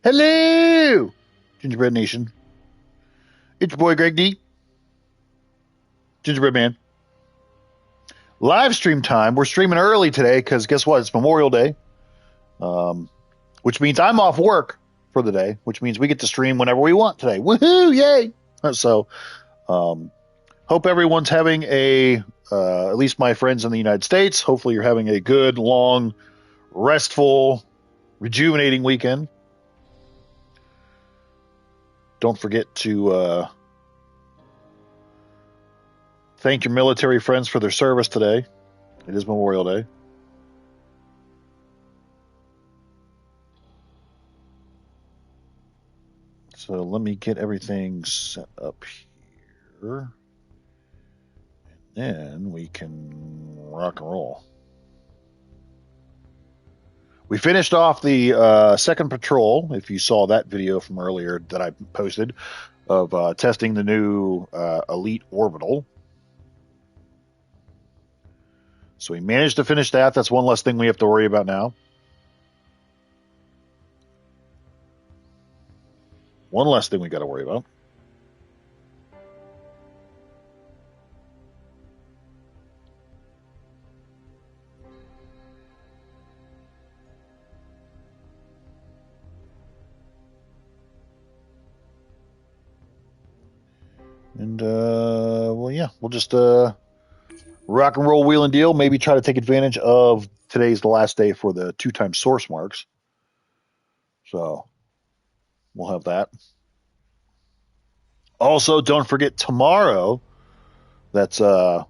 Hello, Gingerbread Nation. It's your boy Greg D. Gingerbread Man. Live stream time. We're streaming early today because guess what? It's Memorial Day, which means I'm off work for the day, which means we get to stream whenever we want today. Woohoo! Yay! So, hope everyone's having at least my friends in the United States, hopefully you're having a good, long, restful, rejuvenating weekend. Don't forget to thank your military friends for their service today. It is Memorial Day. So let me get everything set up here. And then we can rock and roll. We finished off the second patrol, if you saw that video from earlier that I posted, of testing the new Elite Orbital. So we managed to finish that. That's one less thing we have to worry about now. One less thing we got to worry about. And, well, yeah, we'll just rock and roll, wheel and deal. Maybe try to take advantage of today's the last day for the 2x source marks. So we'll have that. Also, don't forget tomorrow, that's we're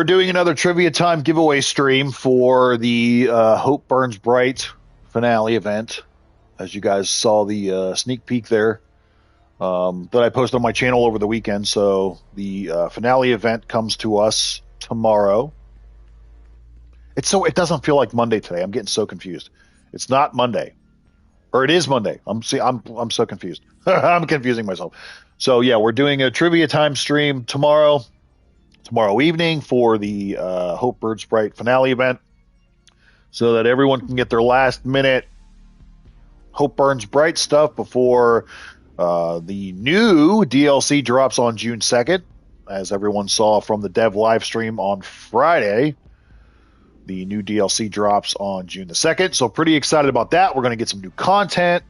doing another Trivia Time giveaway stream for the Hope Burns Bright finale event. As you guys saw the sneak peek there. That I posted on my channel over the weekend. So the finale event comes to us tomorrow. It doesn't feel like Monday today. I'm getting so confused. It's not Monday, or it is Monday. I'm so confused. I'm confusing myself. So yeah, we're doing a Trivia Time stream tomorrow evening for the Hope Burns Bright finale event, so that everyone can get their last minute Hope Burns Bright stuff before the new DLC drops on June 2nd. As everyone saw from the dev live stream on Friday, the new DLC drops on June the 2nd. So pretty excited about that. We're going to get some new content.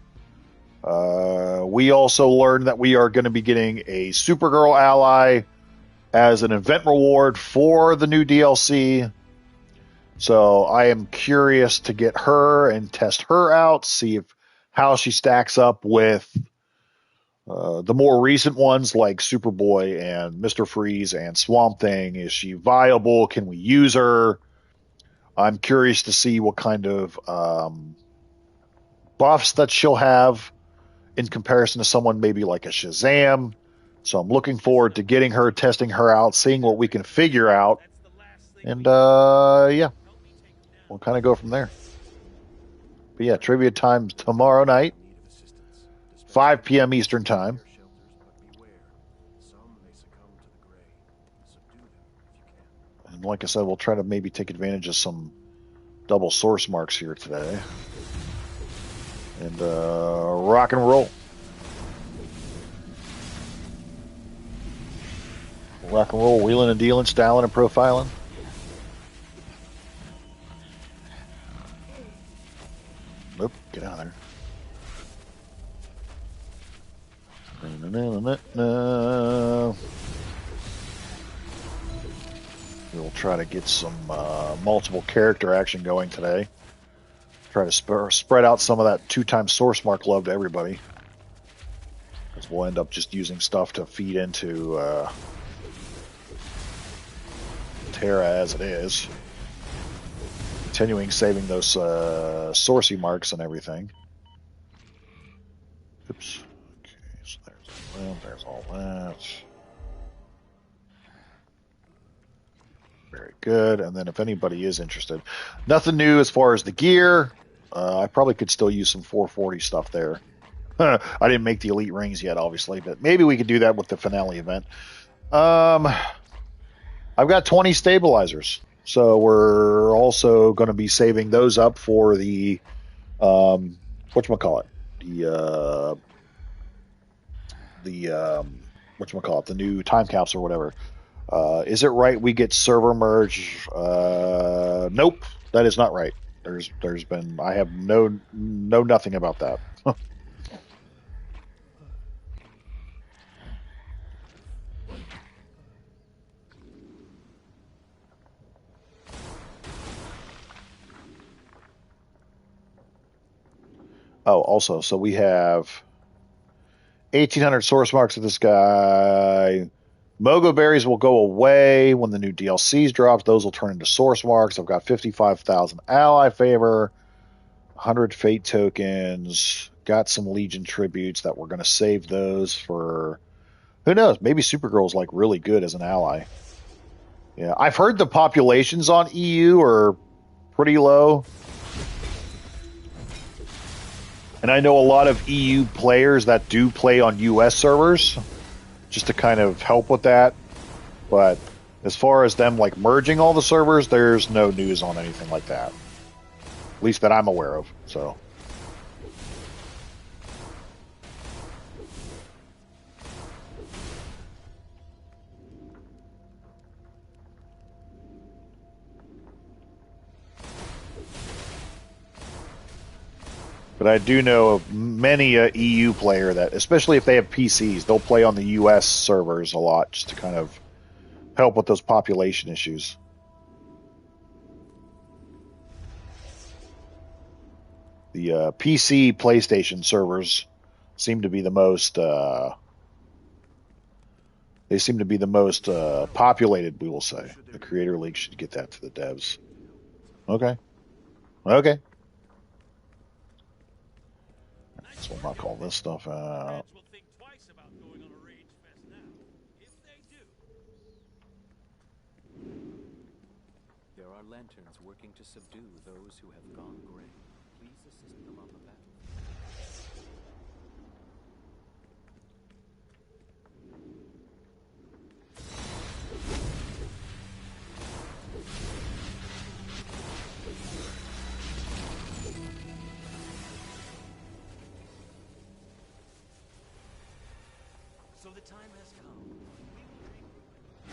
We also learned that we are going to be getting a Supergirl ally as an event reward for the new DLC. So I am curious to get her and test her out, see how she stacks up with the more recent ones like Superboy and Mr. Freeze and Swamp Thing. Is she viable? Can we use her? I'm curious to see what kind of buffs that she'll have in comparison to someone maybe like a Shazam. So I'm looking forward to getting her, testing her out, seeing what we can figure out. And yeah, we'll kind of go from there. But yeah, Trivia Time tomorrow night. 5 p.m. Eastern Time. And like I said, we'll try to maybe take advantage of some double source marks here today. And rock and roll. Rock and roll, wheeling and dealing, styling and profiling. Nope, get out of there. No. We'll try to get some multiple character action going today. Try to spread out some of that 2x source mark love to everybody. Because we'll end up just using stuff to feed into Terra as it is. Continuing saving those sourcey marks and everything. Oops. Well, there's all that. Very good. And then if anybody is interested, nothing new as far as the gear. I probably could still use some 440 stuff there. I didn't make the elite rings yet, obviously, but maybe we could do that with the finale event. I've got 20 stabilizers, so we're also going to be saving those up for the whatchamacallit, the new time capsule or whatever. Is it right we get server merge? Nope, that is not right. There's been, I have know nothing about that. Oh, also, so we have 1,800 source marks of this guy. Mogo berries will go away when the new DLCs drops. Those will turn into source marks. I've got 55,000 ally favor, 100 fate tokens. Got some Legion tributes that we're going to save those for, who knows? Maybe Supergirl's like really good as an ally. Yeah, I've heard the populations on EU are pretty low. And I know a lot of EU players that do play on US servers just to kind of help with that. But as far as them like merging all the servers, there's no news on anything like that. At least that I'm aware of. So. But I do know of many a EU player that, especially if they have PCs, they'll play on the US servers a lot just to kind of help with those population issues. The PC PlayStation servers seem to be the most populated, we will say. The Creator League should get that to the devs. Okay. So we'll knock all this stuff out. There are lanterns working to subdue those who have gone gray. Please assist them on the battlefield. So the time has come.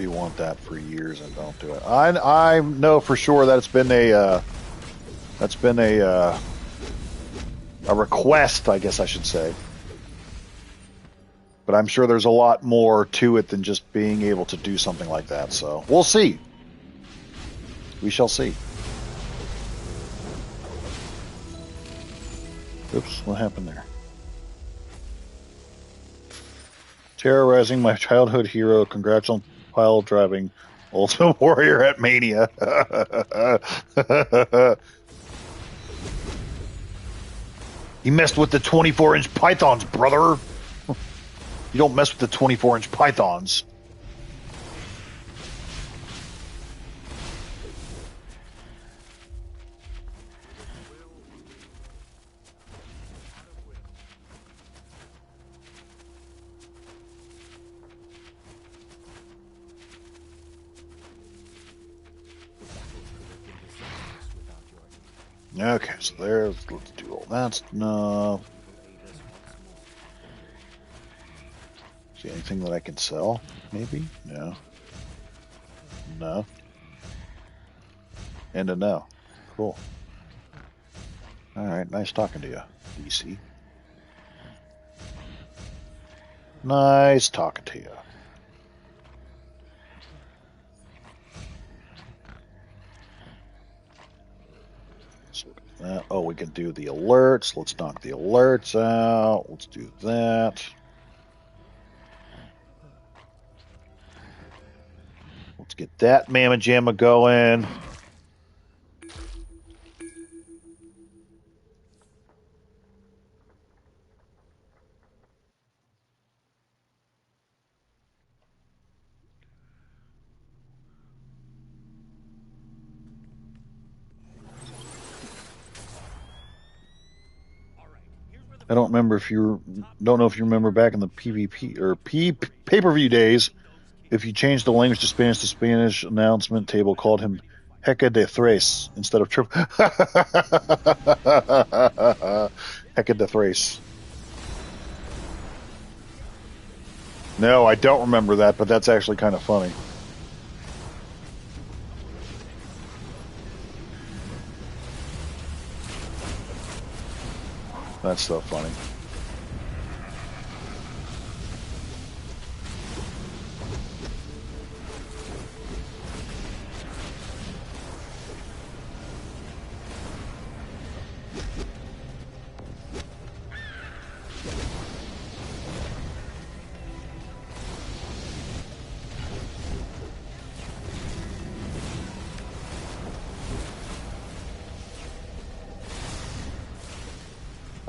We want that for years and don't do it. I know for sure that it's been a request, I guess I should say. But I'm sure there's a lot more to it than just being able to do something like that. So we'll see. We shall see. Oops, what happened there? Terrorizing my childhood hero. Congrats on pile driving Ultimate Warrior at Mania. You messed with the 24-inch pythons, brother. You don't mess with the 24-inch pythons. Okay, so there's, let's do all that stuff. See anything that I can sell? Maybe? No. No. And a no. Cool. Alright, nice talking to you, DC. Nice talking to you. Oh, we can do the alerts. Let's knock the alerts out. Let's do that. Let's get that mamma jamma going. I don't know if you remember back in the PvP or pay-per-view days, if you changed the language to Spanish, the Spanish announcement table called him Heca de Thrace instead of Heca Heck into Thrace. No, I don't remember that, but that's actually kind of funny. That's so funny.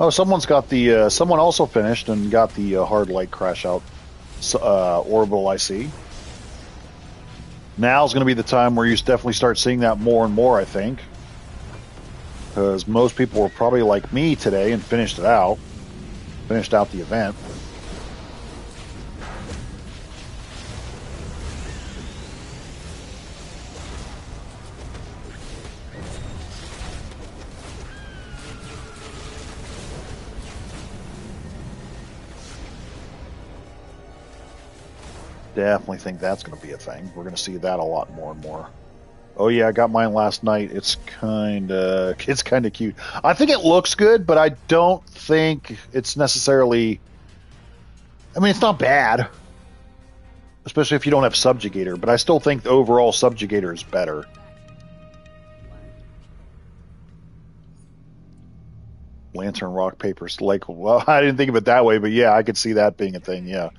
Oh, someone's got the. Someone also finished and got the hard light crash out orbital. I see. Now's going to be the time where you definitely start seeing that more and more. I think, because most people were probably like me today and finished out the event. Definitely think that's going to be a thing. We're going to see that a lot more and more. Oh yeah, I got mine last night. It's kind of cute. I think it looks good, but I don't think it's necessarily. I mean, it's not bad, especially if you don't have Subjugator. But I still think the overall Subjugator is better. Lantern, rock, paper, like. Well, I didn't think of it that way, but yeah, I could see that being a thing. Yeah,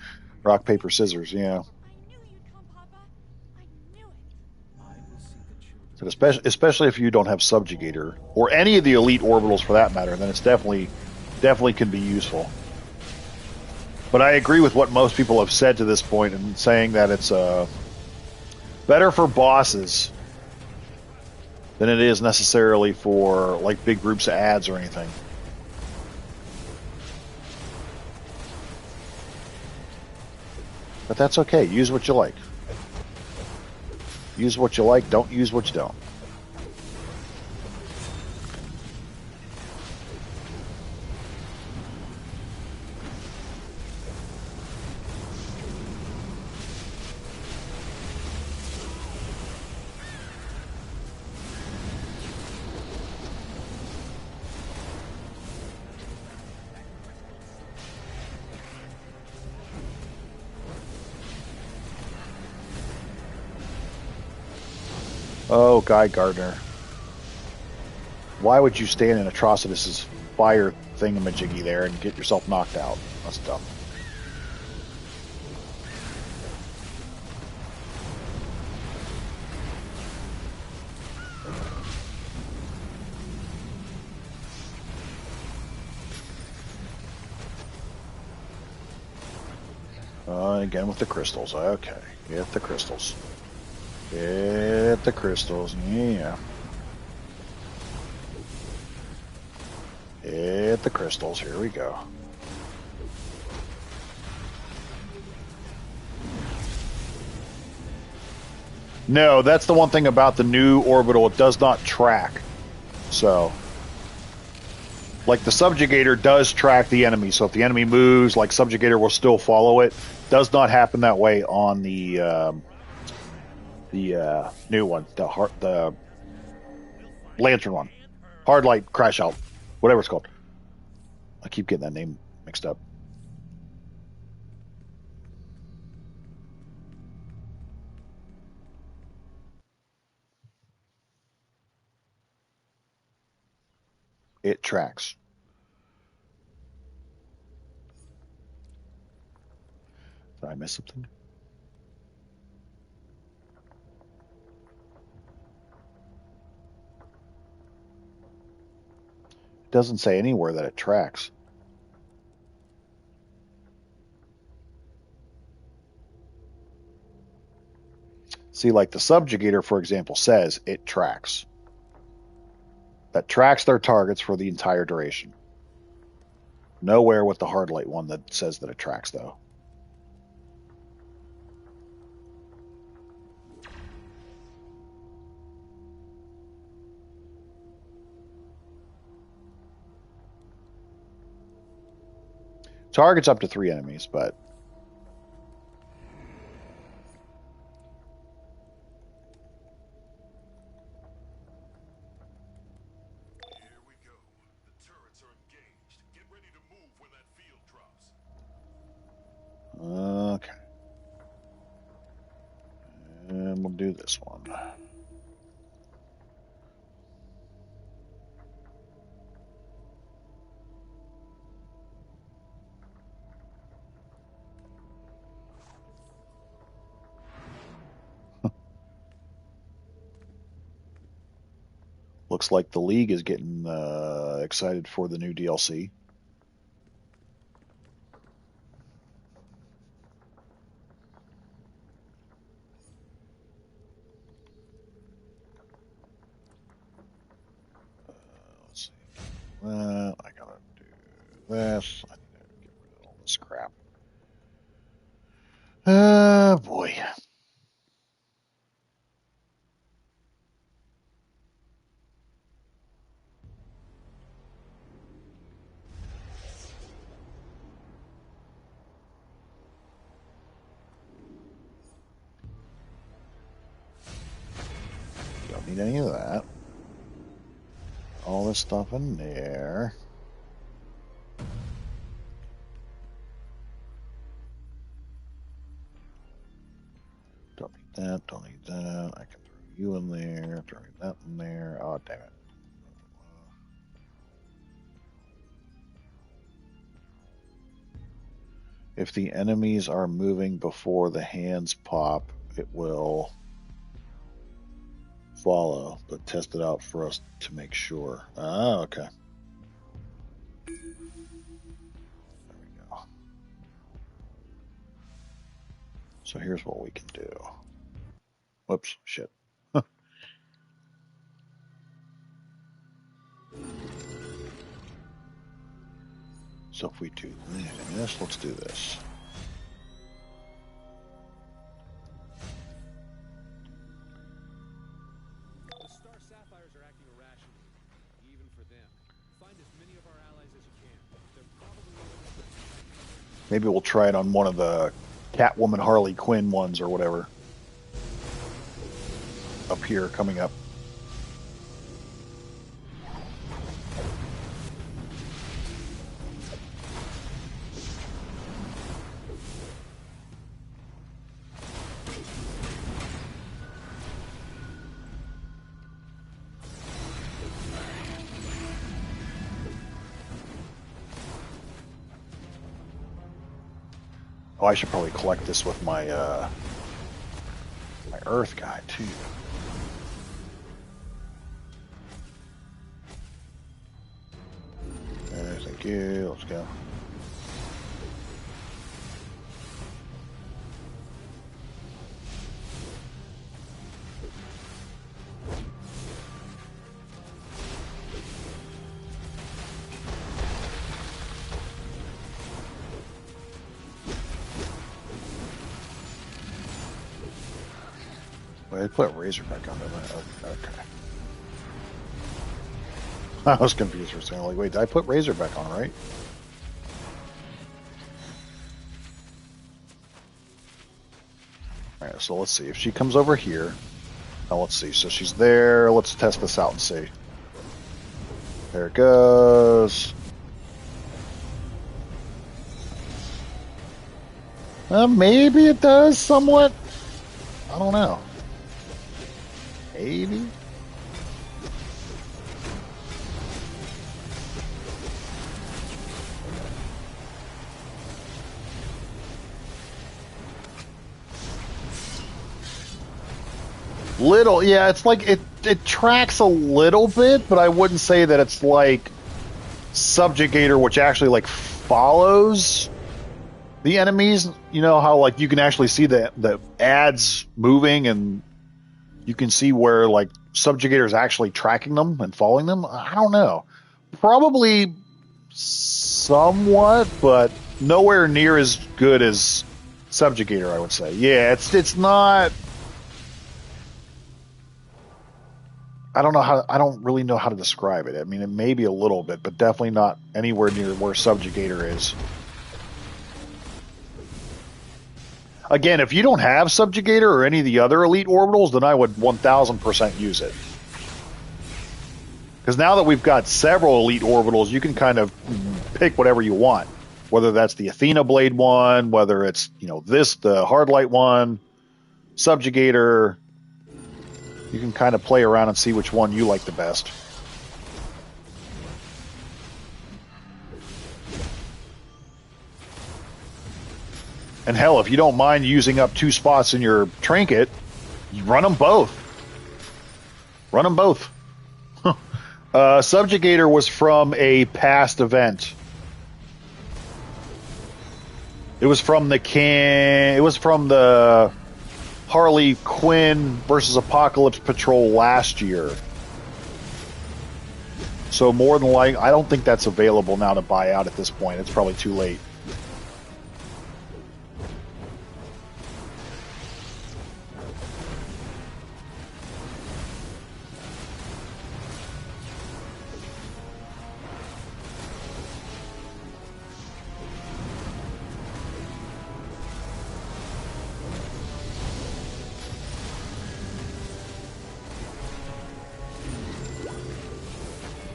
rock, paper, scissors. Yeah. So especially if you don't have Subjugator or any of the elite orbitals for that matter, then it's definitely can be useful. But I agree with what most people have said to this point in saying that it's better for bosses than it is necessarily for like big groups of ads or anything. But that's okay. Use what you like. Use what you like. Don't use what you don't. Oh, Guy Gardner. Why would you stand in Atrocitus's fire thingamajiggy there and get yourself knocked out? That's dumb. Again with the crystals. Okay. Get the crystals. Get the crystals. Yeah. Get the crystals. Here we go. No, that's the one thing about the new orbital. It does not track. So, like the Subjugator does track the enemy. So if the enemy moves, like Subjugator will still follow it. Does not happen that way on the new one, the Lantern one, Hard Light Crash Out, whatever it's called. I keep getting that name mixed up. It tracks. Did I miss something? It doesn't say anywhere that it tracks. See, like the Subjugator, for example, says it tracks. That tracks their targets for the entire duration. Nowhere with the Hard Light one that says that it tracks, though. Targets up to 3 enemies, but Here we go. The turrets are engaged. Get ready to move when that field drops. okay. And we'll do this one. Looks like the League is getting excited for the new DLC. Let's see. I gotta do this. I need to get rid of all this crap. Boy. Don't need any of that. All this stuff in there. Don't need that, don't need that. I can throw you in there, throw that in there. Oh, damn it. If the enemies are moving before the hands pop, it will follow, but test it out for us to make sure. Ah, okay. There we go. So here's what we can do. Whoops, shit. So if we do this, let's do this. The Star Sapphires are acting irrationally, even for them. Find as many of our allies as you can. They're probably Maybe we'll try it on one of the Catwoman Harley Quinn ones or whatever. Up here, coming up. Oh, I should probably collect this with my my Earth guy too. Thank you. Let's go. Wait, I put Razorback on it. Okay. I was confused for a second. Like, wait, did I put Razorback on, right? Alright, so let's see. If she comes over here. Now let's see. So she's there. Let's test this out and see. There it goes. Maybe it does somewhat. I don't know. Maybe. Little, yeah, it's like it tracks a little bit, but I wouldn't say that it's like Subjugator, which actually like follows the enemies. You know how like you can actually see the ads moving, and you can see where like Subjugator is actually tracking them and following them. I don't know, probably somewhat, but nowhere near as good as Subjugator, I would say. Yeah, it's not. I don't really know how to describe it. I mean, it may be a little bit, but definitely not anywhere near where Subjugator is. Again, if you don't have Subjugator or any of the other elite orbitals, then I would 1000% use it. Because now that we've got several elite orbitals, you can kind of pick whatever you want. Whether that's the Athena Blade one, whether it's, the Hardlight one, Subjugator. You can kind of play around and see which one you like the best. And hell, if you don't mind using up 2 spots in your trinket, you run them both. Run them both. Subjugator was from a past event. It was from the Harley Quinn versus Apocalypse Patrol last year. So more than likely, I don't think that's available now to buy out at this point. It's probably too late.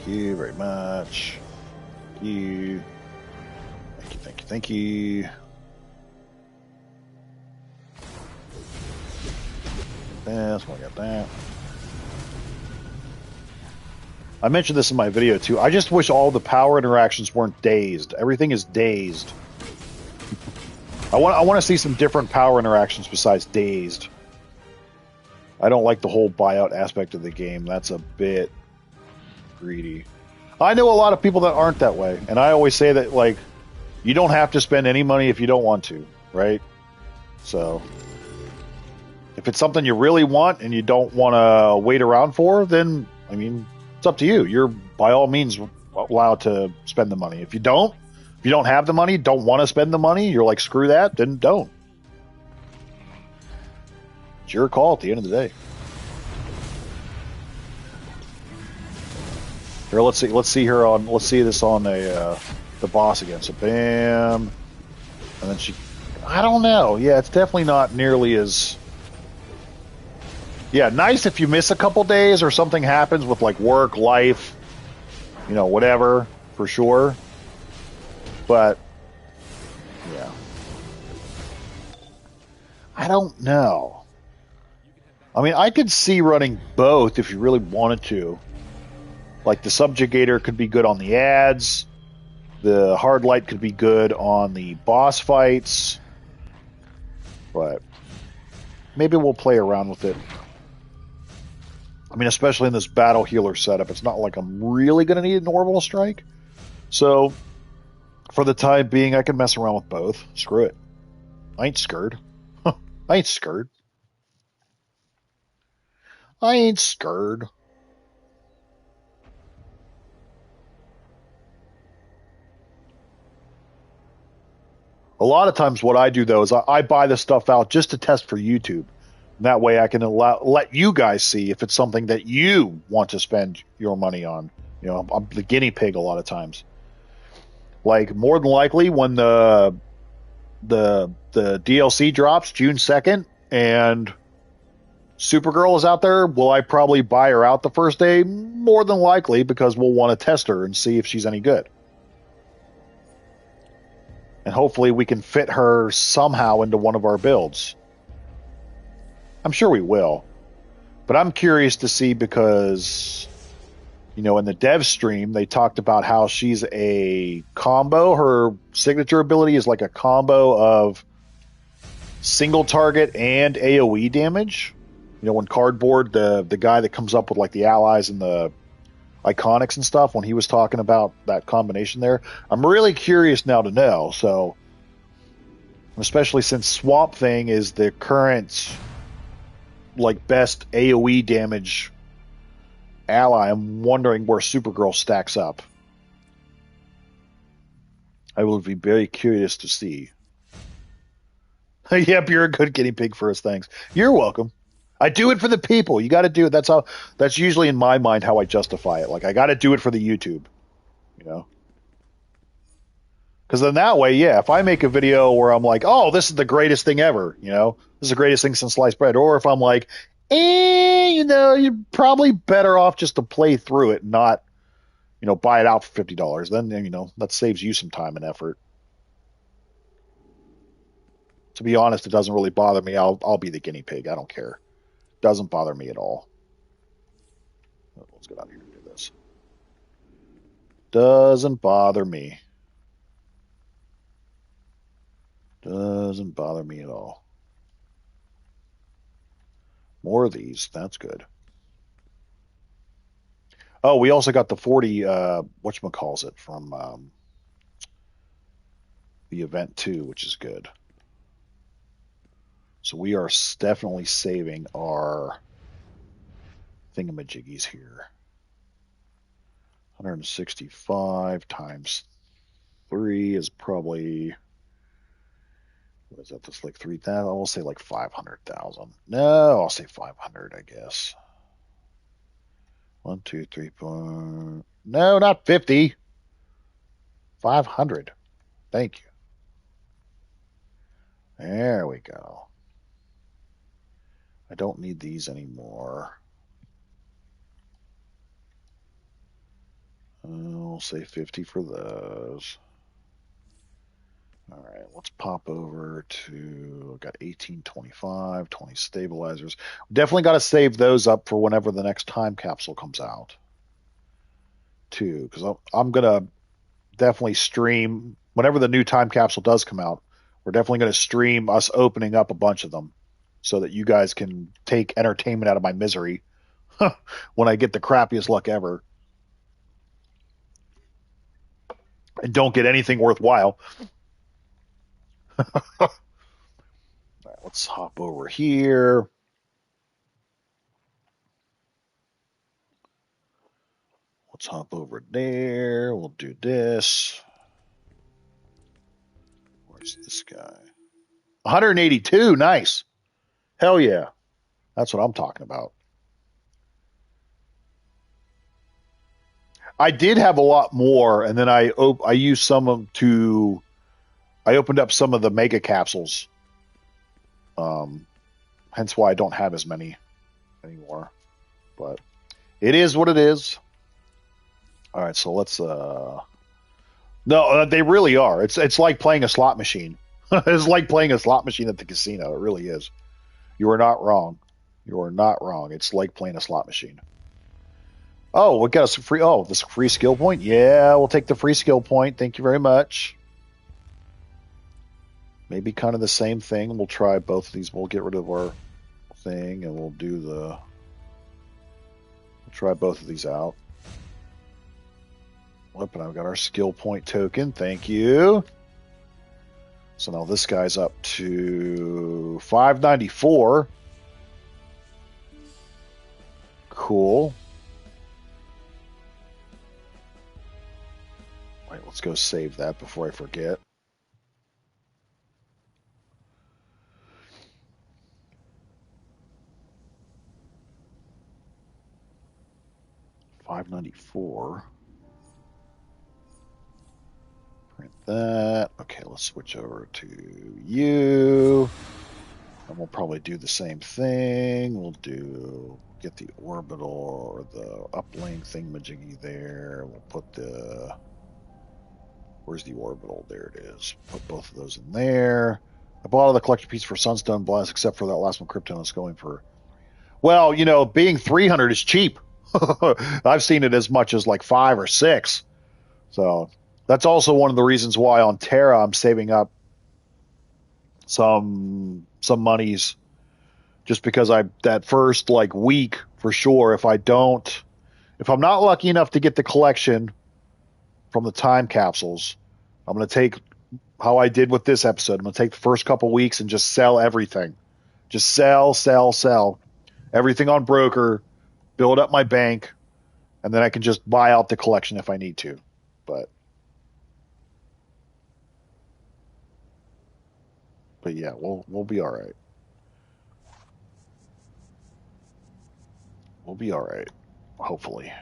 Thank you very much. Thank you. Thank you, thank you, thank you. That's what I got that. I mentioned this in my video too. I just wish all the power interactions weren't dazed. Everything is dazed. I want to see some different power interactions besides dazed. I don't like the whole buyout aspect of the game. That's a bit greedy. I know a lot of people that aren't that way, and I always say that, like, you don't have to spend any money if you don't want to, right? So if it's something you really want and you don't want to wait around for, then, I mean, it's up to you. You're by all means allowed to spend the money. If you don't have the money, don't want to spend the money, you're like, screw that, then don't. It's your call at the end of the day. Here, let's see this on the boss again. So bam, and then I don't know. Yeah, it's definitely not nearly as. Yeah, nice if you miss a couple days or something happens with like work, life, whatever, for sure. But yeah, I don't know. I mean, I could see running both if you really wanted to. Like the Subjugator could be good on the ads. The Hardlight could be good on the boss fights. But maybe we'll play around with it. I mean, especially in this battle healer setup, it's not like I'm really going to need an orbital strike. So for the time being, I can mess around with both. Screw it. I ain't scared. I ain't scared. I ain't scared. A lot of times what I do, though, is I buy this stuff out just to test for YouTube. And that way I can let you guys see if it's something that you want to spend your money on. I'm the guinea pig a lot of times. Like, more than likely, when the DLC drops June 2nd and Supergirl is out there, will I probably buy her out the first day? More than likely, because we'll want to test her and see if she's any good. And hopefully we can fit her somehow into one of our builds. I'm sure we will. But I'm curious to see because, in the dev stream, they talked about how she's a combo. Her signature ability is like a combo of single target and AoE damage. When Cardboard, the guy that comes up with like the allies and the iconics and stuff, when he was talking about that combination there, I'm really curious now to know. So, especially since Swamp Thing is the current like best AoE damage ally, I'm wondering where Supergirl stacks up. I will be very curious to see. Yep, you're a good guinea pig for us. Thanks. You're welcome. I do it for the people. You got to do it. That's usually in my mind how I justify it. Like, I got to do it for the YouTube, Because then that way, yeah, if I make a video where I'm like, oh, this is the greatest thing ever, you know, this is the greatest thing since sliced bread, or if I'm like, you know, you're probably better off just to play through it and not, you know, buy it out for $50. Then, you know, that saves you some time and effort. To be honest, it doesn't really bother me. I'll be the guinea pig. I don't care. Doesn't bother me at all. Let's get out here and do this. Doesn't bother me. Doesn't bother me at all. More of these. That's good. Oh, we also got the 40, whatchamacallit from the event too, which is good. So we are definitely saving our thingamajiggies here. 165 times 3 is probably, what is that? That's like 3,000. I will say like 500,000. No, I'll say 500, I guess. 1, 2, 3, 4. No, not 50. 500. Thank you. There we go. I don't need these anymore. I'll say 50 for those. All right, let's pop over to, I've got 1825, 20 stabilizers. Definitely got to save those up for whenever the next time capsule comes out, too, because I'm going to definitely stream, whenever the new time capsule does come out, we're definitely going to stream us opening up a bunch of them so that you guys can take entertainment out of my misery when I get the crappiest luck ever and don't get anything worthwhile. All right, let's hop over here. Let's hop over there. We'll do this. Where's this guy? 182. Nice. Hell yeah. That's what I'm talking about. I did have a lot more, and then I used some of them to. I opened up some of the mega capsules. Hence why I don't have as many anymore. But it is what it is. All right, so let's. No, they really are. It's like playing a slot machine. It's like playing a slot machine at the casino. It really is. You are not wrong. You are not wrong. It's like playing a slot machine. Oh, we got us free. Oh, this free skill point. Yeah, we'll take the free skill point. Thank you very much. Maybe kind of the same thing. We'll try both of these. We'll get rid of our thing, and we'll do the. We'll try both of these out. Whoop, and I've got our skill point token. Thank you. So now this guy's up to 594. Cool. Wait, let's go save that before I forget. $594. Print that. Okay, let's switch over to you. And we'll probably do the same thing. We'll get the orbital or the uplink thingamajiggy there. We'll put the, where's the orbital? There it is. Put both of those in there. I bought all the collector piece for Sunstone Blast except for that last one, Krypton. It's going for, well, you know, being 300 is cheap. I've seen it as much as like 5 or 6. So that's also one of the reasons why on Terra I'm saving up some monies, just because that first like week for sure, if I'm not lucky enough to get the collection from the time capsules, I'm going to take how I did with this episode. I'm going to take the first couple weeks and just sell everything. Just sell everything on broker, build up my bank, and then I can just buy out the collection if I need to. But yeah, we'll be all right. We'll be all right, hopefully.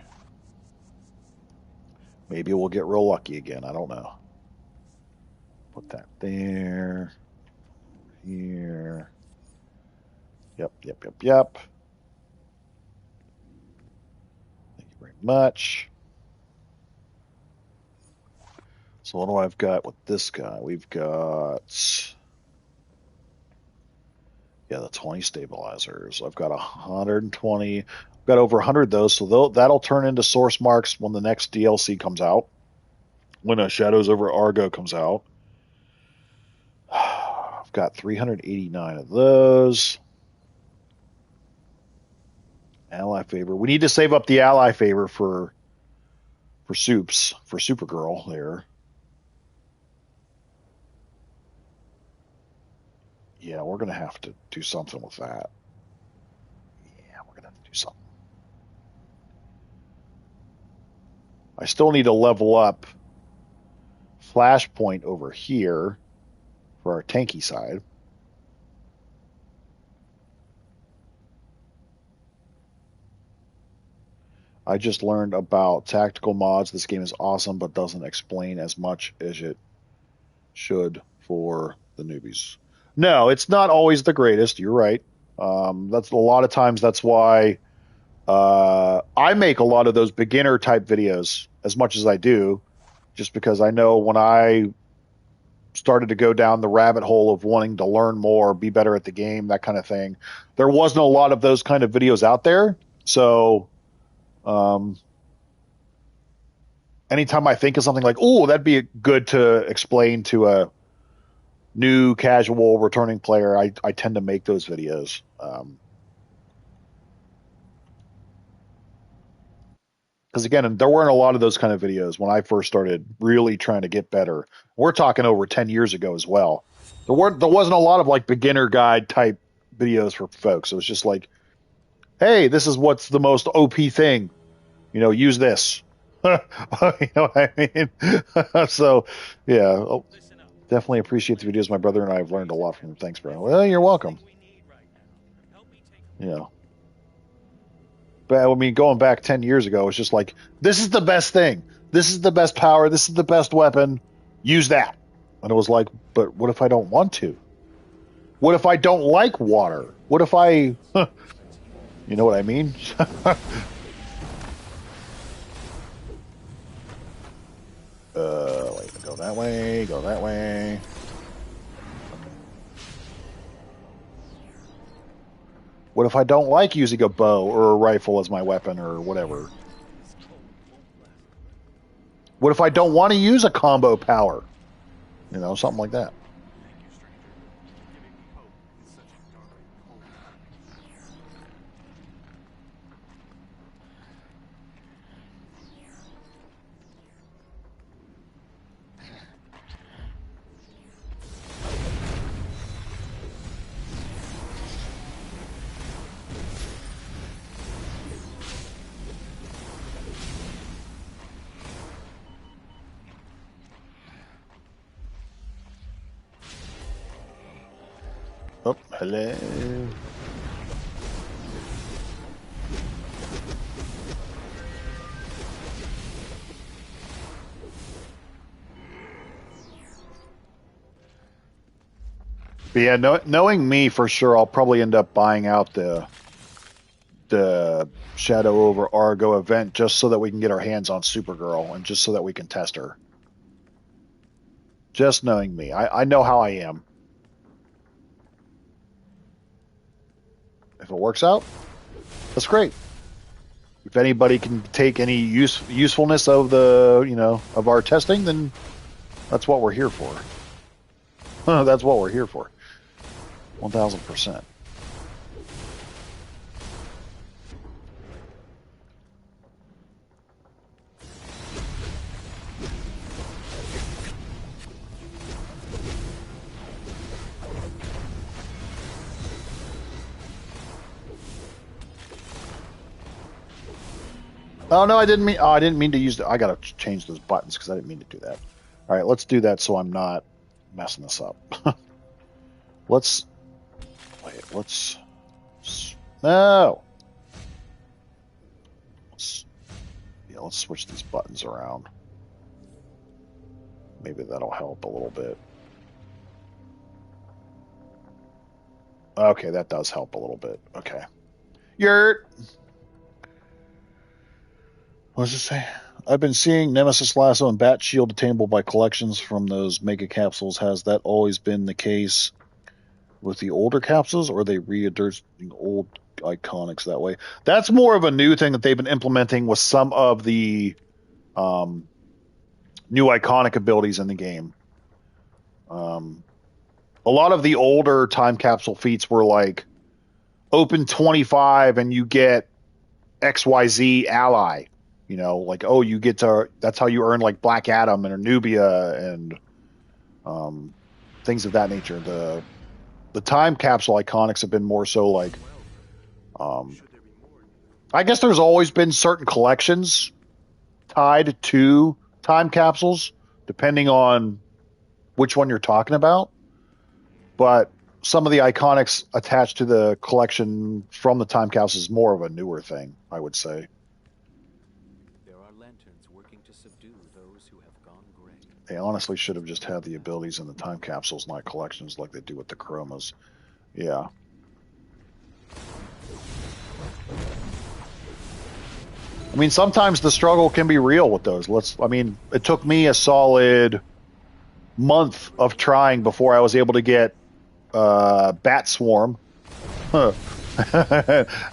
Maybe we'll get real lucky again. I don't know. Put that there. Here. Yep. Thank you very much. So what do I've got with this guy? We've got, yeah, the 20 stabilizers. I've got 120. I've got over 100 of those, so that'll turn into source marks when the next DLC comes out. When Shadows over Argo comes out. I've got 389 of those. Ally favor. We need to save up the ally favor for Soups, for Supergirl there. Yeah, we're going to have to do something with that. Yeah, we're going to have to do something. I still need to level up Flashpoint over here for our tanky side. I just learned about tactical mods. This game is awesome, but doesn't explain as much as it should for the newbies. No, it's not always the greatest. You're right. That's a lot of times. That's why I make a lot of those beginner type videos as much as I do, just because I know when I started to go down the rabbit hole of wanting to learn more, be better at the game, that kind of thing, there wasn't a lot of those kind of videos out there. So anytime I think of something like, oh, that'd be good to explain to a new casual returning player, I tend to make those videos. Because again, there weren't a lot of those kind of videos when I first started really trying to get better. We're talking over 10 years ago as well. There wasn't a lot of like beginner guide type videos for folks. It was just like, hey, this is what's the most OP thing. Use this. You know what I mean? So, yeah, definitely appreciate the videos. My brother and I have learned a lot from them. Thanks, bro. Well, you're welcome. Yeah. But I mean, going back 10 years ago, it's just like, this is the best thing. This is the best power. This is the best weapon. Use that. And it was like, but what if I don't want to? What if I don't like water? What if I, you know what I mean? Wait, go that way, go that way. What if I don't like using a bow or a rifle as my weapon or whatever? What if I don't want to use a combo power? Something like that. Oh, hello. But yeah, knowing me for sure, I'll probably end up buying out the Shadow over Argo event just so that we can get our hands on Supergirl and just so that we can test her. Just knowing me, I know how I am. If it works out, that's great. If anybody can take any usefulness of of our testing, then that's what we're here for. That's what we're here for. 1000%. Oh no, I didn't mean. Oh, I didn't mean to use. I gotta change those buttons because I didn't mean to do that. All right, let's do that so I'm not messing this up. Let's wait. No. Let's switch these buttons around. Maybe that'll help a little bit. Okay, that does help a little bit. Okay. Yurt. What does it say? I've been seeing Nemesis Lasso and Bat Shield attainable by collections from those mega capsules. Has that always been the case with the older capsules, or are they readjusting old iconics that way? That's more of a new thing that they've been implementing with some of the new iconic abilities in the game. A lot of the older time capsule feats were like open 25 and you get XYZ ally. You know, like, oh, you get to, that's how you earn like Black Adam and Nubia and things of that nature. The time capsule iconics have been more so like, I guess there's always been certain collections tied to time capsules, depending on which one you're talking about. But some of the iconics attached to the collection from the time capsules is more of a newer thing, I would say. There are lanterns working to subdue those who have gone gray. They honestly should have just had the abilities in the time capsules, not collections like they do with the chromas. Yeah. I mean, sometimes the struggle can be real with those. It took me a solid month of trying before I was able to get Bat Swarm. And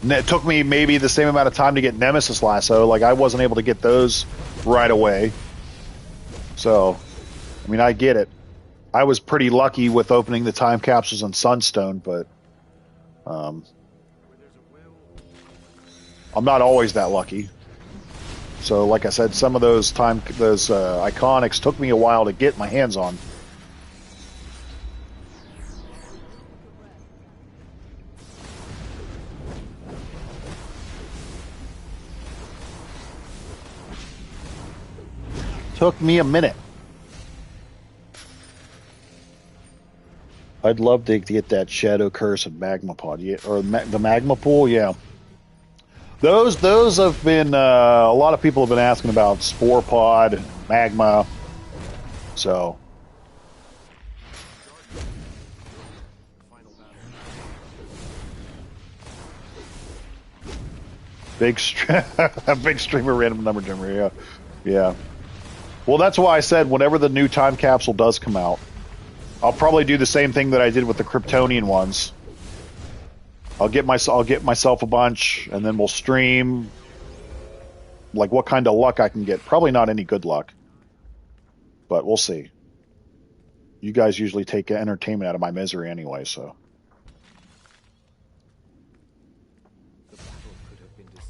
it took me maybe the same amount of time to get Nemesis Lasso. Like, I wasn't able to get those right away. So, I mean, I get it. I was pretty lucky with opening the time capsules in Sunstone, but I'm not always that lucky. So, like I said, some of those iconics took me a while to get my hands on. Took me a minute. I'd love to get that Shadow Curse and Magma Pod, or the Magma Pool, yeah. Those have been a lot of people have been asking about Spore Pod, Magma, so. Big streamer random number generator, yeah. Well, that's why I said whenever the new time capsule does come out, I'll probably do the same thing that I did with the Kryptonian ones. I'll get myself a bunch, and then we'll stream like what kind of luck I can get. Probably not any good luck, but we'll see. You guys usually take entertainment out of my misery anyway, so.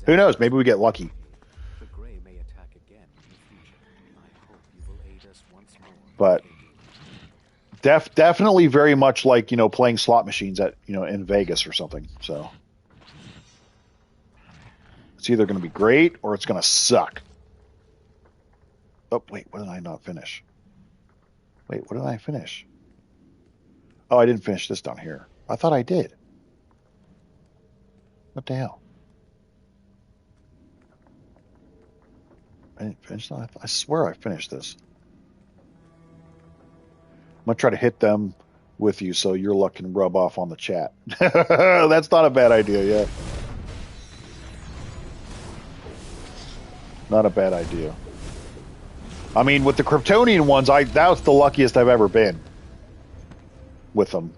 Who knows? Maybe we get lucky. The Gray may attack again in the future. I hope you will aid us once more. But definitely very much like, you know, playing slot machines at, you know, in Vegas or something. So it's either going to be great or it's going to suck. Oh, wait, what did I not finish? Wait, what did I finish? Oh, I didn't finish this down here. I thought I did. What the hell? I didn't finish that? I swear I finished this. I'm going to try to hit them with you so your luck can rub off on the chat. That's not a bad idea, yeah. Not a bad idea. I mean, with the Kryptonian ones, that was the luckiest I've ever been with them.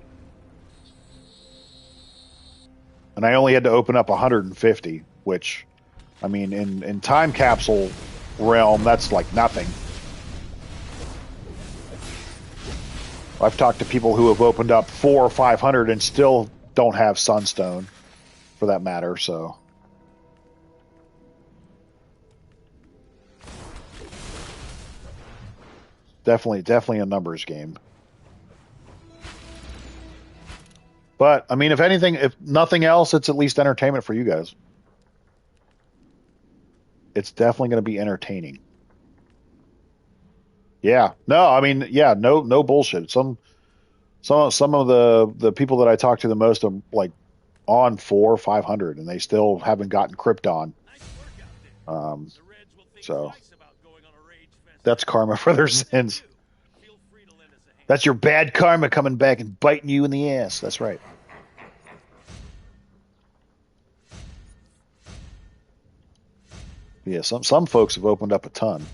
And I only had to open up 150, which, I mean, in time capsule realm, that's like nothing. I've talked to people who have opened up 400 or 500 and still don't have Sunstone, for that matter, so. Definitely a numbers game. But, I mean, if anything, if nothing else, it's at least entertainment for you guys. It's definitely going to be entertaining. Yeah. No, I mean, yeah, no bullshit. Some of the people that I talk to the most are like on 400 or 500 and they still haven't gotten Krypton. So that's karma for their sins. That's your bad karma coming back and biting you in the ass. That's right. Yeah, some folks have opened up a ton.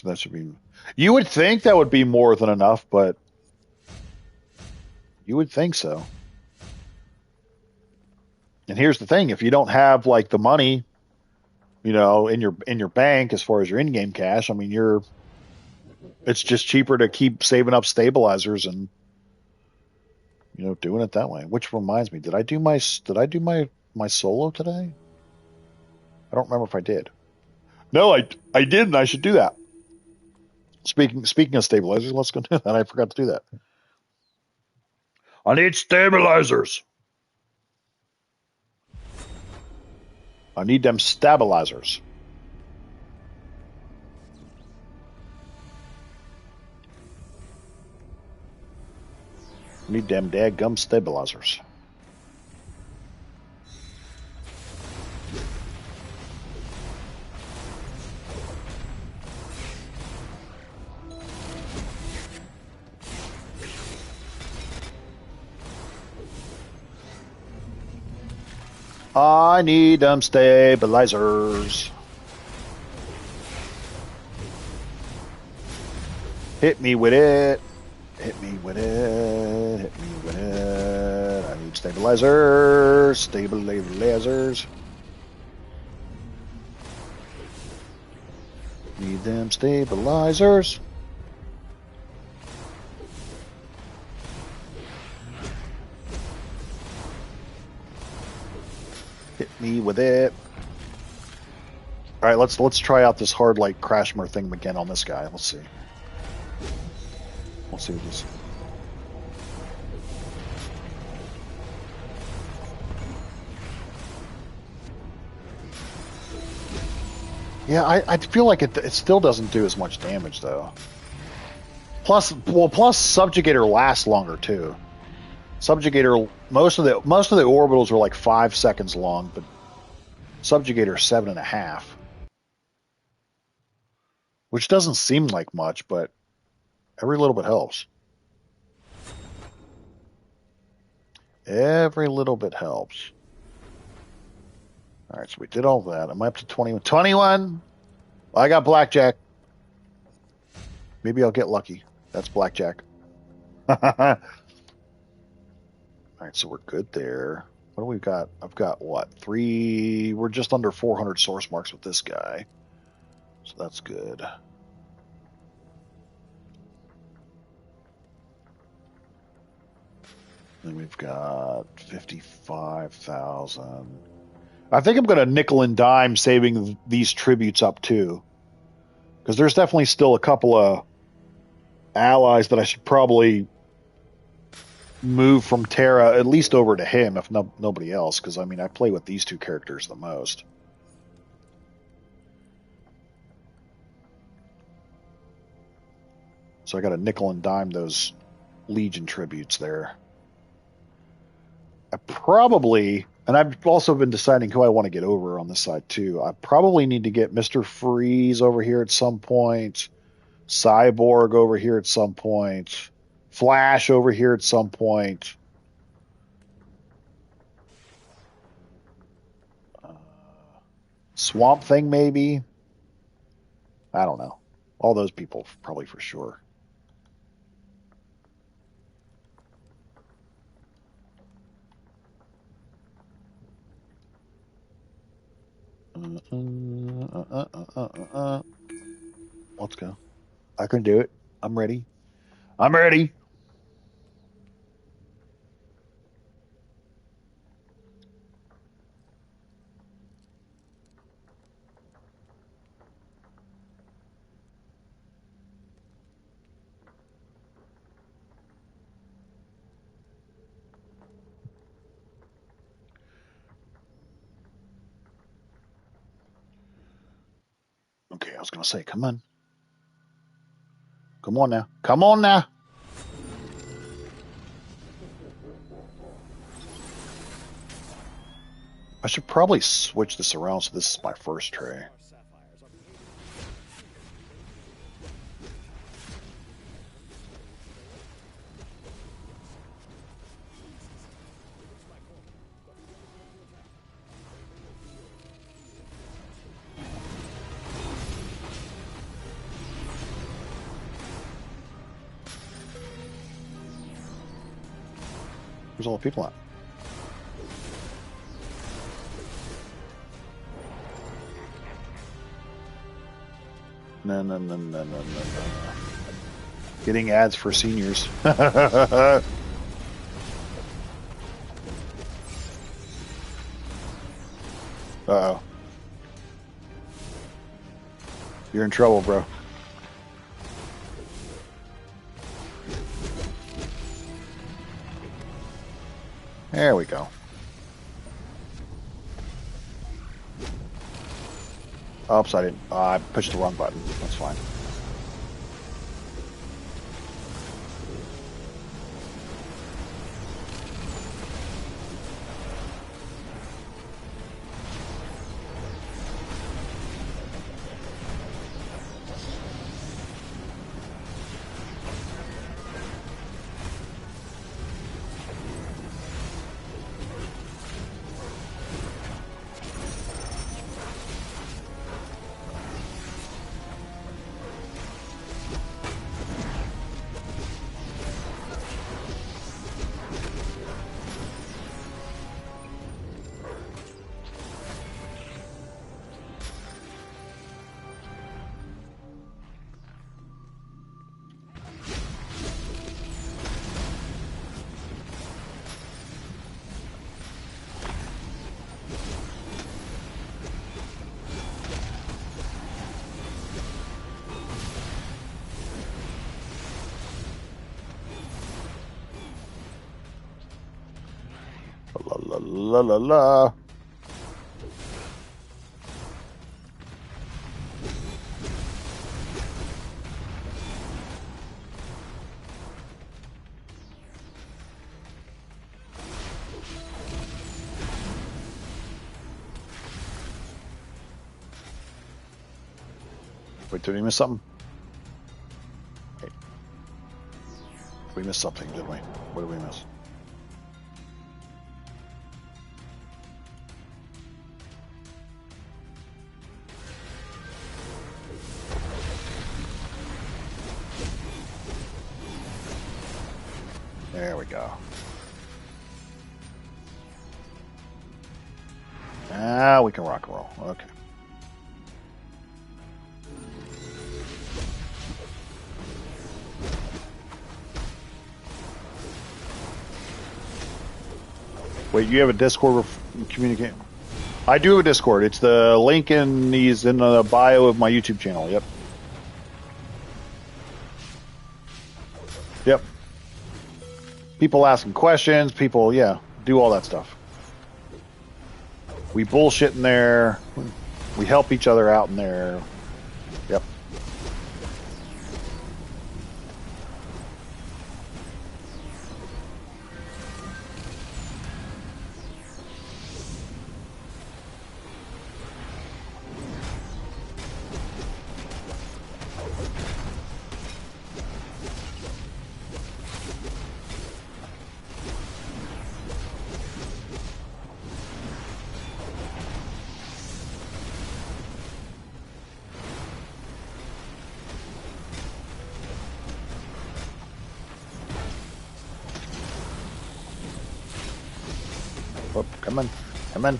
That should be. You would think that would be more than enough, but you would think so. And here's the thing: if you don't have like the money, in your bank as far as your in-game cash, I mean, it's just cheaper to keep saving up stabilizers and doing it that way. Which reminds me, did I do my solo today? I don't remember if I did. No, I did, and I should do that. Speaking of stabilizers, let's go do that. I forgot to do that. I need stabilizers. I need them stabilizers. I need them dadgum stabilizers. I need them stabilizers. Hit me with it. Hit me with it. Hit me with it. I need stabilizers. Stabilizers. Need them stabilizers. Hit me with it. All right, let's try out this hard light Crashmore thing again on this guy. Let's see. We'll see what this. Yeah, I feel like it still doesn't do as much damage though. Plus Subjugator lasts longer too. Subjugator, most of the orbitals are like 5 seconds long, but Subjugator 7.5, which doesn't seem like much, but every little bit helps. Every little bit helps. All right, so we did all that. Am I up to 21? 21. I got blackjack. Maybe I'll get lucky. That's blackjack. All right, so we're good there. What do we got? I've got what? 3. We're just under 400 source marks with this guy. So that's good. Then we've got 55,000. I think I'm going to nickel and dime saving these tributes up too. Because there's definitely still a couple of allies that I should probably move from Terra at least over to him, if nobody else. Because I mean, I play with these two characters the most. So I got to nickel and dime those Legion tributes there. I probably, and I've also been deciding who I want to get over on this side too. I probably need to get Mr. Freeze over here at some point, Cyborg over here at some point, Flash over here at some point. Swamp Thing maybe. I don't know. All those people probably for sure. Let's go. I can do it. I'm ready. I'm ready. Okay, I was going to say, come on. Come on now. Come on now. I should probably switch this around so this is my first tray. Where's all the people at? No. Getting ads for seniors. Uh-oh. You're in trouble, bro. There we go. Oops, I didn't. I pushed the wrong button. That's fine. La la la. Wait, did we miss something? Wait. We missed something, didn't we? What did we miss? There we go. Now we can rock and roll. Okay. Wait, you have a Discord communicate? I do have a Discord. It's the link in the bio of my YouTube channel. Yep. Yep. People asking questions, people, yeah, do all that stuff. We bullshit in there. We help each other out in there. Yep. Oh, come on. Come on.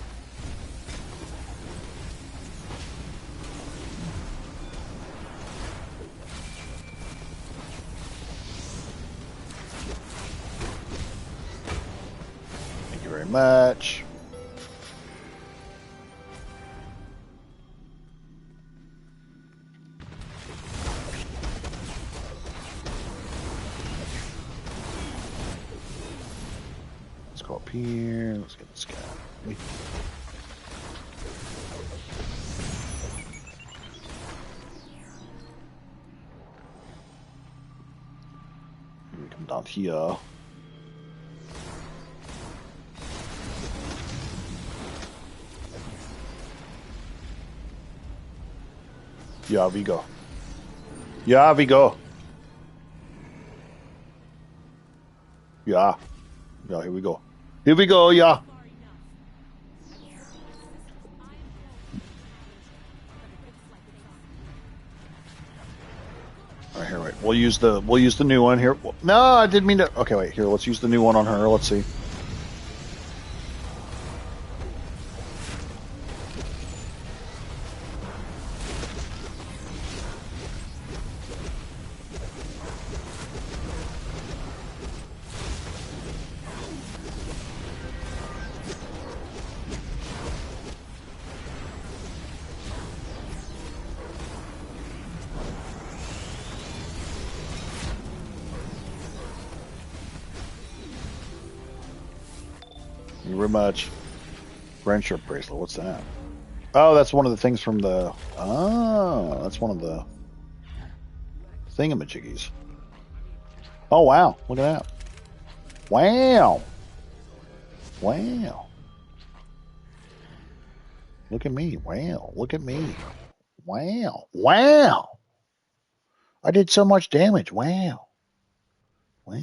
Thank you very much. Let's go up here. Let's get this guy. We come down here. Yeah, we go. Yeah, we go. Yeah. Yeah, here we go. Here we go, yeah. All right, here, wait. We'll use the new one here. No, I didn't mean to. Okay, wait. Here, let's use the new one on her. Let's see. very much. Friendship bracelet. What's that? Oh, that's one of the things from the. Oh, that's one of the thingamajiggies. Oh wow! Look at that! Wow! Wow! Look at me! Wow! Look at me! Wow! Wow! I did so much damage! Wow! Wow!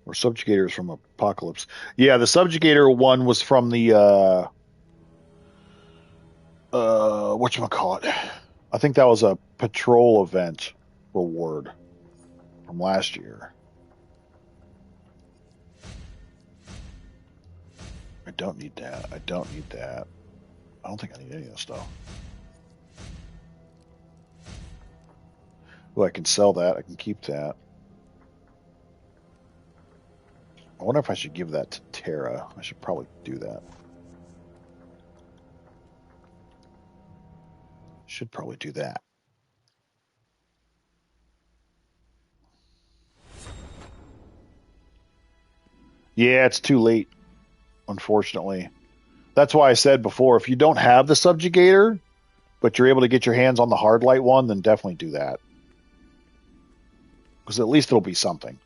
Or subjugators from Apocalypse. Yeah, the subjugator one was from the whatchamacallit. I think that was a patrol event reward from last year. I don't need that. I don't need that. I don't think I need any of this stuff. Oh, I can sell that. I can keep that. I wonder if I should give that to Tara. I should probably do that. Should probably do that. Yeah, it's too late, unfortunately. That's why I said before, if you don't have the subjugator, but you're able to get your hands on the hard light one, then definitely do that. Because at least it'll be something.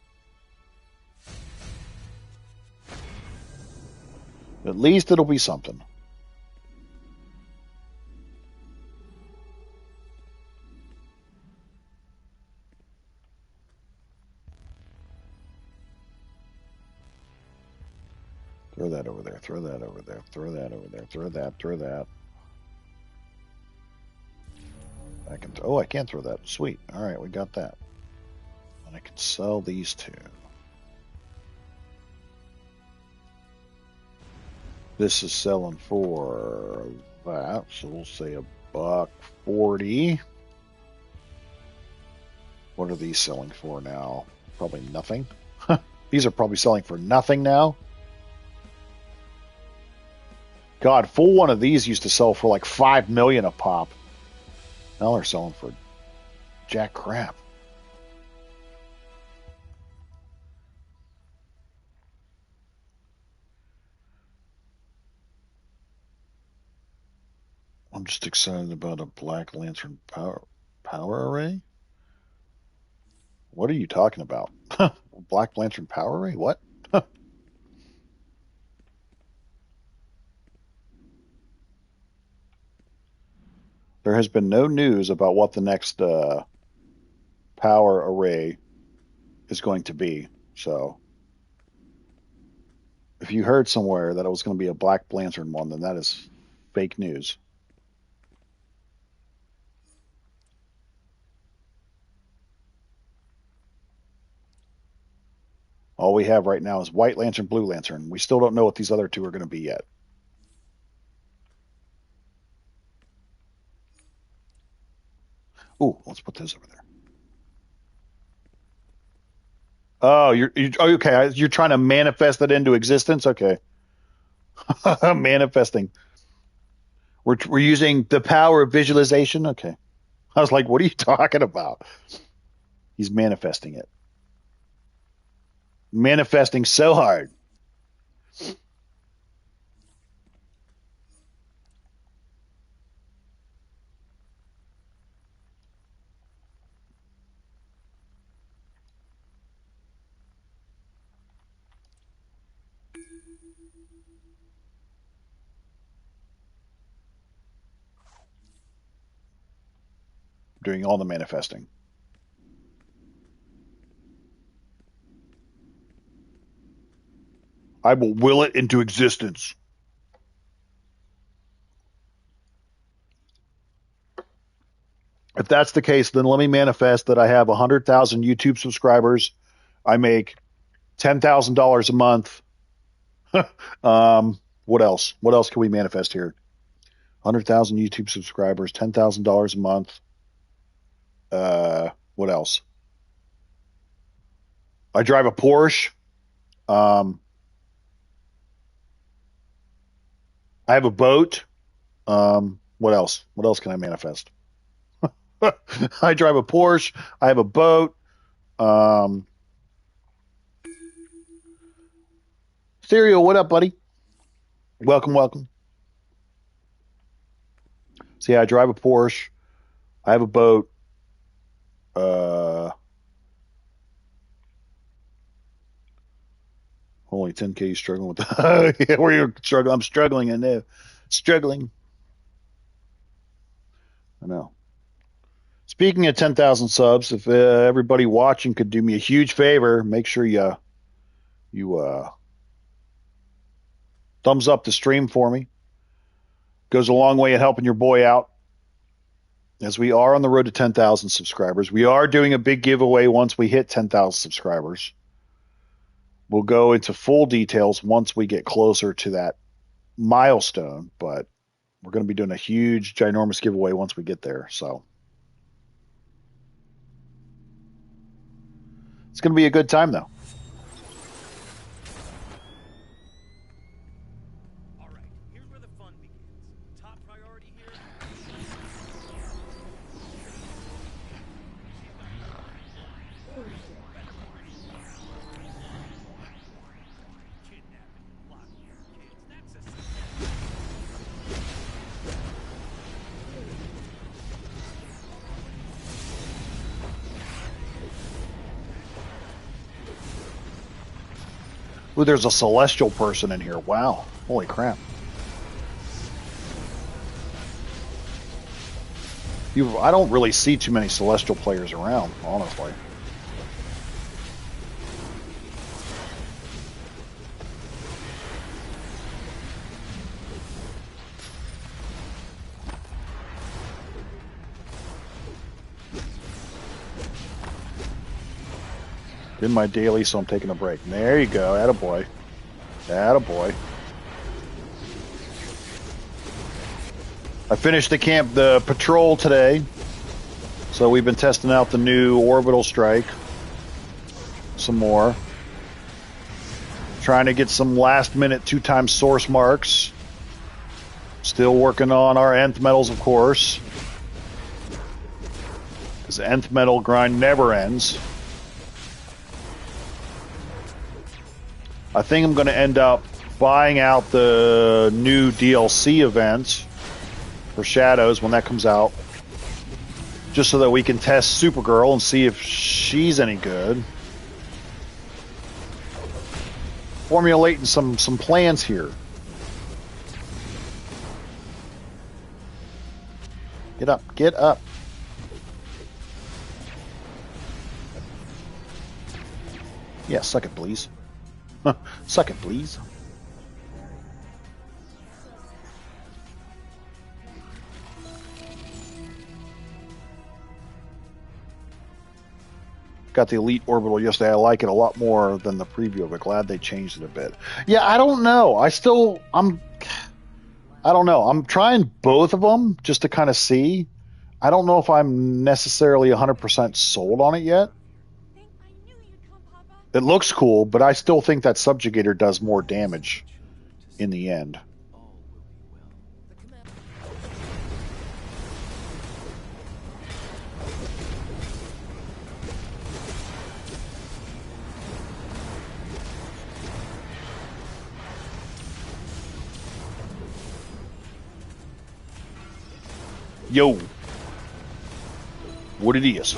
At least it'll be something. Throw that over there. Throw that over there. Throw that over there. Throw that. Throw that. I can. Oh, I can throw that. Sweet. All right, we got that. And I can sell these two. This is selling for that, so we'll say $140. What are these selling for now? Probably nothing. These are probably selling for nothing now. God, full one of these used to sell for like $5 million a pop. Now they're selling for jack crap. I'm just excited about a Black Lantern power array. What are you talking about? Black Lantern power array? What? There has been no news about what the next power array is going to be. So, if you heard somewhere that it was going to be a Black Lantern one, then that is fake news. All we have right now is White Lantern, Blue Lantern. We still don't know what these other two are going to be yet. Ooh, let's put those over there. Oh, you're okay. You're trying to manifest it into existence. Okay, manifesting. We're using the power of visualization. Okay, I was like, what are you talking about? He's manifesting it. Manifesting so hard. Doing all the manifesting. I will will it into existence. If that's the case, then let me manifest that I have 100,000 YouTube subscribers. I make $10,000 a month. What else? What else can we manifest here? 100,000 YouTube subscribers, $10,000 a month. What else? I drive a Porsche. I have a boat. What else? What else can I manifest? I drive a Porsche. I have a boat. Ethereal, what up, buddy? Welcome, welcome. So yeah, I drive a Porsche. I have a boat. Only 10K struggling with the yeah, where you're struggling. I'm struggling, I know. Struggling. I know. Speaking of 10,000 subs, if everybody watching could do me a huge favor, make sure you thumbs up the stream for me. Goes a long way in helping your boy out. As we are on the road to 10,000 subscribers, we are doing a big giveaway once we hit 10,000 subscribers. We'll go into full details once we get closer to that milestone, but we're going to be doing a huge, ginormous giveaway once we get there. So it's going to be a good time, though. All right, here's where the fun begins. Top priority here. Kidnapping and blocking your kids. That's a Ooh, there's a celestial person in here. Wow. Holy crap. I don't really see too many celestial players around, honestly. Did my daily, so I'm taking a break. There you go. Attaboy. Attaboy. I finished the patrol today. So we've been testing out the new orbital strike. Some more. Trying to get some last minute 2x source marks. Still working on our nth metals, of course. Because the nth metal grind never ends. I think I'm going to end up buying out the new DLC event for Shadows when that comes out. Just so that we can test Supergirl and see if she's any good. Formulating some plans here. Get up, get up. Yeah, suck it, please. Suck it, please. Got the Elite Orbital yesterday. I like it a lot more than the preview, but glad they changed it a bit. Yeah, I don't know. I don't know. I'm trying both of them just to kind of see. I don't know if I'm necessarily 100% sold on it yet. It looks cool, but I still think that Subjugator does more damage in the end. Yo. What it is.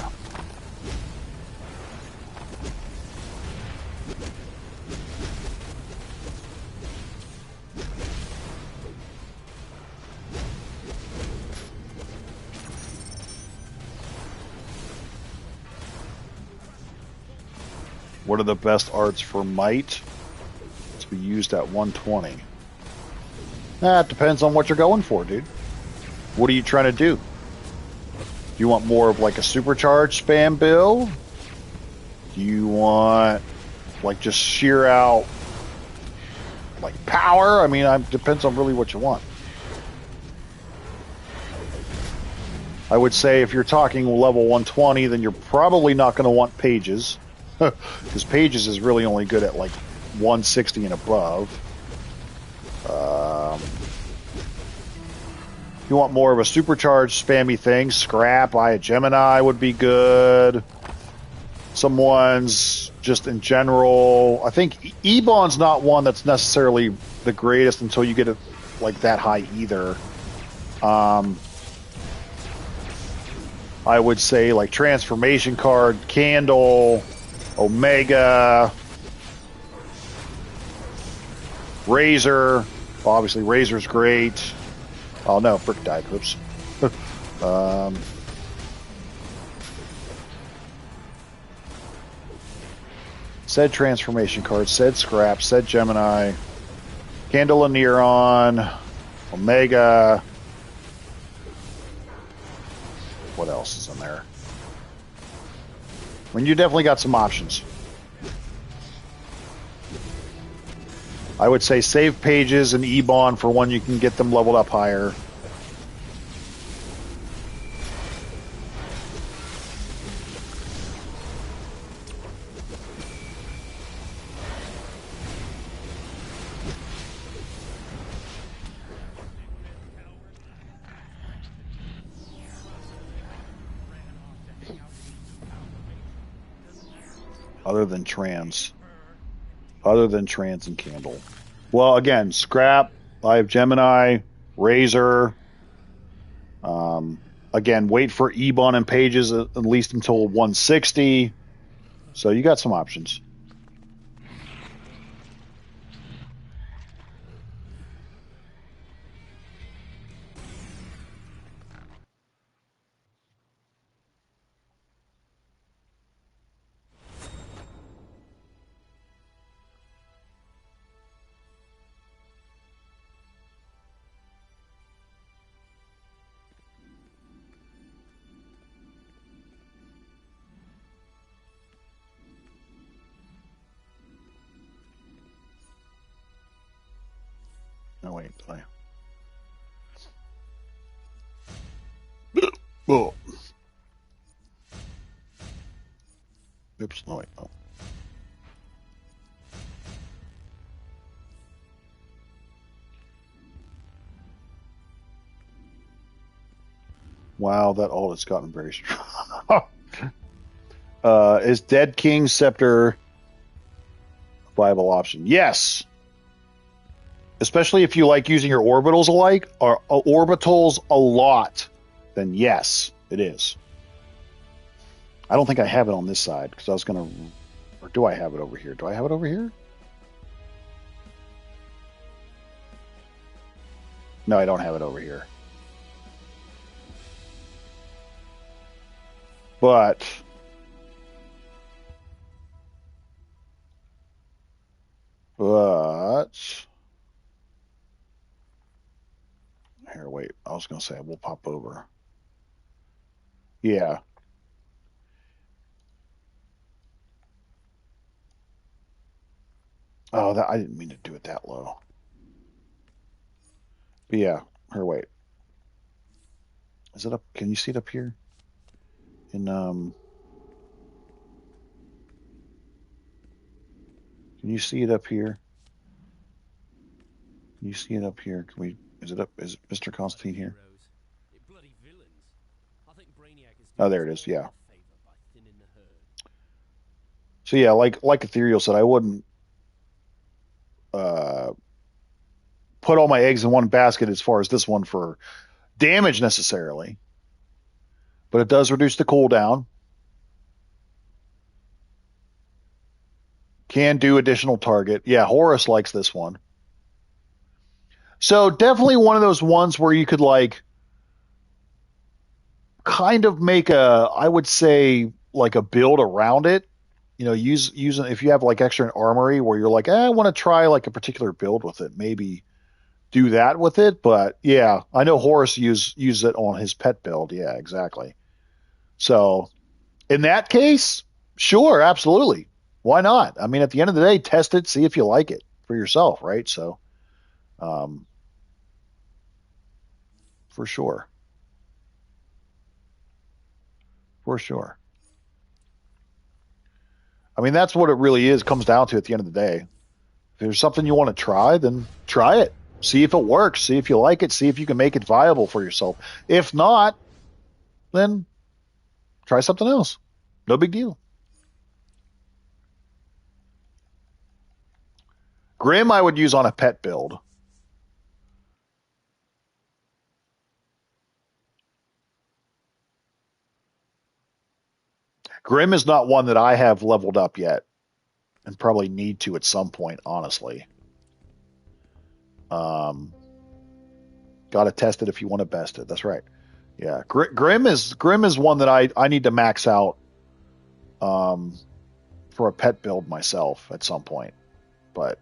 What are the best arts for might to be used at 120? That depends on what you're going for, dude. What are you trying to do? Do you want more of like a supercharged spam build? Do you want like just sheer out like power? I mean, it depends on really what you want. I would say if you're talking level 120, then you're probably not going to want pages. Because pages is really only good at like 160 and above. If you want more of a supercharged spammy thing, Scrap, Eye of Gemini would be good. Some ones just in general, I think E-Bond's not one that's necessarily the greatest until you get it like that high either. I would say like Transformation Card, Candle, Omega, Razor. Obviously, Razor's great. Oh no, Brick died. Oops. Said Transformation Card, said Scrap, said Gemini, Candle and Neuron, Omega. What else is in there? I mean, you definitely got some options. I would say save Pages and E-Bond for when you can get them leveled up higher. Other than Trans and Candle. Well, again, Scrap, I have Gemini, Razor. Again, wait for E-Bond and Pages at least until 160. So you got some options. No, wait. Oh. Oops. No, wait. Oh. Wow, that ult has gotten very strong. Is Dead King Scepter a viable option? Yes. Especially if you like using your orbitals orbitals a lot, then yes, it is. I don't think I have it on this side because I was going to... Or do I have it over here? Do I have it over here? No, I don't have it over here. But... Here, wait. I was going to say, we'll pop over. Yeah. Oh, I didn't mean to do it that low. But yeah, here, wait. Is it up? Can you see it up here? Can you see it up here? Can you see it up here? Can we? Is it up? Is Mr. Constantine here? Oh, there it is. Yeah. So yeah, like Ethereal said, I wouldn't put all my eggs in one basket as far as this one for damage necessarily, but it does reduce the cooldown. Can do additional target. Yeah, Horus likes this one. So definitely one of those ones where you could like kind of make I would say like a build around it. You know, using if you have like extra armory where you're like, I want to try like a particular build with it, maybe do that with it. But yeah, I know Horus use it on his pet build. Yeah, exactly. So in that case, sure, absolutely. Why not? I mean, at the end of the day, test it, see if you like it for yourself, right? So, for sure. For sure. I mean, that's what it really is, comes down to at the end of the day. If there's something you want to try, then try it. See if it works. See if you like it. See if you can make it viable for yourself. If not, then try something else. No big deal. Grim I would use on a pet build. Grim is not one that I have leveled up yet, and probably need to at some point, honestly. Got to test it if you want to best it. That's right. Yeah, Grim is one that I need to max out for a pet build myself at some point. But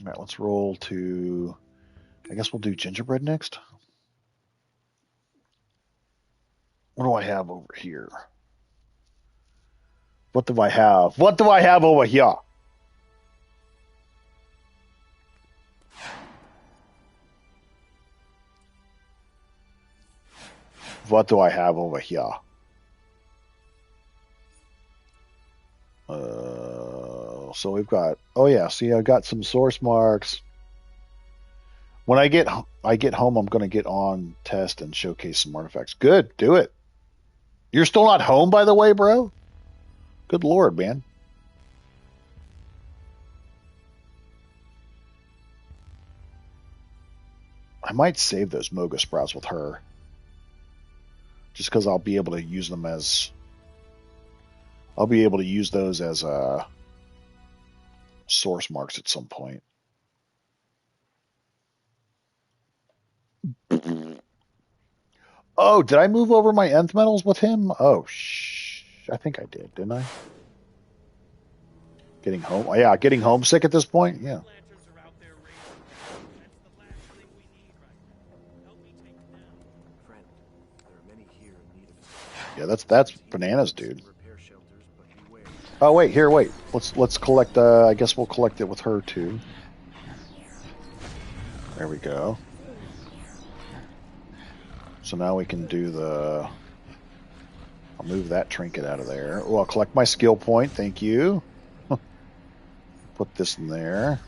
all right, let's roll to. I guess we'll do gingerbread next. What do I have over here? What do I have? What do I have over here? What do I have over here? So we've got. Oh yeah, see, I got some source marks. When I get home, I'm going to get on test and showcase some artifacts. Good, do it. You're still not home, by the way, bro? Good Lord, man. I might save those Moga Sprouts with her. Just because I'll be able to use them as... I'll be able to use those as source marks at some point. Oh, did I move over my nth metals with him? Oh, I think I did, didn't I? Getting home? Oh, yeah, getting homesick at this point? Yeah. Yeah, that's bananas, dude. Oh wait, here, wait. Let's collect. I guess we'll collect it with her too. There we go. So now we can do the. I'll move that trinket out of there. Oh, I'll collect my skill point. Thank you. Put this in there.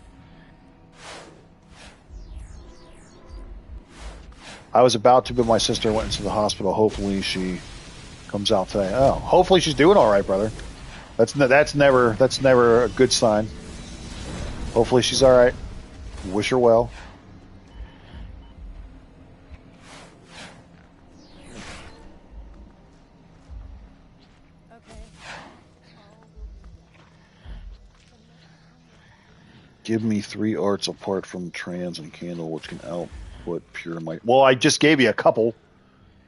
I was about to, but my sister went into the hospital. Hopefully she comes out today. Oh, hopefully she's doing all right, brother. That's never a good sign. Hopefully she's all right. Wish her well. Give me 3 arts apart from trans and candle, which can output pure might. Well, I just gave you a couple.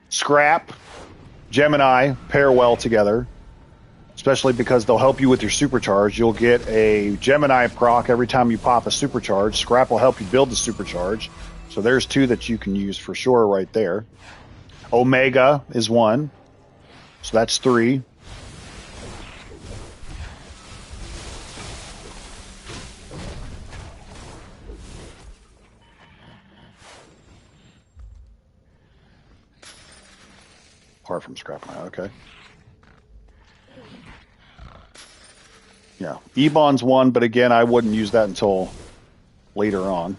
Scrap, Gemini pair well together, especially because they'll help you with your supercharge. You'll get a Gemini proc every time you pop a supercharge. Scrap will help you build the supercharge. So there's 2 that you can use for sure right there. Omega is 1. So that's 3. Apart from scrap, okay. Yeah, Ebon's 1, but again, I wouldn't use that until later on.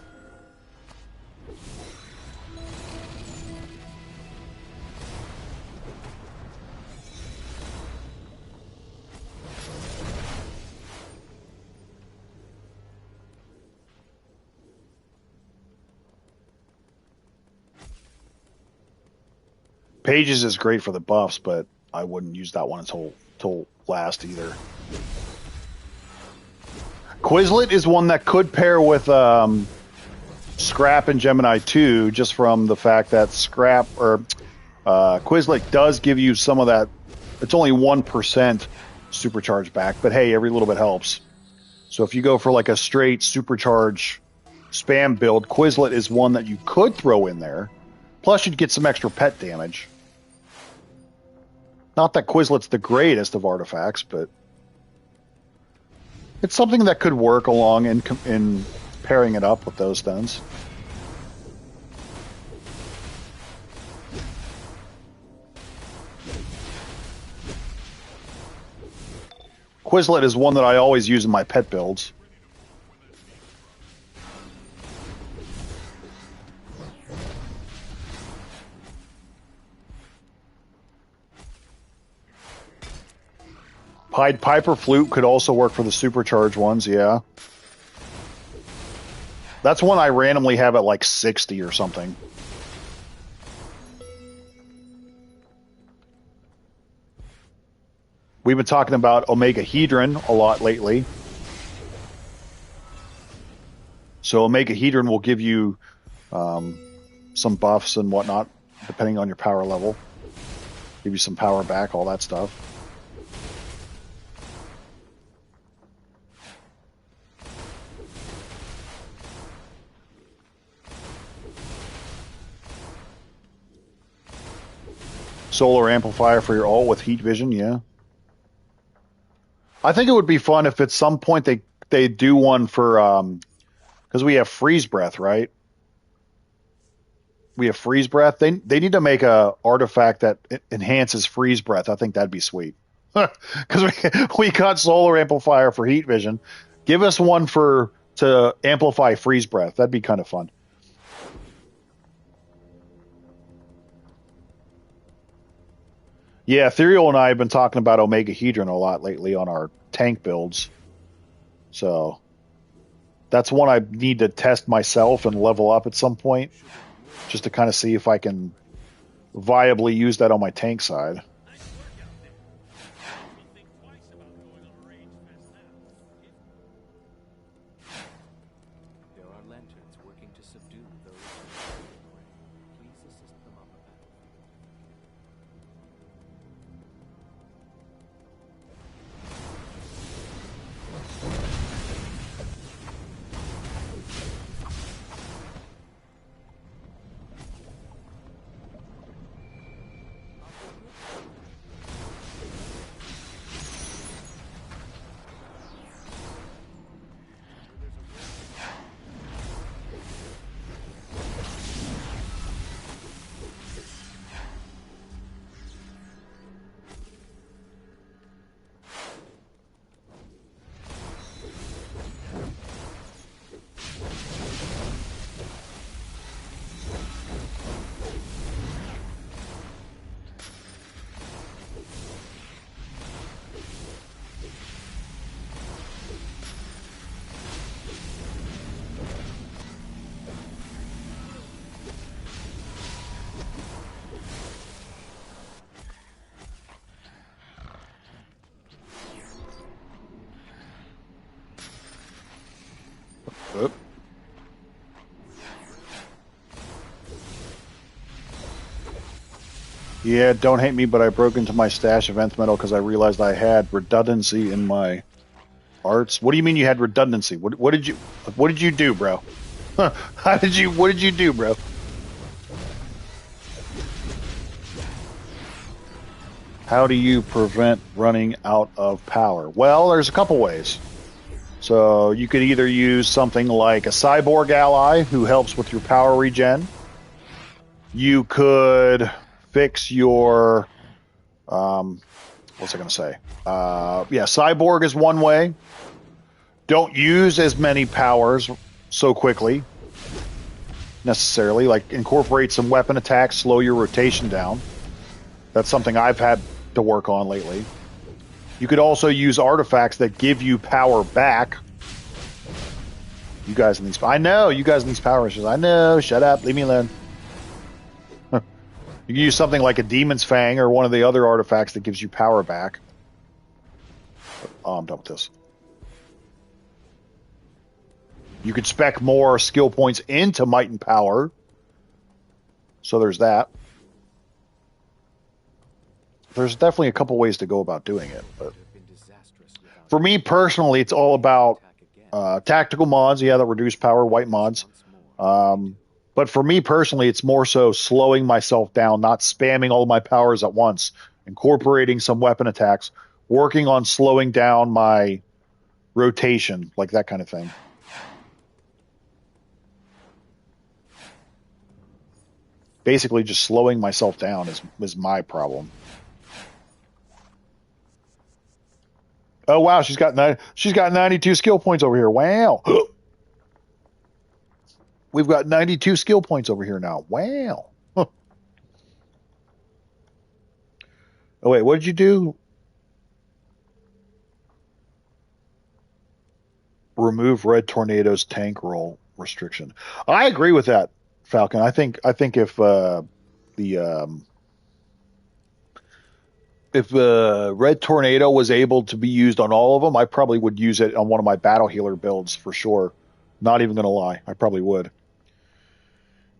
Pages is great for the buffs, but I wouldn't use that one until last either. Quizlet is one that could pair with Scrap and Gemini 2, just from the fact that Scrap or Quizlet does give you some of that. It's only 1% supercharge back, but hey, every little bit helps. So if you go for like a straight supercharge spam build, Quizlet is one that you could throw in there. Plus, you'd get some extra pet damage. Not that Quizlet's the greatest of artifacts, but it's something that could work along in pairing it up with those stones. Quizlet is one that I always use in my pet builds. Pied Piper Flute could also work for the supercharged ones, yeah. That's one I randomly have at like 60 or something. We've been talking about Omega Hedron a lot lately. So Omega Hedron will give you some buffs and whatnot, depending on your power level. Give you some power back, all that stuff. Solar amplifier for your ult with heat vision, yeah. I think it would be fun if at some point they do one for because we have freeze breath, right? We have freeze breath. They need to make a artifact that enhances freeze breath. I think that'd be sweet. Because we got solar amplifier for heat vision. Give us one to amplify freeze breath. That'd be kind of fun. Yeah, Ethereal and I have been talking about Omega Hedron a lot lately on our tank builds. So that's one I need to test myself and level up at some point, just to kind of see if I can viably use that on my tank side. There are lanterns working to subdue those who are in the way. Please assist them on the battlefield. Oop. Yeah, don't hate me, but I broke into my stash of nth metal because I realized I had redundancy in my arts. What do you mean you had redundancy? What did you do, bro? What did you do, bro? How do you prevent running out of power? Well, there's a couple ways. So you could either use something like a cyborg ally who helps with your power regen. You could fix your what's I going to say? Yeah, cyborg is one way. Don't use as many powers so quickly, necessarily. Like incorporate some weapon attacks, slow your rotation down. That's something I've had to work on lately. You could also use artifacts that give you power back. You guys in these... I know, you guys in these power issues. I know, shut up, leave me alone. You can use something like a Demon's Fang or one of the other artifacts that gives you power back. Oh, I'm done with this. You could spec more skill points into Might and Power. So there's that. There's definitely a couple ways to go about doing it. But for me personally, it's all about tactical mods, yeah, that reduce power, white mods. But for me personally, it's more so slowing myself down, not spamming all my powers at once, incorporating some weapon attacks, working on slowing down my rotation, like that kind of thing. Basically, just slowing myself down is my problem. Oh wow, she's got 92 skill points over here. Wow. We've got 92 skill points over here now. Wow. Huh. Oh wait, what did you do? Remove Red Tornado's tank roll. restriction. I agree with that, Falcon. I think if Red Tornado was able to be used on all of them, I probably would use it on one of my battle healer builds for sure. Not even going to lie, I probably would.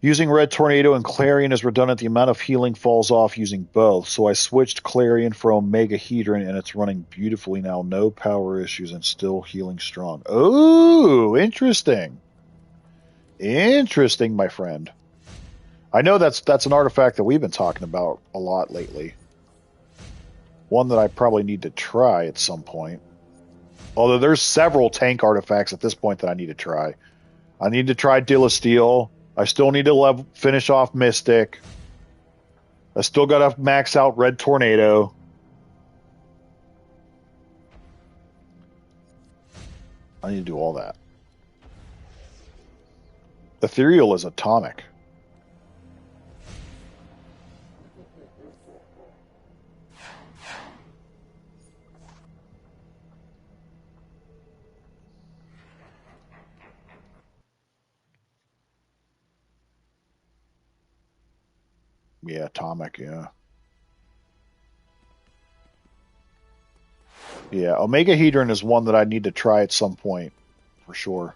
Using Red Tornado and Clarion is redundant. The amount of healing falls off using both. So I switched Clarion for Omega Hedron, and it's running beautifully now. No power issues and still healing strong. Oh, interesting. Interesting, my friend. I know that's an artifact that we've been talking about a lot lately. One that I probably need to try at some point. Although there's several tank artifacts at this point that I need to try. I need to try Dilasteel. I still need to finish off Mystic. I still got to max out Red Tornado. I need to do all that. Ethereal is atomic. Yeah, atomic, yeah. Yeah, Omega Hedron is one that I need to try at some point, for sure.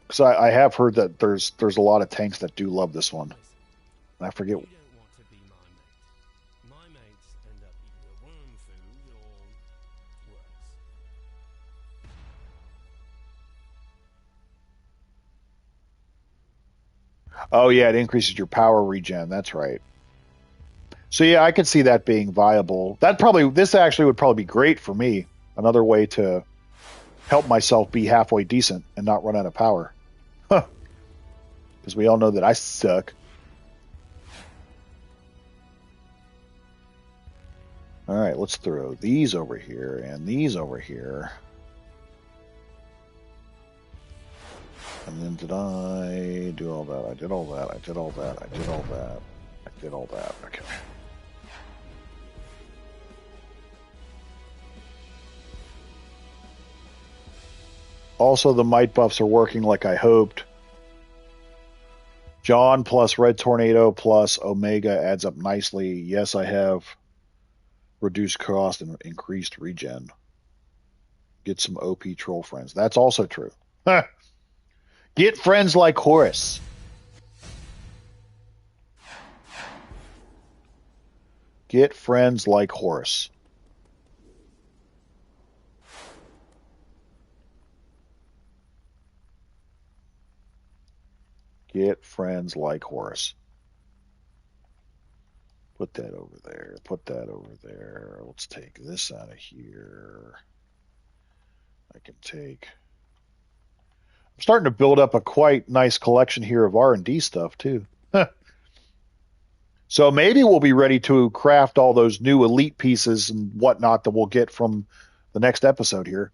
Because I have heard that there's a lot of tanks that do love this one. And I forget. You don't want to be my mate. My mates end up either worm food or worse. Oh yeah, it increases your power regen. That's right. So yeah, I could see that being viable. This actually would probably be great for me. Another way to help myself be halfway decent and not run out of power. Because we all know that I suck. All right, let's throw these over here and these over here. And then did I do all that? I did all that. I did all that. I did all that. I did all that. Okay. Also, the might buffs are working like I hoped. John plus Red Tornado plus Omega adds up nicely. Yes, I have reduced cost and increased regen. Get some OP troll friends. That's also true. Get friends like Horus. Get friends like Horus. Get friends like Horus. Put that over there. Put that over there. Let's take this out of here. I can take... I'm starting to build up a quite nice collection here of R&D stuff, too. So maybe we'll be ready to craft all those new elite pieces and whatnot that we'll get from the next episode here.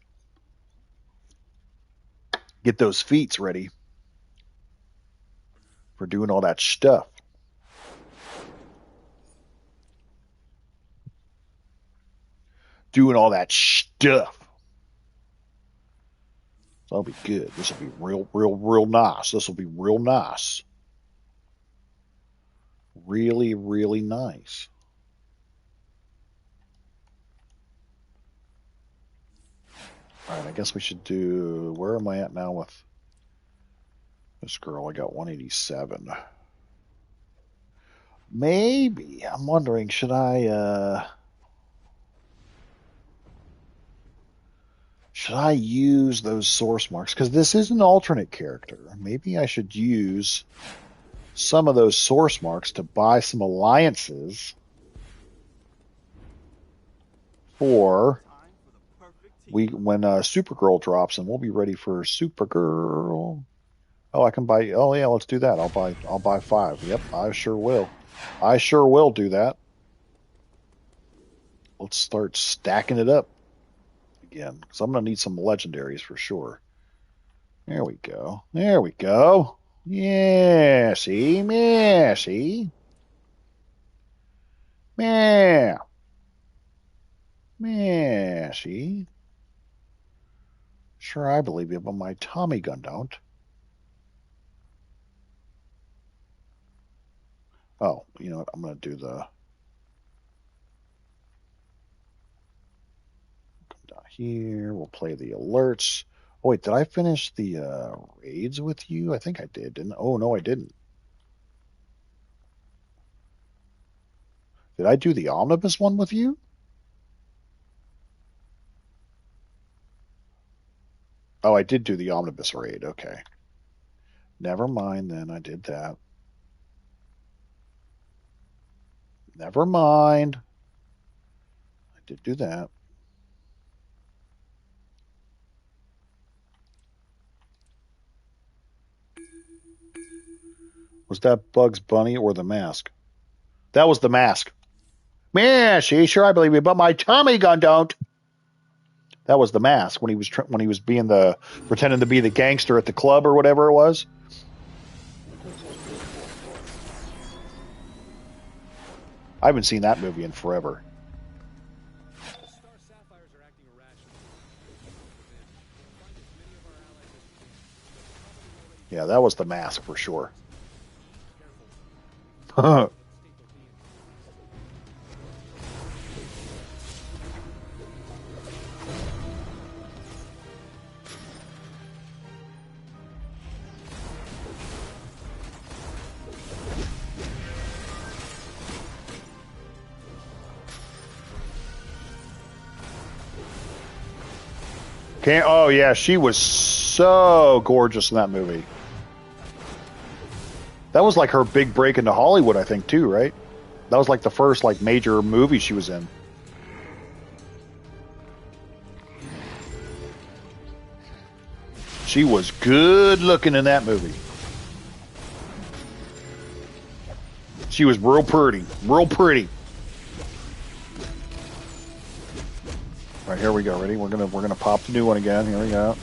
Get those feats ready for doing all that stuff. Doing all that stuff. That'll be good. This will be real nice. This will be real nice. Really, really nice. All right, I guess we should do... Where am I at now with this girl? I got 187. Maybe. I'm wondering, should I use those source marks? Because this is an alternate character. Maybe I should use some of those source marks to buy some alliances for when Supergirl drops, and we'll be ready for Supergirl. Oh, I can buy. Oh yeah, let's do that. I'll buy 5. Yep, I sure will. I sure will do that. Let's start stacking it up again, because I'm gonna need some legendaries for sure. There we go. There we go. Yeah, see? Yeah, see? Yeah, see? Sure, I believe you, but my Tommy gun don't. Oh, you know what? I'm going to do the... Come down here. We'll play the alerts. Oh, wait, did I finish the raids with you? I think I did, didn't I? Oh, no, I didn't. Did I do the omnibus one with you? Oh, I did do the omnibus raid. Okay. Never mind then. I did that. Never mind. I did do that. Was that Bugs Bunny or the mask? That was the mask. Man, she sure I believe you, but my Tommy gun don't. That was the mask when he was being the pretending to be the gangster at the club or whatever it was. I haven't seen that movie in forever. The Star Sapphires are acting irrationally. Find as many of our allies as you can. They're probably already Yeah, that was the mask for sure. careful. Oh yeah, she was so gorgeous in that movie. That was like her big break into Hollywood, I think, too, right? That was like the first like major movie she was in. She was good looking in that movie. She was real pretty, real pretty. All right, here we go. Ready? We're gonna pop the new one again. Here we go.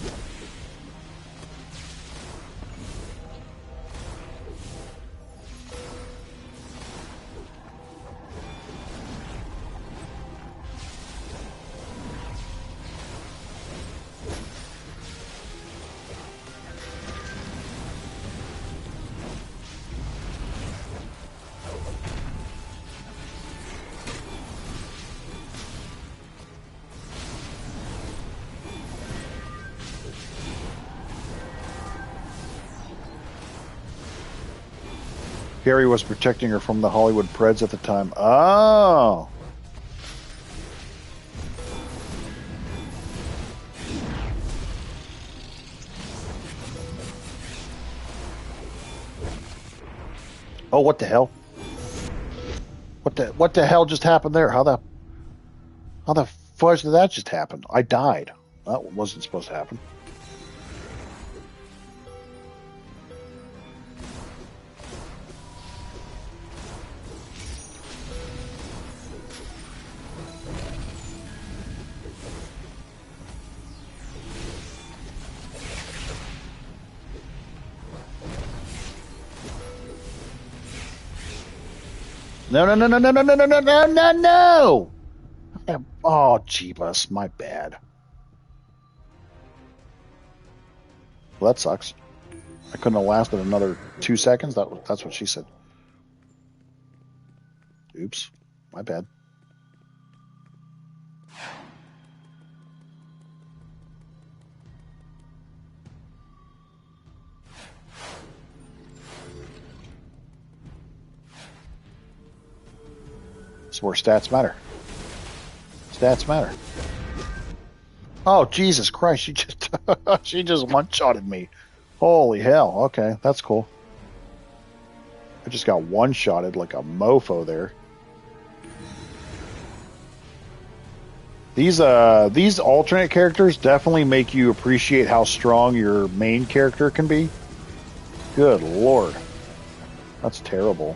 Gary was protecting her from the Hollywood Preds at the time. Oh. Oh, what the hell? What the hell just happened there? How the fudge did that just happen? I died. That wasn't supposed to happen. No, no, no, no, no, no, no, no, no, no, no, no! Oh, jeebus, my bad. Well, that sucks. I couldn't have lasted another 2 seconds. That's what she said. Oops, my bad. That's where stats matter. Stats matter. Oh, Jesus Christ, she just she just one-shotted me. Holy hell. Okay, that's cool. I just got one-shotted like a mofo there. These alternate characters definitely make you appreciate how strong your main character can be. Good Lord. That's terrible.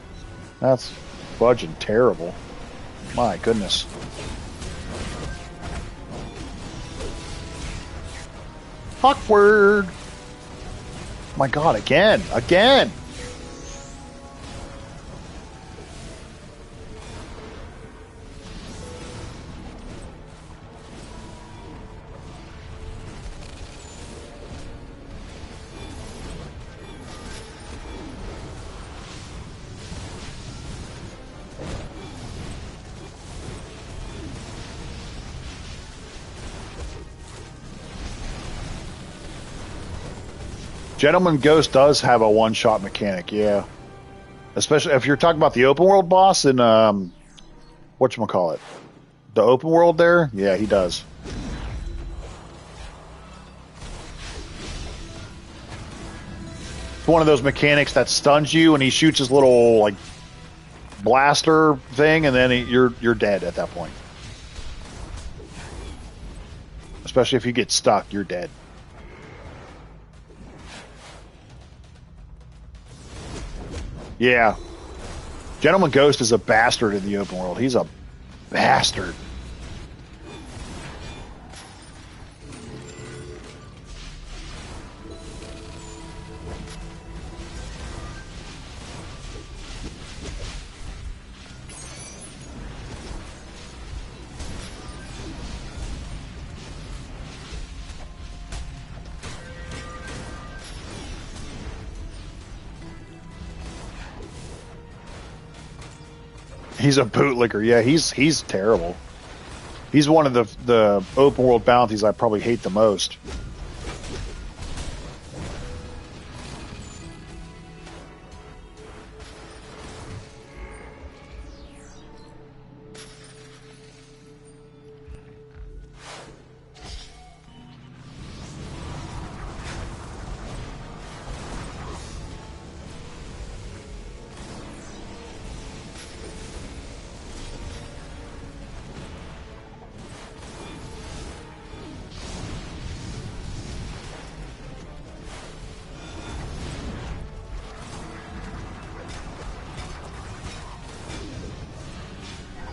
That's fudging terrible. My goodness. Awkward. My God, again. Again. Gentleman Ghost does have a one-shot mechanic, yeah. Especially if you're talking about the open world boss in whatchamacallit? The open world there? Yeah, he does. It's one of those mechanics that stuns you, and he shoots his little like blaster thing, and then you're dead at that point. Especially if you get stuck, you're dead. Yeah. Gentleman Ghost is a bastard in the open world. He's a bastard. He's a bootlicker. Yeah, he's terrible. He's one of the open world bounties I probably hate the most.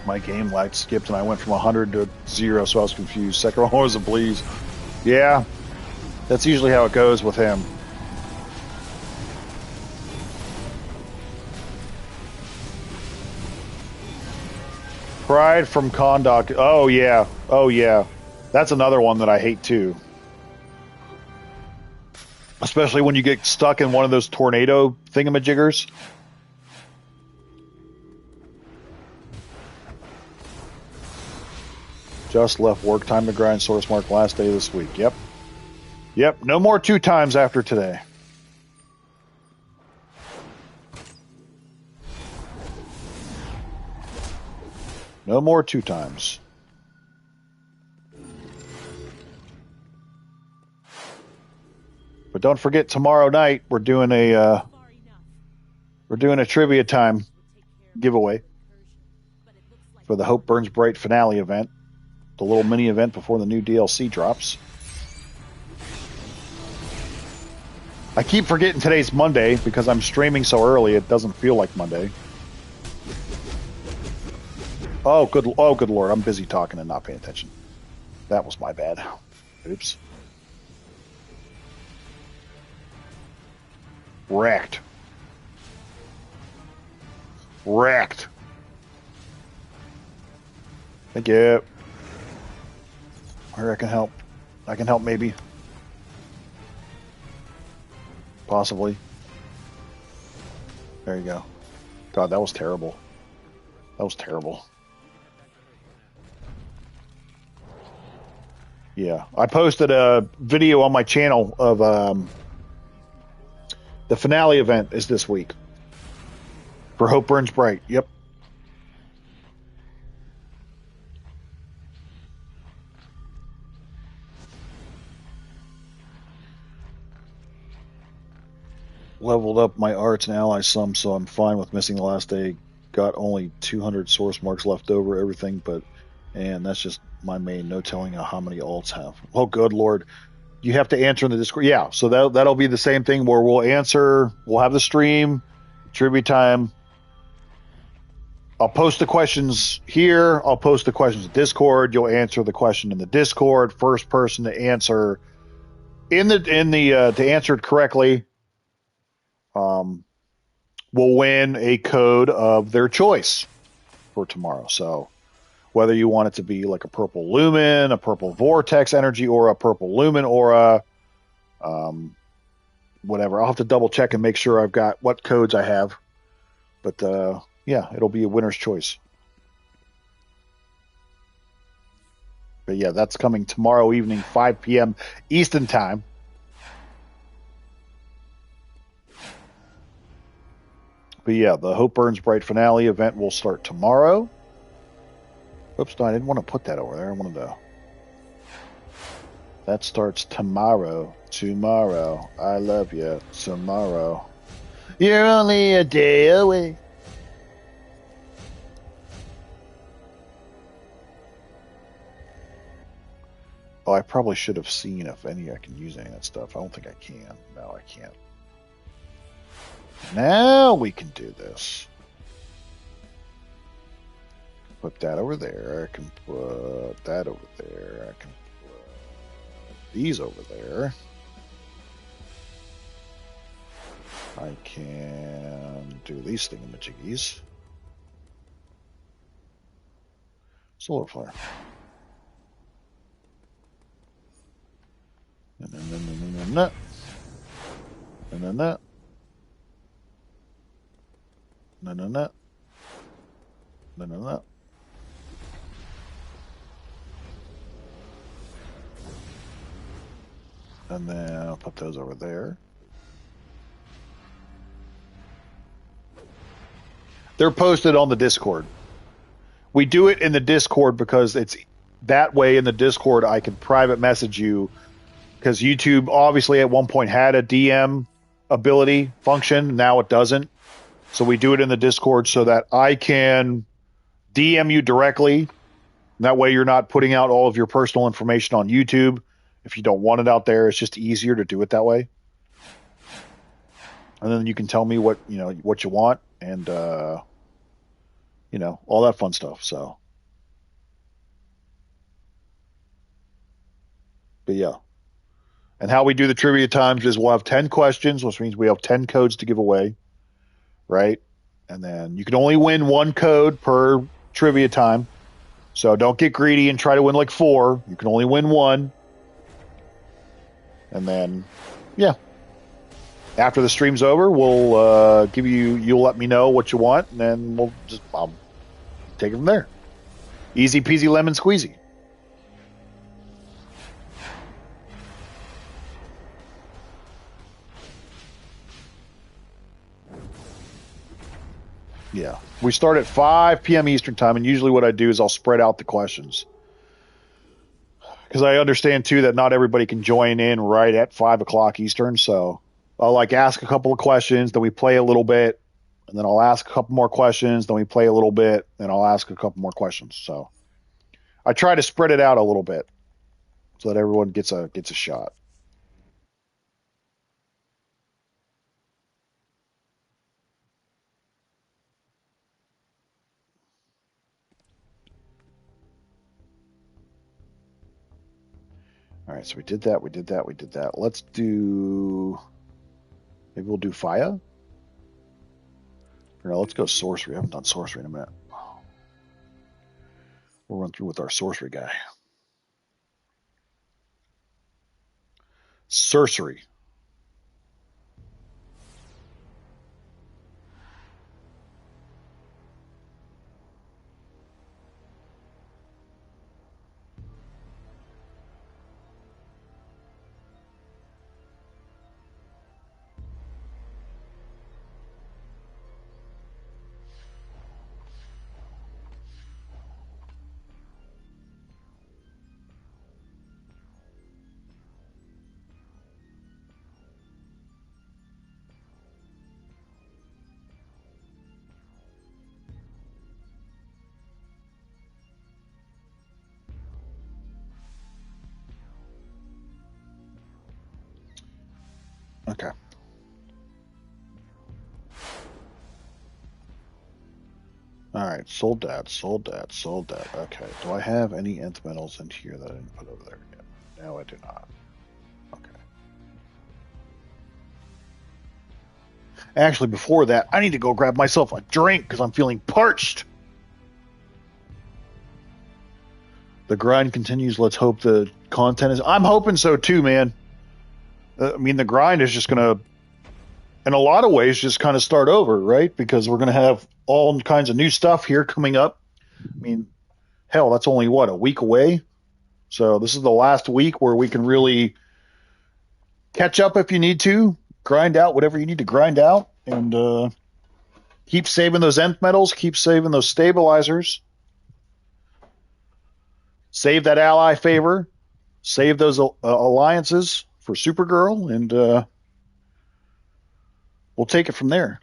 My game light skipped and I went from 100 to 0, so I was confused. Second one was a Bleeze. Yeah, that's usually how it goes with him. Pride from Conduct. Oh, yeah. Oh, yeah. That's another one that I hate, too. Especially when you get stuck in one of those tornado thingamajiggers. Just left work. Time to grind. Source mark last day this week. Yep. Yep. No more 2 times after today. No more 2 times. But don't forget, tomorrow night we're doing a trivia time giveaway for the Hope Burns Bright finale event. The little mini event before the new DLC drops. I keep forgetting today's Monday because I'm streaming so early it doesn't feel like Monday. Oh good lord, I'm busy talking and not paying attention. That was my bad. Oops. Wrecked. Thank you. Where I can help. I can help maybe. Possibly. There you go. God, that was terrible. That was terrible. Yeah. I posted a video on my channel of the finale event is this week. For Hope Burns Bright. Yep. Leveled up my arts and allies some, so I'm fine with missing the last day. Got only 200 source marks left over, everything, and that's just my main. No telling how many alts have. Oh, good lord. You have to answer in the Discord. Yeah, so that'll be the same thing where we'll answer, we'll have the stream, tribute time. I'll post the questions here. I'll post the questions in Discord. You'll answer the question in the Discord. First person to answer to answer it correctly will win a code of their choice for tomorrow. So whether you want it to be like a purple lumen, a purple vortex energy, or a purple lumen aura, whatever. I'll have to double check and make sure I've got what codes I have. But yeah, it'll be a winner's choice. But yeah, that's coming tomorrow evening, 5 p.m. Eastern time. But yeah, the Hope Burns Bright finale event will start tomorrow. Oops, no, I didn't want to put that over there. I wanted to. That starts tomorrow. Tomorrow. I love you. Tomorrow. You're only a day away. Oh, I probably should have seen if any I can use any of that stuff. I don't think I can. No, I can't. Now we can do this. Put that over there. I can put that over there. I can put these over there. I can do these thingamajiggies. Solar flare. And then that. And then that. And then that. And then that. And then I'll put those over there. They're posted on the Discord. We do it in the Discord because it's that way in the Discord I can private message you, because YouTube obviously at one point had a DM ability function. Now it doesn't. So we do it in the Discord so that I can DM you directly. That way you're not putting out all of your personal information on YouTube. If you don't want it out there, it's just easier to do it that way. And then you can tell me what you want, and all that fun stuff. So, but yeah. And how we do the trivia times is we'll have 10 questions, which means we have 10 codes to give away, right? And then you can only win one code per trivia time. So don't get greedy and try to win like 4. You can only win 1. And then, yeah. After the stream's over, we'll you'll let me know what you want, and then I'll take it from there. Easy peasy lemon squeezy. Yeah. We start at 5 p.m. Eastern time, and usually what I do is I'll spread out the questions. Because I understand, too, that not everybody can join in right at 5 o'clock Eastern, so I'll ask a couple of questions, then we play a little bit, and then I'll ask a couple more questions, then we play a little bit, and I'll ask a couple more questions. So I try to spread it out a little bit so that everyone gets a shot. All right, so we did that, we did that, we did that. Let's do... Maybe we'll do Fire? Or no, let's go Sorcery. I haven't done Sorcery in a minute. We'll run through with our Sorcery guy. Sorcery. Okay. All right, sold that, sold that, sold that. Okay, do I have any nth metals in here that I didn't put over there yet? No, I do not. Okay. Actually, before that, I need to go grab myself a drink because I'm feeling parched. The grind continues. Let's hope the content is... I'm hoping so too, man. I mean, the grind is just going to, in a lot of ways, just kind of start over, right? Because we're going to have all kinds of new stuff here coming up. I mean, hell, that's only, what, a week away? So this is the last week where we can really catch up if you need to, grind out whatever you need to grind out, and Keep saving those nth metals. Keep saving those stabilizers. Save that ally favor. Save those alliances for Supergirl, and we'll take it from there.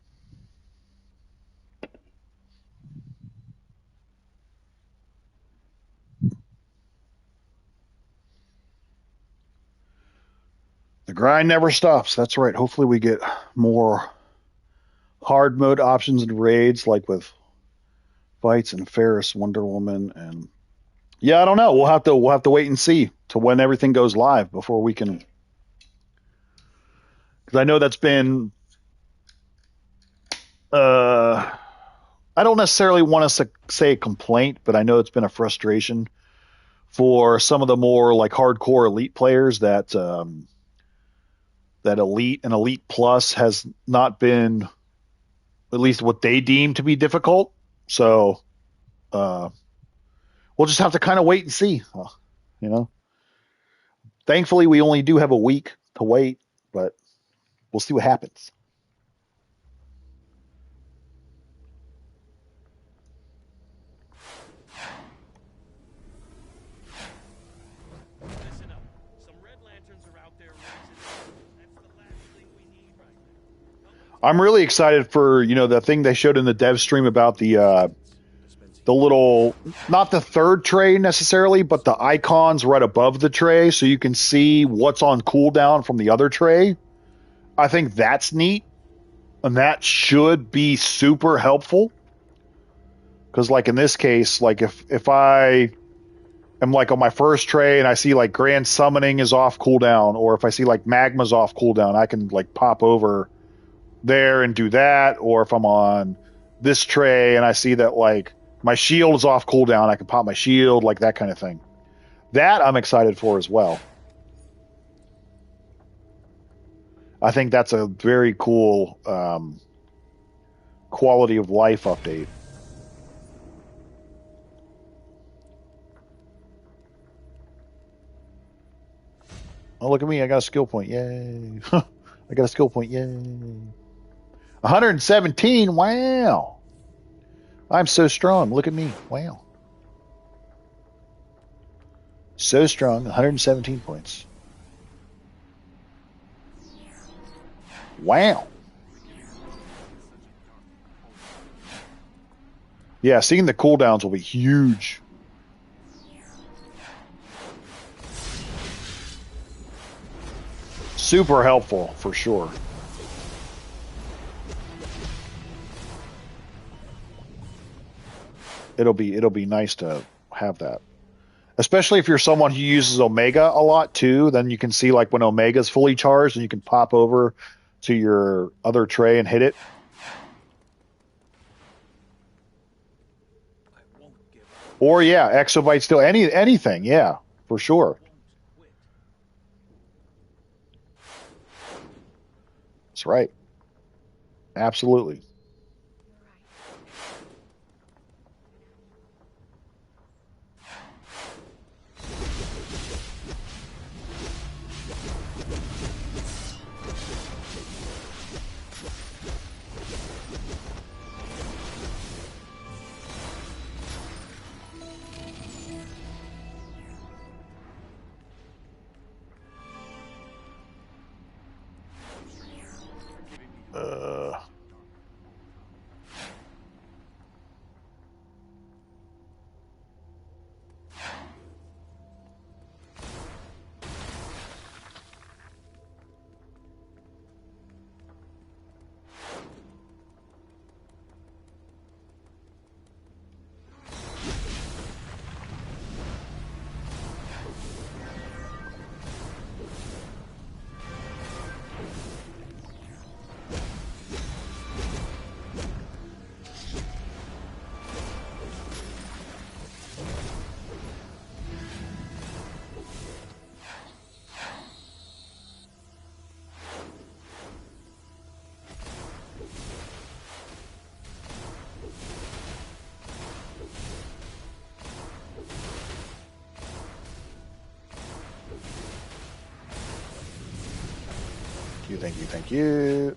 The grind never stops. That's right. Hopefully we get more hard mode options and raids like with Fights and Ferris, Wonder Woman, and yeah, I don't know. We'll have to wait and see to when everything goes live before we can, because I know that's been I don't necessarily want to say a complaint, but I know it's been a frustration for some of the more like hardcore elite players that that elite and elite plus has not been at least what they deem to be difficult. So we'll just have to kind of wait and see. You know, thankfully we only do have a week to wait, but we'll see what happens. Listen up. Some red lanterns are out there raising. That's the last thing we need right now. I'm really excited for the thing they showed in the dev stream about the little, not the third tray necessarily, but the icons right above the tray, so you can see what's on cooldown from the other tray. I think that's neat, and that should be super helpful. Because like in this case, like if I am like on my first tray and I see like Grand Summoning is off cooldown, or if I see like Magma's off cooldown, I can like pop over there and do that. Or if I'm on this tray and I see that like my shield is off cooldown, I can pop my shield, like that kind of thing. That I'm excited for as well. I think that's a very cool quality of life update. Oh, look at me. I got a skill point. Yay. I got a skill point. Yay. 117. Wow. I'm so strong. Look at me. Wow. So strong. 117 points. Wow. Yeah, seeing the cooldowns will be huge. Super helpful for sure. It'll be nice to have that. Especially if you're someone who uses Omega a lot too, then you can see like when Omega's fully charged and you can pop over to your other tray and hit it. Or yeah, exobyte still anything, yeah, for sure. That's right. Absolutely. Uh Thank you.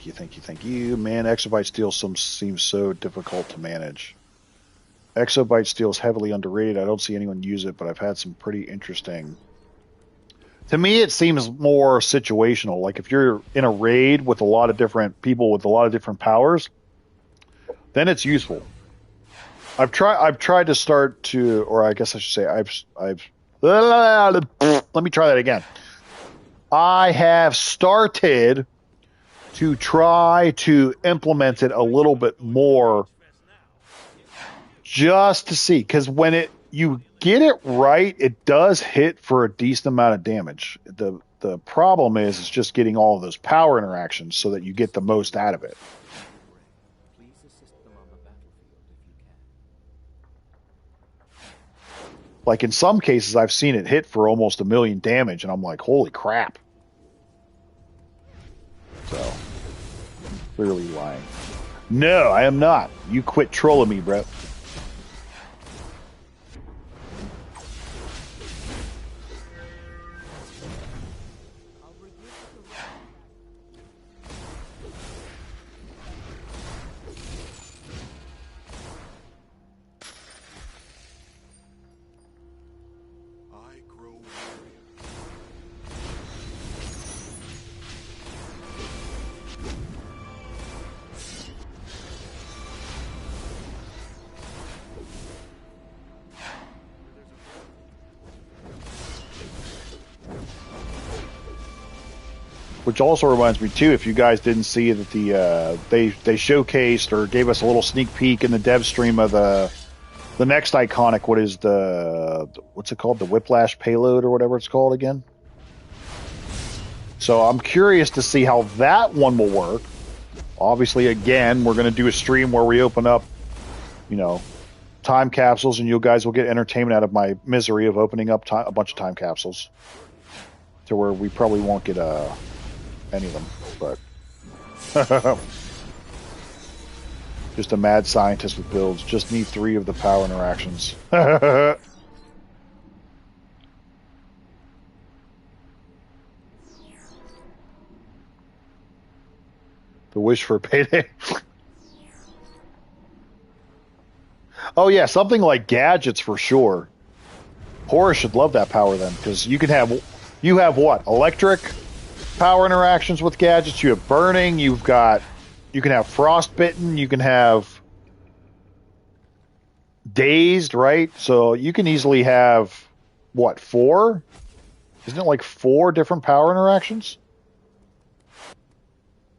Thank you, thank you, thank you. Man, Exobyte Steel seems so difficult to manage. Exobyte Steel is heavily underrated. I don't see anyone use it, but I've had some pretty interesting... To me, it seems more situational. Like if you're in a raid with a lot of different people with a lot of different powers, then it's useful. I've tried to start to, or I guess I should say let me try that again. I have started to try to implement it a little bit more just to see, because when you get it right, it does hit for a decent amount of damage. The problem is it's just getting all of those power interactions so that you get the most out of it. Please assist them on the battlefield if you can. Like in some cases, I've seen it hit for almost 1 million damage, and I'm like, holy crap. So, clearly lying. No, I am not. You quit trolling me, Brett. I grow weary. Which also reminds me too, if you guys didn't see that they showcased or gave us a little sneak peek in the dev stream of the next iconic, what's it called? The Whiplash payload or whatever it's called again. So I'm curious to see how that one will work. Obviously, again, we're going to do a stream where we open up, time capsules, and you guys will get entertainment out of my misery of opening up a bunch of time capsules to where we probably won't get any of them, but just a mad scientist with builds. Just need 3 of the power interactions. The wish for payday. Oh yeah, something like gadgets for sure. Horus should love that power then, because you have what? Electric power interactions with gadgets. You have burning. You can have frostbitten. You can have dazed, right? So you can easily have what, 4? Isn't it like 4 different power interactions?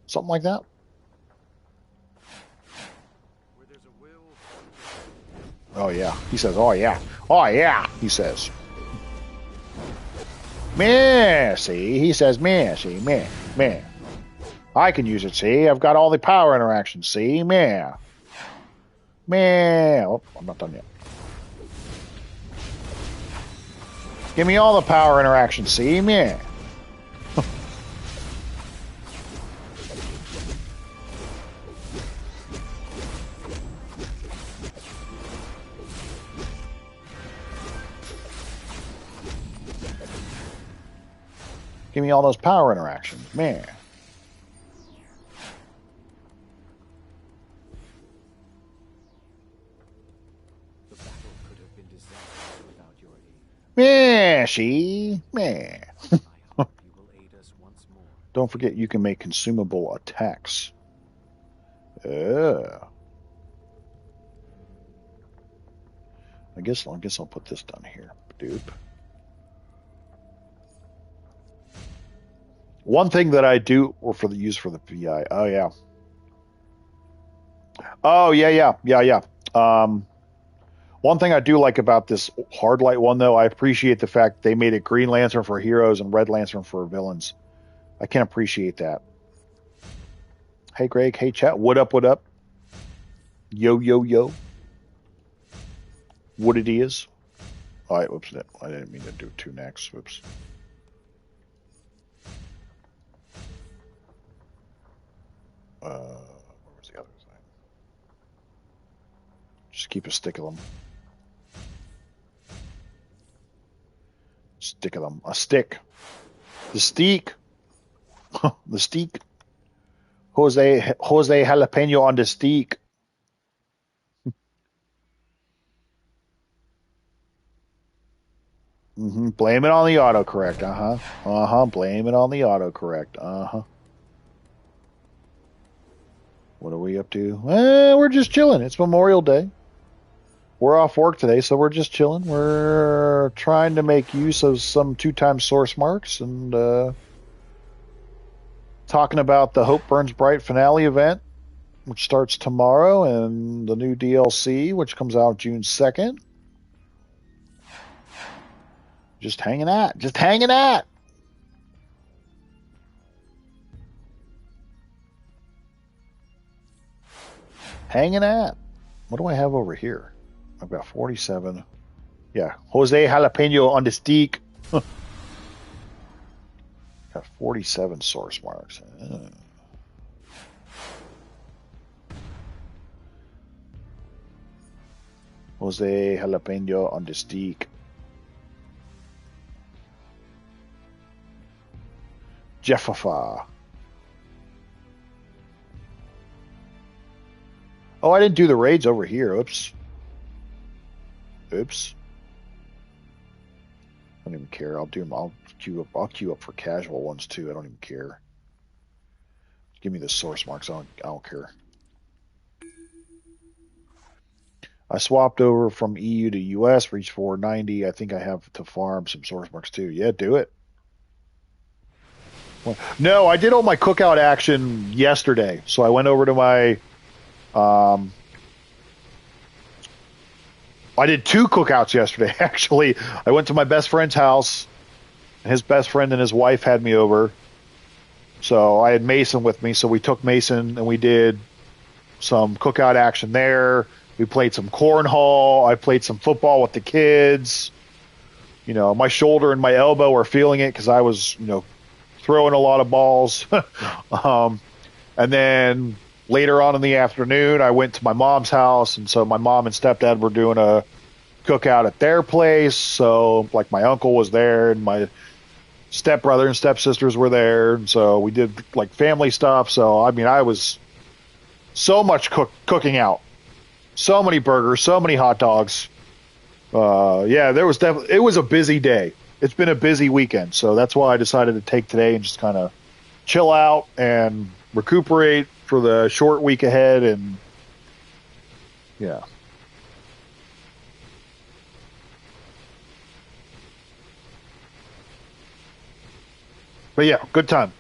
Something like that. Where there's a will. Oh yeah, he says. Oh yeah, oh yeah, he says. Meh, see, he says meh, see, meh, meh. I can use it, see, I've got all the power interactions, see, meh. Meh. Oh, I'm not done yet. Give me all the power interactions, see, meh. Give me all those power interactions, man. The battle could have been disastrous without your aid. Man, she, man. I hope you will aid us once more. Don't forget you can make consumable attacks. I guess I'll put this down here. Doop. One thing that I do, or use for the VI. Oh yeah. Oh yeah. One thing I do like about this hard light one, though, I appreciate the fact they made it Green Lantern for heroes and Red Lantern for villains. I can appreciate that. Hey Greg, hey chat, what up? Yo. What it is? All right, whoops, I didn't mean to do 2 next. Whoops. Where was the other thing? Just keep a stick of them. Stick of them. A stick. The steak. The steak. Jose Jalapeno on the steak. Blame it on the autocorrect. Blame it on the autocorrect. What are we up to? We're just chilling. It's Memorial Day. We're off work today, so we're just chilling. We're trying to make use of some 2-time source marks and talking about the Hope Burns Bright finale event, which starts tomorrow, and the new DLC, which comes out June 2nd. Just hanging out. Just hanging out. Hanging out. What do I have over here? I've got 47. Yeah, Jose Jalapeno on the steak. Got 47 source marks. Jose Jalapeno on the steak. Jeffafa. Oh, I didn't do the raids over here. Oops. I don't even care. I'll do them. I'll queue up for casual ones too. I don't even care. Give me the source marks. I don't care. I swapped over from EU to US, reached 490. I think I have to farm some source marks too. Yeah, do it. Well, no, I did all my cookout action yesterday. So I went over to my I did 2 cookouts yesterday, actually. I went to my best friend's house. His best friend and his wife had me over. So I had Mason with me. So we took Mason and we did some cookout action there. We played some cornhole. I played some football with the kids. You know, my shoulder and my elbow were feeling it because I was, throwing a lot of balls. And then later on in the afternoon, I went to my mom's house, and so my mom and stepdad were doing a cookout at their place. So, like, my uncle was there, and my stepbrother and stepsisters were there, and so we did, like, family stuff. So, I mean, I was so much cooking out. So many burgers, so many hot dogs. Yeah, it was a busy day. It's been a busy weekend, so that's why I decided to take today and just kind of chill out and recuperate for the short week ahead, and yeah. But yeah, good time.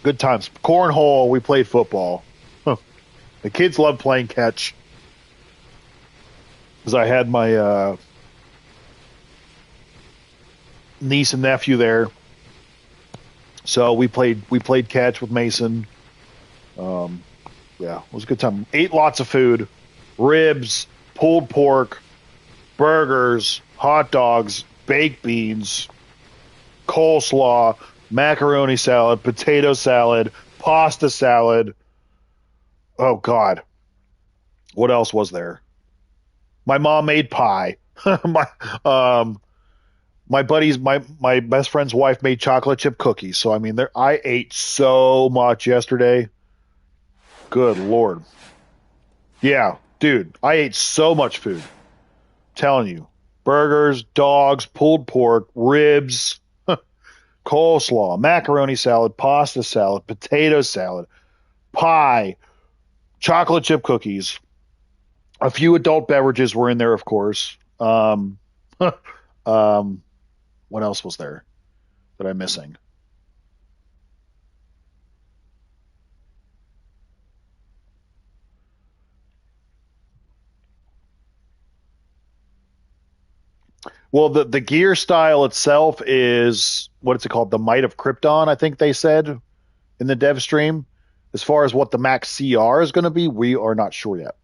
Good times. Cornhole, we played football. The kids love playing catch. Because I had my niece and nephew there. So we played catch with Mason. Yeah, it was a good time. Ate lots of food, ribs, pulled pork, burgers, hot dogs, baked beans, coleslaw, macaroni salad, potato salad, pasta salad. Oh God, what else was there? My mom made pie. My buddy's my best friend's wife made chocolate chip cookies. So I mean, I ate so much yesterday. Good Lord. Yeah, dude, I ate so much food. I'm telling you. Burgers, dogs, pulled pork, ribs, coleslaw, macaroni salad, pasta salad, potato salad, pie, chocolate chip cookies. A few adult beverages were in there, of course. What else was there that I'm missing? Well, the gear style itself is, what is it called? The Might of Krypton, I think they said in the dev stream. As far as what the max CR is going to be, we are not sure yet.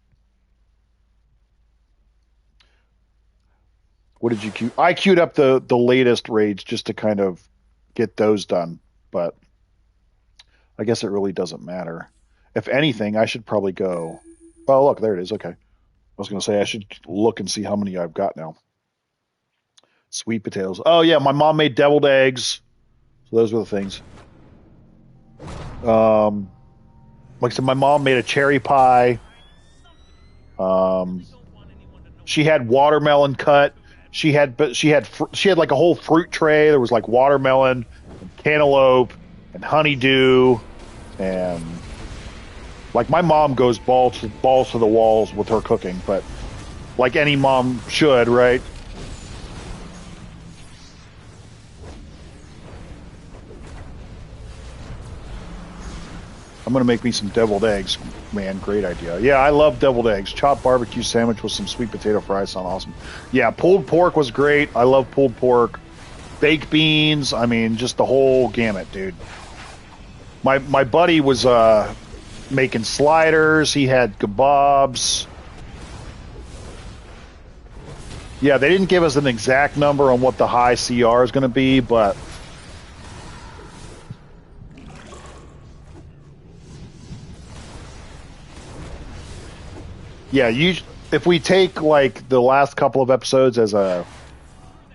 What did you queue? I queued up the latest raids just to kind of get those done, but I guess it really doesn't matter. If anything, I should probably go. Oh, look, there it is. Okay. I was going to say I should look and see how many I've got now. Sweet potatoes. Oh, yeah, my mom made deviled eggs. So those were the things. like I said, my mom made a cherry pie. She had watermelon cut. She had like a whole fruit tray. There was like watermelon, and cantaloupe, and honeydew, and like my mom goes balls to the walls with her cooking, but like any mom should, right? I'm gonna make me some deviled eggs, man. Great idea. Yeah, I love deviled eggs. Chopped barbecue sandwich with some sweet potato fries sound awesome. Yeah, pulled pork was great. I love pulled pork. Baked beans. I mean, just the whole gamut, dude. My buddy was making sliders. He had kebabs. Yeah, they didn't give us an exact number on what the high CR is going to be, but yeah, if we take like the last couple of episodes as a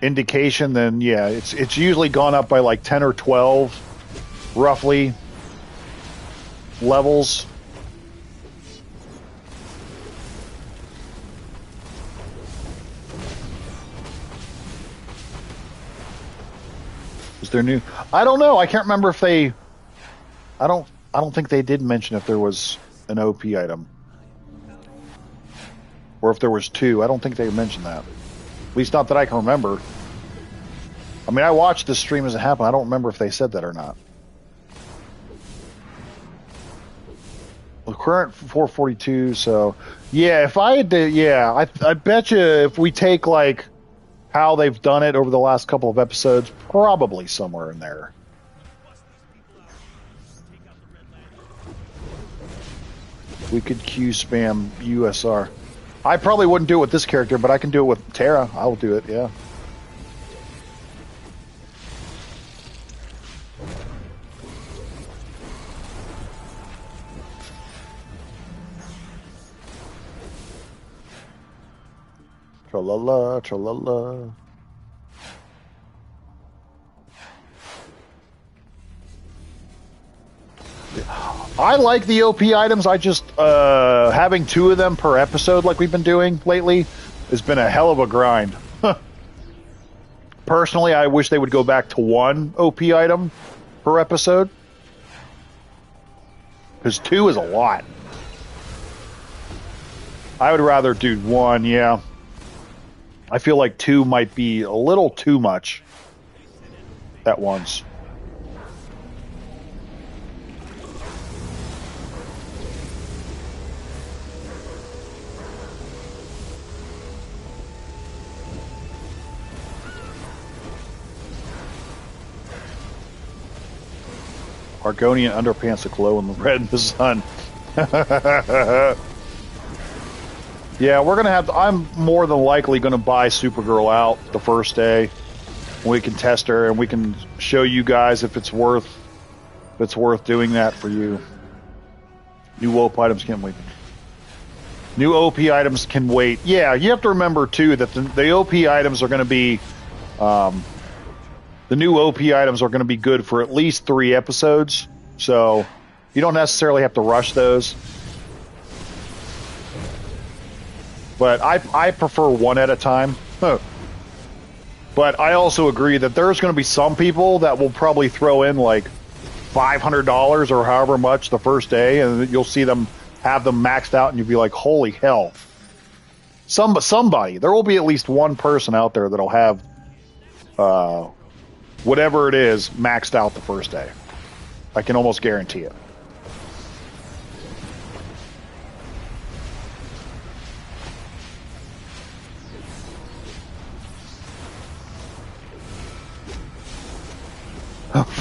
indication, then yeah, it's usually gone up by like 10 or 12 roughly levels. Is there new? I don't know. I can't remember if they I don't think they did mention if there was an OP item. Or if there was two. I don't think they mentioned that. At least not that I can remember. I mean, I watched the stream as it happened. I don't remember if they said that or not. The current 442, so... Yeah, if I had to... Yeah, I bet you if we take, like, how they've done it over the last couple of episodes, probably somewhere in there. We could Q spam USR. I probably wouldn't do it with this character, but I can do it with Terra. I'll do it, yeah. Tra-la-la, tra-la-la. I like the OP items. I just having two of them per episode like we've been doing lately has been a hell of a grind. Personally, I wish they would go back to one OP item per episode, because two is a lot. I would rather do one, yeah. I feel like two might be a little too much at once. Argonian underpants that glow in the red in the sun. Yeah, we're gonna have. I'm more than likely gonna buy Supergirl out the first day. We can test her and we can show you guys if it's worth doing that for you. New OP items can't wait. New OP items can wait. Yeah, you have to remember too that the OP items are going to be. The new OP items are going to be good for at least 3 episodes, so you don't necessarily have to rush those. But I prefer one at a time. But I also agree that there's going to be some people that will probably throw in like $500 or however much the first day, and you'll see them have them maxed out, and you'll be like, holy hell. Somebody, there will be at least one person out there that'll have whatever it is maxed out the first day. I can almost guarantee it.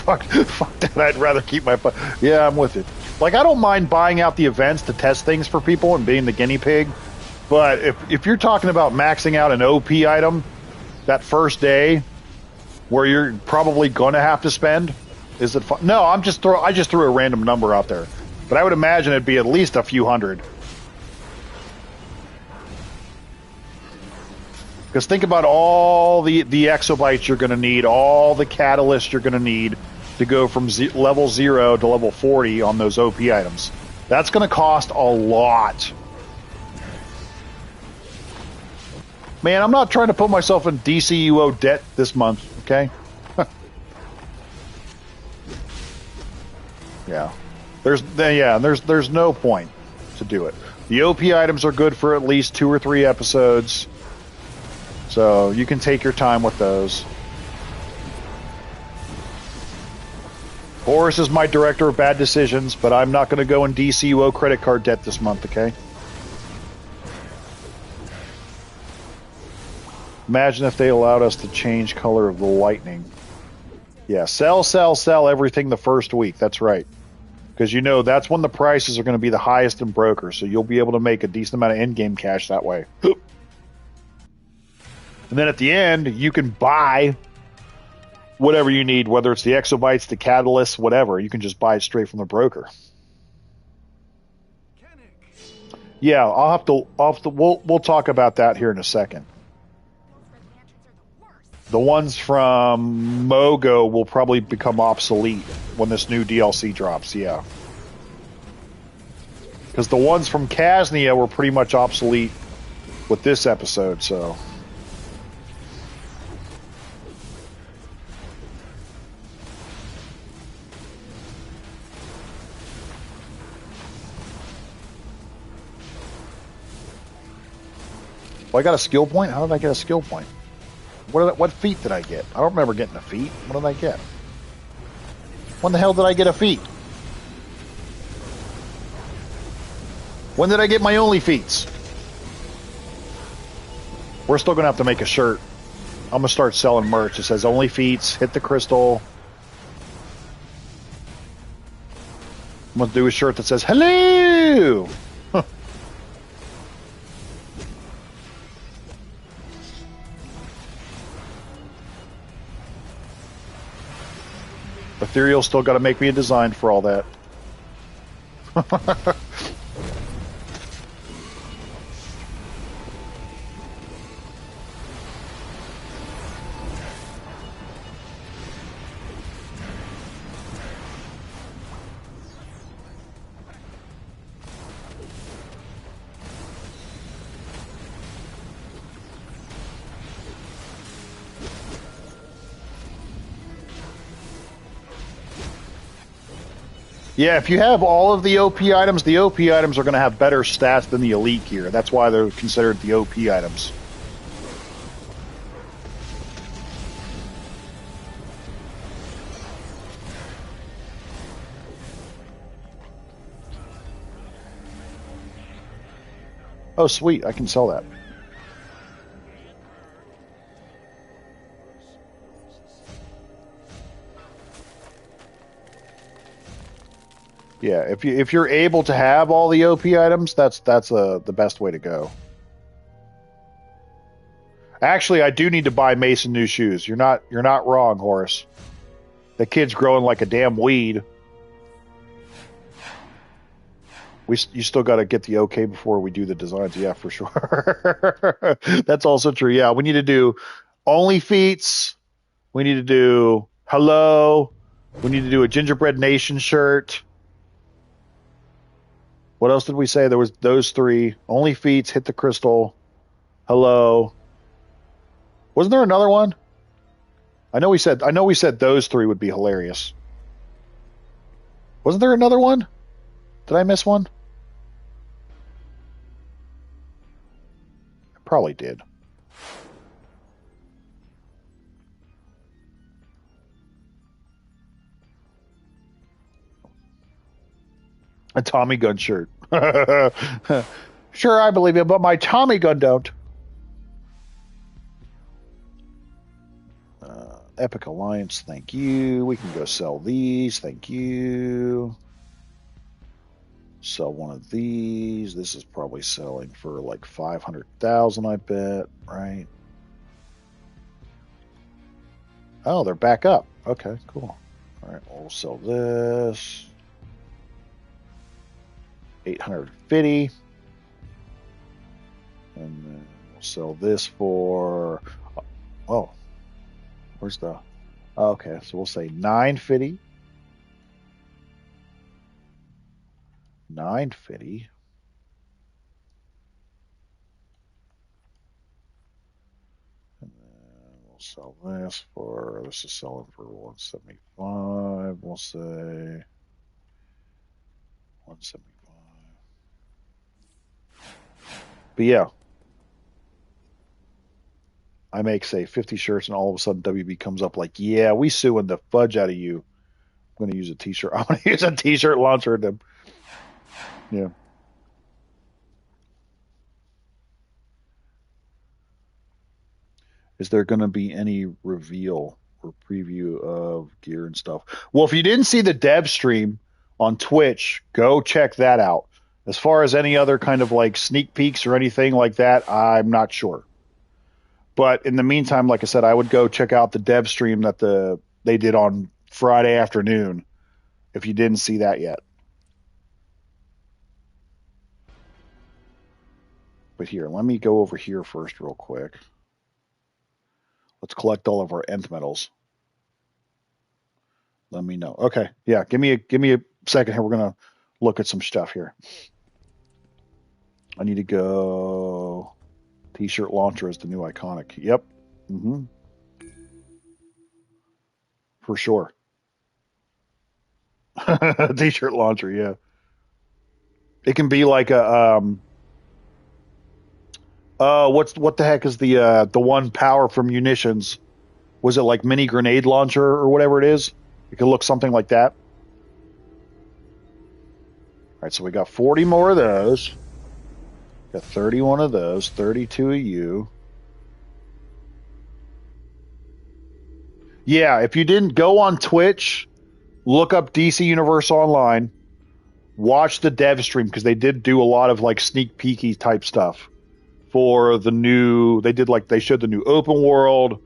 Fuck that. I'd rather keep my... Yeah, I'm with it. Like, I don't mind buying out the events to test things for people and being the guinea pig, but if you're talking about maxing out an OP item that first day where you're probably going to have to spend, is it fun? No, I just threw a random number out there, but I would imagine it'd be at least a few hundred. Because think about all the exobytes you're going to need, all the catalysts you're going to need to go from level 0 to level 40 on those OP items. That's going to cost a lot. Man, I'm not trying to put myself in DCUO debt this month, okay? Yeah. There's no point to do it. The OP items are good for at least 2 or 3 episodes. So you can take your time with those. Horace is my director of bad decisions, but I'm not going to go in DCUO credit card debt this month, okay? Imagine if they allowed us to change color of the lightning. Yeah, sell everything the first week. That's right. Because you know that's when the prices are going to be the highest in broker, so you'll be able to make a decent amount of in-game cash that way. And then at the end, you can buy whatever you need, whether it's the exobytes, the catalysts, whatever. You can just buy it straight from the broker. Yeah, we'll talk about that here in a second. The ones from Mogo will probably become obsolete when this new DLC drops, yeah. Because the ones from Kaznia were pretty much obsolete with this episode, so... Well, I got a skill point? How did I get a skill point? What feat did I get? I don't remember getting a feat. What did I get? When the hell did I get a feat? When did I get my only feats? We're still going to have to make a shirt. I'm going to start selling merch. It says only feats, hit the crystal. I'm going to do a shirt that says hello! Ethereal still got to make me a design for all that. Yeah, if you have all of the OP items are going to have better stats than the elite gear. That's why they're considered the OP items. Oh, sweet. I can sell that. Yeah, if you're able to have all the OP items, that's the best way to go. Actually, I do need to buy Mason new shoes. You're not wrong, Horace. The kid's growing like a damn weed. You still got to get the okay before we do the designs. Yeah, for sure. That's also true. Yeah, we need to do only feats. We need to do hello. We need to do a Gingerbread Nation shirt. What else did we say? There was those 3. Only feats, hit the crystal. Hello. Wasn't there another one? I know we said those 3 would be hilarious. Wasn't there another one? Did I miss one? I probably did. A Tommy gun shirt. Sure, I believe you, but my Tommy gun don't. Epic Alliance, thank you. We can go sell these, thank you. Sell one of these. This is probably selling for like 500,000, I bet, right? Oh, they're back up. Okay, cool. All right, we'll sell this. 850. And then we'll sell this for, oh, where's the, okay, so we'll say 950. 950. And then we'll sell this for, this is selling for 175. We'll say 175. But yeah, I make, say, 50 shirts, and all of a sudden WB comes up like, yeah, we suing the fudge out of you. I'm going to use a t-shirt. I'm going to use a t-shirt launcher. Yeah. Is there going to be any reveal or preview of gear and stuff? Well, if you didn't see the dev stream on Twitch, go check that out. As far as any other kind of like sneak peeks or anything like that, I'm not sure. But in the meantime, like I said, I would go check out the dev stream that they did on Friday afternoon if you didn't see that yet. But here, let me go over here first real quick. Let's collect all of our nth metals. Let me know. Okay, yeah, give me a second here. We're gonna look at some stuff here. I need to go. T-shirt launcher is the new iconic. Yep. Mm-hmm. For sure. T-shirt launcher, yeah. It can be like a what the heck is the one power from munitions? Was it like mini grenade launcher or whatever it is? It could look something like that. All right, so we got 40 more of those. Got 31 of those, 32 of you. Yeah, if you didn't go on Twitch, look up DC Universe Online, watch the dev stream because they did do a lot of like sneak peeky type stuff for the new. They showed the new open world.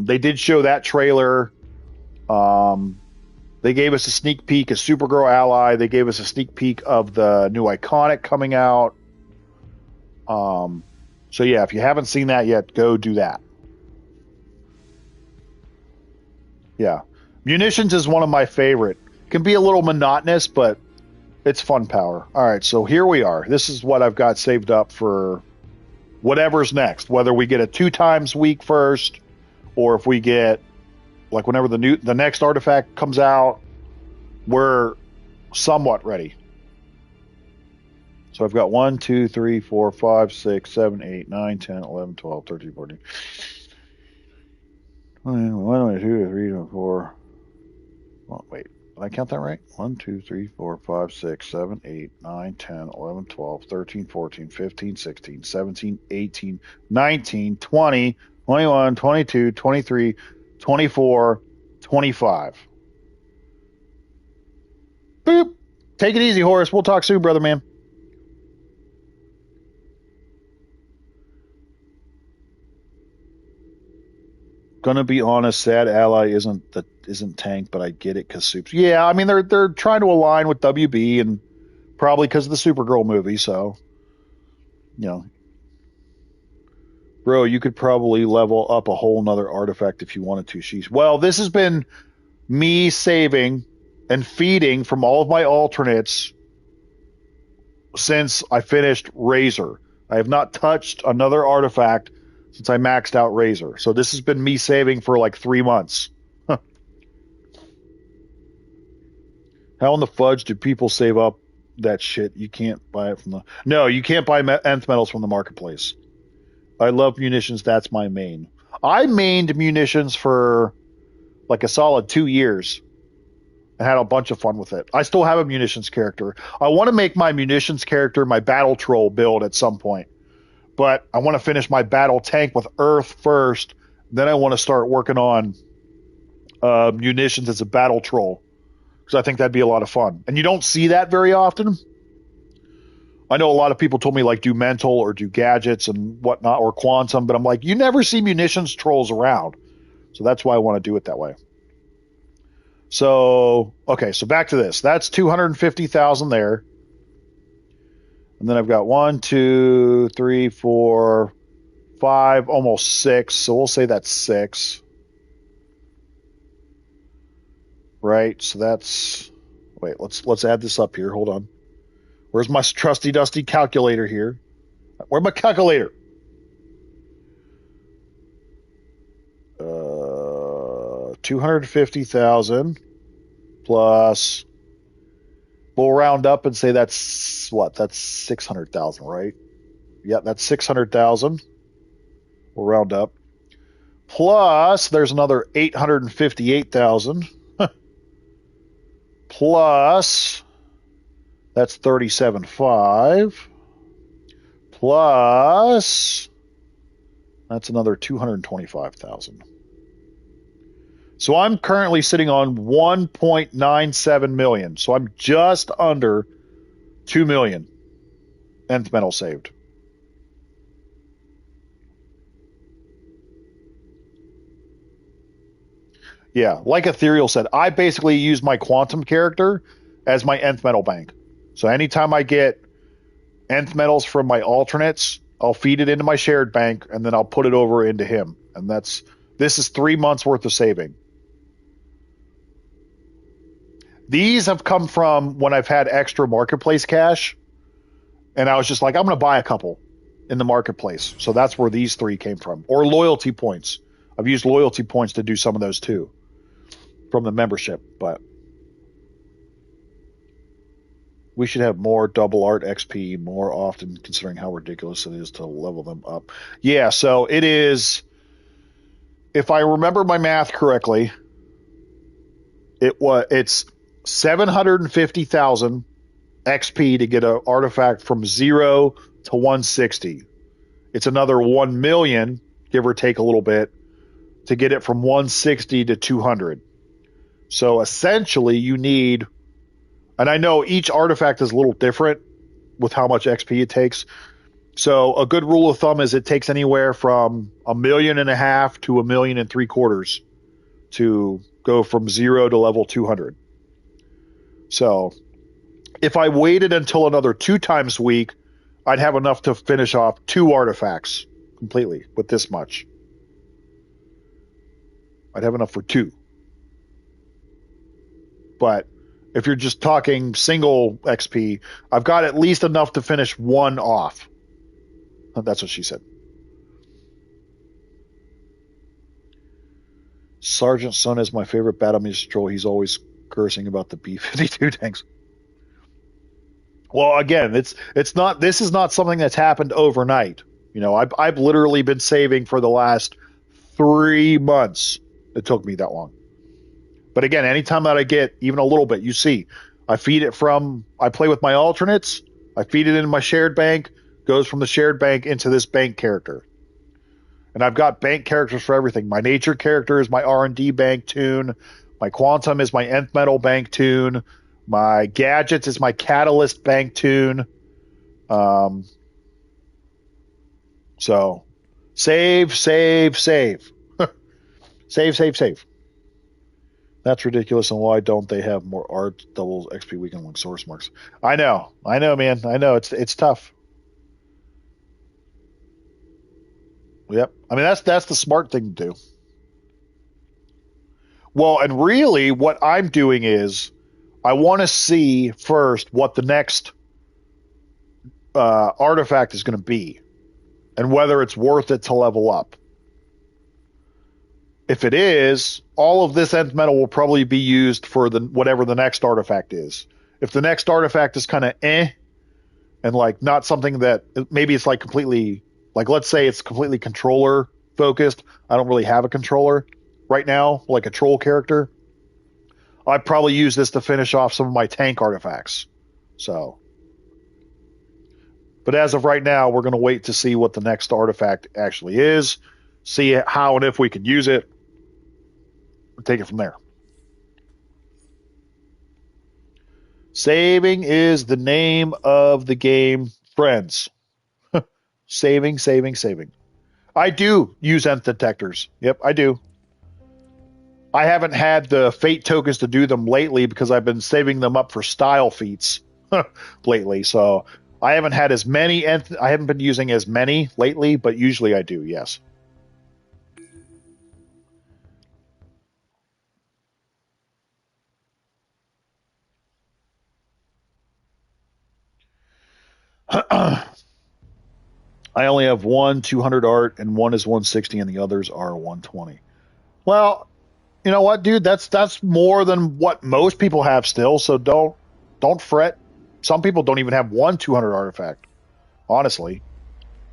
They did show that trailer. They gave us a sneak peek of Supergirl Ally. They gave us a sneak peek of the new iconic coming out. So yeah, if you haven't seen that yet, go do that. Yeah. Munitions is one of my favorite. Can be a little monotonous, but it's fun power. All right, so here we are. This is what I've got saved up for whatever's next. Whether we get a 2 times week first, or if we get like whenever the next artifact comes out, we're somewhat ready. So I've got 1, 2, 3, 4, 5, 6, 7, 8, 9, 10, 11, 12, 13, 14. 1, 2, 3, 4. Oh, wait, did I count that right? 1, 2, 3, 4, 5, 6, 7, 8, 9, 10, 11, 12, 13, 14, 15, 16, 17, 18, 19, 20, 21, 22, 23, 24, 25. Boop. Take it easy, Horace. We'll talk soon, brother man. Gonna be honest, sad ally isn't tank, but I get it because Soups. Yeah, I mean they're trying to align with WB and probably because of the Supergirl movie. So, you know, bro, you could probably level up a whole nother artifact if you wanted to. Well, this has been me saving and feeding from all of my alternates since I finished Razor. I have not touched another artifact since I maxed out Razor. So this has been me saving for like 3 months. How in the fudge do people save up that shit? You can't buy it from the... No, you can't buy nth metals from the marketplace. I love munitions. That's my main. I mained munitions for like a solid 2 years and had a bunch of fun with it. I still have a munitions character. I want to make my munitions character my battle troll build at some point. But I want to finish my battle tank with Earth first. Then I want to start working on munitions as a battle troll. Because I think that'd be a lot of fun. And you don't see that very often. I know a lot of people told me like do mental or do gadgets and whatnot or quantum. But I'm like, you never see munitions trolls around. So that's why I want to do it that way. So, okay, so back to this. That's 250,000 there. And then I've got 1, 2, 3, 4, 5, almost 6. So we'll say that's 6. Right? So that's... Wait, let's add this up here. Hold on. Where's my trusty dusty calculator here? Where's my calculator? 250,000 plus. We'll round up and say that's what? That's 600,000, right? Yeah, that's 600,000. We'll round up. Plus, there's another 858,000. Plus, that's 37.5. Plus, that's another 225,000. So I'm currently sitting on 1.97 million. So I'm just under 2 million nth metal saved. Yeah, like Ethereal said, I basically use my quantum character as my nth metal bank. So anytime I get nth metals from my alternates, I'll feed it into my shared bank and then I'll put it over into him. And this is 3 months worth of saving. These have come from when I've had extra marketplace cash and I was just like, I'm going to buy a couple in the marketplace. So that's where these 3 came from. Or loyalty points. I've used loyalty points to do some of those too from the membership, but we should have more double art XP more often considering how ridiculous it is to level them up. Yeah, so it is, if I remember my math correctly, it's 750,000 XP to get an artifact from 0 to 160. It's another 1 million, give or take a little bit, to get it from 160 to 200. So essentially you need, and I know each artifact is a little different with how much XP it takes. So a good rule of thumb is it takes anywhere from 1.5 million to 1.75 million to go from 0 to level 200. So if I waited until another 2 times a week, I'd have enough to finish off 2 artifacts completely with this much. I'd have enough for 2. But if you're just talking single XP, I've got at least enough to finish 1 off. That's what she said. Sergeant Sun is my favorite battle music troll. He's always cursing about the B-52 tanks. Well, again, it's not. This is not something that's happened overnight. You know, I've literally been saving for the last 3 months. It took me that long. But again, anytime that I get even a little bit, you see, I play with my alternates. I feed it into my shared bank. Goes from the shared bank into this bank character. And I've got bank characters for everything. My nature character is my R&D bank tune. My quantum is my nth metal bank tune. My gadgets is my catalyst bank tune. So save. Save. That's ridiculous. And why don't they have more art doubles XP weekend among source marks? I know, man. I know it's tough. Yep. I mean that's the smart thing to do. Well, and really, what I'm doing is I want to see first what the next artifact is going to be, and whether it's worth it to level up. If it is, all of this nth metal will probably be used for whatever the next artifact is. If the next artifact is kind of and like not something that maybe it's like completely, like let's say it's completely controller focused. I don't really have a controller right now, like a troll character. I'd probably use this to finish off some of my tank artifacts. So, but as of right now, we're going to wait to see what the next artifact actually is, see how and if we can use it, and take it from there. Saving is the name of the game, friends. Saving. I do use nth detectors. Yep, I do. I haven't had the fate tokens to do them lately because I've been saving them up for style feats lately. So I haven't had as many. I haven't been using as many lately, but usually I do. Yes. I only have one 200 art, and one is 160, and the others are 120. Well, you know what, dude? That's more than what most people have still. So don't fret. Some people don't even have one 200 artifact, honestly.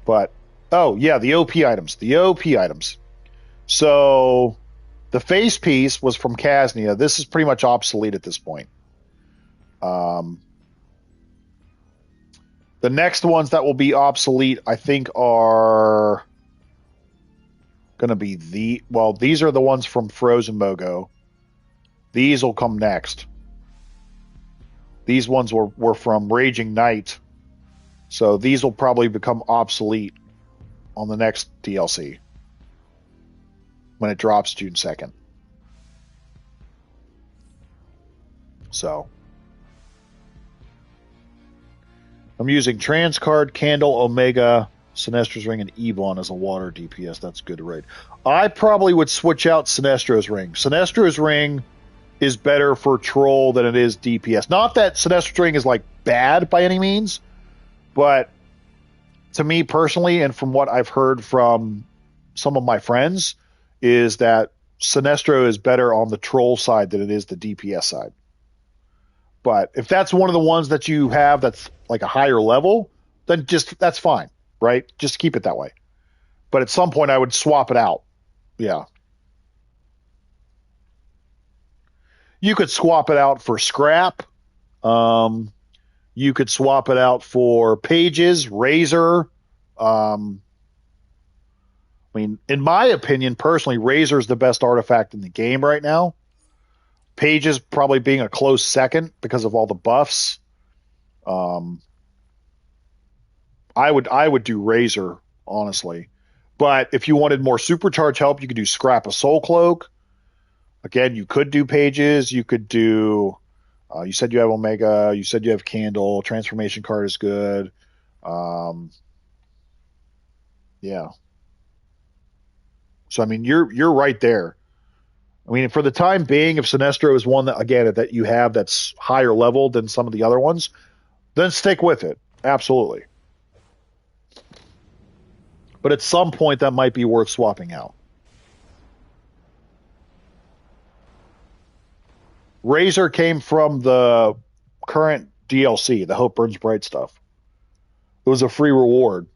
But oh yeah, the OP items. The OP items. So the face piece was from Casnia. This is pretty much obsolete at this point. The next ones that will be obsolete, I think, are going to be these are the ones from Frozen Mogo. These will come next. These ones were from Raging Knight. So these will probably become obsolete on the next DLC when it drops June 2nd. So I'm using Transcard, Candle, Omega, Sinestro's Ring, and Ebon as a water DPS. That's good to raid. I probably would switch out Sinestro's Ring. Sinestro's Ring is better for troll than it is DPS. Not that Sinestro's Ring is like bad by any means, but to me personally, and from what I've heard from some of my friends, is that Sinestro is better on the troll side than it is the DPS side. But if that's one of the ones that you have that's like a higher level, then just that's fine, right? Just keep it that way. But at some point, I would swap it out. Yeah. You could swap it out for scrap. You could swap it out for pages, razor. I mean, in my opinion, personally, razor is the best artifact in the game right now. Pages probably being a close second because of all the buffs. I would do razor, honestly. But if you wanted more supercharge help, you could do scrap a soul cloak. Again, you could do pages. You could do. You said you have Omega. You said you have Candle. Transformation card is good. Yeah. So I mean, you're right there. I mean, for the time being, if Sinestro is one that again that you have that's higher level than some of the other ones, then stick with it. Absolutely. But at some point, that might be worth swapping out. Razor came from the current DLC, the Hope Burns Bright stuff. It was a free reward.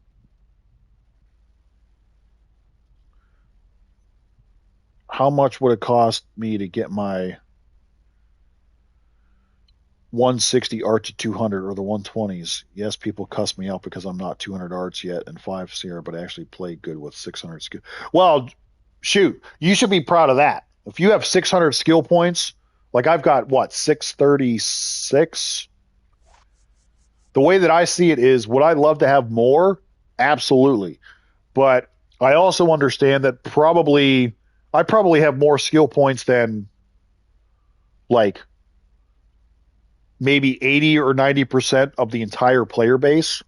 How much would it cost me to get my 160 art to 200 or the 120s? Yes, people cuss me out because I'm not 200 arts yet and 5 Sierra, but I actually play good with 600 skill. Well, shoot, you should be proud of that. If you have 600 skill points, like I've got, what, 636? The way that I see it is, would I love to have more? Absolutely. But I also understand that I probably have more skill points than like maybe 80 or 90% of the entire player base,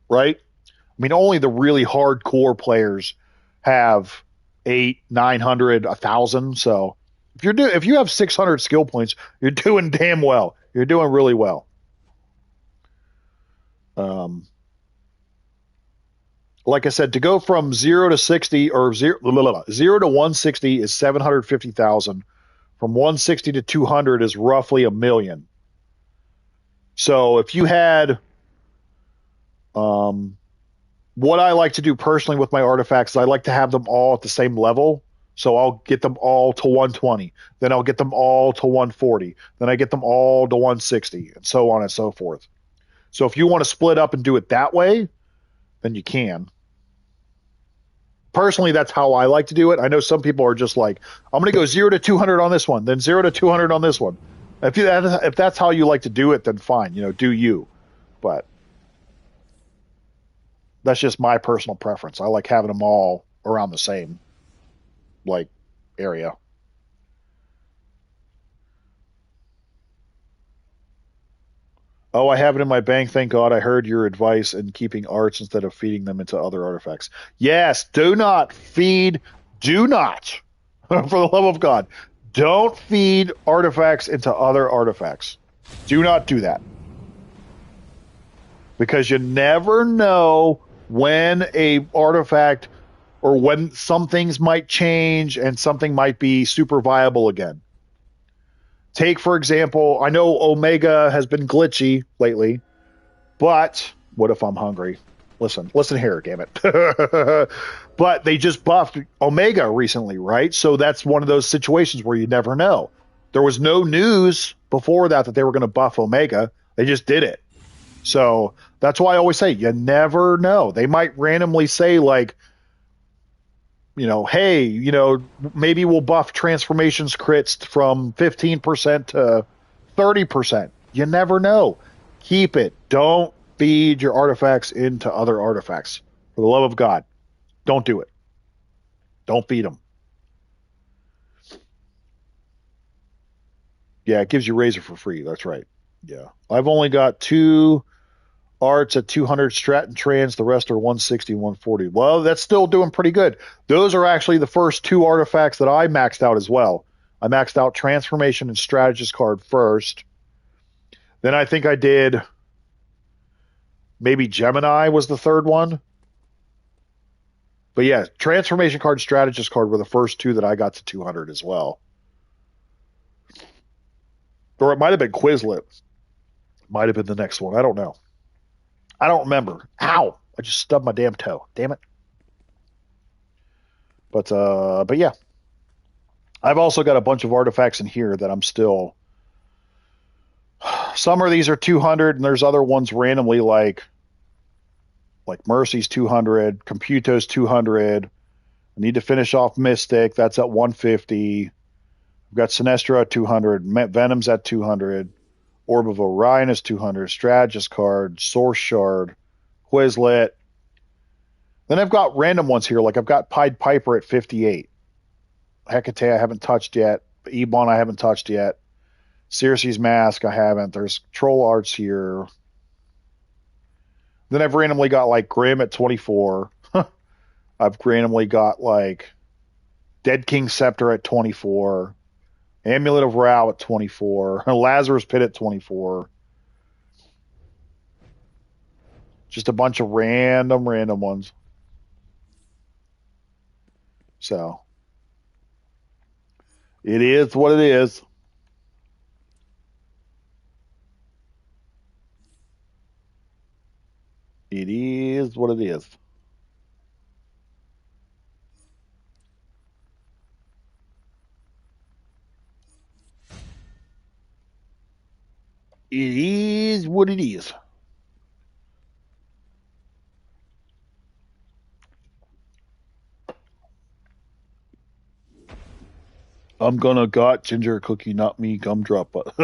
right? I mean, only the really hardcore players have 800, 900, 1,000. So if you have 600 skill points, you're doing damn well. You're doing really well. Like I said, to go from 0 to 60 or 0 to 160 is 750,000. From 160 to 200 is roughly $1 million. So if you had, what I like to do personally with my artifacts is I like to have them all at the same level. So I'll get them all to 120. Then I'll get them all to 140. Then I get them all to 160 and so on and so forth. So if you want to split up and do it that way, then you can. Personally, that's how I like to do it. I know some people are just like, I'm going to go 0 to 200 on this one, then 0 to 200 on this one. If that's how you like to do it, then fine, do you. But that's just my personal preference. I like having them all around the same area. Oh, I have it in my bank. Thank God. I heard your advice in keeping arts instead of feeding them into other artifacts. Yes, do not, for the love of God, don't feed artifacts into other artifacts. Do not do that. because you never know when a artifact or when some things might change and something might be super viable again. Take, for example, I know Omega has been glitchy lately, but what if I'm hungry? Listen here, damn it. But they just buffed Omega recently, right? So that's one of those situations where you never know. There was no news before that they were going to buff Omega. They just did it. So that's why I always say you never know. They might randomly say, like, hey, maybe we'll buff transformations crits from 15% to 30%. You never know. Keep it. Don't feed your artifacts into other artifacts. For the love of God, don't do it. Don't feed them. Yeah, it gives you Razor for free. That's right. Yeah. I've only got 2 arts at 200 strat and trans. The rest are 160, 140. Well, that's still doing pretty good. Those are actually the first 2 artifacts that I maxed out as well. I maxed out transformation and strategist card first. Then I think I did maybe Gemini was the third one. But yeah, transformation card, strategist card were the first 2 that I got to 200 as well. Or it might have been Quizlet. Might have been the next one. I don't know. I don't remember. Ow! I just stubbed my damn toe. Damn it. But yeah. I've also got a bunch of artifacts in here that I'm still. Some of these are 200, and there's other ones randomly like Mercy's 200, Computo's 200. I need to finish off Mystic. That's at 150. I've got Sinestro at 200. Venom's at 200. Orb of Orion is 200. Strategist card. Source Shard. Quizlet. Then I've got random ones here. Like I've got Pied Piper at 58. Hecate I haven't touched yet. Ebon I haven't touched yet. Circe's Mask I haven't. There's Troll Arts here. Then I've randomly got like Grim at 24. I've randomly got like Dead King Scepter at 24. Amulet of Rao at 24. Lazarus Pit at 24. Just a bunch of random ones. So it is what it is. It is what it is. It is what it is. I'm gonna got ginger cookie, not me, gumdrop. What?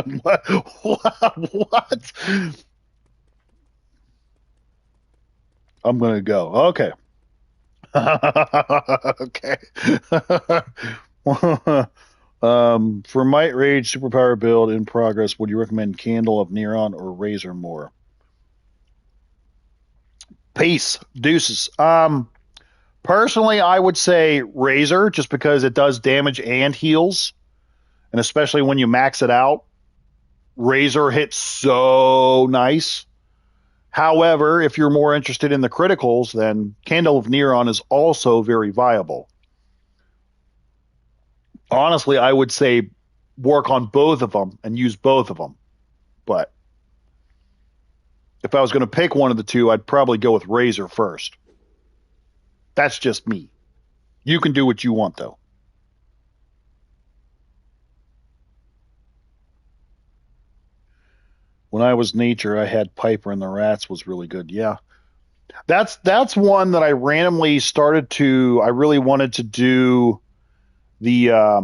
I'm gonna go. Okay. Okay. For Might Rage superpower build in progress, would you recommend Candle of Neron or Razor more? Peace. Deuces. Personally, I would say Razor just because it does damage and heals. And especially when you max it out, Razor hits so nice. However, if you're more interested in the criticals, then Candle of Neron is also very viable. Honestly, I would say work on both of them and use both of them. But if I was going to pick one of the 2, I'd probably go with Razor first. That's just me. You can do what you want, though. When I was nature, I had Piper and the Rats was really good. Yeah. That's one that I randomly started to. I really wanted to do the. I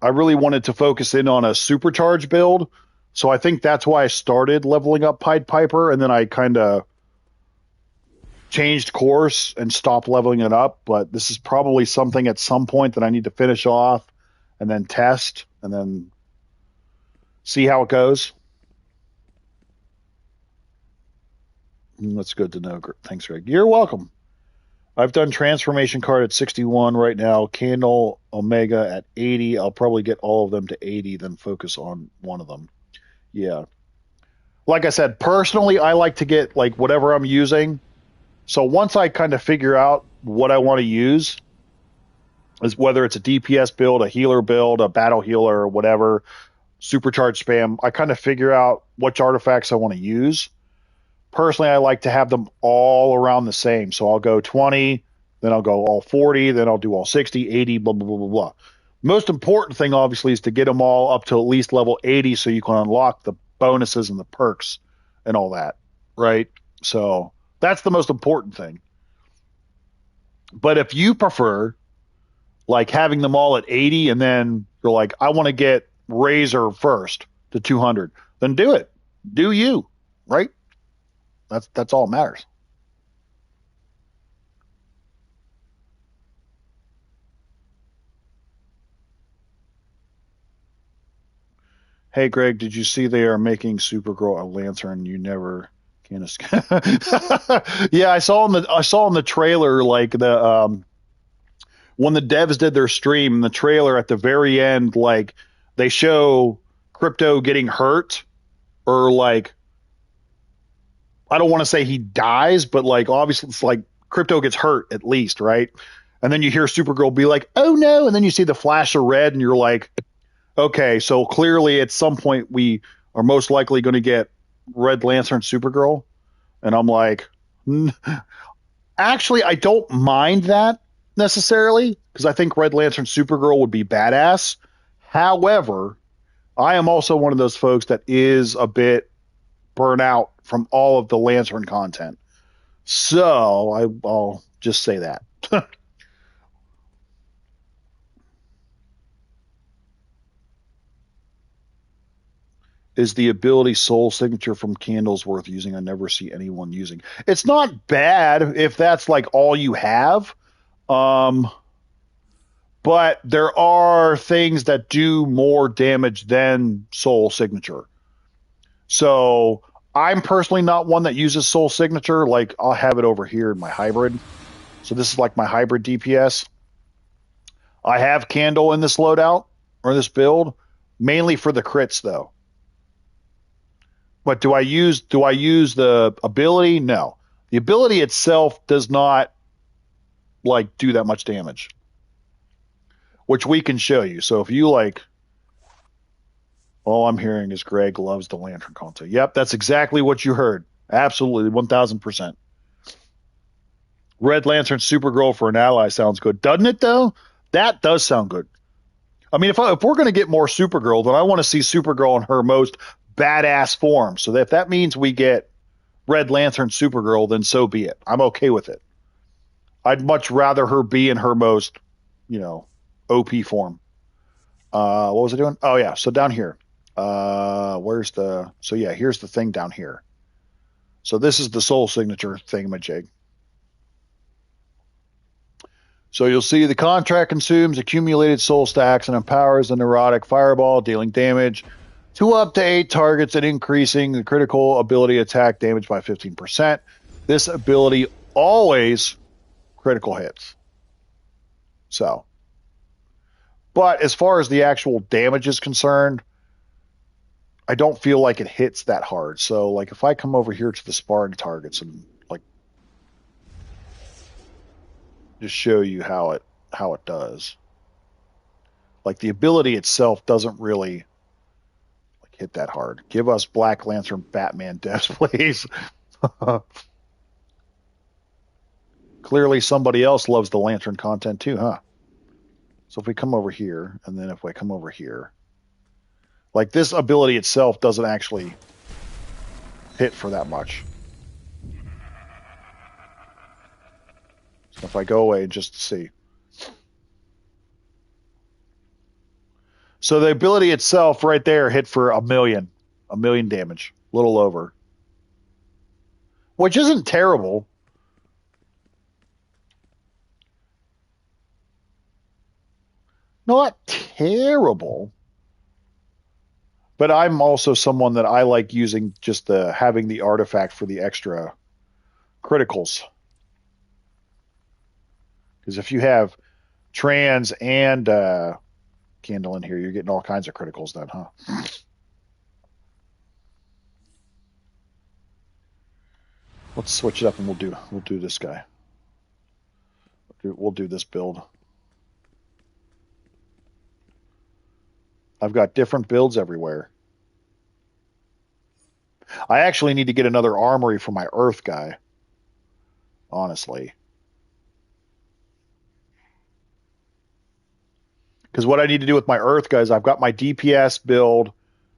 really wanted to focus in on a supercharge build. So I think that's why I started leveling up Pied Piper, and then I kind of changed course and stopped leveling it up. But this is probably something at some point that I need to finish off and then test and then see how it goes. That's good to know. Thanks, Greg. You're welcome. I've done transformation card at 61 right now. Candle Omega at 80. I'll probably get all of them to 80, then focus on one of them. Yeah. like I said, personally, I like to get like whatever I'm using. So once I kind of figure out what I want to use, is whether it's a DPS build, a healer build, a battle healer, or whatever, supercharged spam, I kind of figure out which artifacts I want to use. Personally, I like to have them all around the same. So I'll go 20, then I'll go all 40, then I'll do all 60, 80, blah, blah, blah, blah, blah. Most important thing, obviously, is to get them all up to at least level 80 so you can unlock the bonuses and the perks and all that, right? So that's the most important thing. But if you prefer like having them all at 80 and then you're like, I want to get Razor first to 200, then do it. Do you, right? That's all that matters. Hey, Greg, did you see they are making Supergirl a lantern? You never can escape. Yeah, I saw in the trailer like the when the devs did their stream, the trailer at the very end, like they show Crypto getting hurt or like I don't want to say he dies, but like obviously it's like Crypto gets hurt at least, right? And then you hear Supergirl be like, "Oh no!" And then you see the flash of red, and you're like, "Okay, so clearly at some point we are most likely going to get Red Lantern Supergirl." And I'm like, actually, I don't mind that necessarily because I think Red Lantern Supergirl would be badass. However, I am also one of those folks that is a bit burnt out from all of the Lantern content. So I'll just say that. Is the ability soul signature from candles worth using? I never see anyone using. It's not bad if that's like all you have. Um, but there are things that do more damage than soul signature. So I'm personally not one that uses soul signature. Like I'll have it over here in my hybrid. So this is like my hybrid DPS. I have candle in this loadout or this build, mainly for the crits though. But do I use the ability? No. The ability itself does not like do that much damage, which we can show you. So if you like, all I'm hearing is Greg loves the lantern content. Yep, that's exactly what you heard. Absolutely, 1000%. Red Lantern Supergirl for an ally sounds good, doesn't it? Though that does sound good. I mean, if we're going to get more Supergirl, then I want to see Supergirl in her most badass form. So if that means we get Red Lantern Supergirl, then so be it. I'm okay with it. I'd much rather her be in her most, OP form. What was I doing? Oh yeah, so down here. Here's the thing down here. So this is the soul signature thingamajig. So you'll see the contract consumes accumulated soul stacks and empowers the neurotic fireball, dealing damage to up to 8 targets and increasing the critical ability attack damage by 15%. This ability always critical hits. So, but as far as the actual damage is concerned, I don't feel like it hits that hard. So, like if I come over here to the sparring targets and like just show you how it does. Like the ability itself doesn't really like hit that hard. Give us Black Lantern Batman deaths, please. Clearly somebody else loves the lantern content too, huh? So if we come over here, and then if we come over here, like this ability itself doesn't actually hit for that much. So if I go away just to see. So the ability itself right there hit for a million damage, a little over. Which isn't terrible. Not terrible. But I'm also someone that I like using just having the artifact for the extra criticals. Because if you have trans and candle in here, you're getting all kinds of criticals then, huh? Let's switch it up and we'll do this guy. We'll do this build. I've got different builds everywhere. I actually need to get another armory for my Earth guy. Honestly. Because what I need to do with my Earth guys, I've got my DPS build,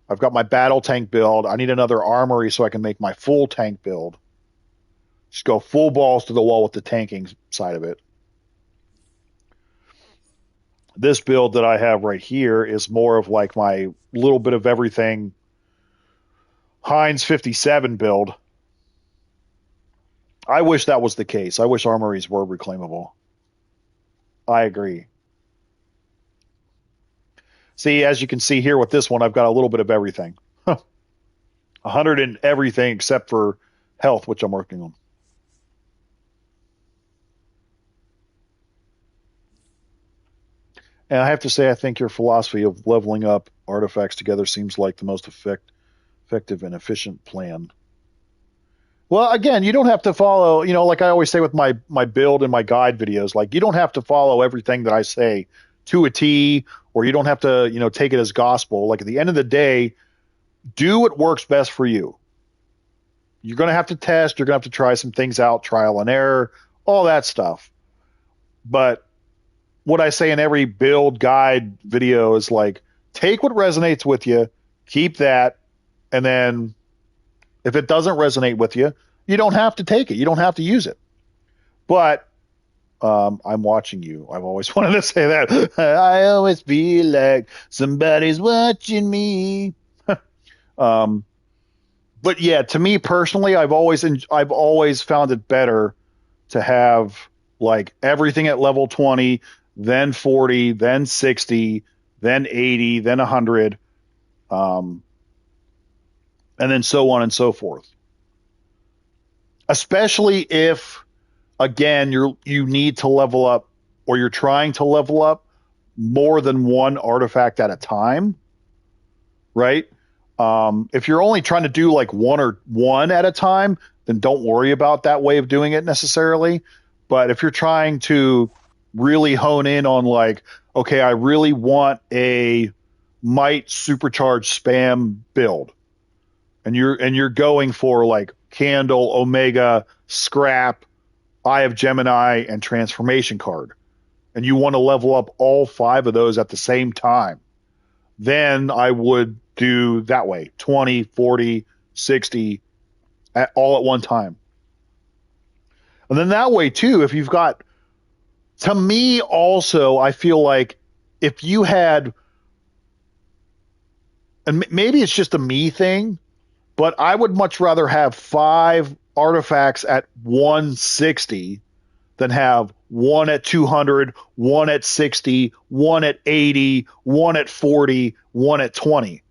I've got my battle tank build. I need another armory so I can make my full tank build. Just go full balls to the wall with the tanking side of it. This build that I have right here is more of like my little bit of everything Heinz 57 build. I wish that was the case. I wish armories were reclaimable. I agree. See, as you can see here with this one, I've got a little bit of everything. 100 in everything except for health, which I'm working on. And I have to say, I think your philosophy of leveling up artifacts together seems like the most effective and efficient plan. Well, again, you don't have to follow, like I always say with my build and my guide videos, like you don't have to follow everything that I say to a T, or you don't have to, take it as gospel. Like at the end of the day, do what works best for you. You're going to have to test, you're going to have to try some things out, trial and error, all that stuff. But what I say in every build guide video is like, take what resonates with you, keep that, and then if it doesn't resonate with you, you don't have to take it. You don't have to use it. But I'm watching you. I've always wanted to say that. I always feel like somebody's watching me. But yeah, to me personally, I've always found it better to have like everything at level 20, then 40, then 60, then 80, then 100, and then so on and so forth. Especially if, again, you need to level up, or you're trying to level up more than one artifact at a time, right? If you're only trying to do like one at a time, then don't worry about that way of doing it necessarily. But if you're trying to really hone in on like, okay, I really want a might supercharged spam build, and you're going for like Candle, Omega, Scrap, Eye of Gemini, and Transformation Card, and you want to level up all 5 of those at the same time, then I would do that way, 20, 40, 60, all at one time. And then that way too, if you've got, to me also, I feel like if you had, and maybe it's just a me thing, but I would much rather have 5 artifacts at 160 than have one at 200, one at 60, one at 80, one at 40, one at 20.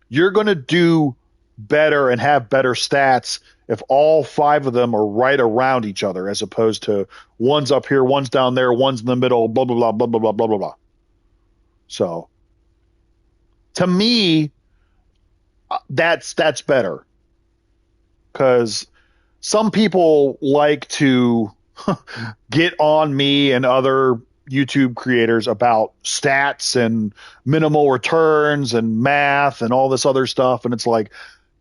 You're going to do better and have better stats if all 5 of them are right around each other, as opposed to one's up here, one's down there, one's in the middle, blah, blah, blah, blah, blah, blah, blah, blah, blah. So to me, that's better, because some people like to get on me and other YouTube creators about stats and minimal returns and math and all this other stuff. And it's like,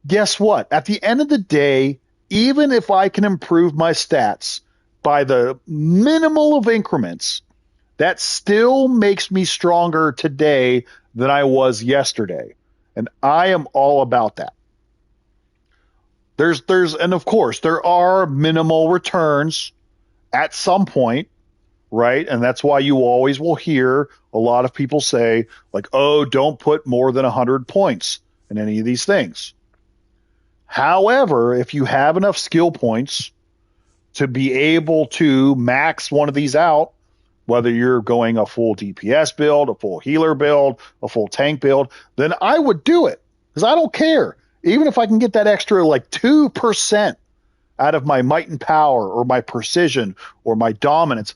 guess what? At the end of the day, even if I can improve my stats by the minimal of increments, that still makes me stronger today than I was yesterday. And I am all about that. And of course, there are minimal returns at some point, right? And that's why you always will hear a lot of people say, like, oh, don't put more than 100 points in any of these things. However, if you have enough skill points to be able to max one of these out, whether you're going a full DPS build, a full healer build, a full tank build, then I would do it, because I don't care. Even if I can get that extra like 2% out of my might and power or my precision or my dominance,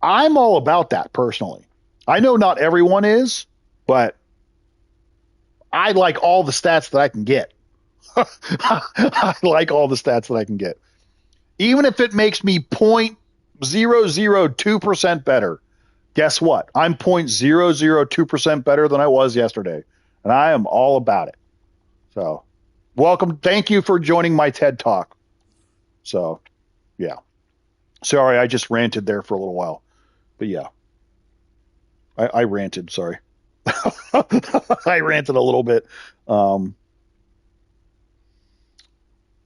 I'm all about that personally. I know not everyone is, but I like all the stats that I can get. I like all the stats that I can get. Even if it makes me 0.002% better, guess what? I'm 0.002% better than I was yesterday. And I am all about it. So, welcome. Thank you for joining my TED Talk. So, yeah. Sorry, I just ranted there for a little while. But yeah. I ranted, sorry. I ranted a little bit.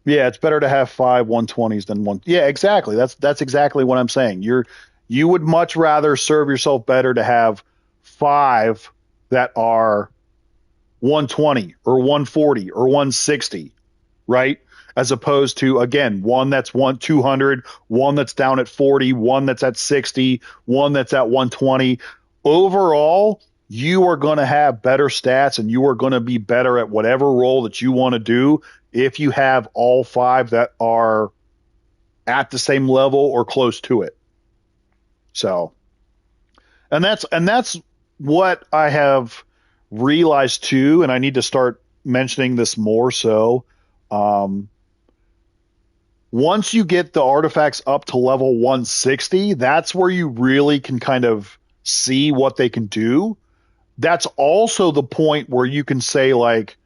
Yeah, it's better to have 5 120s than one. Yeah, exactly. That's exactly what I'm saying. You would much rather serve yourself better to have 5 that are 120 or 140 or 160, right? As opposed to, again, one that's 200, one that's down at 40, one that's at 60, one that's at 120. Overall, you are going to have better stats and you are going to be better at whatever role that you want to do if you have all 5 that are at the same level or close to it. So, and that's what I have realized too, and I need to start mentioning this more so. Once you get the artifacts up to level 160, that's where you really can kind of see what they can do. That's also the point where you can say, like,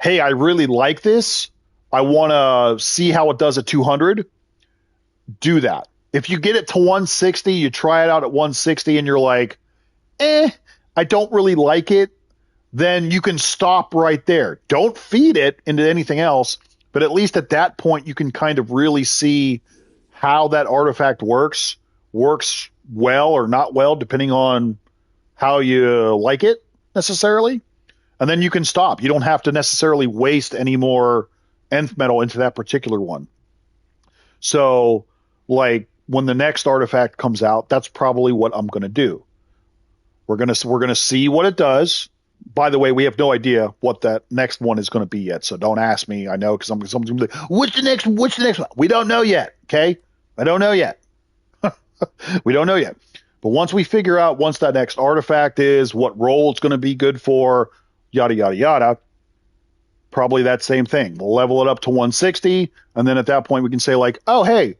hey, I really like this. I want to see how it does at 200. Do that. If you get it to 160, you try it out at 160 and you're like, I don't really like it, then you can stop right there. Don't feed it into anything else, but at least at that point you can kind of really see how that artifact works well or not well, depending on how you like it necessarily. And then you can stop. You don't have to necessarily waste any more nth metal into that particular one. So, like, when the next artifact comes out, that's probably what I'm going to do. We're gonna see what it does. By the way, we have no idea what that next one is going to be yet, so don't ask me. I know because someone's going to be like, What's the next one? We don't know yet, okay? I don't know yet. We don't know yet. But once we figure out once that next artifact is, what role it's going to be good for, yada, yada, yada, probably that same thing. We'll level it up to 160, and then at that point we can say, like, oh, hey,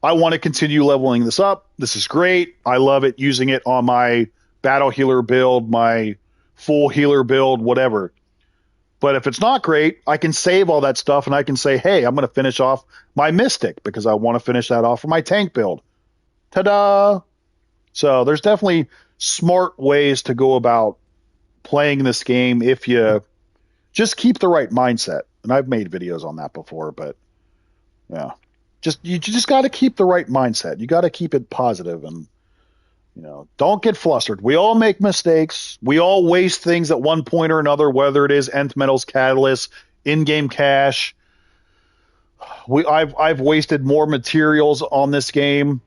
I want to continue leveling this up. This is great. I love it, using it on my battle healer build, my full healer build, whatever. But if it's not great, I can save all that stuff and I can say, hey, I'm going to finish off my Mystic because I want to finish that off for my tank build. Ta-da! So there's definitely smart ways to go about playing this game if you just keep the right mindset. And I've made videos on that before, but yeah, you just got to keep the right mindset. You got to keep it positive and, don't get flustered. We all make mistakes. We all waste things at one point or another, whether it is nth metals, catalysts, in-game cash. I've wasted more materials on this game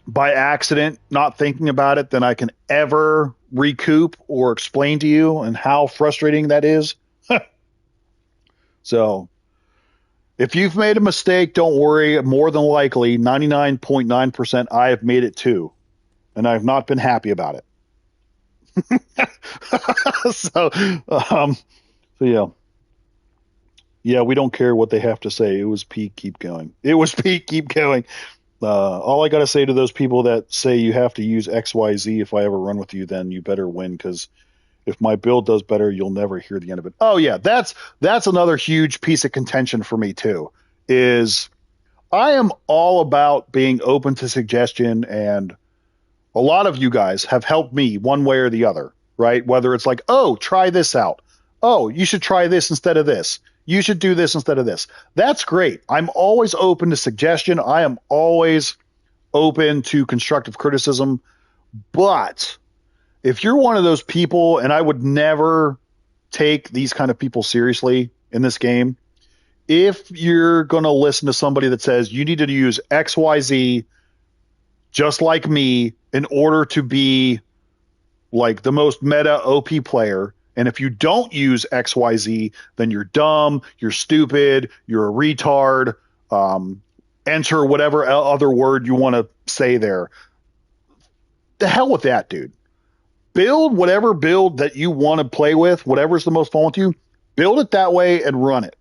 by accident, not thinking about it, than I can ever recoup or explain to you, and how frustrating that is. So, if you've made a mistake, don't worry. More than likely, 99.9% I have made it too. And I've not been happy about it. So yeah, we don't care what they have to say. It was peak, keep going. It was peak, keep going. All I got to say to those people that say you have to use XYZ if I ever run with you, then you better win, because if my build does better, you'll never hear the end of it. Oh yeah, that's another huge piece of contention for me too, is I am all about being open to suggestion, and a lot of you guys have helped me one way or the other, right? Whether it's like, oh, try this out. Oh, you should try this instead of this. You should do this instead of this. That's great. I'm always open to suggestion. I am always open to constructive criticism. But if you're one of those people, and I would never take these kind of people seriously in this game, if you're going to listen to somebody that says you need to use XYZ just like me in order to be like the most meta OP player, and if you don't use XYZ, then you're dumb, you're stupid, you're a retard, enter whatever other word you want to say there. The hell with that, dude. Build whatever build that you want to play with, whatever's the most fun with you, build it that way and run it.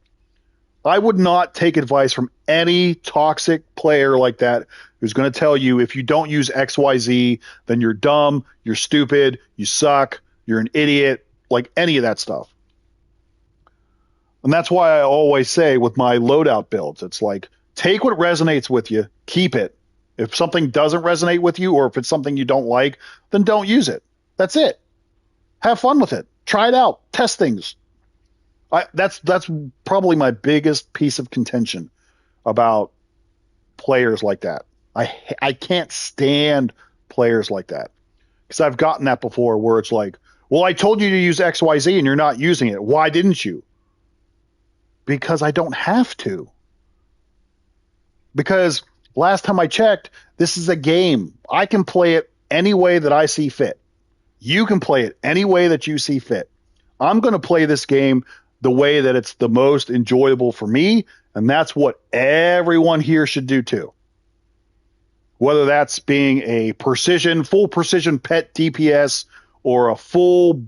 I would not take advice from any toxic player like that who's going to tell you if you don't use XYZ, then you're dumb, you're stupid, you suck, you're an idiot, like any of that stuff. And that's why I always say with my loadout builds, it's like, take what resonates with you, keep it. If something doesn't resonate with you, or if it's something you don't like, then don't use it. That's it. Have fun with it. Try it out. Test things. That's probably my biggest piece of contention about players like that. I can't stand players like that, because I've gotten that before where it's like, well, I told you to use XYZ and you're not using it. Why didn't you? Because I don't have to. Because last time I checked, this is a game. I can play it any way that I see fit. You can play it any way that you see fit. I'm going to play this game the way that it's the most enjoyable for me, and that's what everyone here should do too. Whether that's being a full precision pet DPS, or a full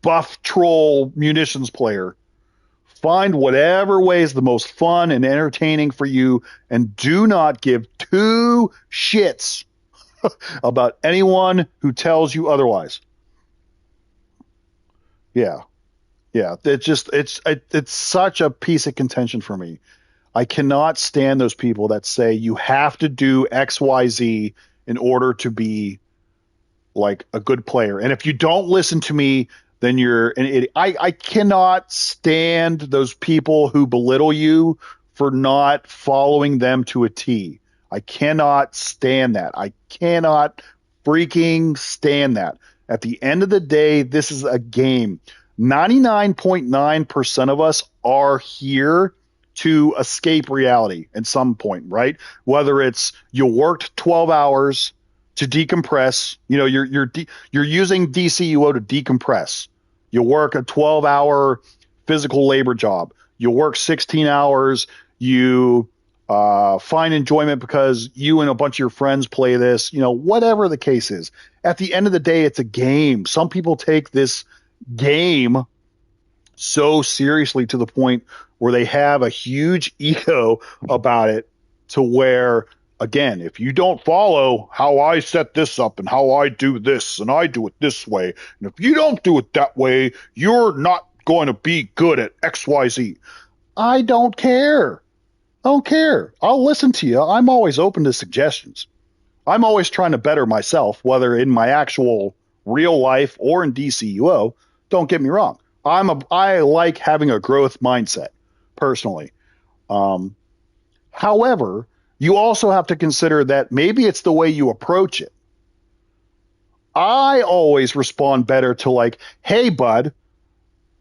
buff troll munitions player, find whatever way is the most fun and entertaining for you, and do not give two shits about anyone who tells you otherwise. Yeah. It's such a piece of contention for me. I cannot stand those people that say you have to do XYZ in order to be like a good player. And if you don't listen to me, then you're an idiot. I cannot stand those people who belittle you for not following them to a T. I cannot stand that. I cannot freaking stand that. At the end of the day, this is a game. 99.9% of us are here to escape reality at some point, right? Whether it's you worked 12 hours to decompress, you're using DCUO to decompress. You work a 12-hour physical labor job. You work 16 hours. You find enjoyment because you and a bunch of your friends play this, whatever the case is. At the end of the day, it's a game. Some people take this game so seriously to the point where they have a huge ego about it, to where, again, if you don't follow how I set this up and how I do this and I do it this way, and if you don't do it that way, you're not going to be good at XYZ. I don't care. I don't care. I'll listen to you. I'm always open to suggestions. I'm always trying to better myself, whether in my actual real life or in DCUO. Don't get me wrong. I like having a growth mindset personally. However, you also have to consider that maybe it's the way you approach it. I always respond better to like, hey, bud,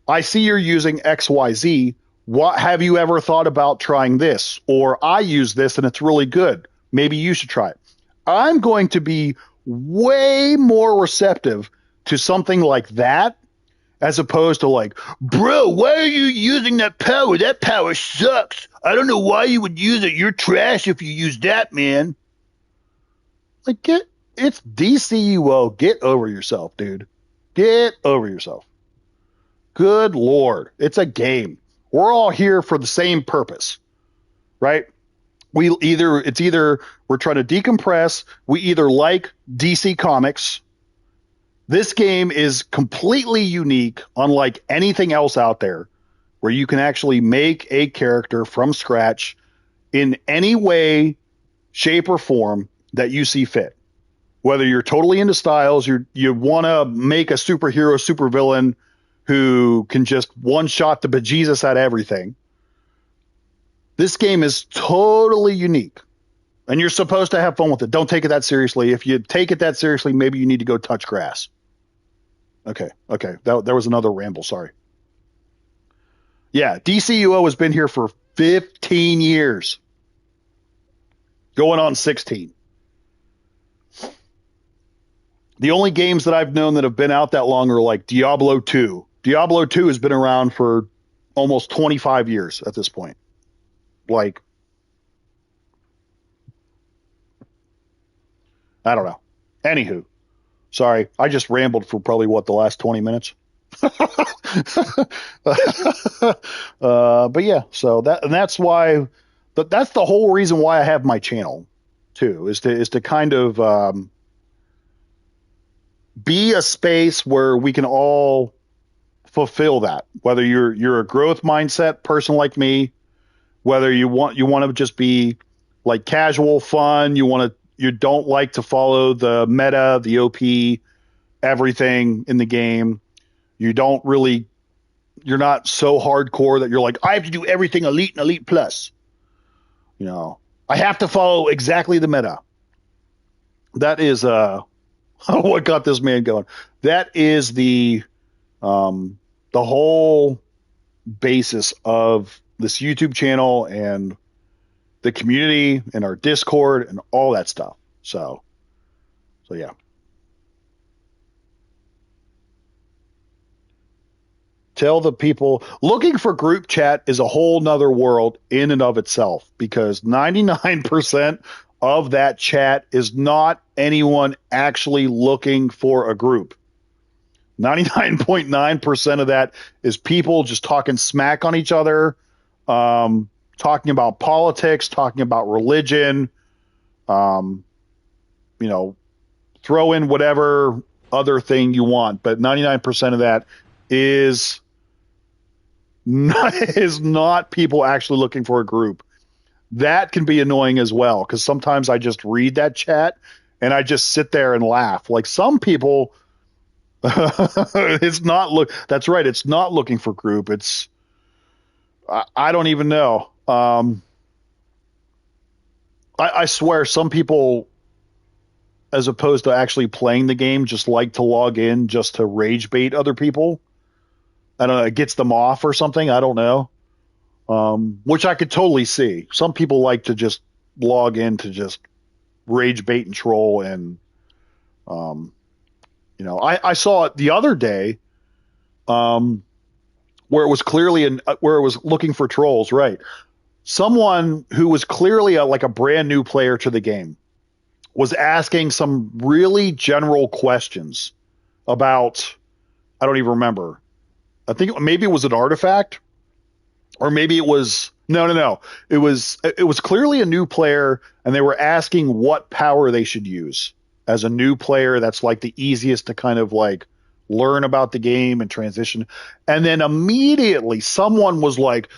I see you're using XYZ. What have you ever thought about trying this? Or I use this and it's really good. Maybe you should try it. I'm going to be way more receptive to something like that, as opposed to like, bro, why are you using that power? That power sucks. I don't know why you would use it. You're trash if you use that, man. Like, it's DCUO. Get over yourself, dude. Get over yourself. Good Lord. It's a game. We're all here for the same purpose, right? It's either we're trying to decompress. We either like DC Comics. This game is completely unique, unlike anything else out there, where you can actually make a character from scratch in any way, shape, or form that you see fit. Whether you're totally into styles, you want to make a superhero, supervillain who can just one-shot the bejesus out of everything. This game is totally unique, and you're supposed to have fun with it. Don't take it that seriously. If you take it that seriously, maybe you need to go touch grass. Okay. That was another ramble. Sorry. Yeah, DCUO has been here for 15 years. Going on 16. The only games that I've known that have been out that long are like Diablo 2. Diablo 2 has been around for almost 25 years at this point. Like, I don't know. Anywho, sorry, I just rambled for probably the last 20 minutes. But yeah, so that's why, but that's the whole reason why I have my channel too, is to kind of be a space where we can all fulfill that. Whether you're a growth mindset person like me, whether you want to just be like casual fun, you don't like to follow the meta, the OP, everything in the game. You don't really you're not so hardcore that you're like, I have to do everything elite and elite plus. You know, I have to follow exactly the meta. That is what got this man going. That is the whole basis of this YouTube channel and the community and our Discord and all that stuff. So yeah. Tell the people looking for group chat is a whole nother world in and of itself, because 99% of that chat is not anyone actually looking for a group. 99.9% of that is people just talking smack on each other, talking about politics, talking about religion, um, you know, throw in whatever other thing you want. But 99% of that is not people actually looking for a group. That can be annoying as well, because sometimes I just read that chat and I just sit there and laugh. Like some people, it's not look. That's right. It's not looking for group. It's I don't even know. I swear some people, as opposed to actually playing the game, just like to log in just to rage bait other people. I don't know. It gets them off or something. I don't know. Which I could totally see. Some people like to just log in to just rage bait and troll. And, I saw it the other day, where it was clearly where it was looking for trolls, right? Someone who was clearly like a brand new player to the game was asking some really general questions about, I don't even remember. I think maybe it was an artifact, or maybe it was no. It was clearly a new player, and they were asking what power they should use as a new player. That's like the easiest to kind of like learn about the game and transition. And then immediately someone was like,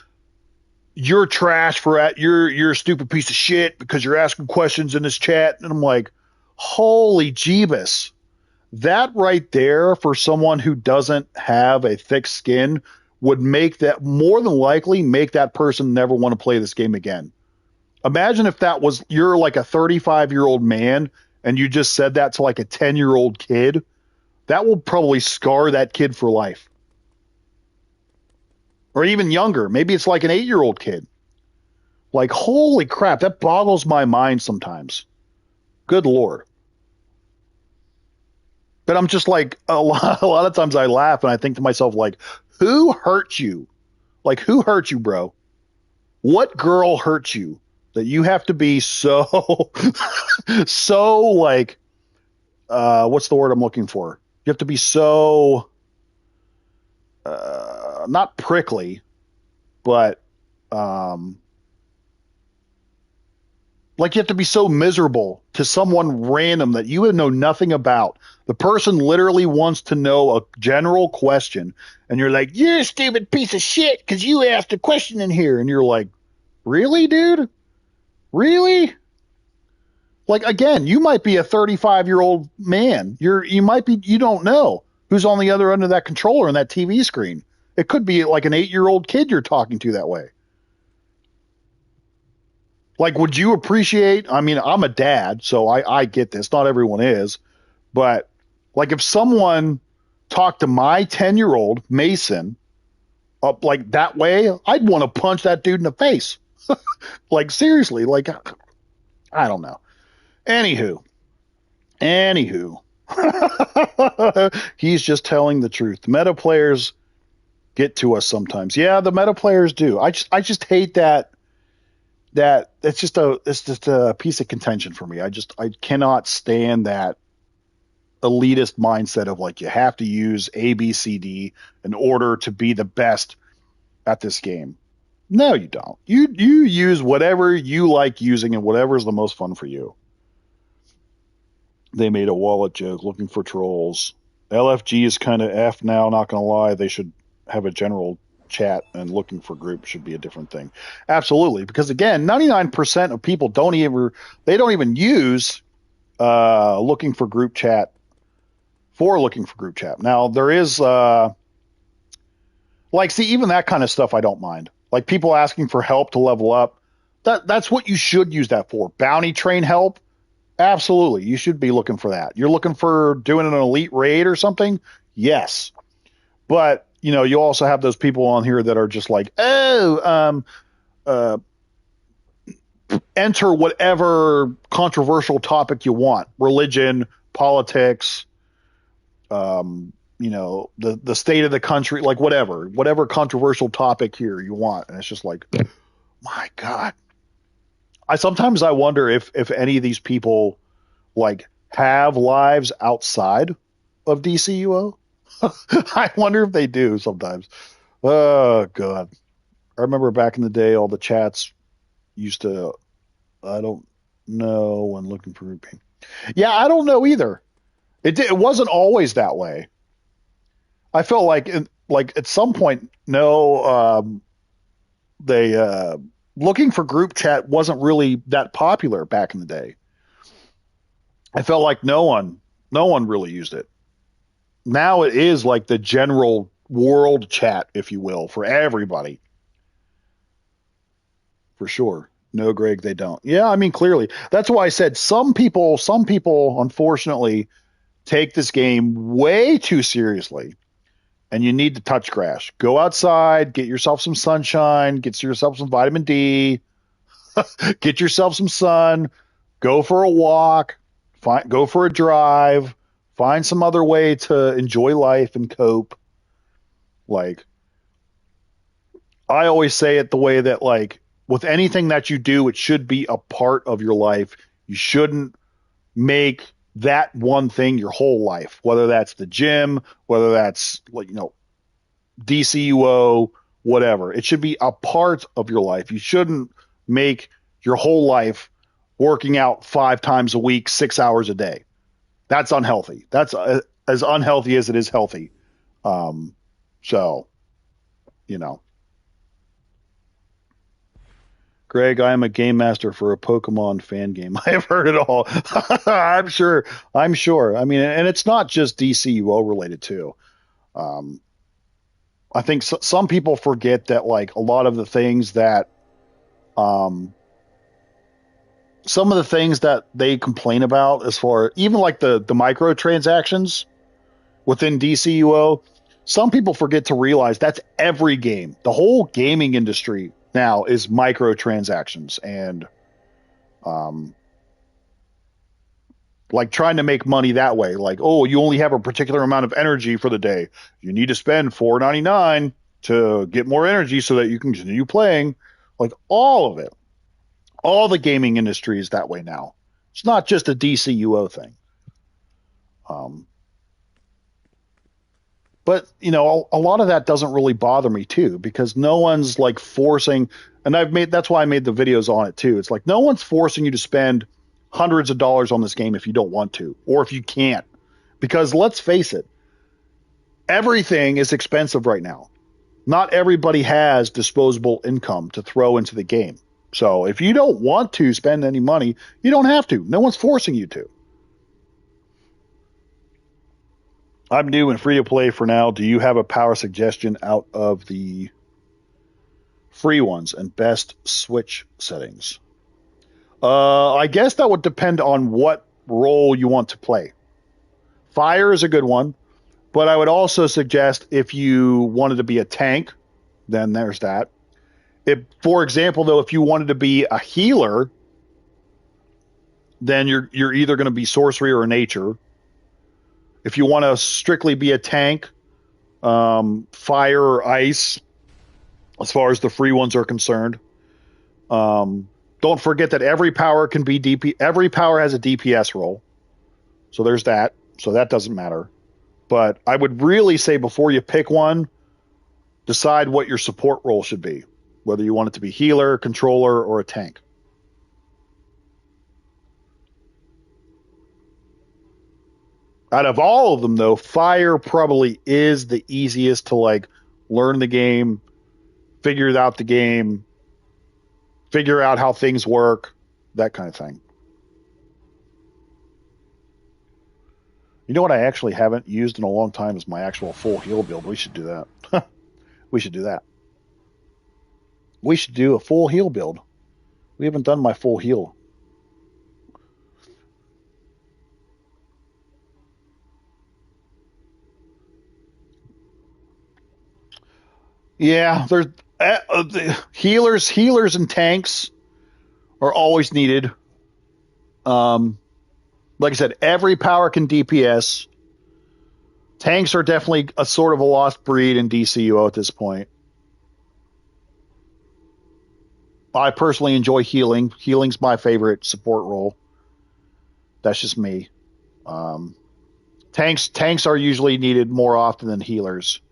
"You're trash for that. You're a stupid piece of shit because you're asking questions in this chat." And I'm like, "Holy Jeebus." That right there, for someone who doesn't have a thick skin, would make that more than likely make that person never want to play this game again. Imagine if that was, you're like a 35-year-old man and you just said that to like a 10-year-old kid. That will probably scar that kid for life. Or even younger. Maybe it's like an 8-year-old kid. Like, holy crap, that boggles my mind sometimes. Good Lord. But I'm just like, a lot of times I laugh and I think to myself, like, who hurt you? Like, who hurt you, bro? What girl hurt you that you have to be so, so like, what's the word I'm looking for? You have to be so, not prickly, but, like you have to be so miserable to someone random that you know nothing about. The person literally wants to know a general question, and you're like, "You're a stupid piece of shit because you asked a question in here." And you're like, "Really, dude? Really?" Like, again, you might be a 35-year-old man. You don't know who's on the other end of that controller and that TV screen. It could be like an 8-year-old kid you're talking to that way. Like, would you appreciate? I mean, I'm a dad, so I get this. Not everyone is, but like if someone talked to my 10-year-old Mason up like that way, I'd want to punch that dude in the face. Like, seriously, like, I don't know. Anywho, he's just telling the truth. The meta players get to us sometimes. Yeah, the meta players do. I just hate that it's just a piece of contention for me. I cannot stand that elitist mindset of like you have to use A, B, C, D in order to be the best at this game. No, you don't. You use whatever you like using and whatever is the most fun for you. They made a wallet joke looking for trolls. LFG is kind of F now, not going to lie. They should have a general chat, and looking for groups should be a different thing. Absolutely. Because again, 99% of people don't even use looking for group chat for looking for group chat. Now there is even that kind of stuff I don't mind. Like people asking for help to level up. That's what you should use that for. Bounty train help. Absolutely. You should be looking for that. You're looking for doing an elite raid or something? Yes. But, you also have those people on here that are just like, enter whatever controversial topic you want. Religion, politics, the state of the country, like whatever controversial topic here you want. And it's just like, my God. Sometimes I wonder if any of these people like have lives outside of DCUO. I wonder if they do sometimes. Oh God. I remember back in the day, all the chats used to, I don't know when looking for grouping. Yeah, I don't know either. It wasn't always that way. I felt like at some point, they looking for group chat wasn't really that popular back in the day. I felt like no one really used it. Now it is like the general world chat, if you will, for everybody. For sure. No, Greg, they don't. Yeah, I mean, clearly. That's why I said some people, unfortunately, take this game way too seriously. And you need to touch grass. Go outside, get yourself some sunshine, get yourself some vitamin D, get yourself some sun, go for a walk, go for a drive, find some other way to enjoy life and cope. Like, I always say it the way that, like, with anything that you do, it should be a part of your life. You shouldn't make that one thing your whole life, whether that's the gym, whether that's DCUO, whatever. It should be a part of your life. You shouldn't make your whole life working out 5 times a week, 6 hours a day. That's unhealthy. That's as unhealthy as it is healthy. Greg, I am a game master for a Pokemon fan game. I have heard it all. I'm sure. I mean, and it's not just DCUO related too. I think some people forget that, like, a lot of the things that, some of the things that they complain about, as far even like the microtransactions within DCUO, some people forget to realize that's every game. The whole gaming industry now is microtransactions and like trying to make money that way. Like, oh, you only have a particular amount of energy for the day. You need to spend $4.99 to get more energy so that you can continue playing. Like, all of it. All the gaming industry is that way now. It's not just a DCUO thing. But, a lot of that doesn't really bother me too, because no one's like forcing, and that's why I made the videos on it too. It's like, no one's forcing you to spend hundreds of dollars on this game if you don't want to, or if you can't, because let's face it, everything is expensive right now. Not everybody has disposable income to throw into the game. So if you don't want to spend any money, you don't have to. No one's forcing you to. I'm new and free to play for now. Do you have a power suggestion out of the free ones and best Switch settings? I guess that would depend on what role you want to play. Fire is a good one, but I would also suggest if you wanted to be a tank, then there's that. For example, though, if you wanted to be a healer, then you're either going to be sorcery or nature. If you want to strictly be a tank, fire or ice, as far as the free ones are concerned. Don't forget that every power can be DP. Every power has a DPS role, so there's that. so that doesn't matter. But I would really say before you pick one, decide what your support role should be, whether you want it to be healer, controller, or a tank. Out of all of them, though, fire probably is the easiest to like learn the game, figure out the game, figure out how things work, that kind of thing. You know what I actually haven't used in a long time is my actual full heal build. We should do that. We should do that. We should do a full heal build. We haven't done my full heal. Yeah, there's healers and tanks are always needed. Like I said, every power can DPS. Tanks are definitely a sort of a lost breed in DCUO at this point. I personally enjoy healing. Healing's my favorite support role. That's just me. Tanks are usually needed more often than healers.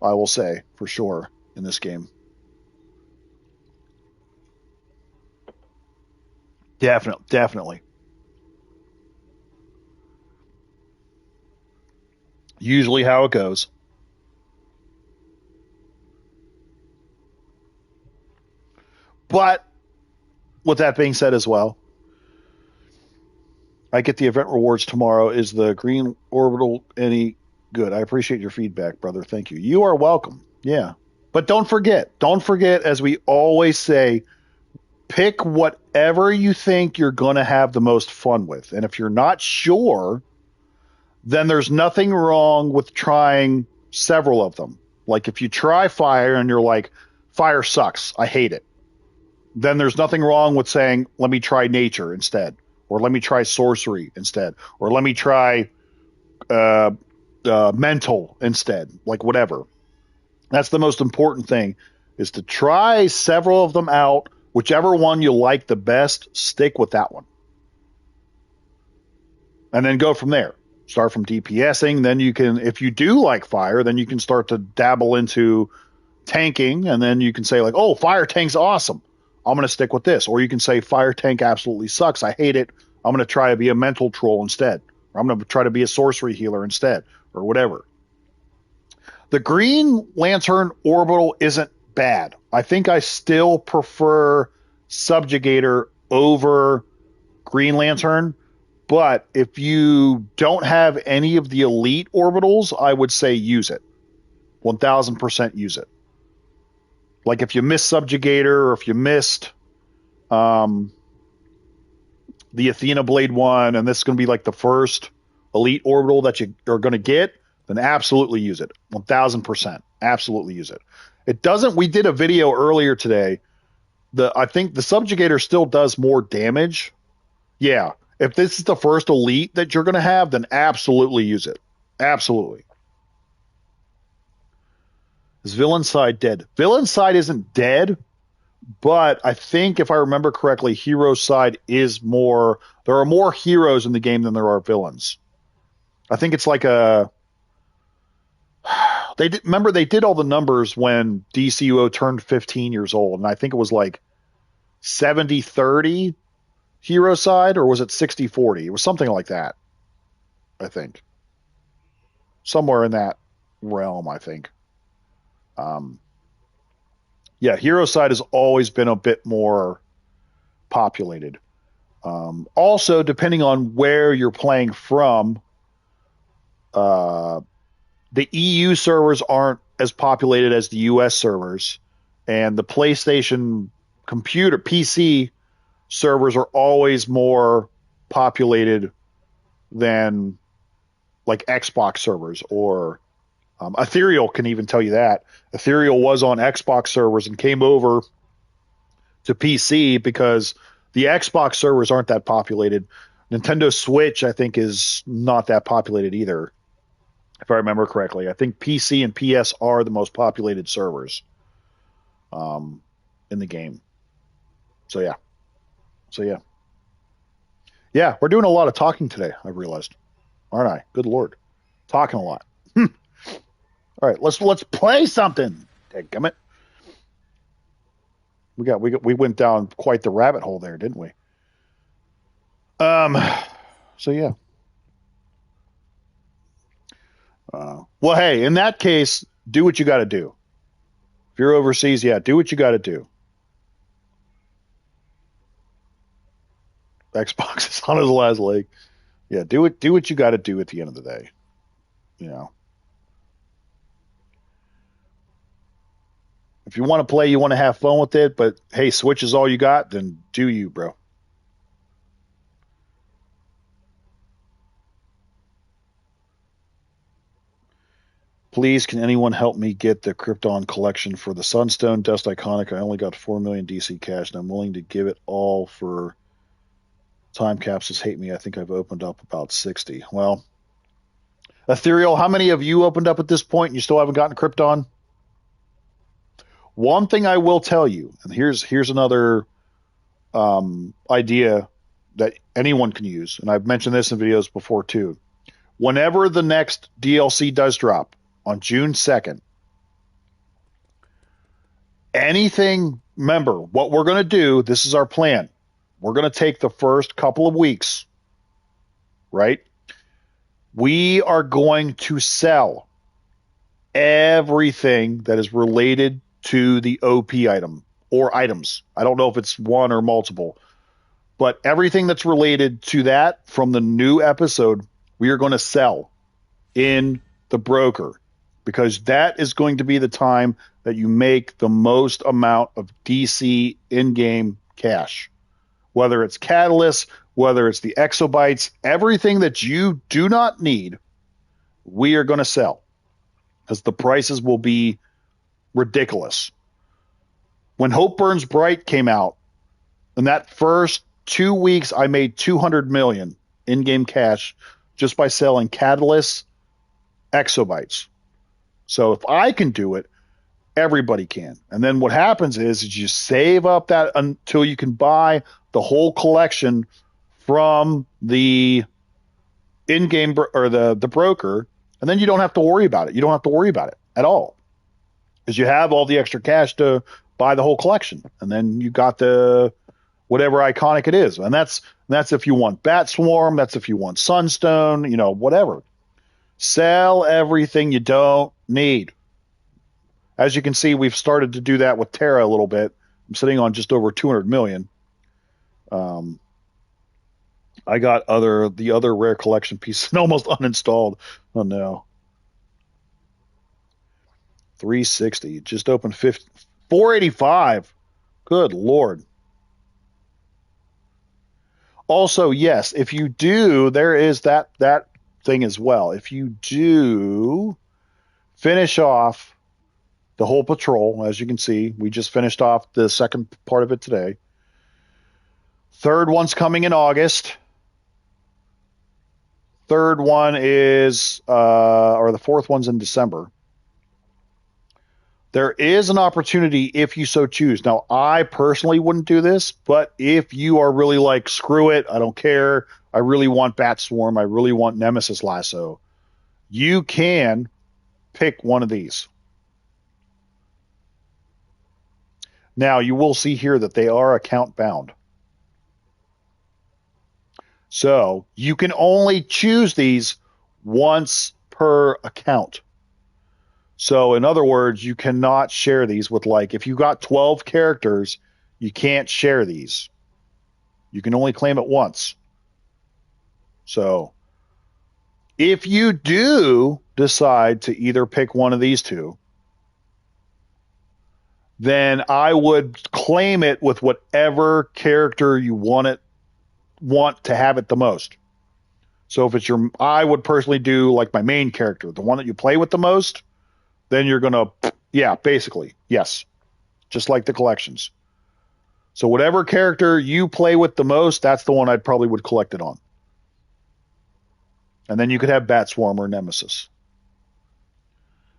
I will say for sure in this game. Definitely. Usually how it goes. But with that being said as well, I get the event rewards tomorrow. Is the green orbital any good? I appreciate your feedback, brother. Thank you. You are welcome. Yeah. But don't forget, as we always say, pick whatever you think you're going to have the most fun with. And if you're not sure, then there's nothing wrong with trying several of them. Like if you try fire and you're like, fire sucks, I hate it, then there's nothing wrong with saying, let me try nature instead, or let me try sorcery instead, or let me try mental instead, like whatever. That's the most important thing, is to try several of them out. Whichever one you like the best, stick with that one. And then go from there. Start from DPSing. Then you can, if you do like fire, then you can start to dabble into tanking. And then you can say like, oh, fire tank's awesome, I'm going to stick with this. Or you can say fire tank absolutely sucks, I hate it, I'm going to try to be a mental troll instead. Or I'm going to try to be a sorcery healer instead, or whatever. The Green Lantern Orbital isn't bad. I think I still prefer Subjugator over Green Lantern, but if you don't have any of the elite orbitals, I would say use it. 1000% use it. Like if you missed Subjugator, or if you missed the Athena Blade one, and this is going to be like the first elite orbital that you are going to get, then absolutely use it. 1000%. Absolutely use it. It doesn't, we did a video earlier today. I think the Subjugator still does more damage. Yeah. If this is the first elite that you're going to have, then absolutely use it. Absolutely. Is Villain Side dead? Villain Side isn't dead, but I think if I remember correctly, Hero Side is more, there are more heroes in the game than there are villains. I think it's like a, remember they did all the numbers when DCUO turned 15 years old, and I think it was like 70-30 Hero Side, or was it 60-40? It was something like that, I think. Somewhere in that realm, I think. Yeah, Hero Side has always been a bit more populated. Also, depending on where you're playing from, the EU servers aren't as populated as the US servers, and the PlayStation computer PC servers are always more populated than like Xbox servers, or Ethereal can even tell you that. Ethereal was on Xbox servers and came over to PC because the Xbox servers aren't that populated. Nintendo Switch, I think, is not that populated either, if I remember correctly. I think PC and PS are the most populated servers in the game. So yeah. Yeah, we're doing a lot of talking today, I realized. aren't I? Good Lord. Talking a lot. All right, let's play something. Dadgummit. We went down quite the rabbit hole there, didn't we? So yeah. Well, hey, in that case, do what you got to do. If you're overseas, yeah, do what you got to do. Xbox is on his last leg. Yeah, do what you got to do at the end of the day. You know, if you want to play, you want to have fun with it, but hey, Switch is all you got, then do you, bro. Please, can anyone help me get the Krypton collection for the Sunstone Dust Iconic? I only got 4 million DC cash, and I'm willing to give it all for time capsules. Hate me. I think I've opened up about 60. Well, Ethereal, how many of you opened up at this point and you still haven't gotten Krypton? One thing I will tell you, and here's another idea that anyone can use, and I've mentioned this in videos before too. Whenever the next DLC does drop on June 2nd, remember, what we're going to do, this is our plan. We're going to take the first couple of weeks, right? We are going to sell everything that is related to the OP item or items. I don't know if it's one or multiple, but everything that's related to that from the new episode, we are going to sell in the broker, because that is going to be the time that you make the most amount of DC in-game cash. Whether it's catalysts, whether it's the exobytes, everything that you do not need, we are going to sell, because the prices will be ridiculous. When Hope Burns Bright came out, in that first 2 weeks, I made 200 million in-game cash just by selling catalysts, exobytes. So if I can do it, everybody can. And then what happens is you save up that until you can buy the whole collection from the in-game or the broker, and then you don't have to worry about it. You don't have to worry about it at all, because you have all the extra cash to buy the whole collection, and then you got the whatever iconic it is, and that's if you want Bat Swarm, that's if you want Sunstone, whatever. Sell everything you don't need. As you can see, we've started to do that with Terra a little bit. I'm sitting on just over 200 million. I got the other rare collection pieces almost uninstalled. Oh no. 360. Just opened 485. Good Lord. Also, yes, if you do, there is that thing as well. If you do finish off the whole patrol, as you can see, we just finished off the second part of it today. Third one's coming in August. Third one is, or the fourth one's in December. There is an opportunity if you so choose. Now, I personally wouldn't do this, but if you are really like, screw it, I don't care, I really want Bat Swarm, I really want Nemesis Lasso, you can pick one of these. Now, you will see here that they are account bound. So you can only choose these once per account. So in other words, you cannot share these with, like, if you got 12 characters, you can't share these. You can only claim it once. So if you do decide to either pick one of these two, then I would claim it with whatever character you want to have it the most. So if it's I would personally do like my main character, the one that you play with the most, then you're going to, yeah, basically, yes, just like the collections. So whatever character you play with the most, that's the one I'd probably would collect it on. And then you could have Bat Swarm or Nemesis.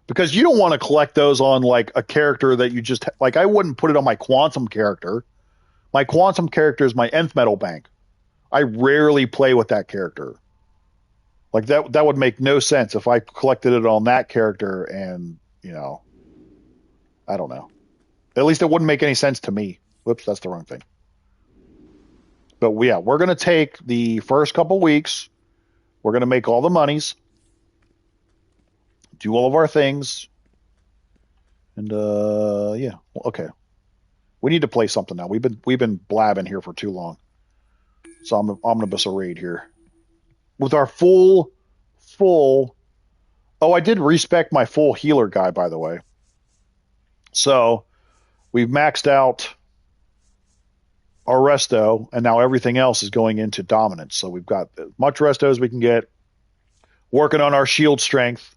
Because you don't want to collect those on like a character that you just, like, I wouldn't put it on my Quantum character. My Quantum character is my Nth Metal Bank. I rarely play with that character. Like that would make no sense if I collected it on that character and, I don't know. At least it wouldn't make any sense to me. Whoops, that's the wrong thing. But yeah, we're going to take the first couple weeks. We're going to make all the monies, do all of our things. And yeah, okay. We need to play something now. We've been blabbing here for too long. So I'm omnibus a raid here with our full. Oh, I did respec my full healer guy, by the way. So we've maxed out our resto, and now everything else is going into dominance. So we've got as much resto as we can get. Working on our shield strength.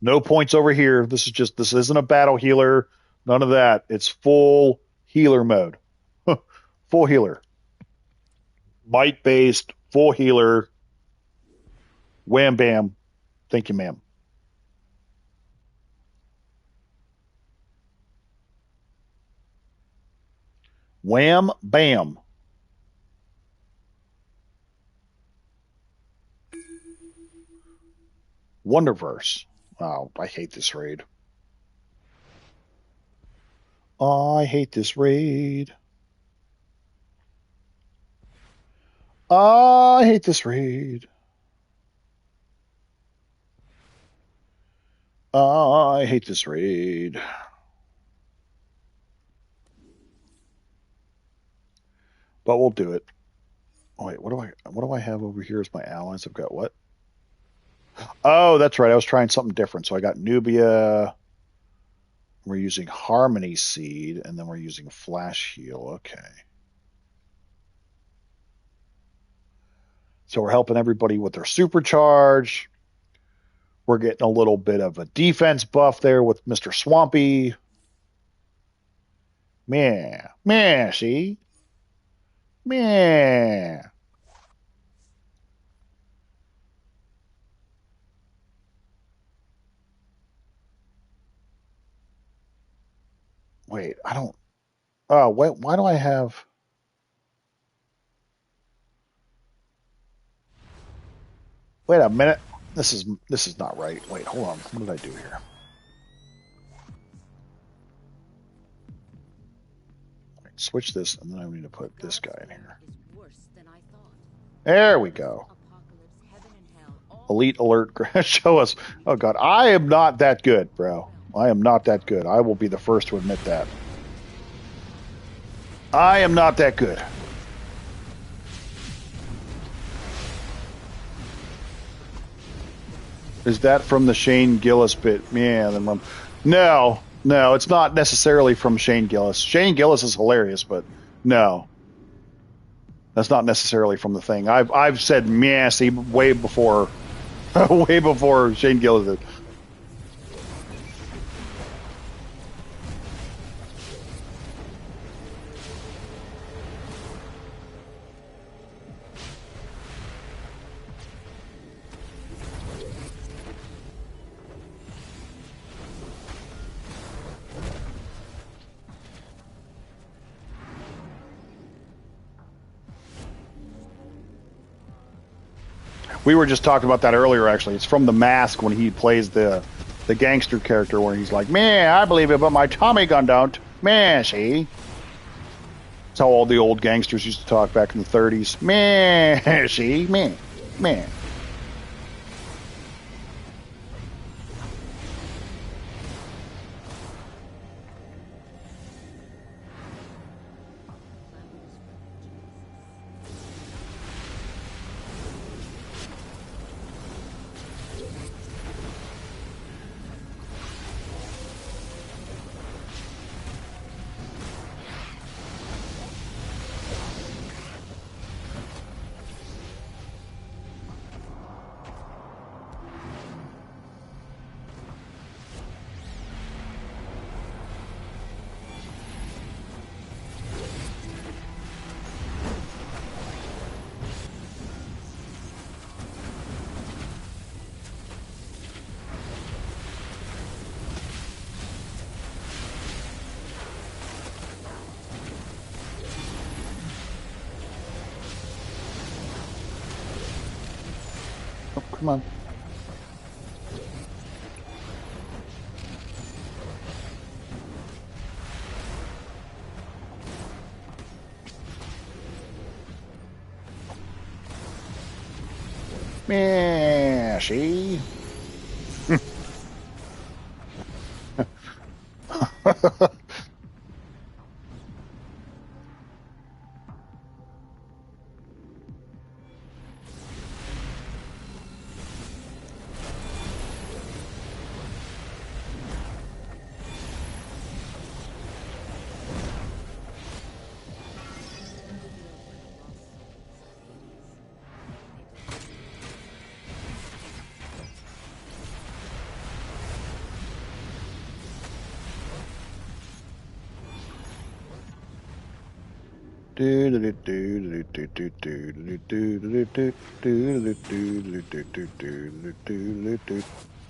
No points over here. This isn't a battle healer. None of that. It's full healer mode. Full healer. Might based, full healer. Wham bam. Thank you, ma'am. Wham bam. Wonderverse. Oh, I hate this raid. I hate this raid. I hate this raid. I hate this raid. But we'll do it. Oh, wait, what do I have over here as my allies? I've got what? Oh, that's right. I was trying something different. So I got Nubia. We're using Harmony Seed, and then we're using Flash Heal. Okay. So we're helping everybody with their supercharge. We're getting a little bit of a defense buff there with Mr. Swampy. Man, see? Man. Wait, I don't. Oh, wait, why do I have. Wait a minute. This is not right. Wait, hold on. What did I do here? Wait, switch this, and then I need to put this guy in here. There we go. Elite alert. Show us. Oh god, I am not that good, bro. I am not that good. I will be the first to admit that. I am not that good. Is that from the Shane Gillis bit? Yeah, no, it's not necessarily from Shane Gillis. Shane Gillis is hilarious, but no, that's not necessarily from the thing. I've said messy way before, way before Shane Gillis did. We were just talking about that earlier, actually. It's from The Mask when he plays the gangster character where he's like, man, I believe it, but my Tommy gun don't. Man, see? That's how all the old gangsters used to talk back in the 30s. Man, see? Man. Come on. Yeah, see?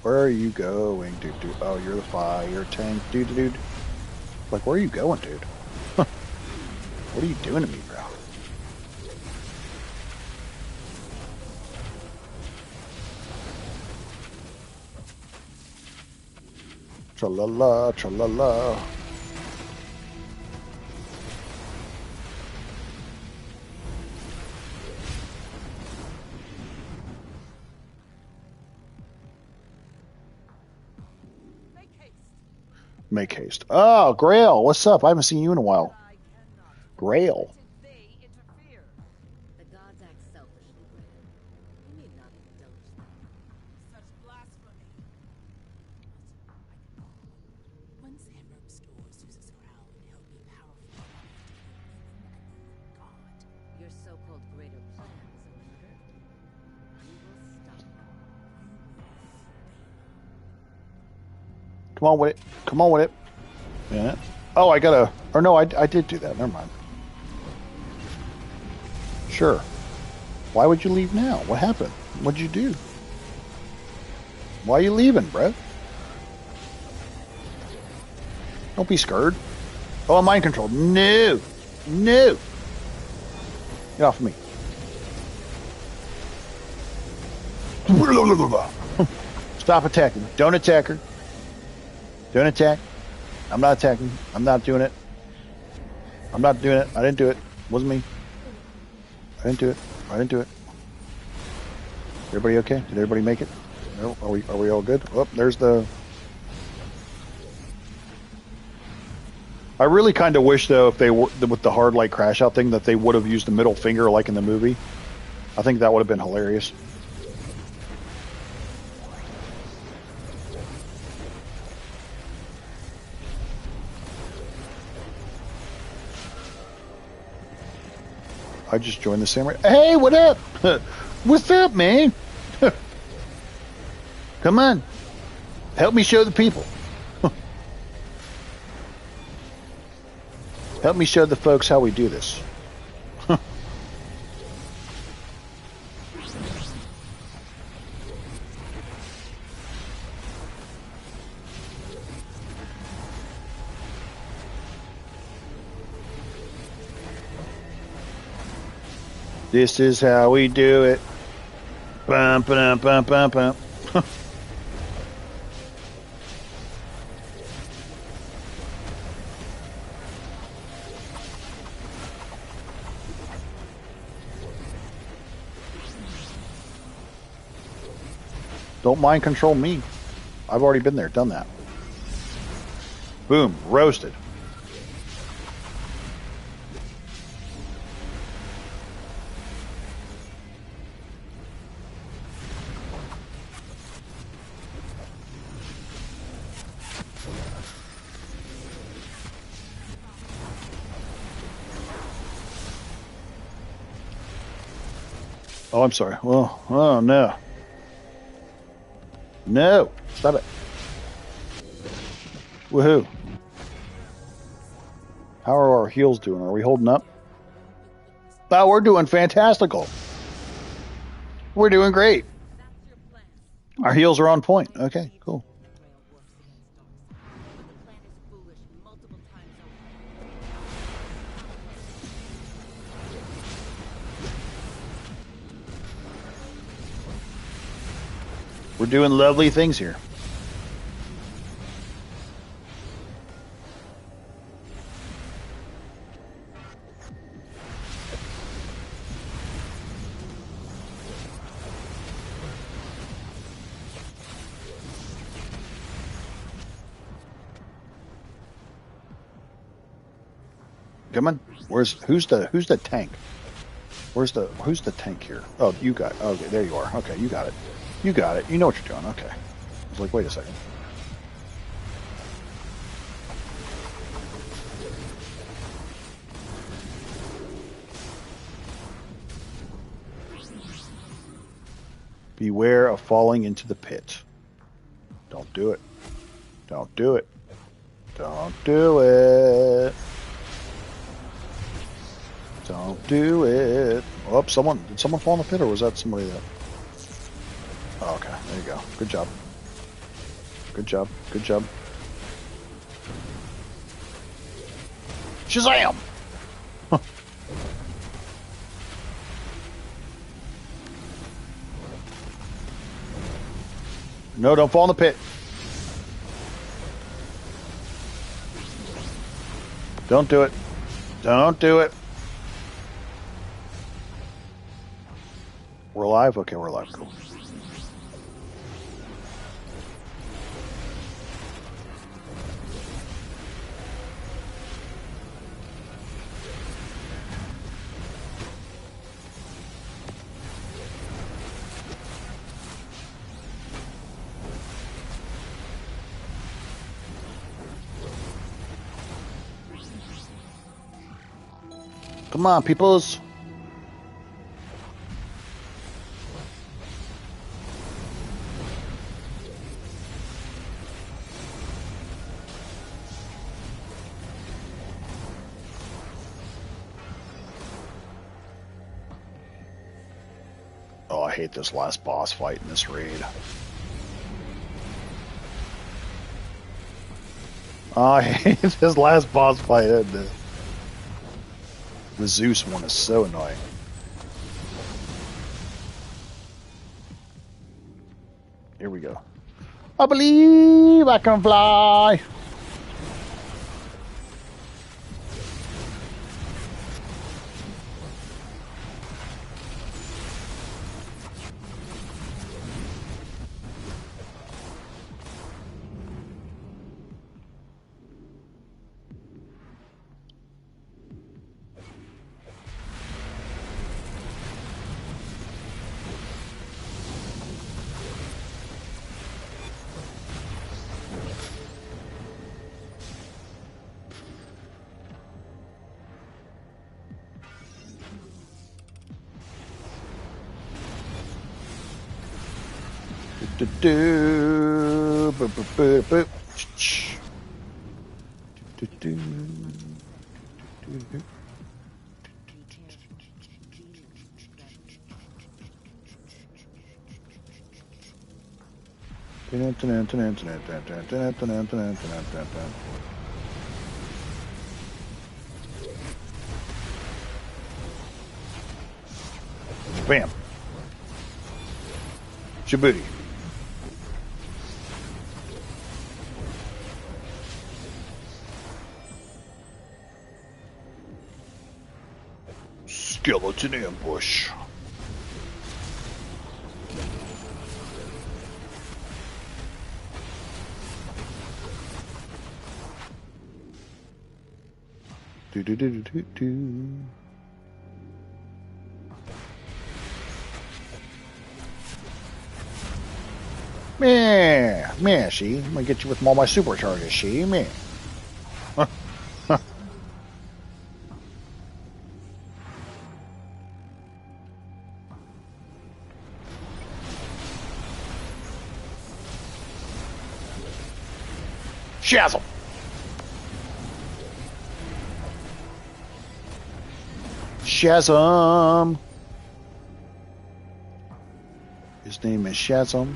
Where are you going, dude? Oh, you're the fire tank, dude. Like, where are you going, dude? What are you doing to me, bro? Tra-la-la, tra-la-la. Make haste. Make haste. Oh, Grail, what's up? I haven't seen you in a while. I cannot. Grail. Did they interfere? The gods act selfishly, Graham. You need not indulge them. Such blasphemy. Once Hammer restores Zeus's crown, he'll be powerful enough to make you a god. Your so-called greater plan is a murder. We will stop them. Come on with it. Come on with it. Yeah. Oh, I gotta. Or no, I did do that. Never mind. Sure. Why would you leave now? What happened? What'd you do? Why are you leaving, bro? Don't be scared. Oh, I'm mind controlled. No. No. Get off of me. Stop attacking. Don't attack her. Don't attack. I'm not attacking. I'm not doing it. I'm not doing it. I didn't do it. Wasn't me. I didn't do it. I didn't do it. Everybody okay? Did everybody make it? No. Are we all good? Oh, there's the. I really kind of wish though, if they were with the hard light crash out thing, that they would have used the middle finger like in the movie. I think that would have been hilarious. I just joined the samurai. Hey, what up? What's up, man? Come on. Help me show the people. Help me show the folks how we do this. This is how we do it. Bum, bum, bum, bum, bum. Don't mind control me. I've already been there, done that. Boom, roasted. Oh, I'm sorry. Well, oh no. No, stop it. Woohoo. How are our heels doing? Are we holding up? Oh, we're doing fantastical. We're doing great. That's your plan. Our heels are on point. Okay, cool. That Grail works against Darkseid. But the plan is foolish multiple times over. We're doing lovely things here. Come on. Who's the tank? Who's the tank here? Oh, you got it. Okay, there you are. Okay, you got it. You got it. You know what you're doing. Okay. I was like, wait a second. Beware of falling into the pit. Don't do it. Don't do it. Don't do it. Don't do it. Oh, did someone fall in the pit, or was that somebody that? Oh, okay, there you go. Good job. Good job. Good job. Shazam! Huh. No, don't fall in the pit. Don't do it. Don't do it. We're alive? Okay, we're alive. Cool. Come on, peoples. Oh, I hate this last boss fight in this raid. Oh, I hate this last boss fight. The Zeus one is so annoying. Here we go. I believe I can fly. Do boop boop boop boop. Do do do. Bam. Djibouti. Skeleton ambush. Do do do do do. Meh, see? I'm gonna get you with all my supercharges, see? Meh. Shazzle! Shazam! His name is Shazam.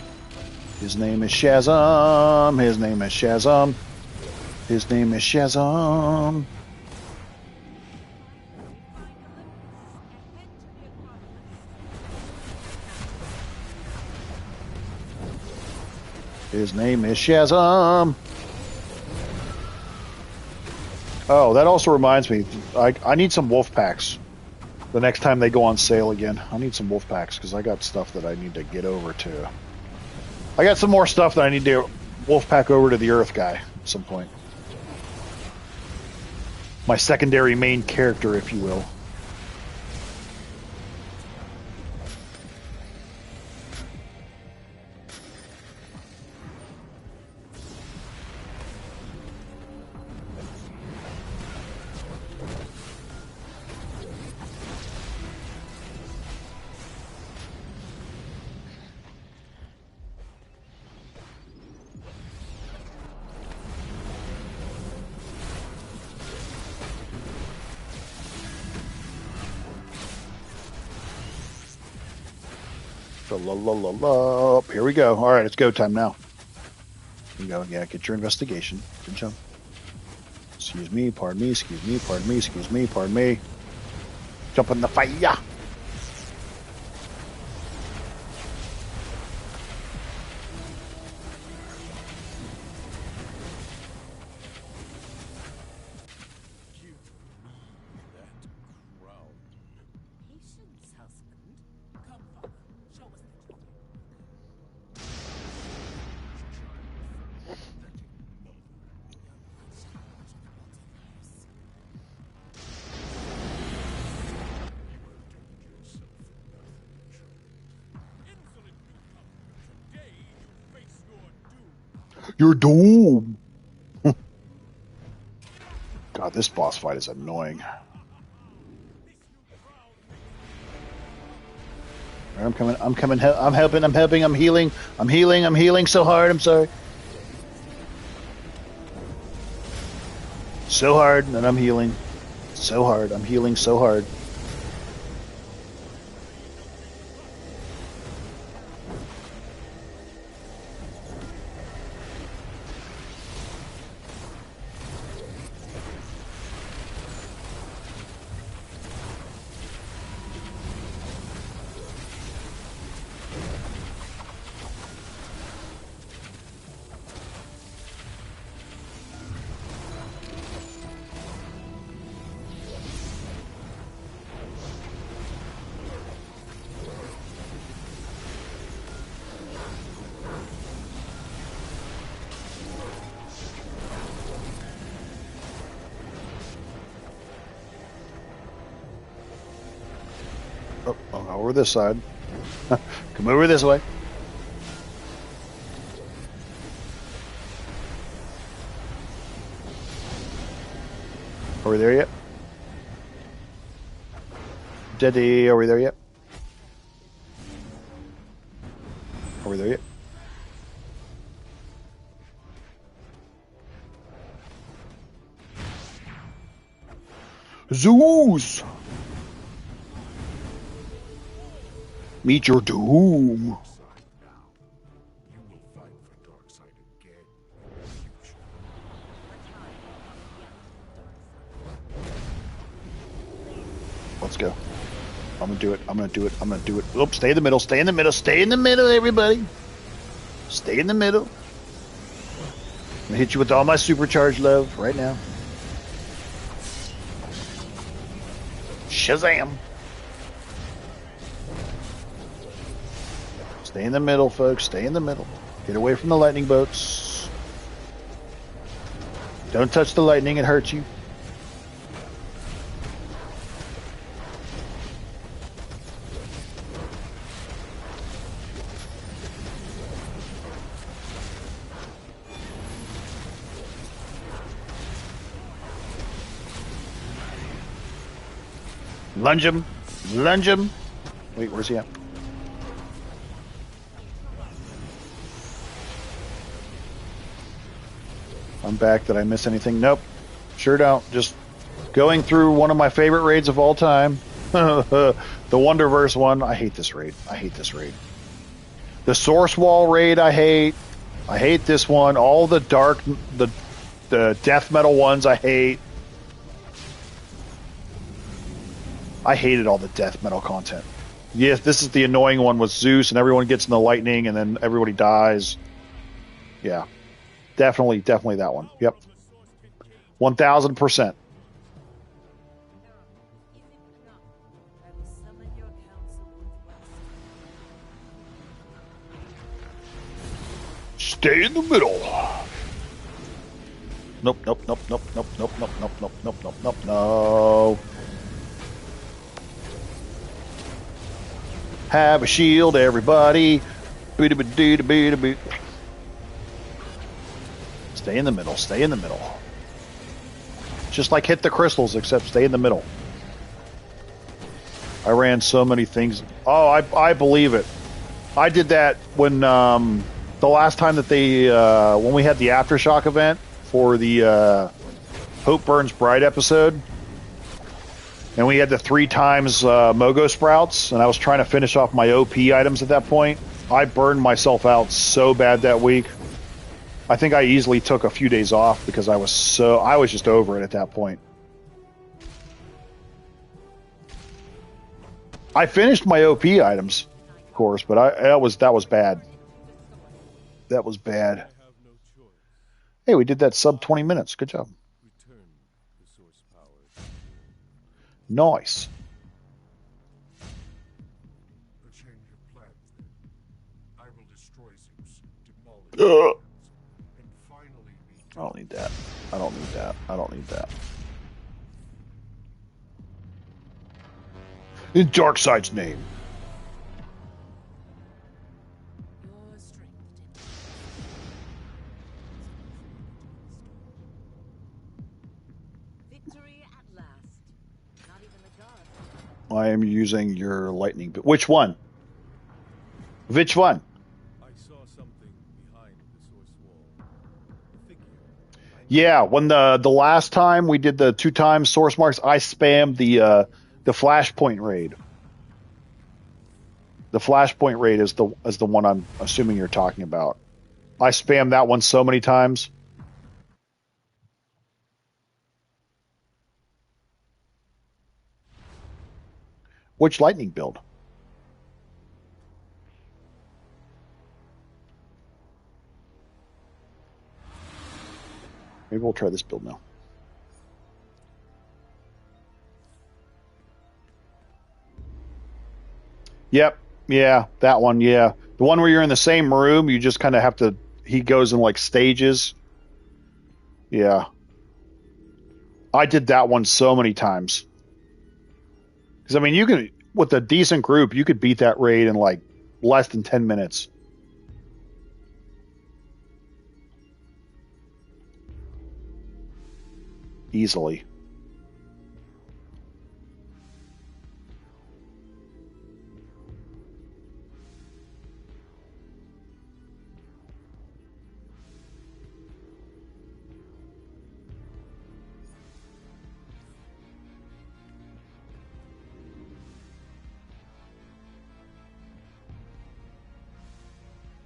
His name is Shazam. His name is Shazam. His name is Shazam. His name is Shazam. Oh, that also reminds me. I need some wolf packs. The next time they go on sale again, I need some wolf packs because I got stuff that I need to get over to. I got some more stuff that I need to wolf pack over to the Earth guy at some point. My secondary main character, if you will. La, la, la, la. Here we go. All right, it's go time now. Here we go. Yeah, get your investigation. Good job. Excuse me, pardon me, excuse me, pardon me, excuse me, pardon me. Jump in the fire. Patience, husband. Come, father. Show us that you do. Insolent newcomer, today you face your doom. You're doomed. God, this boss fight is annoying. I'm coming, I'm coming, I'm helping, I'm helping, I'm healing, I'm healing, I'm healing so hard, I'm sorry. So hard, and I'm healing. So hard, I'm healing so hard. Oh, over this side. Come over this way. Are we there yet? Daddy, are we there yet? Are we there yet? Zeus! Meet your doom. You will fight for Darkseid again in the future. Let's go. I'm gonna do it. I'm gonna do it. I'm gonna do it. Oop, stay in the middle. Stay in the middle. Stay in the middle, everybody. Stay in the middle. I'm gonna hit you with all my supercharged love right now. Shazam. Stay in the middle, folks. Stay in the middle. Get away from the lightning bolts. Don't touch the lightning. It hurts you. Lunge him. Lunge him. Wait, where's he at? I'm back. Did I miss anything? Nope. Sure don't. Just going through one of my favorite raids of all time. The Wonderverse one. I hate this raid. I hate this raid. The Source Wall raid I hate. I hate this one. All the dark, the death metal ones I hate. I hated all the death metal content. Yes, this is the annoying one with Zeus and everyone gets in the lightning and then everybody dies. Yeah. Definitely that one. Yep. 1000%. Isn't enough. I will summon your council with West. Stay in the middle. Nope, nope, nope, nope, nope, nope, nope, nope, nope, nope, nope, nope, no. Have a shield, everybody. Boo-da-boo-doo-da-boo-da-boo. Stay in the middle, stay in the middle. Just like hit the crystals, except stay in the middle. I ran so many things. Oh, I believe it. I did that when the last time that they when we had the aftershock event for the Hope Burns Bright episode, and we had the 3 times Mogo Sprouts, and I was trying to finish off my OP items at that point. I burned myself out so bad that week. I think I easily took a few days off because I was just over it at that point. I finished my OP items, of course, but that was bad. That was bad. I have no choice. Hey, we did that sub 20 minutes. Good job. Return the source power. Nice. A change of plan, then. I will destroy Zeus, demolish Ugh. and finally be I don't need that. I don't need that. I don't need that. In Darkseid's name. Your strength did Victory at last. Not even the gods. I am using your lightning. Which one? Which one? I saw something behind the source wall. A figure. Yeah, when the last time we did the 2 times source marks, I spammed the flashpoint raid. The flashpoint raid is the one I'm assuming you're talking about. I spammed that one so many times. Which lightning build? Maybe we'll try this build now. Yep. Yeah, that one. Yeah. The one where you're in the same room, you just kind of have to, he goes in like stages. Yeah. I did that one so many times. Because, I mean, you could, with a decent group, you could beat that raid in like less than 10 minutes. Easily.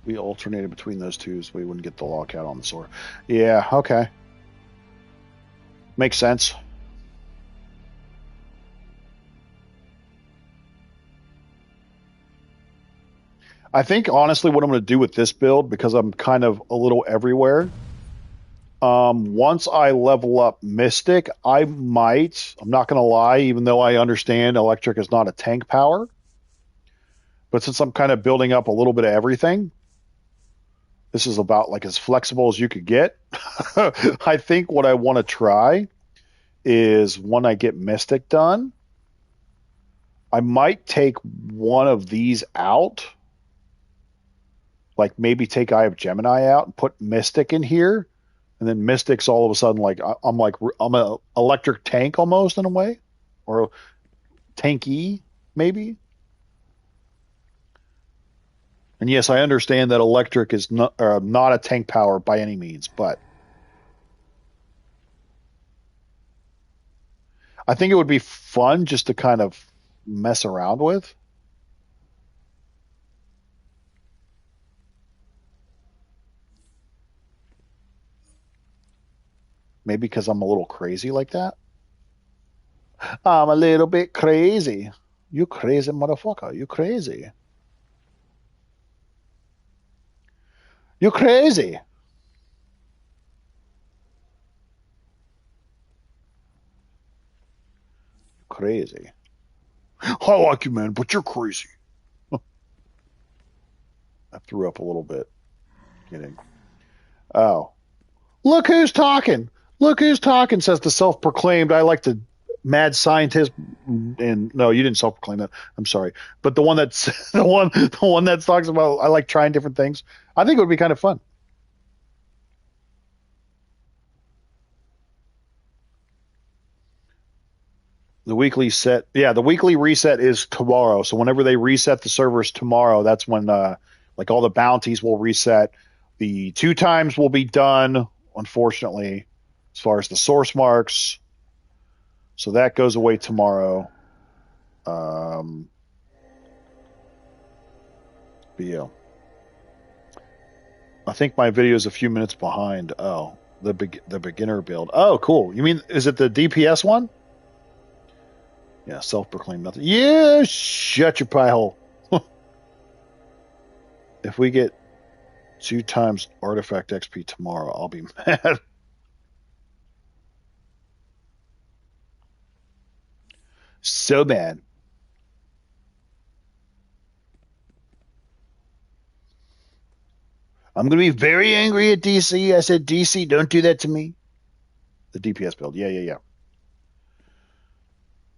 We alternated between those two so we wouldn't get the lockout on the sword. Yeah, okay. Makes sense. I think, honestly, what I'm going to do with this build, because I'm kind of a little everywhere, once I level up Mystic, I'm not going to lie, even though I understand Electric is not a tank power, but since I'm kind of building up a little bit of everything, this is about like as flexible as you could get. I think what I want to try is when I get Mystic done, I might take one of these out, like maybe take Eye of Gemini out and put Mystic in here, and then Mystic's all of a sudden like I'm a electric tank almost in a way, or tanky maybe. And yes, I understand that electric is not a tank power by any means, but I think it would be fun just to kind of mess around with. Maybe because I'm a little crazy like that. I'm a little bit crazy. You crazy motherfucker. You crazy. You crazy. crazy. I like you, man, but you're crazy. I threw up a little bit. Kidding. Oh. Look who's talking. Look who's talking, says the self-proclaimed, I like the mad scientist. And no, you didn't self-proclaim that. I'm sorry. But the one that's the one that talks about I like trying different things. I think it would be kind of fun. The weekly set, yeah, the weekly reset is tomorrow. So whenever they reset the servers tomorrow, that's when like all the bounties will reset. The 2 times will be done, unfortunately, as far as the source marks. So that goes away tomorrow. But yeah. I think my video is a few minutes behind. Oh, the beginner build. Oh, cool. You mean, is it the DPS one? Yeah, self-proclaimed nothing. Yeah, shut your pie hole. If we get 2 times artifact XP tomorrow, I'll be mad. So bad. I'm going to be very angry at DC. I said, DC, don't do that to me. The DPS build. Yeah, yeah, yeah.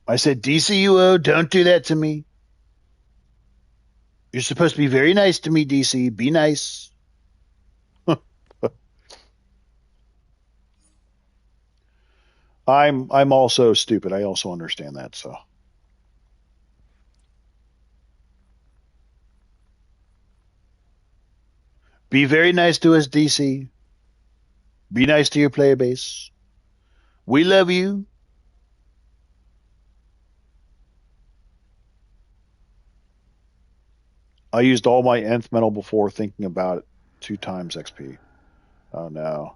I said, DCUO, don't do that to me. You're supposed to be very nice to me, DC. Be nice. I'm also stupid. I also understand that, so. Be very nice to us, DC. Be nice to your player base. We love you. I used all my nth metal before thinking about it 2 times XP. Oh no.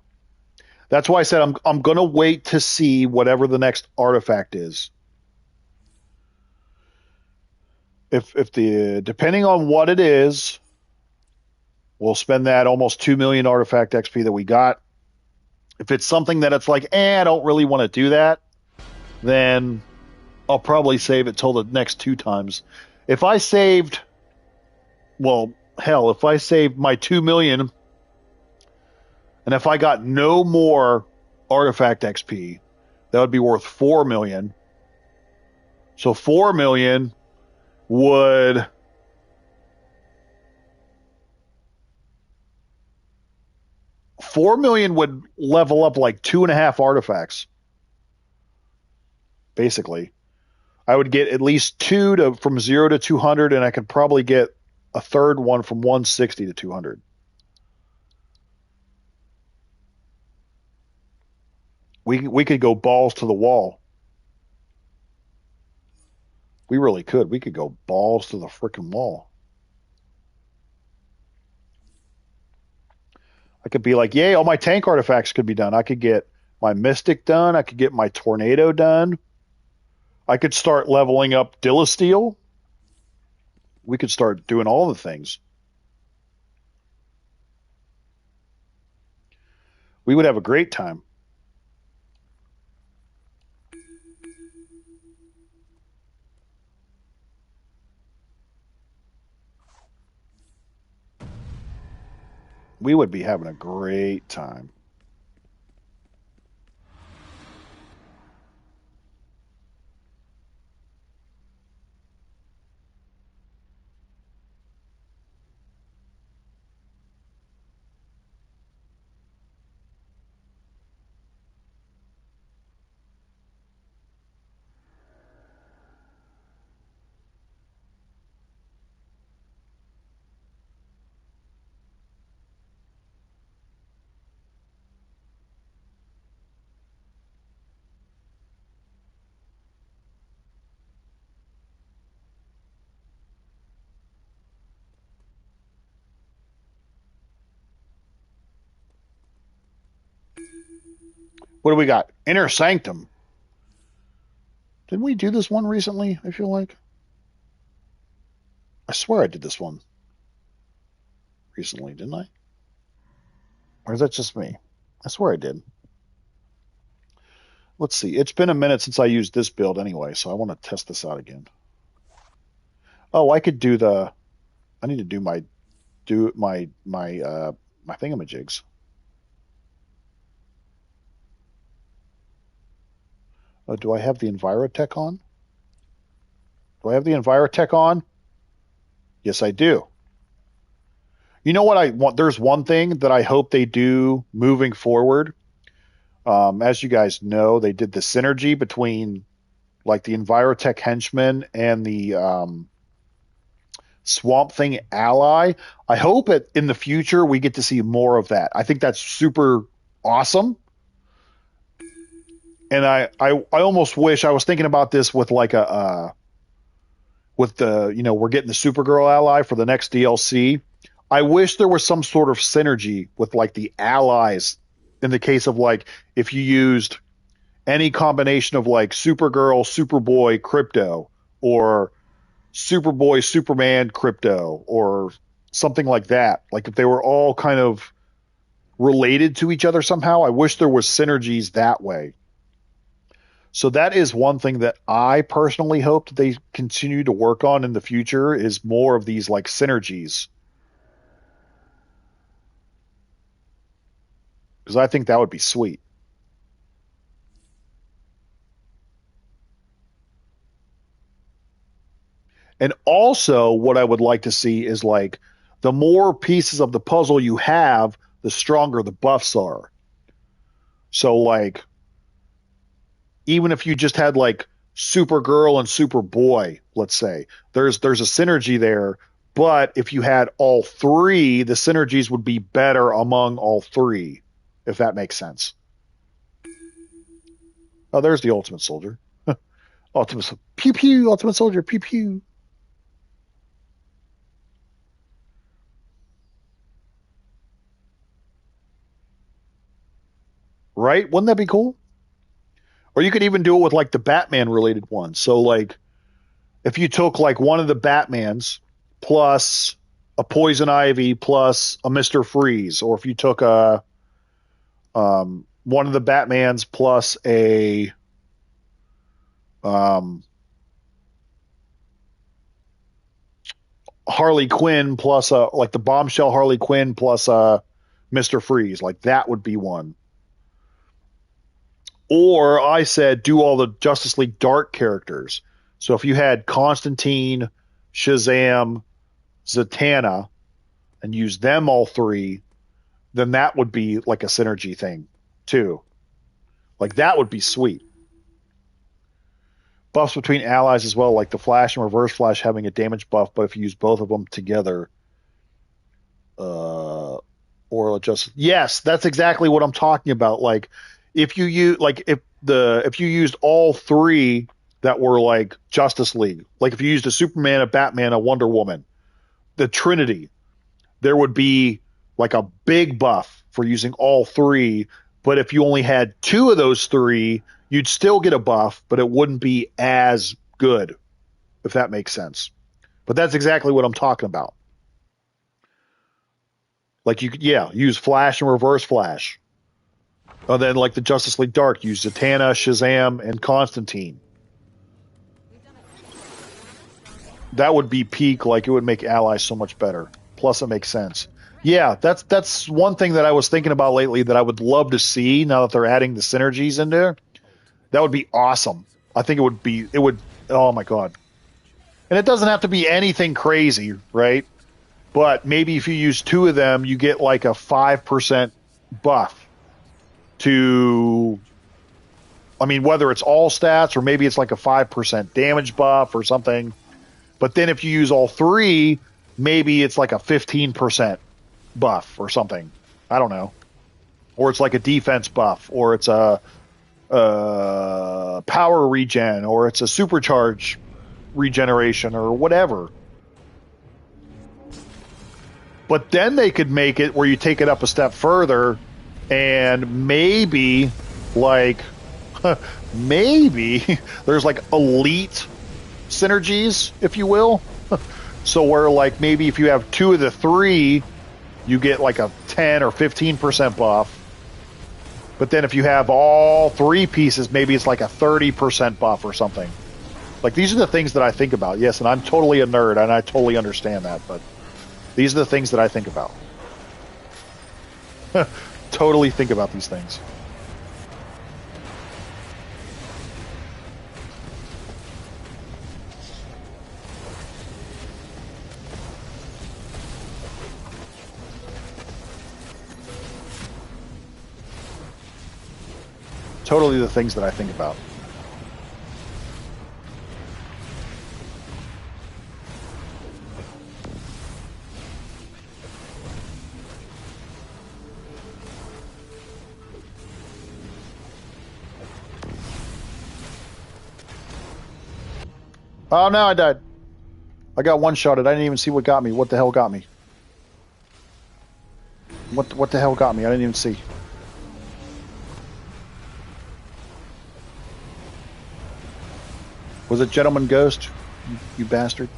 That's why I said I'm gonna wait to see whatever the next artifact is. If the depending on what it is, we'll spend that almost 2 million artifact XP that we got. If it's something that it's like, I don't really want to do that, then I'll probably save it till the next 2 times. If I saved, well, hell, if I saved my 2 million, and if I got no more artifact XP, that would be worth 4 million. So 4 million would level up like 2.5 artifacts. Basically, I would get at least 2 from 0 to 200, and I could probably get a third one from 160 to 200. We could go balls to the wall. We really could. We could go balls to the freaking wall. I could be like, yay, all my tank artifacts could be done. I could get my Mystic done. I could get my Tornado done. I could start leveling up Dilasteel. We could start doing all the things. We would have a great time. We would be having a great time. What do we got? Inner Sanctum. Didn't we do this one recently, I feel like? I swear I did this one recently, didn't I? Or is that just me? I swear I did. let's see. It's been a minute since I used this build anyway, so I want to test this out again. Oh, I could do the. I need to do my my thingamajigs. Do I have the Envirotech on? Do I have the Envirotech on? Yes, I do. You know what I want? There's one thing that I hope they do moving forward. As you guys know, they did the synergy between like the Envirotech henchman and the Swamp Thing ally. I hope in the future we get to see more of that. I think that's super awesome. And I almost wish I was thinking about this with like with the, you know, we're getting the Supergirl ally for the next DLC. I wish there was some sort of synergy with like the allies in the case of like if you used any combination of like Supergirl, Superboy, Crypto, or Superboy, Superman, Crypto, or something like that. Like if they were all kind of related to each other somehow, I wish there was synergies that way. So that is one thing that I personally hope that they continue to work on in the future is more of these like synergies. Because I think that would be sweet. And also what I would like to see is like the more pieces of the puzzle you have, the stronger the buffs are. So like even if you just had like Supergirl and Superboy, let's say, there's a synergy there, but if you had all three, the synergies would be better among all three, if that makes sense. Oh, there's the Ultimate Soldier. Ultimate pew pew, Ultimate Soldier, pew pew. Right? Wouldn't that be cool? Or you could even do it with like the Batman related ones. So like if you took like one of the Batmans plus a Poison Ivy plus a Mr. Freeze, or if you took a one of the Batmans plus a Harley Quinn plus a like the Bombshell Harley Quinn plus a Mr. Freeze, like that would be one. Or I said do all the Justice League Dark characters. So if you had Constantine, Shazam, Zatanna, and use them all three, then that would be like a synergy thing too. Like that would be sweet. Buffs between allies as well, like the Flash and Reverse Flash having a damage buff, but if you use both of them together, or just yes, that's exactly what I'm talking about. Like if you use like if you used all three that were like Justice League, like if you used a Superman, a Batman, a Wonder Woman, the Trinity, there would be like a big buff for using all three. But if you only had two of those three, you'd still get a buff, but it wouldn't be as good, if that makes sense. But that's exactly what I'm talking about. Like you could, yeah, use Flash and Reverse Flash. And then like the Justice League Dark, use Zatanna, Shazam, and Constantine. That would be peak, like it would make allies so much better. Plus it makes sense. Yeah, that's one thing that I was thinking about lately that I would love to see now that they're adding the synergies in there. That would be awesome. I think it would, oh my God. And it doesn't have to be anything crazy, right? But maybe if you use two of them, you get like a 5% buff to, I mean, whether it's all stats or maybe it's like a 5% damage buff or something. But then if you use all three, maybe it's like a 15% buff or something. I don't know. Or it's like a defense buff, or it's a power regen, or it's a supercharge regeneration, or whatever. But then they could make it where you take it up a step further and maybe like maybe there's like elite synergies, if you will. So where like maybe if you have two of the three, you get like a 10 or 15% buff. But then if you have all 3 pieces, maybe it's like a 30% buff or something. Like, these are the things that I think about. Yes, and I'm totally a nerd, and I totally understand that, but these are the things that I think about. Totally think about these things. Totally the things that I think about. Oh, no, I died. I got one-shotted. I didn't even see what got me. What the hell got me? What the hell got me? I didn't even see. Was it Gentleman Ghost? You bastard.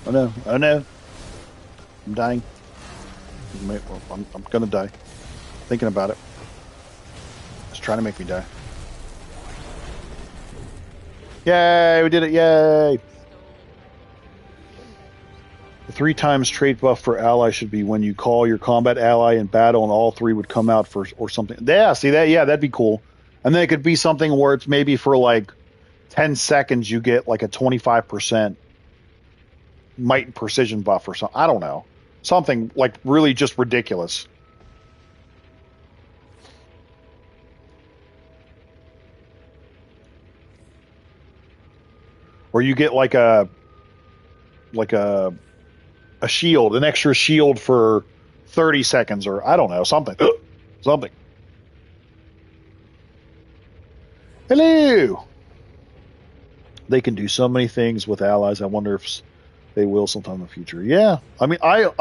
Oh no, oh no. I'm dying. I'm gonna die. Thinking about it. It's trying to make me die. Yay, we did it, yay! The 3 times trait buff for ally should be when you call your combat ally in battle and all 3 would come out for or something. Yeah, see that? Yeah, that'd be cool. And then it could be something where it's maybe for like 10 seconds you get like a 25% might and precision buff or something. I don't know. Something like really just ridiculous. Or you get like a shield, an extra shield for 30 seconds, or I don't know, something. Something. Hello! They can do so many things with allies. I wonder if they will sometime in the future. Yeah. I mean, I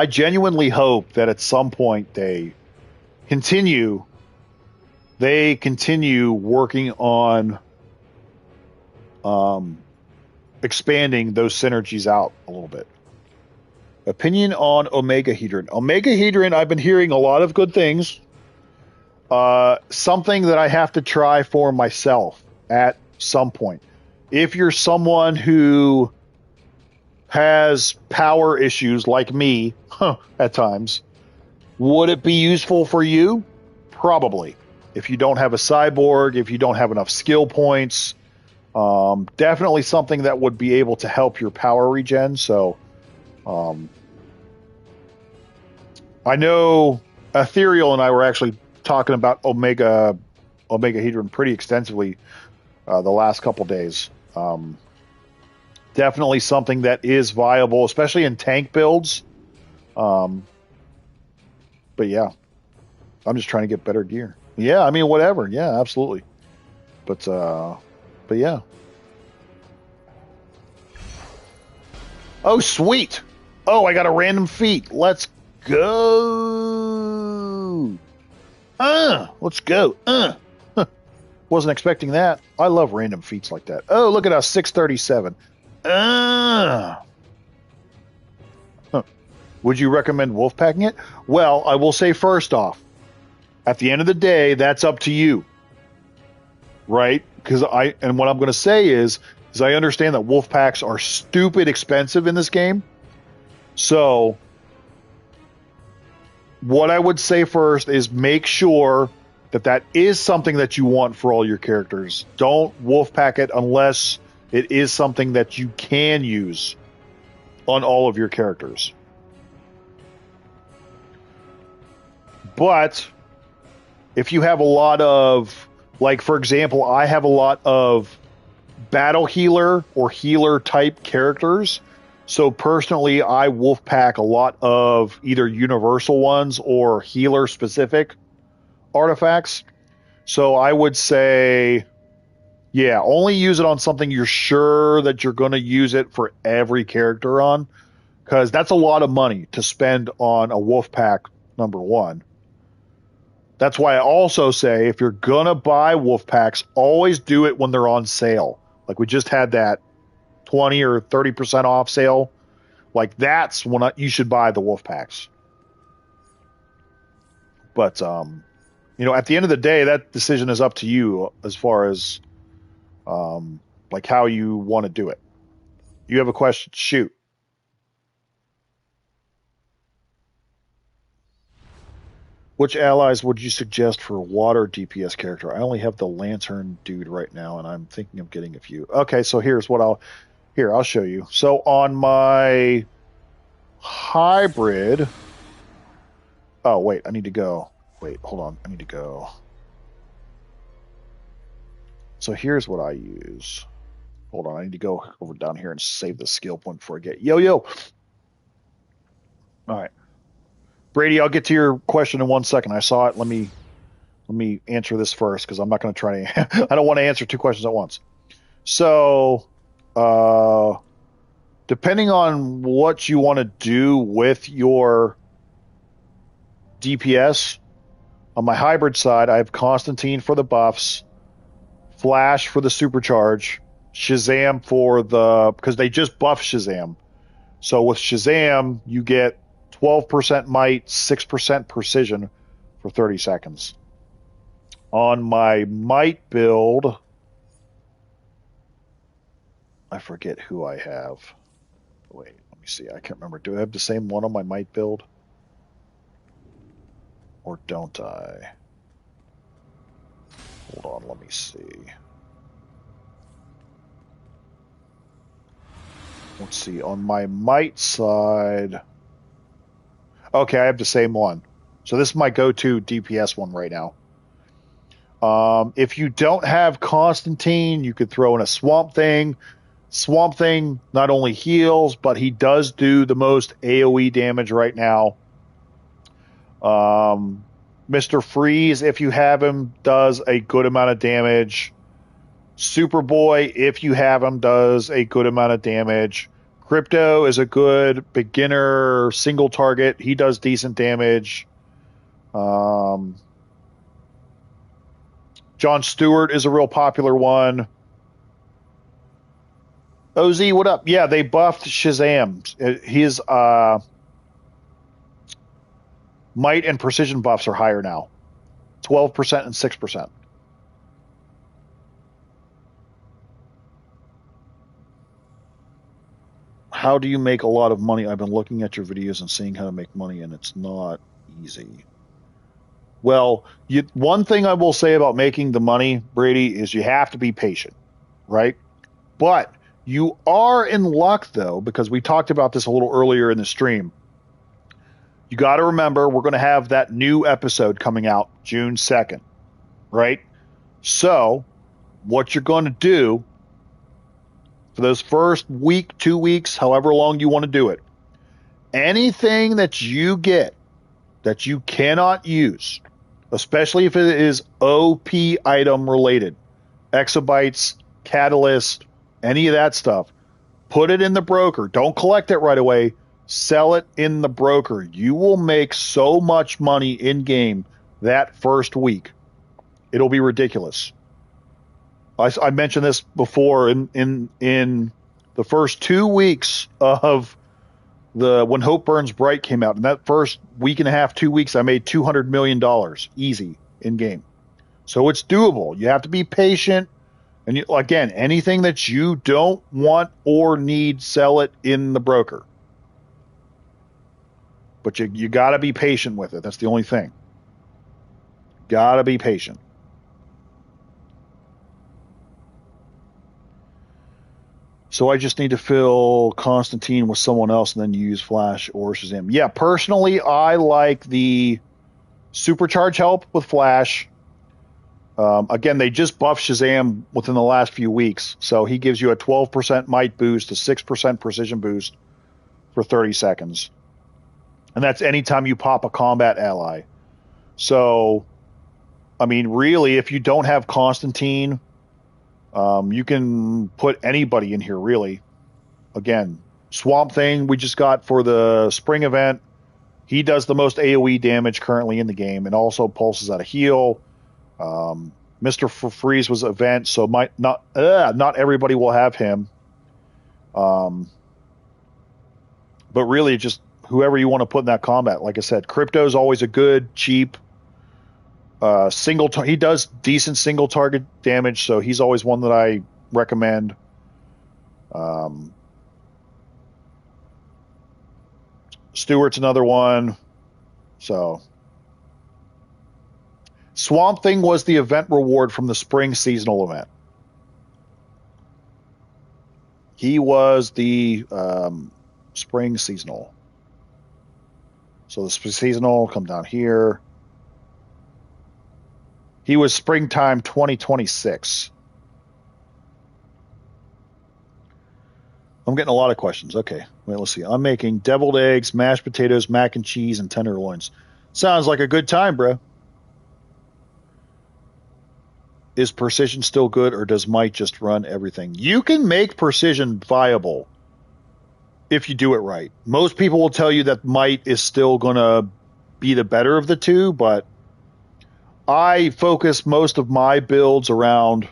genuinely hope that at some point they continue working on expanding those synergies out a little bit. Opinion on Omega Hedron. Omega Hedron, I've been hearing a lot of good things. Something that I have to try for myself at some point. If you're someone who has power issues like me at times, would it be useful for you? Probably. If you don't have a cyborg, if you don't have enough skill points, definitely something that would be able to help your power regen. So, I know Ethereal and I were actually talking about Omega Hedron pretty extensively the last couple days. Definitely something that is viable, especially in tank builds. But yeah, I'm just trying to get better gear. Yeah, I mean, whatever. Yeah, absolutely. But yeah. Oh, sweet. Oh, I got a random feat. Let's go. Let's go. Wasn't expecting that. I love random feats like that. Oh, look at us, 637. Would you recommend wolfpacking it? Well, I will say first off, at the end of the day, that's up to you. Right? And what I'm going to say is I understand that wolf packs are stupid expensive in this game. So what I would say first is make sure that is something that you want for all your characters. Don't wolf pack it unless it is something that you can use on all of your characters. But if you have a lot of, like, for example, I have a lot of battle healer or healer type characters. So personally, I wolf pack a lot of either universal ones or healer specific artifacts. So I would say, yeah, only use it on something you're sure that you're going to use it for every character on, because that's a lot of money to spend on a wolf pack number one. That's why I also say if you're going to buy wolf packs, always do it when they're on sale. Like we just had that 20 or 30% off sale. Like that's when you should buy the wolf packs. But at the end of the day, that decision is up to you as far as like how you want to do it. You have a question? Shoot. Which allies would you suggest for a water DPS character? I only have the lantern dude right now, and I'm thinking of getting a few. Okay, so here's what I'll show you. So on my hybrid. Oh wait, I need to go. Wait, hold on. I need to go. So here's what I use. Hold on, I need to go over down here and save the skill point before I get yo. All right, Brady, I'll get to your question in 1 second. I saw it. Let me answer this first because I'm not going to try to. I don't want to answer two questions at once. So, depending on what you want to do with your DPS, on my hybrid side, I have Constantine for the buffs, Flash for the supercharge, Shazam for because they just buffed Shazam. So with Shazam, you get 12% might, 6% precision for 30 seconds. On my might build, I forget who I have. Wait, let me see. I can't remember. Do I have the same one on my might build? Or don't I? Hold on, let me see. Let's see. On my might side... Okay, I have the same one. So this is my go-to DPS one right now. If you don't have Constantine, you could throw in a Swamp Thing. Swamp Thing not only heals, but he does do the most AoE damage right now. Mr. Freeze, if you have him, does a good amount of damage. Superboy, if you have him, does a good amount of damage. Crypto is a good beginner single target. He does decent damage. John Stewart is a real popular one. OZ, what up? Yeah, they buffed Shazam. His might and precision buffs are higher now. 12% and 6%. How do you make a lot of money? I've been looking at your videos and seeing how to make money, and it's not easy. Well, one thing I will say about making the money, Brady, is you have to be patient, right? But you are in luck, though, because we talked about this a little earlier in the stream. You got to remember, we're going to have that new episode coming out June 2nd, right? So what you're going to do for those first week, 2 weeks, however long you want to do it, anything that you get that you cannot use, especially if it is OP item related, exabytes, catalyst, any of that stuff, put it in the broker. Don't collect it right away. Sell it in the broker. You will make so much money in game that first week. It'll be ridiculous. I mentioned this before in the first 2 weeks of when Hope Burns Bright came out. In that first week and a half, 2 weeks, I made $200 million easy in game. So it's doable. You have to be patient. And again, anything that you don't want or need, sell it in the broker. But you got to be patient with it. That's the only thing. Got to be patient. So I just need to fill Constantine with someone else and then use Flash or Shazam. Yeah, personally, I like the supercharge help with Flash. Again, they just buffed Shazam within the last few weeks. So he gives you a 12% might boost, a 6% precision boost. for 30 seconds. And that's anytime you pop a combat ally. So, I mean, really, if you don't have Constantine, you can put anybody in here, really. Again, Swamp Thing we just got for the spring event. He does the most AoE damage currently in the game and also pulses out a heal. Mr. Freeze was event, so not everybody will have him. But really, just whoever you want to put in that combat. Like I said, Crypto's always a good, cheap he does decent single target damage, so he's always one that I recommend. Stewart's another one. So Swamp Thing was the event reward from the spring seasonal event. He was the spring seasonal. So the seasonal come down here. He was springtime 2026. I'm getting a lot of questions. Okay, wait, let's see. I'm making deviled eggs, mashed potatoes, mac and cheese, and tenderloins. Sounds like a good time, bro. Is precision still good, or does might just run everything? You can make precision viable if you do it right. Most people will tell you that might is still going to be the better of the two, but I focus most of my builds around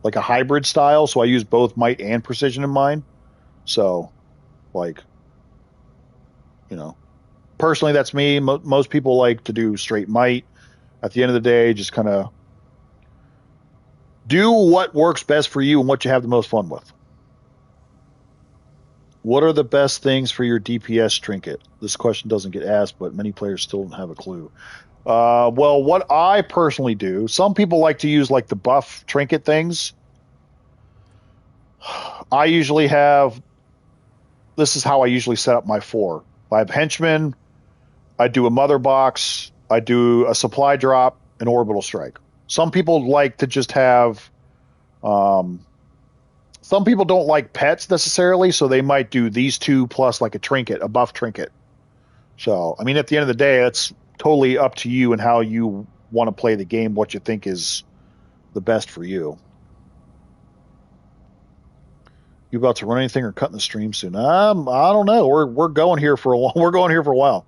like a hybrid style, so I use both might and precision in mine. So, like, you know, personally, that's me. Most people like to do straight might. At the end of the day, just kind of do what works best for you and what you have the most fun with. What are the best things for your DPS trinket? This question doesn't get asked, but many players still don't have a clue. Well, what I personally do, some people like to use like the buff trinket things. I usually have, this is how I usually set up my 4. I have henchmen, I do a mother box, I do a supply drop, an orbital strike. Some people like to just have, some people don't like pets necessarily, so they might do these 2 plus like a trinket, a buff trinket. So, I mean, at the end of the day, it's totally up to you and how you want to play the game, what you think is the best for you. You about to run anything or cutting the stream soon? I don't know. We're going here for a while. We're going here for a while.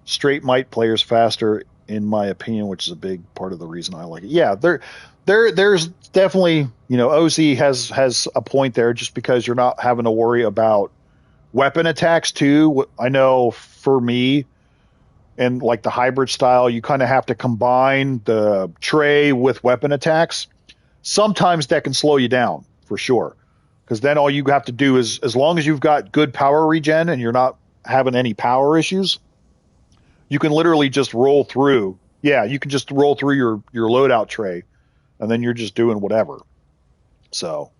Straight might players faster, in my opinion, which is a big part of the reason I like it. Yeah, there's definitely, you know, OZ has a point there, just because you're not having to worry about weapon attacks too. I know for me, and like the hybrid style, you kind of have to combine the tray with weapon attacks. Sometimes that can slow you down for sure, because then all you have to do is, as long as you've got good power regen and you're not having any power issues, you can literally just roll through. Yeah, you can just roll through your loadout tray, and then you're just doing whatever. So,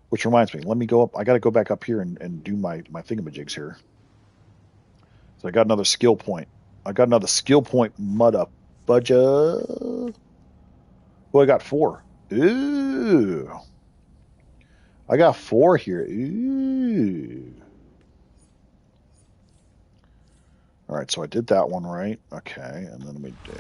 which reminds me, let me go up. I got to go back up here and do my thingamajigs here. So I got another skill point. Mud up. Budget. Well, I got 4. Ooh. I got 4 here. Ooh. All right, so I did that one right. Okay, and then let me do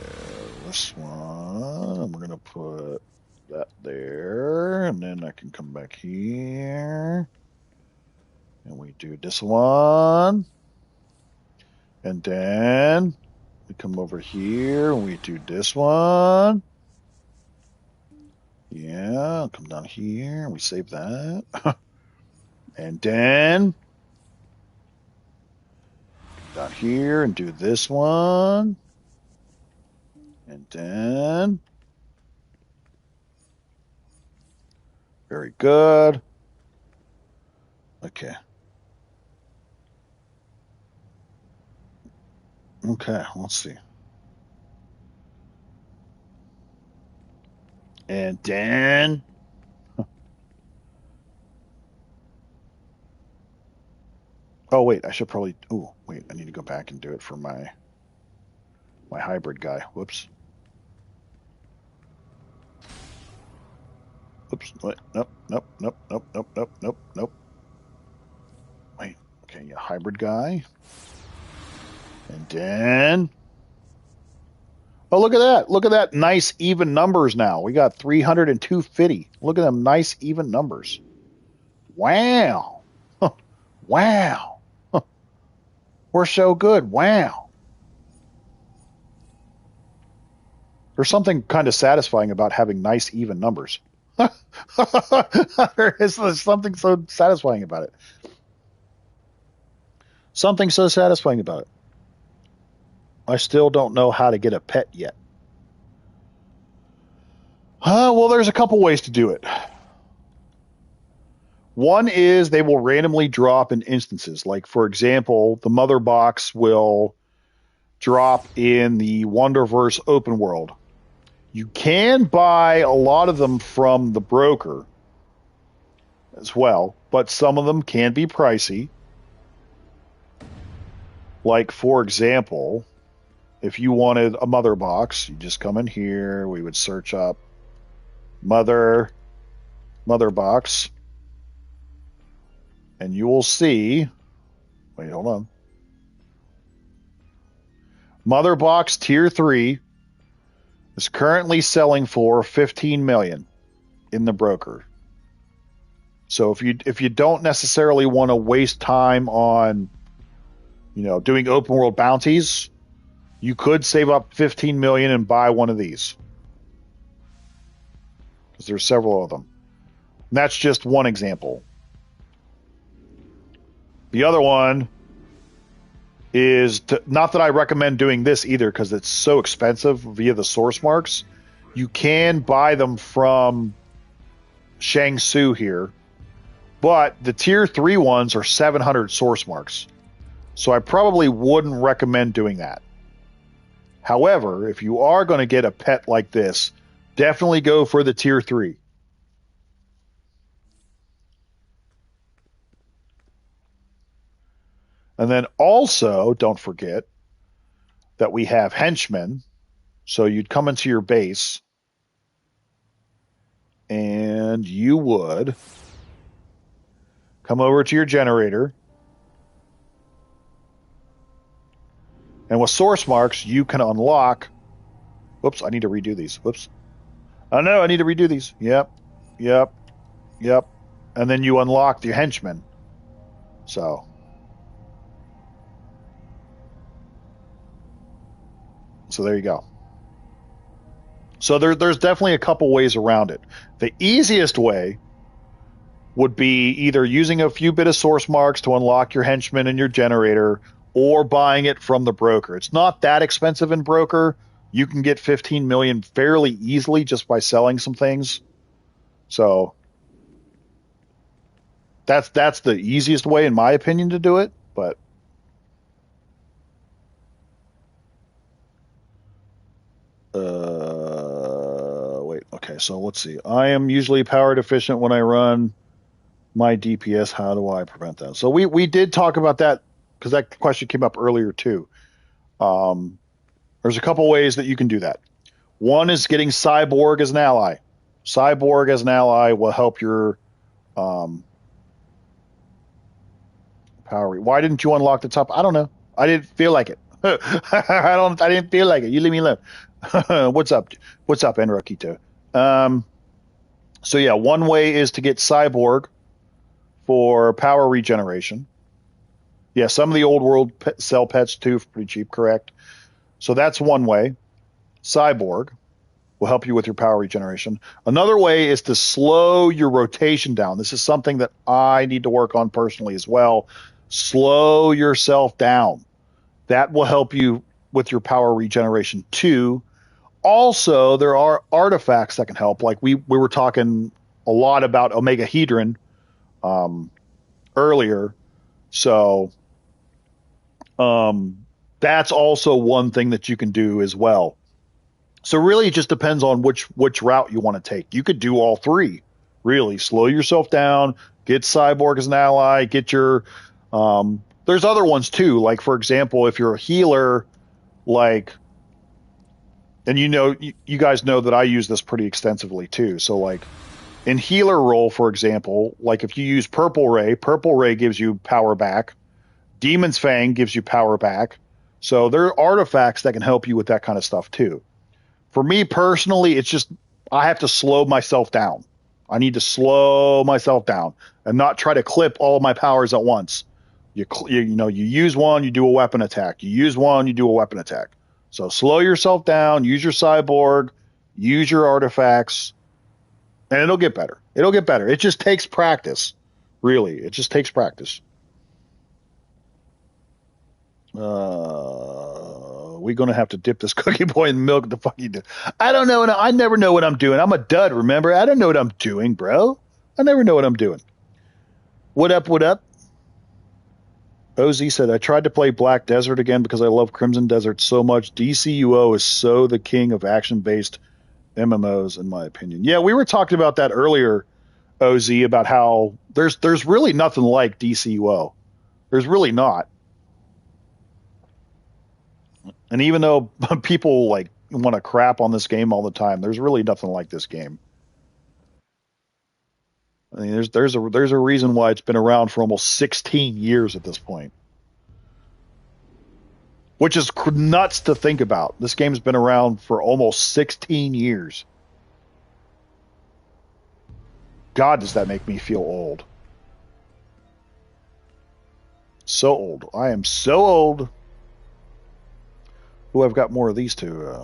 this one. And we're going to put that there. And then I can come back here. And we do this one. And then we come over here and we do this one. Yeah, come down here and we save that. And then come down here and do this one. And then very good. Okay. Okay, let's see. And then oh wait, I should probably I need to go back and do it for my hybrid guy. Whoops. Wait, nope. Okay, a hybrid guy. And then... Oh, look at that. Look at that. Nice even numbers now. We got 300 and 250. Look at them nice even numbers. Wow. Huh. Wow. Huh. We're so good. Wow. There's something kind of satisfying about having nice even numbers. There's something so satisfying about it. Something so satisfying about it. I still don't know how to get a pet yet. Well, there's a couple ways to do it. One is they will randomly drop in instances. Like, for example, the mother box will drop in the Wonderverse open world. You can buy a lot of them from the broker as well, but some of them can be pricey. Like, for example, if you wanted a mother box, you just come in here. We would search up mother box, and you will see. Wait, hold on. Mother box tier 3 is currently selling for 15 million in the broker. So if you don't necessarily want to waste time on, doing open world bounties, you could save up 15 million and buy one of these. Because there's several of them. And that's just one example. The other one is not that I recommend doing this either because it's so expensive via the source marks. You can buy them from Shang-Su here, but the tier 3 ones are 700 source marks. So I probably wouldn't recommend doing that. However, if you are going to get a pet like this, definitely go for the tier 3. And then also, don't forget that we have henchmen. So you'd come into your base and you would come over to your generator. And with source marks, you can unlock... Whoops, I need to redo these. Whoops. Oh, no, I need to redo these. Yep. And then you unlock the henchmen. So there you go. So there's definitely a couple ways around it. The easiest way would be either using a few bit of source marks to unlock your henchmen and your generator, or buying it from the broker. It's not that expensive in broker. You can get 15 million fairly easily just by selling some things. So that's the easiest way, in my opinion, to do it. But wait, okay, so let's see. I am usually power deficient when I run my DPS. How do I prevent that? So we did talk about that because that question came up earlier too. There's a couple ways that you can do that. One is getting Cyborg as an ally. Cyborg as an ally will help your power. Why didn't you unlock the top? I don't know. I didn't feel like it. I didn't feel like it. You leave me alone. What's up, Enrokito? So yeah, one way is to get Cyborg for power regeneration. Yeah, some of the old world sell pets too for pretty cheap, correct? So that's one way. Cyborg will help you with your power regeneration. Another way is to slow your rotation down. This is something that I need to work on personally as well. Slow yourself down. That will help you with your power regeneration too. Also, there are artifacts that can help. Like we were talking a lot about Omega Hedron earlier. So that's also one thing that you can do as well. So really it just depends on which route you want to take. You could do all three. Really slow yourself down, get Cyborg as an ally, get your there's other ones too. Like for example, if you're a healer, like, and you guys know that I use this pretty extensively too. So like in healer role, for example, like if you use Purple Ray gives you power back. Demon's Fang gives you power back. So there are artifacts that can help you with that kind of stuff too. For me personally, it's just I have to slow myself down. I need to slow myself down and not try to clip all my powers at once. You use one, you do a weapon attack. You use one, you do a weapon attack. So slow yourself down, use your cyborg, use your artifacts, and it'll get better. It'll get better. It just takes practice. Really, it just takes practice. We gonna have to dip this cookie boy in milk. The fuck you do? I don't know. I never know what I'm doing. I'm a dud. Remember, I don't know what I'm doing, bro. I never know what I'm doing. What up? What up? OZ said, I tried to play Black Desert again because I love Crimson Desert so much. DCUO is so the king of action-based MMOs, in my opinion. Yeah, we were talking about that earlier, OZ, about how there's really nothing like DCUO. There's really not. And even though people like want to crap on this game all the time, there's really nothing like this game. I mean, there's a reason why it's been around for almost 16 years at this point, which is nuts to think about. This game's been around for almost 16 years. God, does that make me feel old? So old. I am so old. Oh, I've got more of these two. Did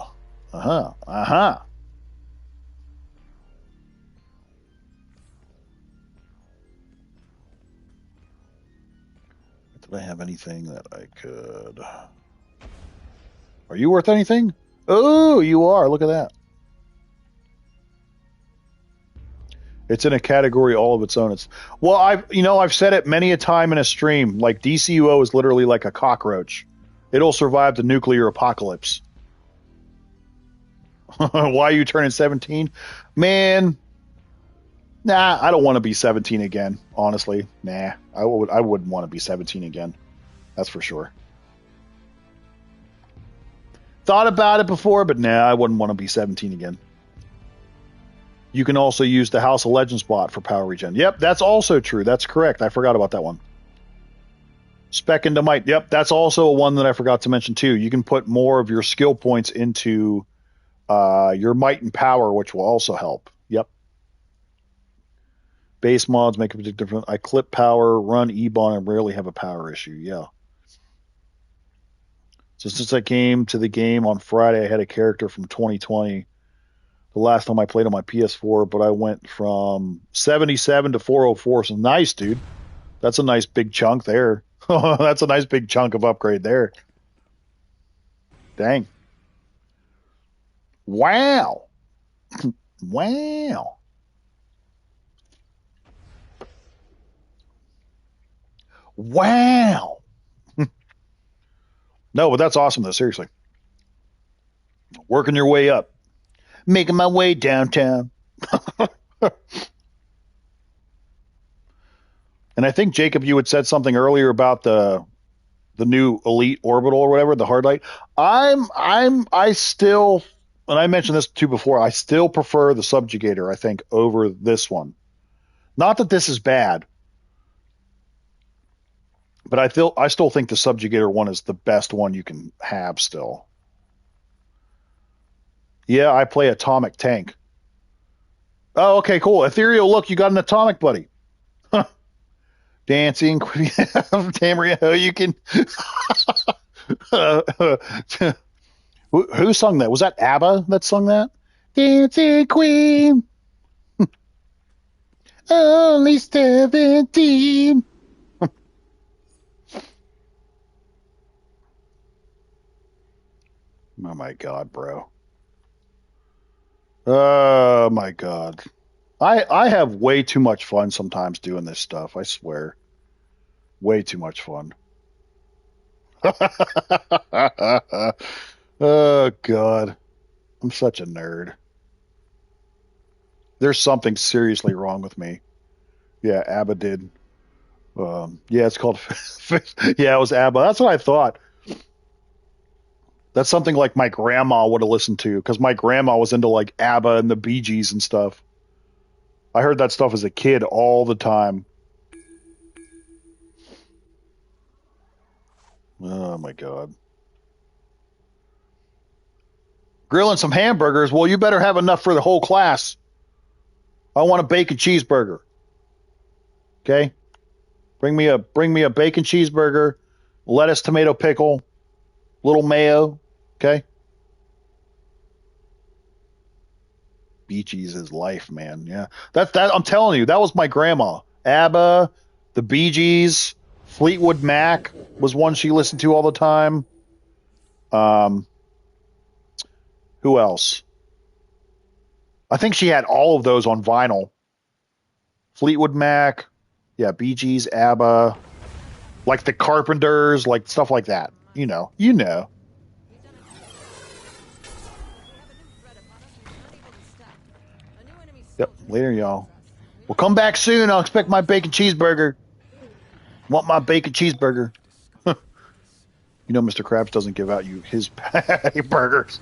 I have anything that I could... Are you worth anything? Oh, you are. Look at that. It's in a category all of its own. Well, I've said it many a time in a stream. Like DCUO is literally like a cockroach. It'll survive the nuclear apocalypse. Why are you turning 17? Man, nah, I don't want to be 17 again, honestly. Nah, I wouldn't want to be 17 again. That's for sure. Thought about it before, but nah, I wouldn't want to be 17 again. You can also use the House of Legends bot for power regen. Yep, that's also true. That's correct. I forgot about that one. Spec into might. Yep, that's also one that I forgot to mention too. You can put more of your skill points into your might and power, which will also help. Yep. Base mods make a big difference. I clip power, run E-Bon, and rarely have a power issue. Yeah. So since I came to the game on Friday, I had a character from 2020. The last time I played on my PS4, but I went from 77 to 404. So nice, dude. That's a nice big chunk there. That's a nice big chunk of upgrade there. Dang. Wow. Wow. Wow. No, but that's awesome though, seriously. Working your way up. Making my way downtown. And I think, Jacob, you had said something earlier about the new Elite Orbital or whatever, the hard light. I still, and I mentioned this too before, I still prefer the Subjugator, I think, over this one. Not that this is bad, but I still think the Subjugator one is the best one you can have still. Yeah, I play Atomic Tank. Oh, okay, cool. Ethereal, look, you got an Atomic buddy. Huh. Dancing, Tamriel, you can. Who sung that? Was that ABBA that sung that? Dancing Queen. Only 17. Oh my God, bro. Oh my God. I have way too much fun sometimes doing this stuff, I swear. Way too much fun. Oh God. I'm such a nerd. There's something seriously wrong with me. Yeah, ABBA did. Yeah, it's called. Yeah, it was ABBA. That's what I thought. That's something like my grandma would have listened to, because my grandma was into like ABBA and the Bee Gees and stuff. I heard that stuff as a kid all the time. Oh my god. Grilling some hamburgers. Well, you better have enough for the whole class. I want a bacon cheeseburger. Okay? Bring me a bacon cheeseburger, lettuce, tomato, pickle, little mayo. Okay? Bee Gees is life, man. Yeah. That I'm telling you, that was my grandma. ABBA, the Bee Gees, Fleetwood Mac was one she listened to all the time. Um, who else? I think she had all of those on vinyl. Fleetwood Mac, yeah, Bee Gees, ABBA, like the Carpenters, like stuff like that. You know, you know. We've done a good job. We have a new threat upon us, and we can't even stop. A new enemy Yep. soldier Later, threatens y'all. us. We Well, must come back protect soon. I'll expect my bacon cheeseburger. Want my bacon cheeseburger? You know, Mr. Krabs doesn't give out you his patty burgers.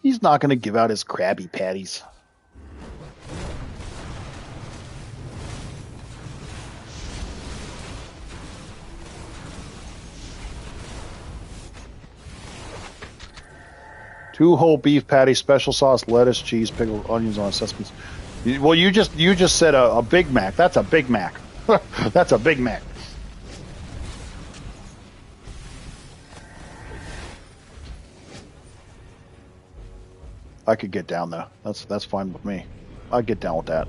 He's not going to give out his Krabby Patties. Two whole beef patties, special sauce, lettuce, cheese, pickle, onions on sesame. Well, you just said a Big Mac. That's a Big Mac. That's a Big Mac. I could get down though. That's fine with me. I'd get down with that.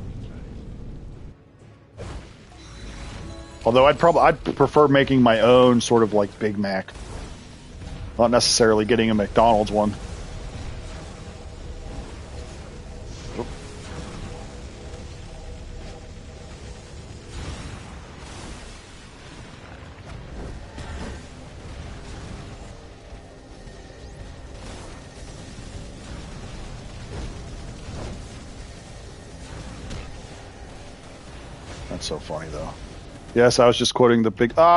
Although I'd prefer making my own sort of like Big Mac, not necessarily getting a McDonald's one. That's so funny though. Yes, I was just quoting the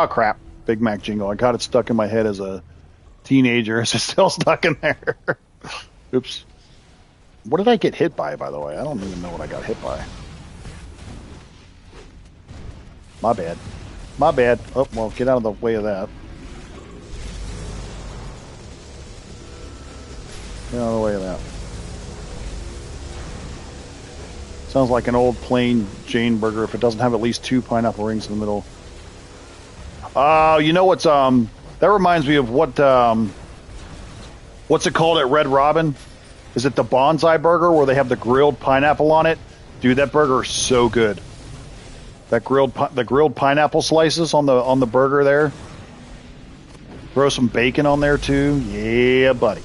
crap, Big Mac jingle. I got it stuck in my head as a teenager. It's still stuck in there. Oops. What did I get hit by the way? I don't even know what I got hit by. My bad. My bad. Oh, well, get out of the way of that. Get out of the way of that. Sounds like an old plain Jane burger if it doesn't have at least 2 pineapple rings in the middle. You know what's that reminds me of what's it called at Red Robin? Is it the bonsai burger where they have the grilled pineapple on it? Dude, that burger is so good. The grilled pineapple slices on the burger there. Throw some bacon on there too. Yeah, buddy.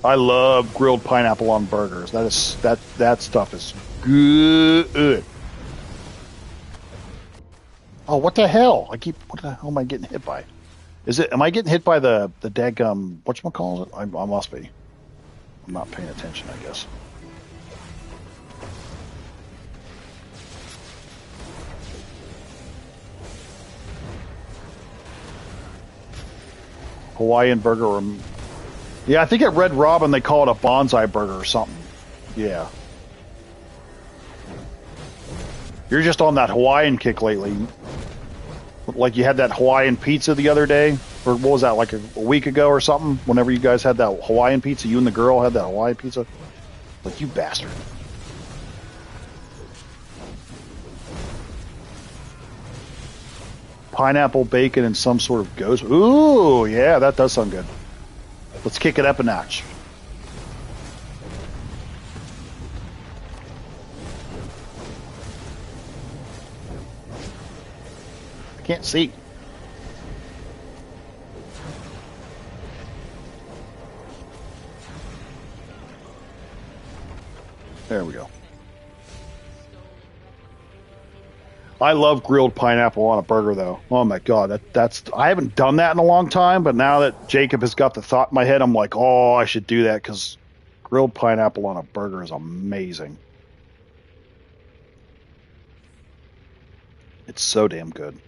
I love grilled pineapple on burgers. That stuff is good. Oh, what the hell? What the hell am I getting hit by? Am I getting hit by the daggum, whatchamacallit? I must be. I'm not paying attention, I guess. Hawaiian burger. Yeah, I think at Red Robin they call it a bonsai burger or something. Yeah. You're just on that Hawaiian kick lately. Like you had that Hawaiian pizza the other day, or what was that, like a week ago or something? Whenever you guys had that Hawaiian pizza, you and the girl had that Hawaiian pizza. Like, you bastard. Pineapple, bacon, and some sort of ghost. Ooh, yeah, that does sound good. Let's kick it up a notch. I can't see. There we go. I love grilled pineapple on a burger, though. Oh my god, that's I haven't done that in a long time, but now that Jacob has got the thought in my head, I'm like, oh, I should do that because grilled pineapple on a burger is amazing. It's so damn good.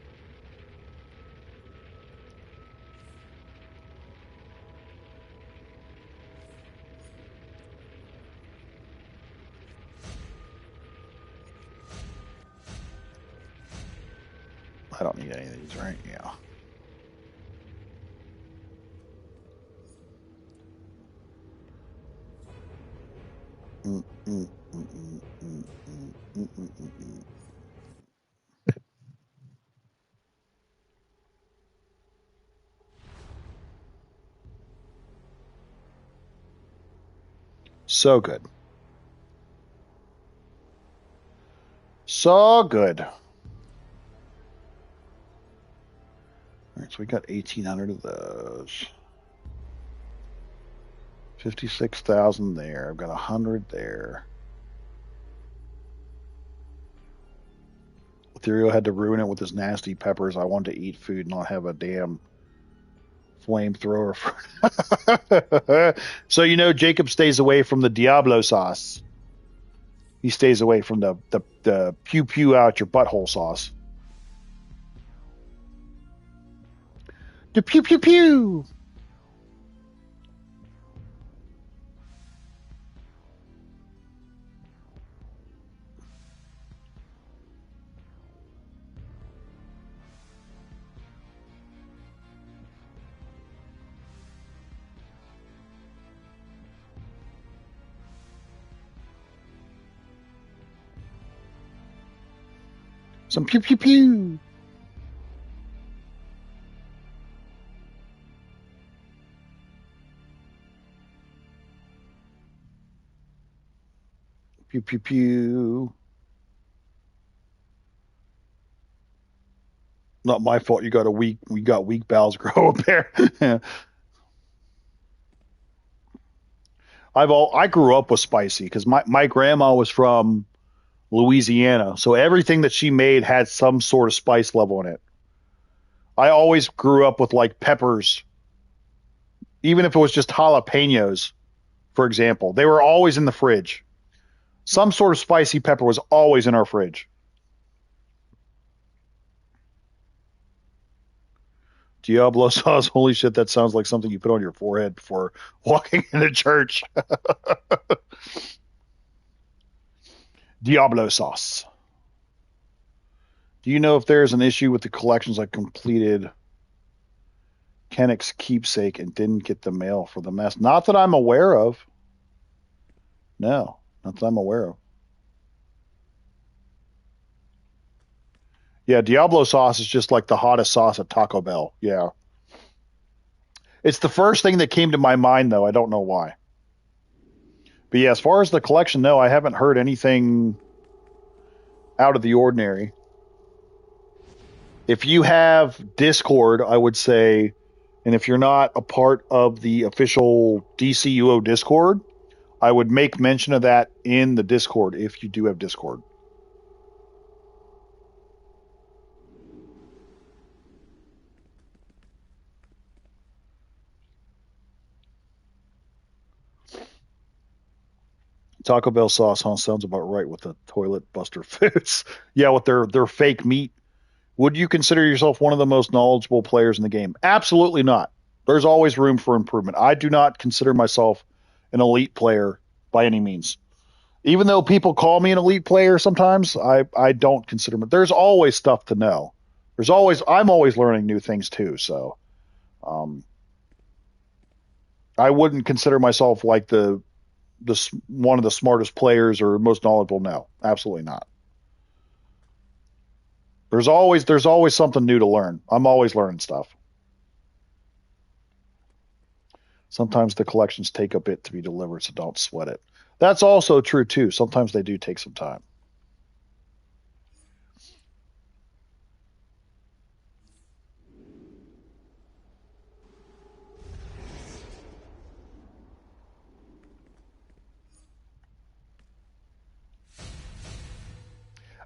I don't need any of these, right? Yeah. Mm, mm, mm, mm, mm, mm, mm, mm, mm. So good. So good. All right, so we got 1,800 of those. 56,000 there. I've got 100 there. Ethereal had to ruin it with his nasty peppers. I wanted to eat food, not have a damn flamethrower. So Jacob stays away from the Diablo sauce. He stays away from the pew pew out your butthole sauce. The pew pew pew. Some pew pew pew. Pew pew pew. Not my fault. We got weak bowels grow up there. Yeah. I grew up with spicy because my grandma was from Louisiana, so everything that she made had some sort of spice level in it. I always grew up with like peppers, even if it was just jalapenos, for example. They were always in the fridge. Some sort of spicy pepper was always in our fridge. Diablo sauce. Holy shit, that sounds like something you put on your forehead before walking into church. Diablo sauce. Do you know if there's an issue with the collections I completed Kennick's keepsake and didn't get the mail for the mess? Not that I'm aware of. No, not that I'm aware of. Yeah, Diablo sauce is just like the hottest sauce at Taco Bell. Yeah. It's the first thing that came to my mind, though. I don't know why. But yeah, as far as the collection, no, I haven't heard anything out of the ordinary. If you have Discord, I would say, and if you're not a part of the official DCUO Discord, I would make mention of that in the Discord if you do have Discord. Taco Bell sauce, huh? Sounds about right with the toilet buster foods. Yeah, with their fake meat. Would you consider yourself one of the most knowledgeable players in the game? Absolutely not. There's always room for improvement. I do not consider myself an elite player by any means. Even though people call me an elite player sometimes, I don't consider me. There's always stuff to know. I'm always learning new things too. So, um, I wouldn't consider myself like the one of the smartest players or most knowledgeable. No, absolutely not. There's always something new to learn. I'm always learning stuff. Sometimes the collections take a bit to be delivered, so don't sweat it. That's also true too. Sometimes they do take some time.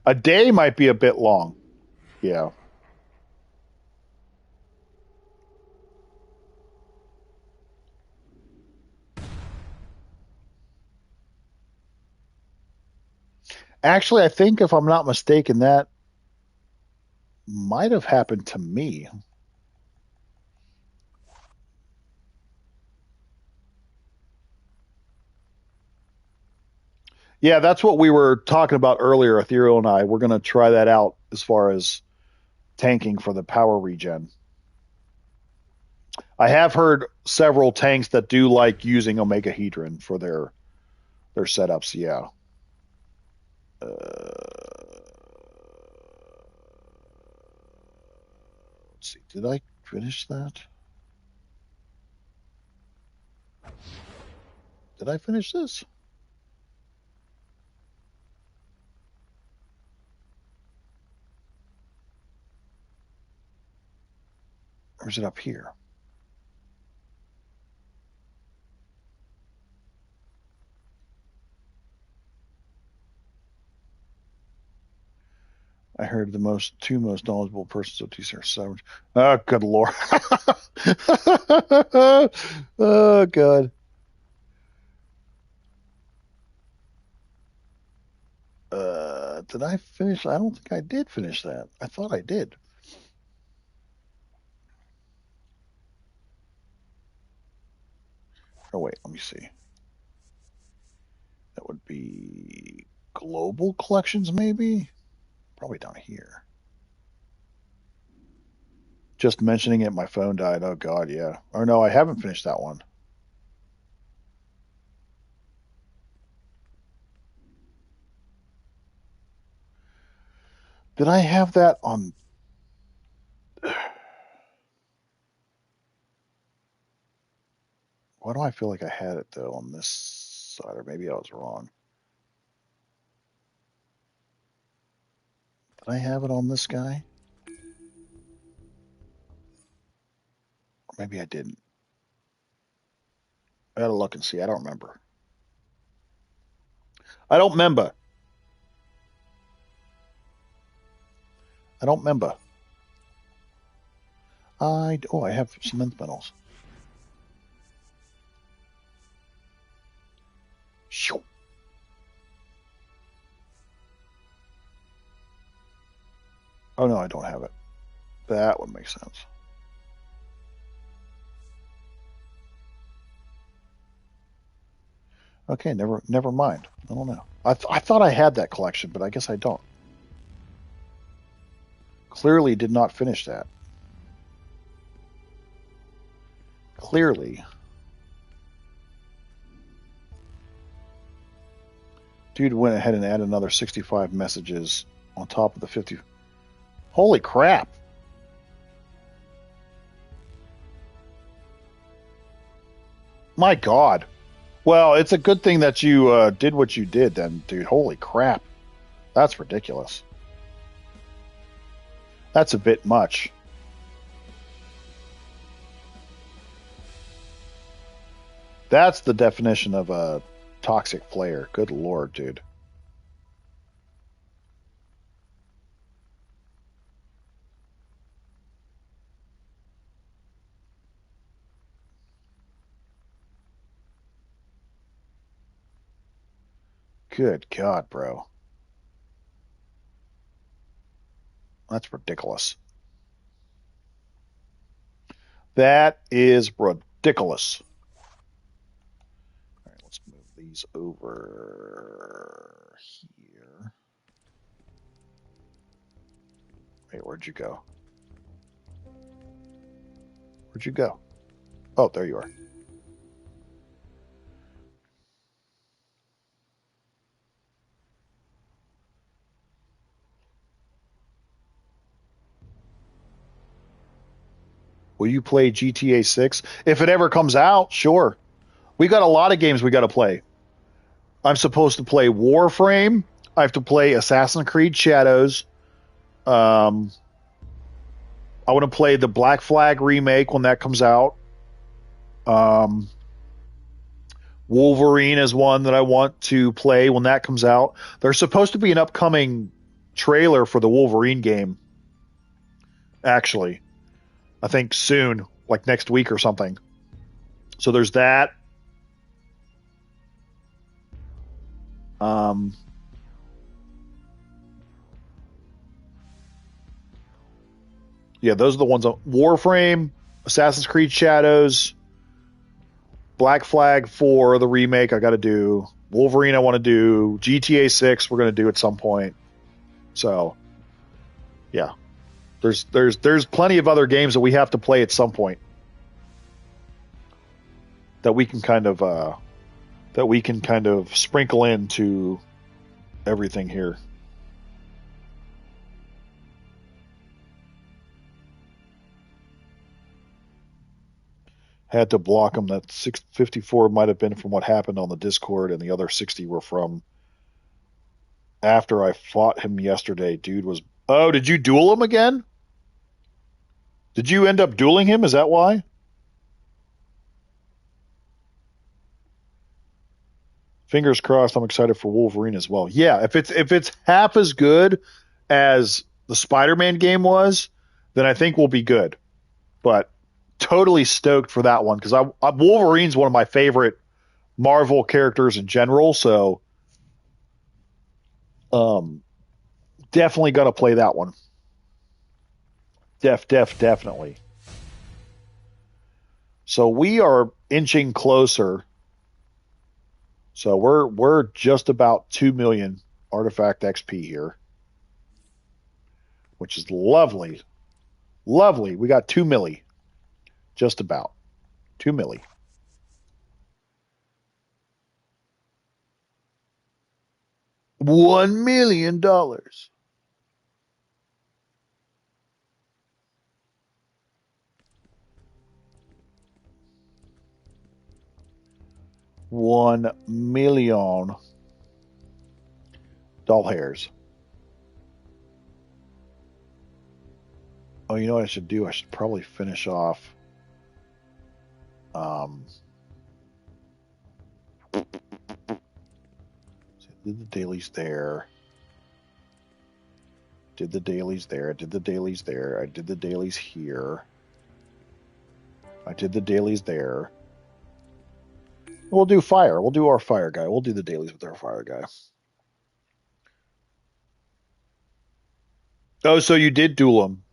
A day might be a bit long. Yeah. Actually, I think if I'm not mistaken, that might have happened to me. Yeah, that's what we were talking about earlier, Ethereal and I. We're going to try that out as far as tanking for the power regen. I have heard several tanks that do like using Omegahedron for their setups. Yeah. Let's see. Did I finish that? Did I finish this? Or is it up here? I heard the two most knowledgeable persons of TCR so. Oh, good lord. Oh, God. Did I finish? I don't think I did finish that. I thought I did. Oh, wait, let me see. That would be global collections, maybe? Probably down here. Just mentioning it, my phone died. Oh, God, yeah. Or no, I haven't finished that one. Did I have that on... Why do I feel like I had it, though, on this side? Or maybe I was wrong. Did I have it on this guy? Or maybe I didn't. I gotta look and see. I don't remember. I don't remember. I don't remember. I have some nth metals. Shoo. Oh no, I don't have it. That would make sense. Okay, never mind. I don't know. I thought I had that collection, but I guess I don't. Clearly did not finish that. Clearly. Dude went ahead and added another 65 messages on top of the 50. Holy crap. My God. Well, it's a good thing that you did what you did then, dude. Holy crap. That's ridiculous. That's a bit much. That's the definition of a toxic player. Good lord, dude. Good God, bro. That's ridiculous. That is ridiculous. All right, let's move these over here. Wait, where'd you go? Where'd you go? Oh, there you are. Will you play GTA 6? If it ever comes out, sure. We got a lot of games we got to play. I'm supposed to play Warframe. I have to play Assassin's Creed Shadows. I want to play the Black Flag remake when that comes out. Wolverine is one that I want to play when that comes out. There's supposed to be an upcoming trailer for the Wolverine game. Actually, I think soon, like next week or something. So there's that. Yeah, those are the ones. Warframe, Assassin's Creed Shadows, Black Flag 4, the remake I got to do. Wolverine I want to do. GTA 6 we're going to do at some point. So, yeah. There's plenty of other games that we have to play at some point that we can kind of sprinkle into everything here. Had to block them. That 654 might have been from what happened on the Discord, and the other 60 were from after I fought him yesterday. Dude was... Oh, did you duel him again? Did you end up dueling him? Is that why? Fingers crossed. I'm excited for Wolverine as well. Yeah, if it's half as good as the Spider-Man game was, then I think we'll be good. But totally stoked for that one because Wolverine's one of my favorite Marvel characters in general. So, definitely got to play that one. Definitely. So we are inching closer. So we're just about 2 million artifact XP here, which is lovely. Lovely. We got 2 milli. Just about 2 milli. $1 million. $1 million doll hairs. Oh, you know what I should do? I should probably finish off. So I did the dailies there. Did the dailies there. I did the dailies there. I did the dailies here. I did the dailies there. We'll do fire. We'll do our fire guy. We'll do the dailies with our fire guy. Oh, so you did duel him.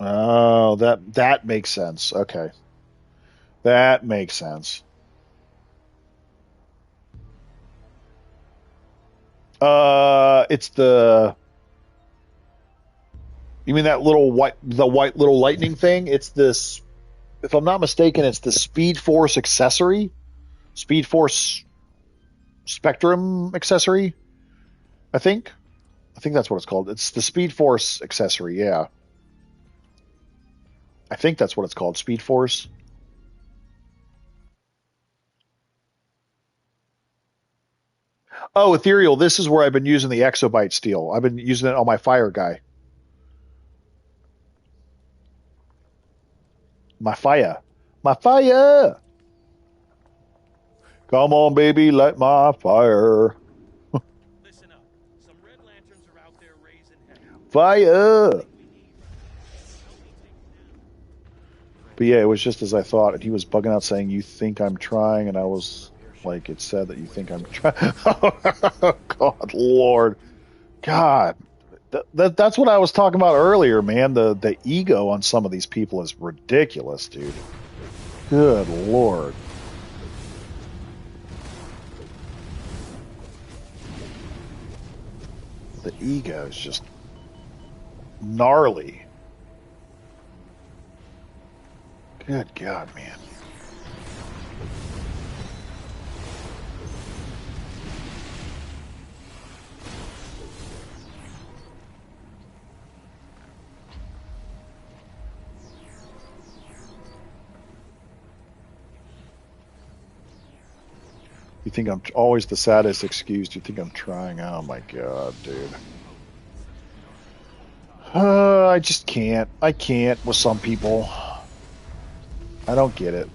Oh, that makes sense. Okay. That makes sense. It's the... You mean that little white little lightning thing? It's this... If I'm not mistaken, it's the Speed Force accessory. Speed Force Spectrum accessory, I think. I think that's what it's called. It's the Speed Force accessory, yeah. I think that's what it's called, Speed Force. Oh, Ethereal, this is where I've been using the Exobyte steel. I've been using it on my fire guy. My fire. My fire! Come on, baby, light my fire. Listen up. Some red lanterns are out there raising hell. Fire! But yeah, it was just as I thought, and he was bugging out saying, "You think I'm trying?" And I was like, "It said that you think I'm trying." Oh, God, Lord. God. That's what I was talking about earlier, man. The ego on some of these people is ridiculous, dude. Good Lord. The ego is just gnarly. Good God, man. You think I'm always the saddest excuse? You think I'm trying? Oh my God, dude. I just can't. I can't with some people. I don't get it.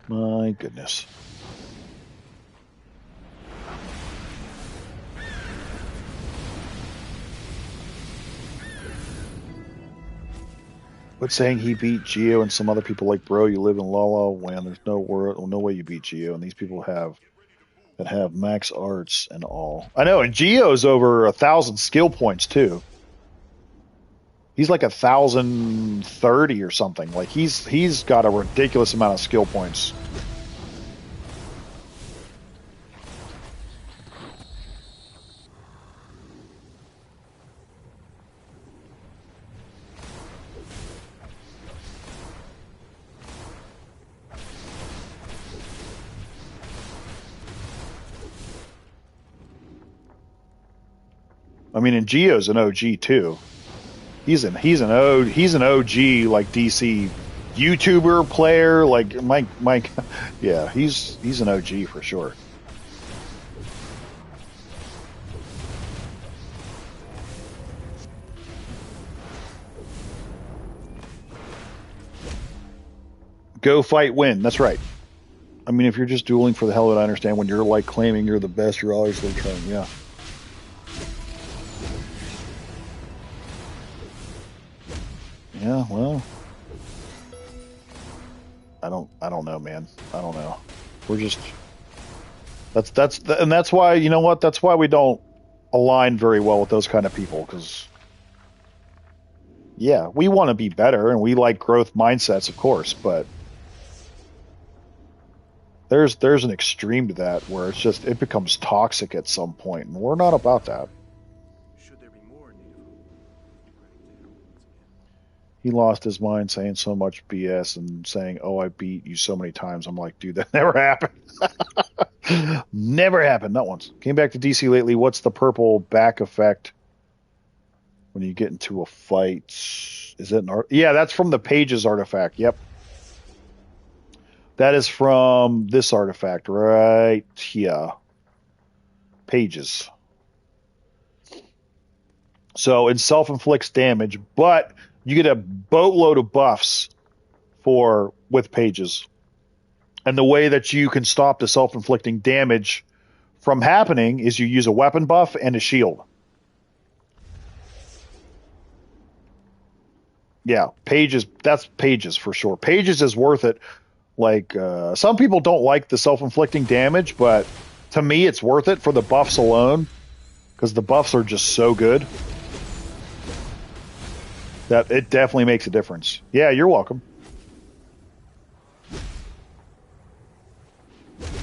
My goodness. Quit saying he beat Geo and some other people like, bro, you live in La La Land. There's no way you beat Geo, and these people have max arts and all. I know, and Geo's over 1,000 skill points too. He's like 1,030 or something. Like he's got a ridiculous amount of skill points. I mean, and Geo's an OG too. He's an OG like DC YouTuber player. Like Mike, yeah, he's an OG for sure. Go fight, win. That's right. I mean, if you're just dueling for the hell of it, I understand. When you're like claiming you're the best, you're always like trying. Yeah. Yeah, well, I don't know, man. I don't know. We're just that's why, you know what? That's why we don't align very well with those kind of people, because yeah, we want to be better and we like growth mindsets, of course, but there's an extreme to that where it becomes toxic at some point, and we're not about that. Should there be more need of hope? He lost his mind saying so much BS and saying, "Oh, I beat you so many times." I'm like, dude, that never happened. Never happened, not once. Came back to DC lately. What's the purple back effect when you get into a fight? Is it an art? Yeah, that's from the Pages artifact. Yep. That is from this artifact right here. Pages. So it self-inflicts damage, but you get a boatload of buffs with Pages. And the way that you can stop the self-inflicting damage from happening is you use a weapon buff and a shield. Yeah, Pages, that's Pages for sure. Pages is worth it. Like, some people don't like the self-inflicting damage, but to me it's worth it for the buffs alone, because the buffs are just so good that it definitely makes a difference. Yeah, you're welcome.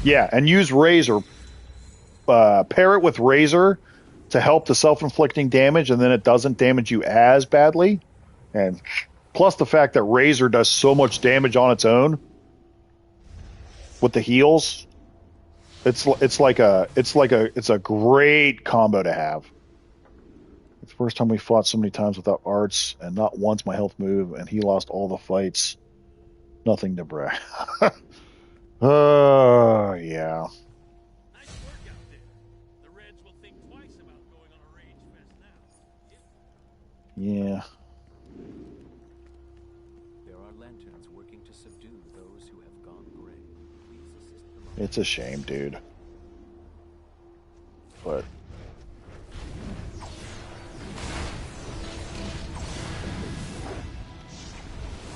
Yeah, and use Razor. Pair it with Razor to help the self-inflicting damage, and then it doesn't damage you as badly. And plus the fact that Razor does so much damage on its own with the heals, it's a great combo to have. It's the first time we fought so many times without arts, and not once my health moved, and he lost all the fights. Nothing to brag. Oh, yeah. Nice work out there. The Reds will think twice about going on a rage fest now. Yeah. There are lanterns working to subdue those who have gone gray. Please assist them. It's a shame, dude. But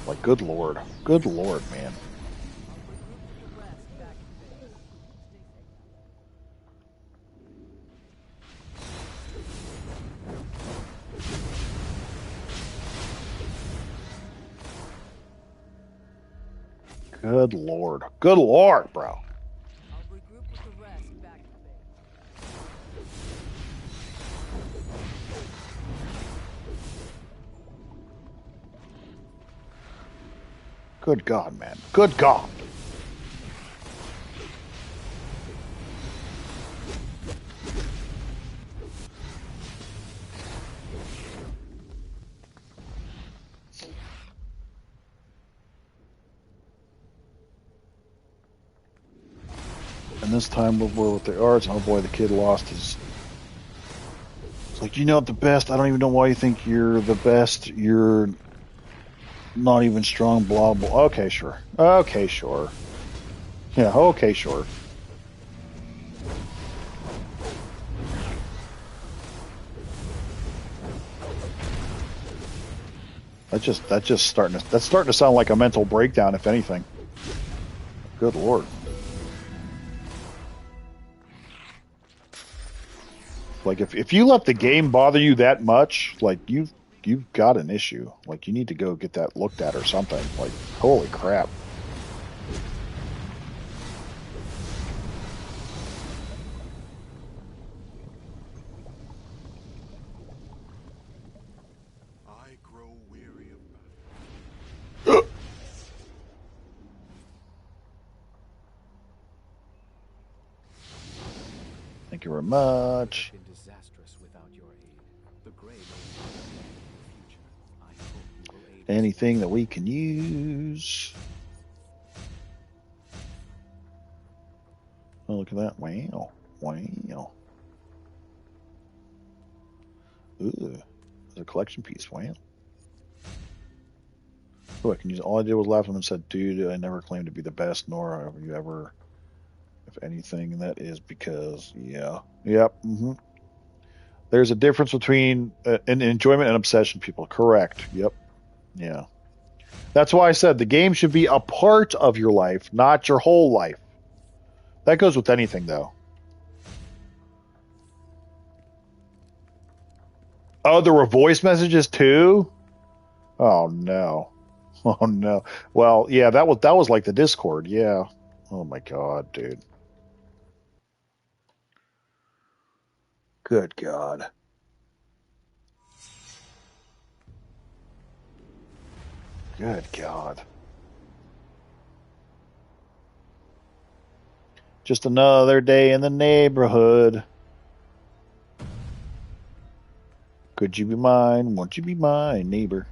like, good lord, man. Good lord, bro. I'll regroup with the rest back at base. Good God, man. Good God. And this time we're with the arts, and oh boy, the kid lost his. It's like, you know what, the best? I don't even know why you think you're the best. You're not even strong, blah, blah. Okay, sure. Okay, sure. Yeah, okay, sure. That's starting to sound like a mental breakdown, if anything. Good lord. Like if you let the game bother you that much, like you've got an issue. Like you need to go get that looked at or something. Like holy crap. I grow weary of Thank you very much. Been disastrous without your aid. The Grey may not be in the future. I hope you will aid us. Anything that we can use. Oh, look at that. Wow. Wow. Ooh. There's a collection piece. Wow. Oh, I can use all I did was laugh at him and said, dude, I never claimed to be the best, nor have you ever, if anything, that is because, yeah. Yep. There's a difference between an enjoyment and obsession, people. Correct. Yep. Yeah. That's why I said the game should be a part of your life, not your whole life. That goes with anything, though. Oh, there were voice messages too? Oh no. Oh no. Well, yeah, that was like the Discord, yeah. Oh my god, dude. Good god. Good god. Just another day in the neighborhood. Could you be mine? Won't you be my neighbor?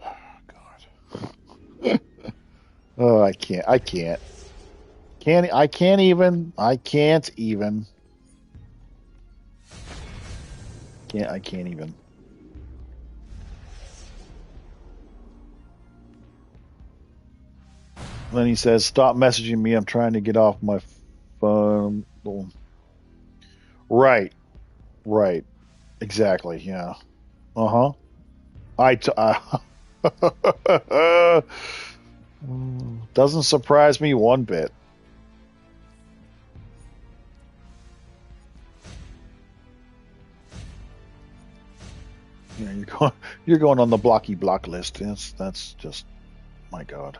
God. Oh, I can't. I can't. I can't even. I can't even. I can't even. Then he says, "Stop messaging me. I'm trying to get off my phone." Right. Right. Exactly. Yeah. Uh-huh. Doesn't surprise me one bit. Yeah, you're going on the block list. That's just my god.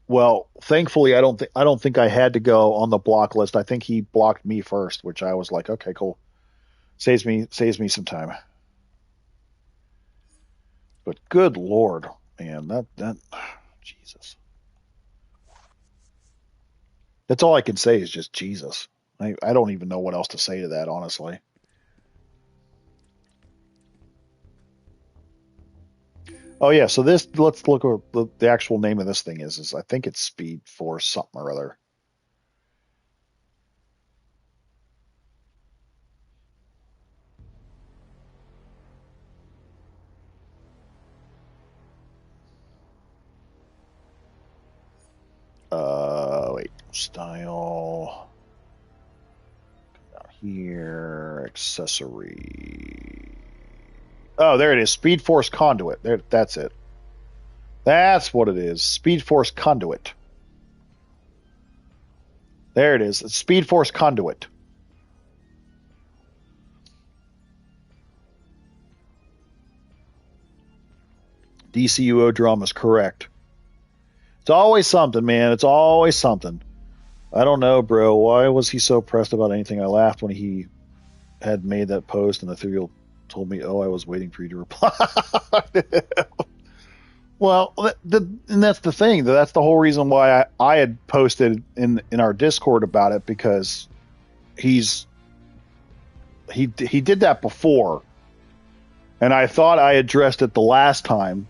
Well, thankfully, I don't think I had to go on the block list. I think he blocked me first, which I was like, okay, cool, saves me some time. But good lord, man, that Jesus, that's all I can say is just Jesus. I don't even know what else to say to that, honestly. Oh yeah, so this let's look at the actual name of this thing is I think it's Speed Force something or other. Wait, style down here, accessory. Oh, there it is. Speed Force Conduit. There, that's it. That's what it is. Speed Force Conduit. There it is. It's Speed Force Conduit. DCUO dramas, correct. It's always something, man. It's always something. I don't know, bro. Why was he so pressed about anything? I laughed when he had made that post, and Ethereal told me, "Oh, I was waiting for you to reply." Well, and that's the thing. That's the whole reason why I had posted in our Discord about it, because he did that before, and I thought I addressed it the last time,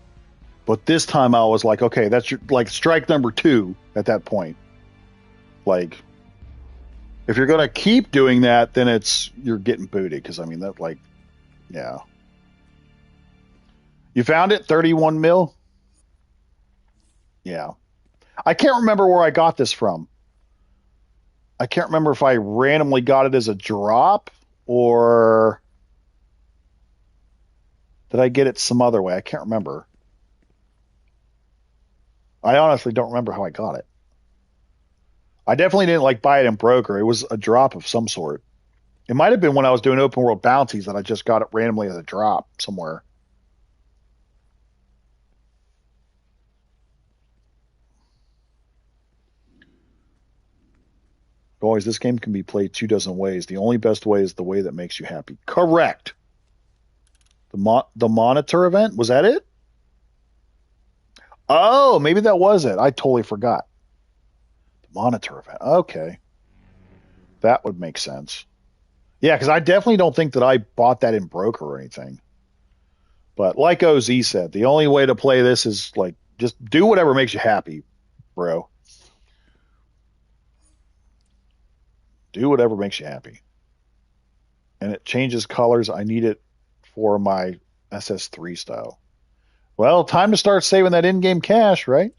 but this time I was like, okay, that's your like strike number 2 at that point. Like, if you're gonna keep doing that, then you're getting booted, because I mean that, like, yeah. You found it? 31 mil? Yeah. I can't remember where I got this from. I can't remember if I randomly got it as a drop or did I get it some other way? I can't remember. I honestly don't remember how I got it. I definitely didn't like buy it in broker. It was a drop of some sort. It might have been when I was doing open world bounties that I just got it randomly as a drop somewhere. Boys, this game can be played 24 ways. The only best way is the way that makes you happy. Correct. The monitor event, was that it? Oh, maybe that was it. I totally forgot. The monitor event. Okay. That would make sense. Yeah, because I definitely don't think that I bought that in broker or anything. But like OZ said, the only way to play this is like just do whatever makes you happy, bro. Do whatever makes you happy. And it changes colors. I need it for my SS3 style. Well, time to start saving that in-game cash, right?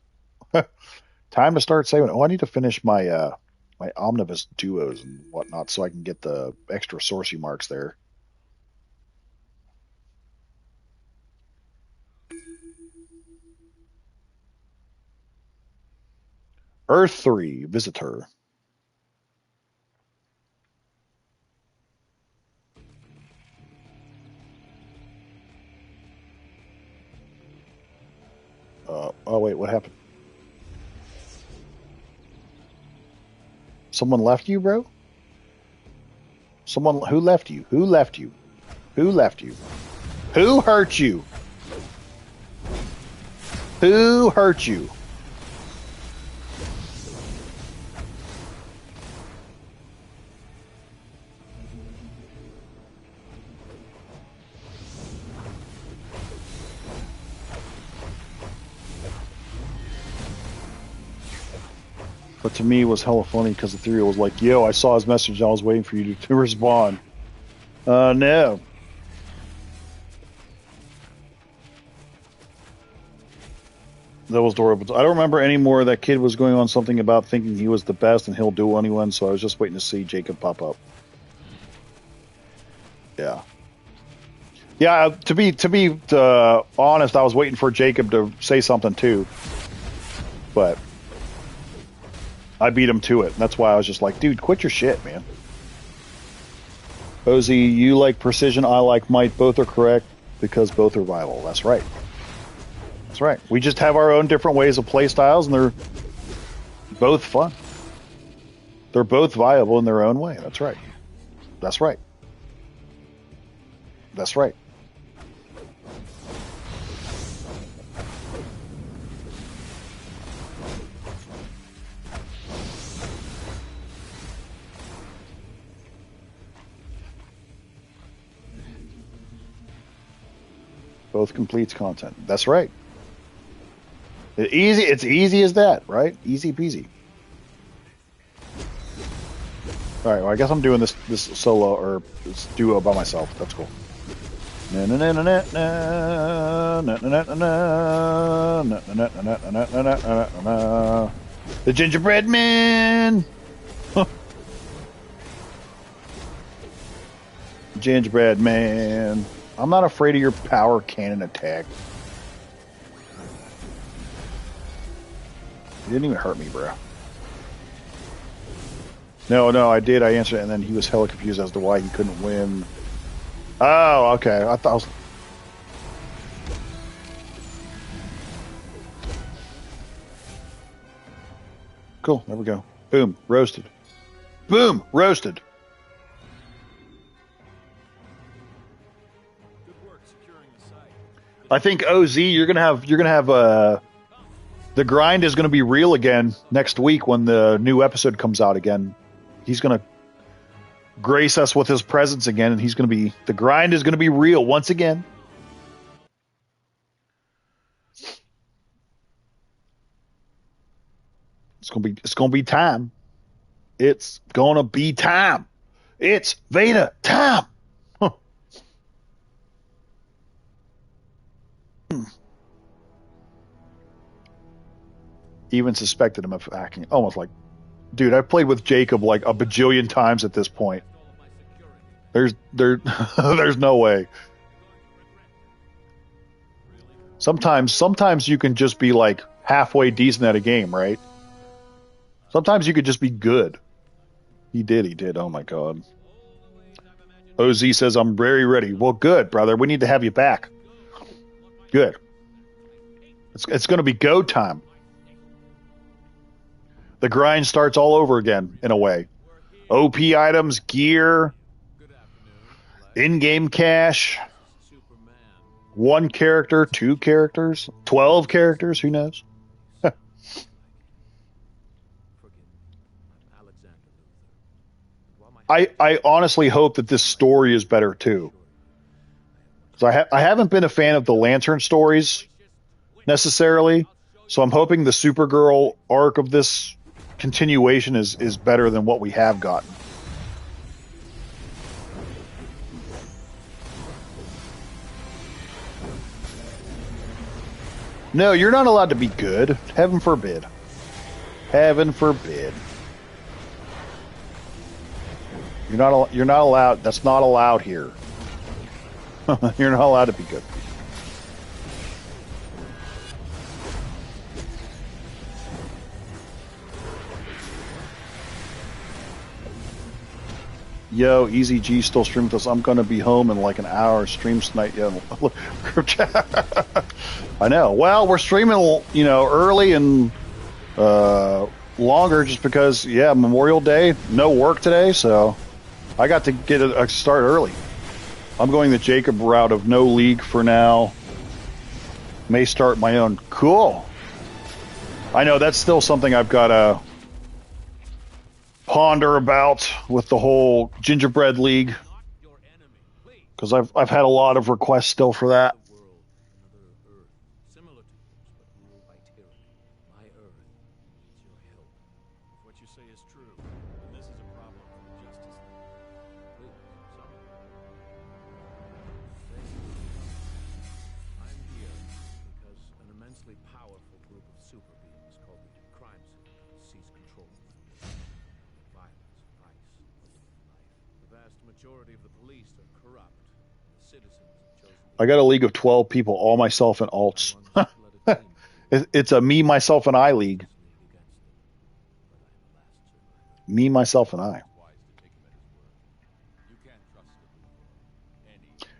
Time to start saving. Oh, I need to finish my my omnibus duos and whatnot so I can get the extra sourcey marks there. Earth 3, Visitor. Oh, wait, what happened? Someone left you, bro? Someone who left you? Who left you? Who left you? Who hurt you? Who hurt you? But to me, it was hella funny because the 3 was like, yo, I saw his message. I was waiting for you to respond. No. That was adorable. I don't remember anymore. That kid was going on something about thinking he was the best and he'll do anyone, so I was just waiting to see Jacob pop up. Yeah. Yeah, to be honest, I was waiting for Jacob to say something too. But I beat him to it. That's why I was just like, dude, quit your shit, man. Ozzy, you like precision, I like might. Both are correct because both are viable. That's right. That's right. We just have our own different ways of play styles, and they're both fun. They're both viable in their own way. That's right. That's right. That's right. Both completes content. That's right. It's easy as that, right? Easy peasy. All right, well, I guess I'm doing this solo or this duo by myself. That's cool. The gingerbread man. Gingerbread man. I'm not afraid of your power cannon attack. He didn't even hurt me, bro. No, I did. I answered it, and then he was hella confused as to why he couldn't win. Oh, okay. I thought I was... Cool, there we go. Boom, roasted. Boom, roasted. I think OZ, you're gonna have the grind is gonna be real again next week when the new episode comes out again. He's gonna grace us with his presence again, and the grind is gonna be real once again. It's gonna be time. It's gonna be time. It's Veda time. even suspected him of hacking. Almost like, dude, I've played with Jacob like a bajillion times at this point. There's no way. Sometimes you can just be like halfway decent at a game, right? Sometimes you could just be good. He did. Oh my god. OZ says, I'm very ready. Well, good, brother. We need to have you back. Good. It's going to be go time. The grind starts all over again, in a way. OP items, gear, in-game cash, 1 character, 2 characters, 12 characters, who knows? I honestly hope that this story is better too. Because I haven't been a fan of the Lantern stories necessarily, so I'm hoping the Supergirl arc of this continuation is better than what we have gotten. No, you're not allowed to be good. Heaven forbid. Heaven forbid. You're not allowed. That's not allowed here. You're not allowed to be good. Yo, Easy G still streaming with us. I'm gonna be home in like an hour. Stream tonight. Yeah, group chat. I know. Well, we're streaming, early and longer just because, Memorial Day, no work today, so I got to get a start early. I'm going the Jacob route of no league for now. May start my own. Cool. I know that's still something I've got to ponder about with the whole Gingerbread League, because I've had a lot of requests still for that. What you say is true, and this is a problem for the Justice League. I'm here because an immensely powerful group of super beings called the Crime Syndicate seized control of my world. Violence, vice, life. The vast majority of the police are corrupt. The citizens have chosen. I got a league of 12 people, all myself and alts. It's a me, myself, and I league. Me, myself, and I.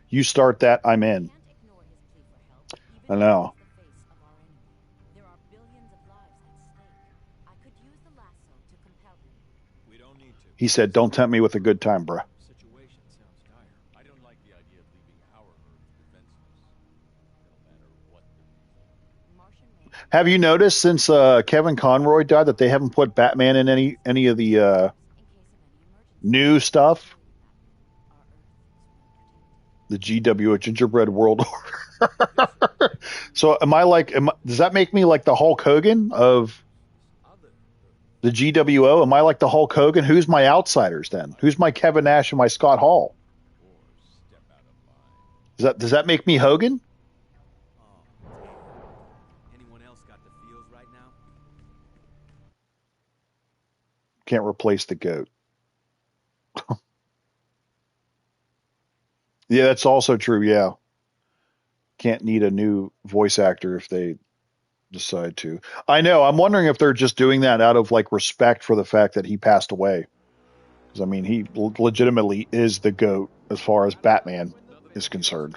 You start that, I'm in. I know. There are billions of lives at stake. I could use the lasso to compel him. We don't need to. He said, don't tempt me with a good time, bruh. Situation sounds dire. I don't like the idea of leaving our Earth defenseless, no matter what the reason. Martian man, Have you noticed since Kevin Conroy died that they haven't put Batman in any of the in case of any emergency, new stuff? our Earth is well protected. The GWO Gingerbread World Order. So does that make me like the Hulk Hogan of the GWO? Am I like the Hulk Hogan? Who's my outsiders then? Who's my Kevin Nash and my Scott Hall? Does that make me Hogan? Anyone else got the feels right now? Can't replace the GOAT. Yeah, that's also true. Yeah. Can't need a new voice actor if they decide to. I know. I'm wondering if they're just doing that out of like respect for the fact that he passed away. Because I mean, he legitimately is the GOAT as far as Batman is concerned.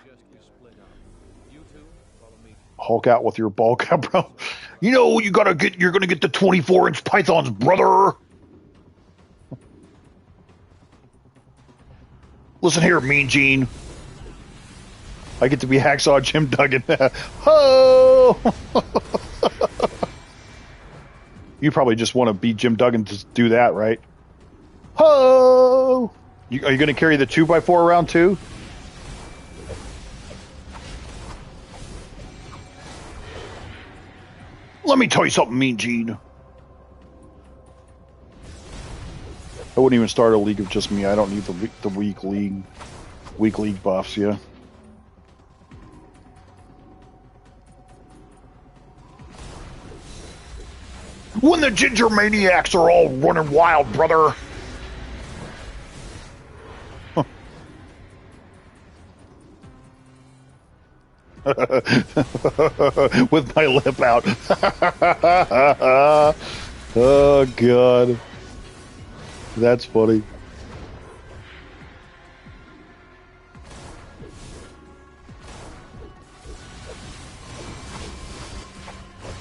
Hulk out with your ball cap, bro. You're gonna get the 24-inch pythons, brother. Listen here, Mean Gene. I get to be Hacksaw Jim Duggan. Ho! You probably just want to be Jim Duggan to do that, right? Ho! Are you going to carry the 2x4 around too? Let me tell you something, Mean Gene. I wouldn't even start a league of just me. I don't need the weak league buffs, yeah. When the ginger maniacs are all running wild, brother. With my lip out. Oh, God. That's funny.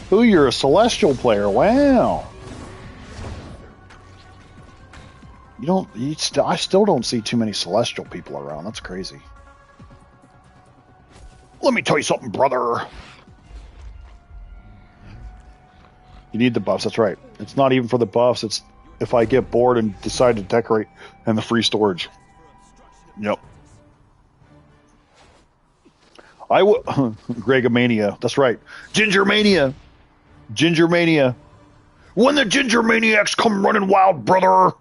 Ooh, you're a Celestial player. Wow. I still don't see too many Celestial people around. That's crazy. Let me tell you something, brother. You need the buffs, that's right. It's not even for the buffs, it's if I get bored and decide to decorate and the free storage. Yep. Gregomania, that's right. Gingermania. Gingermania. When the ginger maniacs come running wild, brother.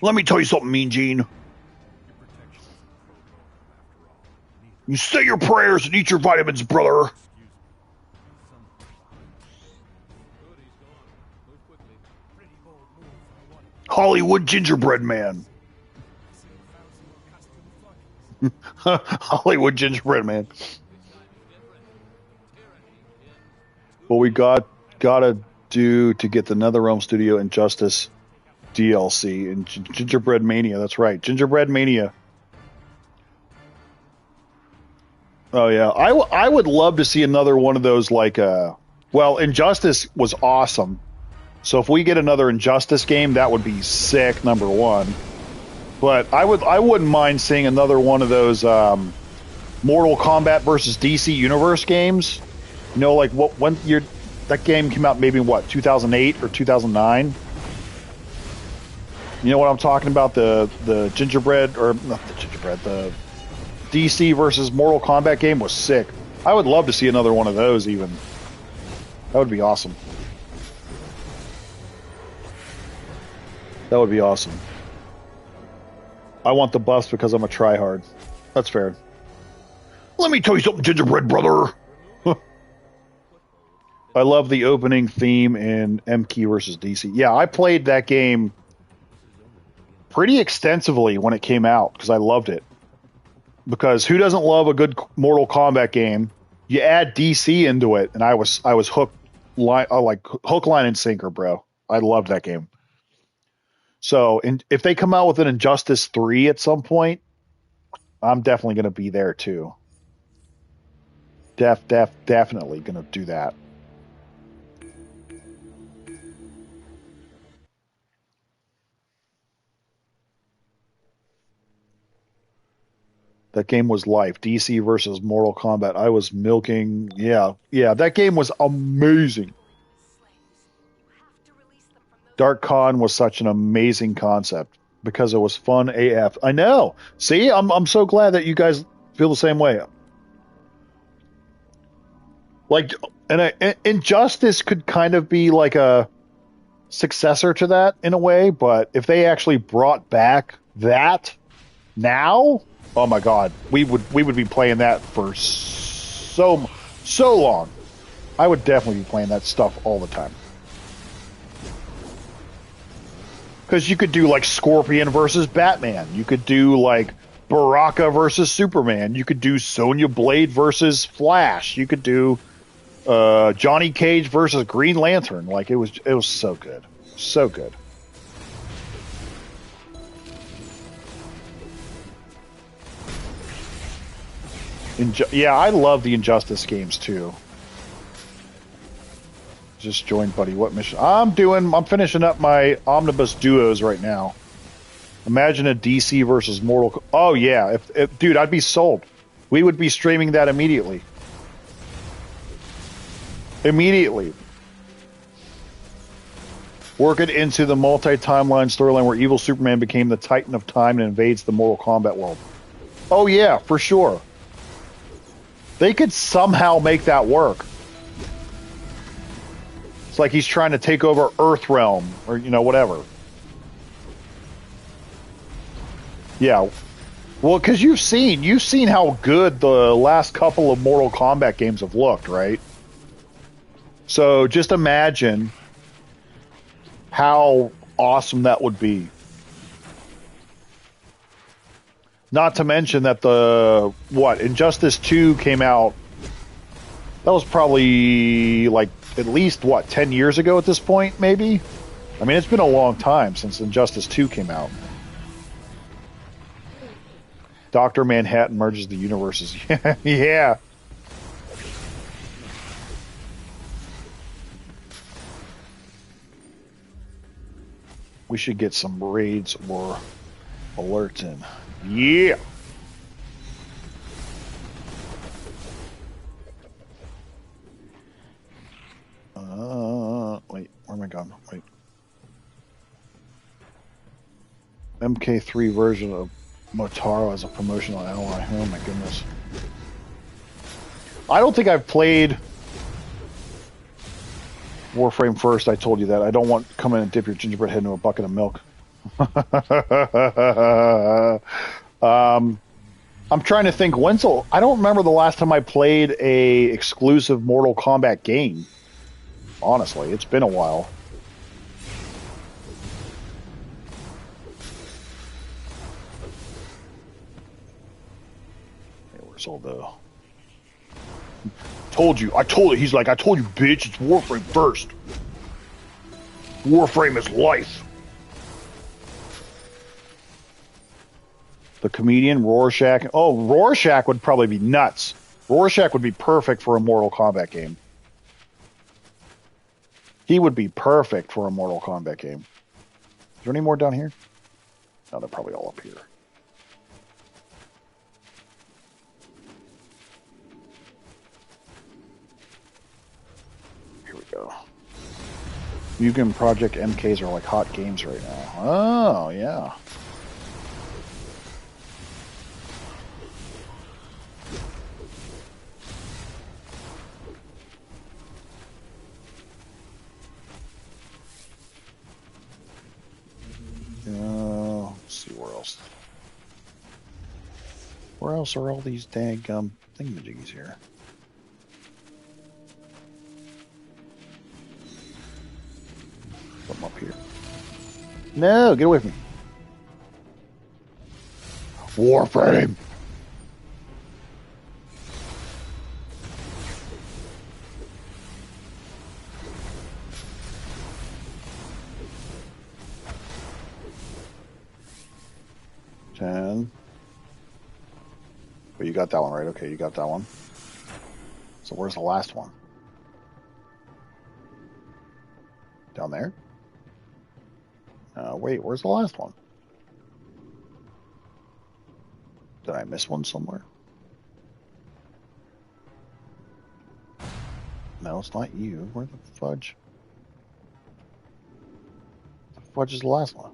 Let me tell you something, Mean Gene. You say your prayers and eat your vitamins, brother. Hollywood gingerbread man. Hollywood gingerbread man. What we gotta do to get the NetherRealm Studio Injustice DLC and Gingerbread Mania. That's right, Gingerbread Mania. Oh yeah, I would love to see another one of those. Like, well, Injustice was awesome. So if we get another Injustice game, that would be sick. Number one, but I wouldn't mind seeing another one of those Mortal Kombat versus DC Universe games. You know, like that game came out maybe what 2008 or 2009. You know what I'm talking about? The gingerbread, or not the gingerbread, the DC versus Mortal Kombat game was sick. I would love to see another one of those even. That would be awesome. That would be awesome. I want the buffs because I'm a tryhard. That's fair. Let me tell you something, gingerbread brother. I love the opening theme in MK versus DC. Yeah, I played that game pretty extensively when it came out because I loved it. Because who doesn't love a good Mortal Kombat game? You add DC into it, and I was hooked, hook, line, and sinker, bro. I loved that game. So, if they come out with an Injustice 3 at some point, I'm definitely going to be there too. Definitely going to do that. That game was life. DC versus Mortal Kombat. I was milking. Yeah. That game was amazing. Dark Con was such an amazing concept because it was fun AF. I know. See, I'm so glad that you guys feel the same way. Like, and Injustice could kind of be like a successor to that in a way, but if they actually brought back that now, oh my God, we would be playing that for so long. I would definitely be playing that stuff all the time. Because you could do like Scorpion versus Batman. You could do like Baraka versus Superman. You could do Sonya Blade versus Flash. You could do Johnny Cage versus Green Lantern. Like it was so good, so good. Yeah, I love the Injustice games too. Just joined, buddy. What mission? I'm finishing up my Omnibus Duos right now. Imagine a DC versus Mortal. Oh yeah, if dude, I'd be sold. We would be streaming that immediately. Work it into the multi-timeline storyline where evil Superman became the Titan of Time and invades the Mortal Kombat world. Oh yeah, for sure. They could somehow make that work. It's like he's trying to take over Earthrealm, or whatever. Yeah, well, because you've seen how good the last couple of Mortal Kombat games have looked, right? So just imagine how awesome that would be. Not to mention that Injustice 2 came out, that was probably like at least 10 years ago at this point, maybe? I mean, it's been a long time since Injustice 2 came out. Dr. Manhattan merges the universes. Yeah. We should get some raids or alerts in. Yeah. Wait, where am I going? Wait. MK3 version of Motaro as a promotional ally. Oh my goodness. I don't think I've played Warframe first. I told you that. I don't want to come in and dip your gingerbread head into a bucket of milk. I'm trying to think I don't remember the last time I played a exclusive Mortal Kombat game. Honestly, it's been a while. Hey, where's all the... I told you, he's like, I told you, bitch, it's Warframe first. Warframe is life. The comedian, Rorschach. Oh, Rorschach would probably be nuts. Rorschach would be perfect for a Mortal Kombat game. He would be perfect for a Mortal Kombat game. Is there any more down here? No, they're probably all up here. Here we go. Mugen Project MKs are like hot games right now. Oh, yeah. Let's see where else. Where else are all these daggum thingamajiggies here? Something up here. No, get away from me. Warframe! But you got that one, right? Okay, you got that one. So where's the last one? Down there? Wait, where's the last one? Did I miss one somewhere? No, it's not you. Where the fudge? The fudge is the last one.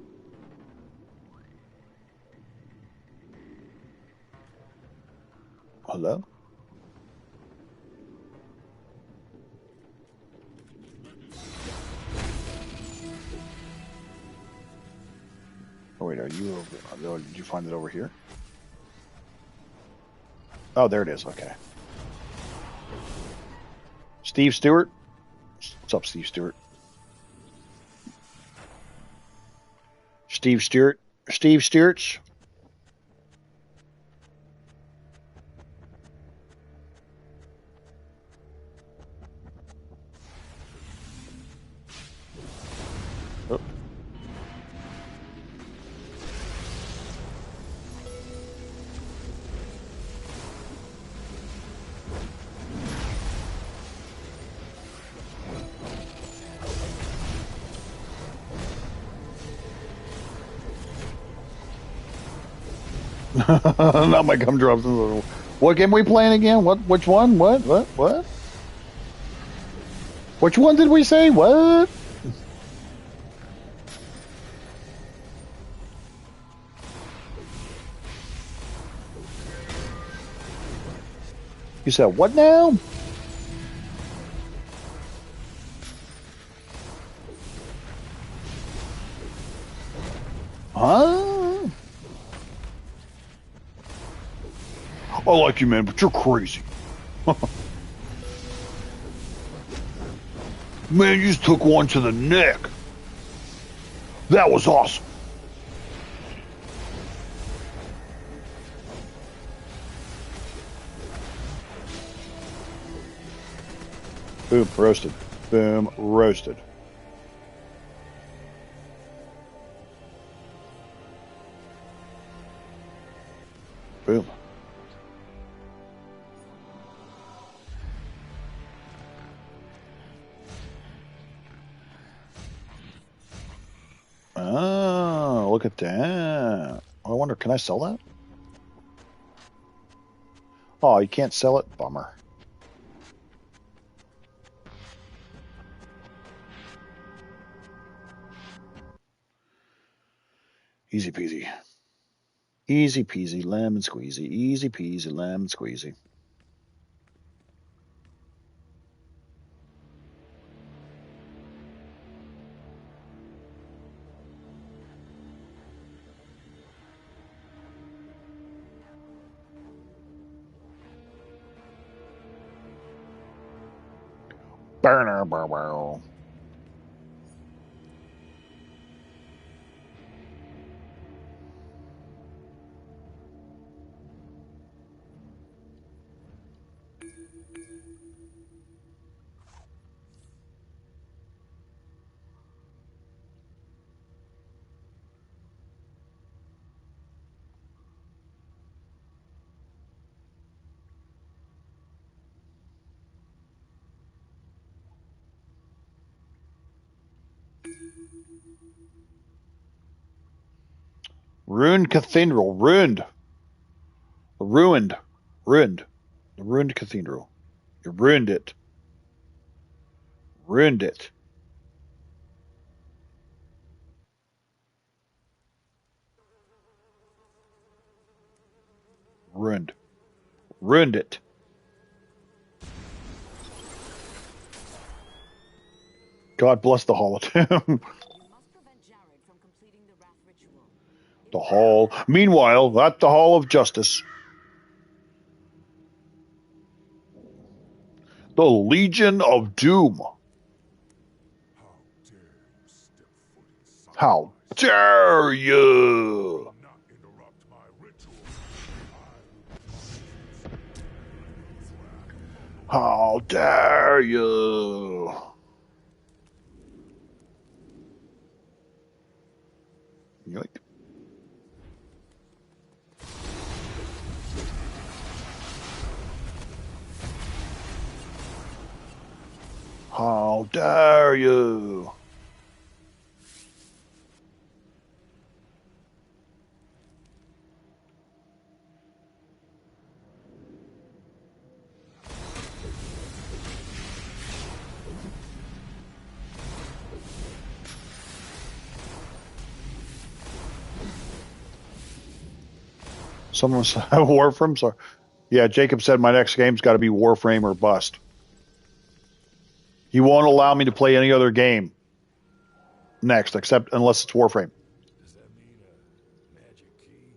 Hello? Oh wait, are you over? Did you find it over here? Oh, there it is. Okay. Steve Stewart? What's up, Steve Stewart? Steve Stewart? Steve Stewart's? Oh. Not my gumdrops. What game we playing again? What? Which one? What? Which one did we say? What? You said what now? Huh? I like you, man, but you're crazy. Man, you just took one to the neck. That was awesome. Boom, roasted. Boom, roasted. Boom. Oh, look at that. I wonder, can I sell that? Oh, you can't sell it? Bummer. Easy peasy. Easy peasy, lemon squeezy. Easy peasy, lemon squeezy. Burner, burr. Ruined cathedral. Ruined. Ruined. Ruined. The ruined cathedral. You ruined it. Ruined it. Ruined. Ruined it. God bless the Hall of Doom. Must prevent Jared from completing the Wrath ritual. The Hall. Meanwhile, at the Hall of Justice, the Legion of Doom. How dare you step foot inside How dare you? not interrupt my ritual? How dare you? Yoink. How dare you? Someone said Warframe. So, yeah, Jacob said my next game's got to be Warframe or bust. He won't allow me to play any other game next, except unless it's Warframe. Does that mean a magic key?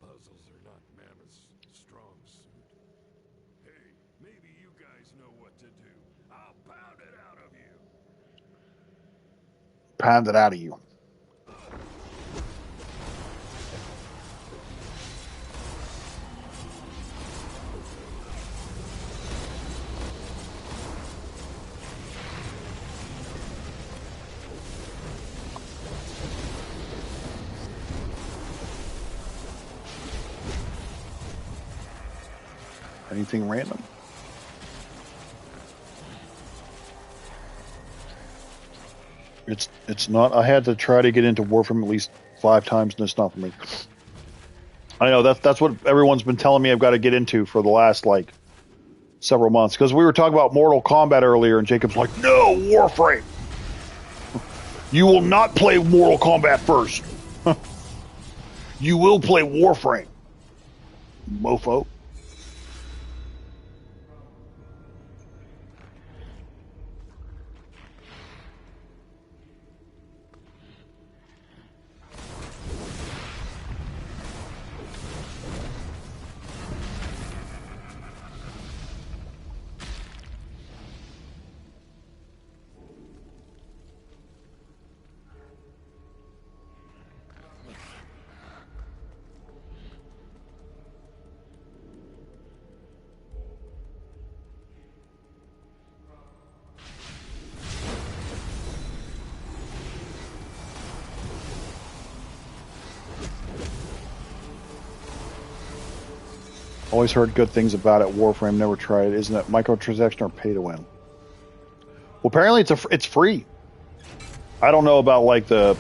Puzzles are not Mammoth's strong suit. Hey, maybe you guys know what to do. I'll pound it out of you. Pound it out of you. Anything random? It's not. I had to try to get into Warframe at least 5 times, and it's not for me. I know that's what everyone's been telling me I've got to get into for the last like several months. Because we were talking about Mortal Kombat earlier, and Jacob's like, "No, Warframe. You will not play Mortal Kombat first. You will play Warframe, mofo." Always heard good things about it. Warframe, never tried it. Isn't it microtransaction or pay to win? Well, apparently it's free. I don't know about like the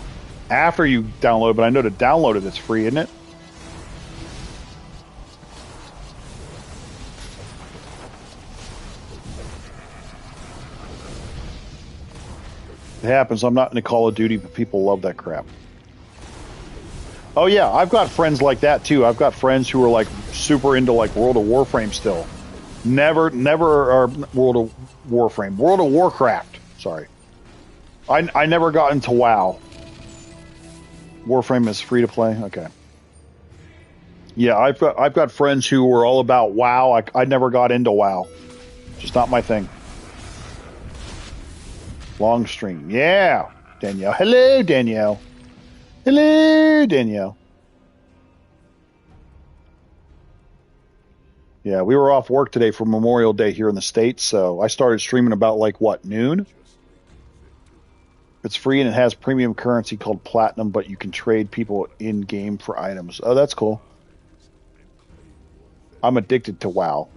after you download, but I know to download it, it's free, isn't it? It happens. I'm not into Call of Duty, but people love that crap. Oh yeah, I've got friends like that too. I've got friends who are like super into like World of Warframe still. Never or World of Warframe. World of Warcraft. Sorry. I never got into WoW. Warframe is free to play. Okay. Yeah, I've got friends who were all about WoW. I never got into WoW. Just not my thing. Long stream. Yeah. Danielle. Hello, Danielle. Hello, Danielle. Yeah, we were off work today for Memorial Day here in the States, so I started streaming about like, what, noon? It's free and it has premium currency called Platinum, but you can trade people in-game for items. Oh, that's cool. I'm addicted to WoW.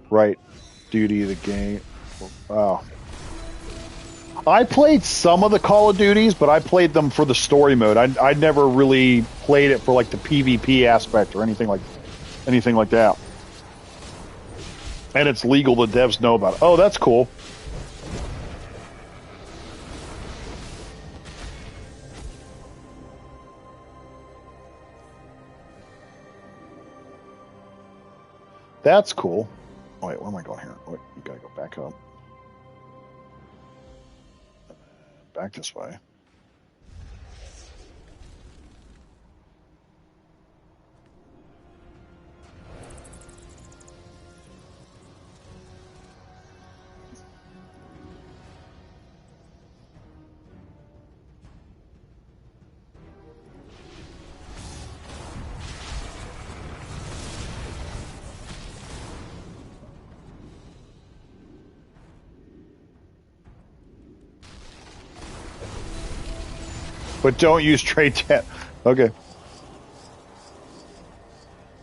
Right. Duty of the game. Wow. I played some of the Call of Duties, but I played them for the story mode. I never really played it for like the PvP aspect or anything like that. And it's legal. The devs know about it. Oh, that's cool. That's cool. Oh, wait, where am I going here? Wait, you gotta go back up. Back this way. But don't use trade chat. Okay.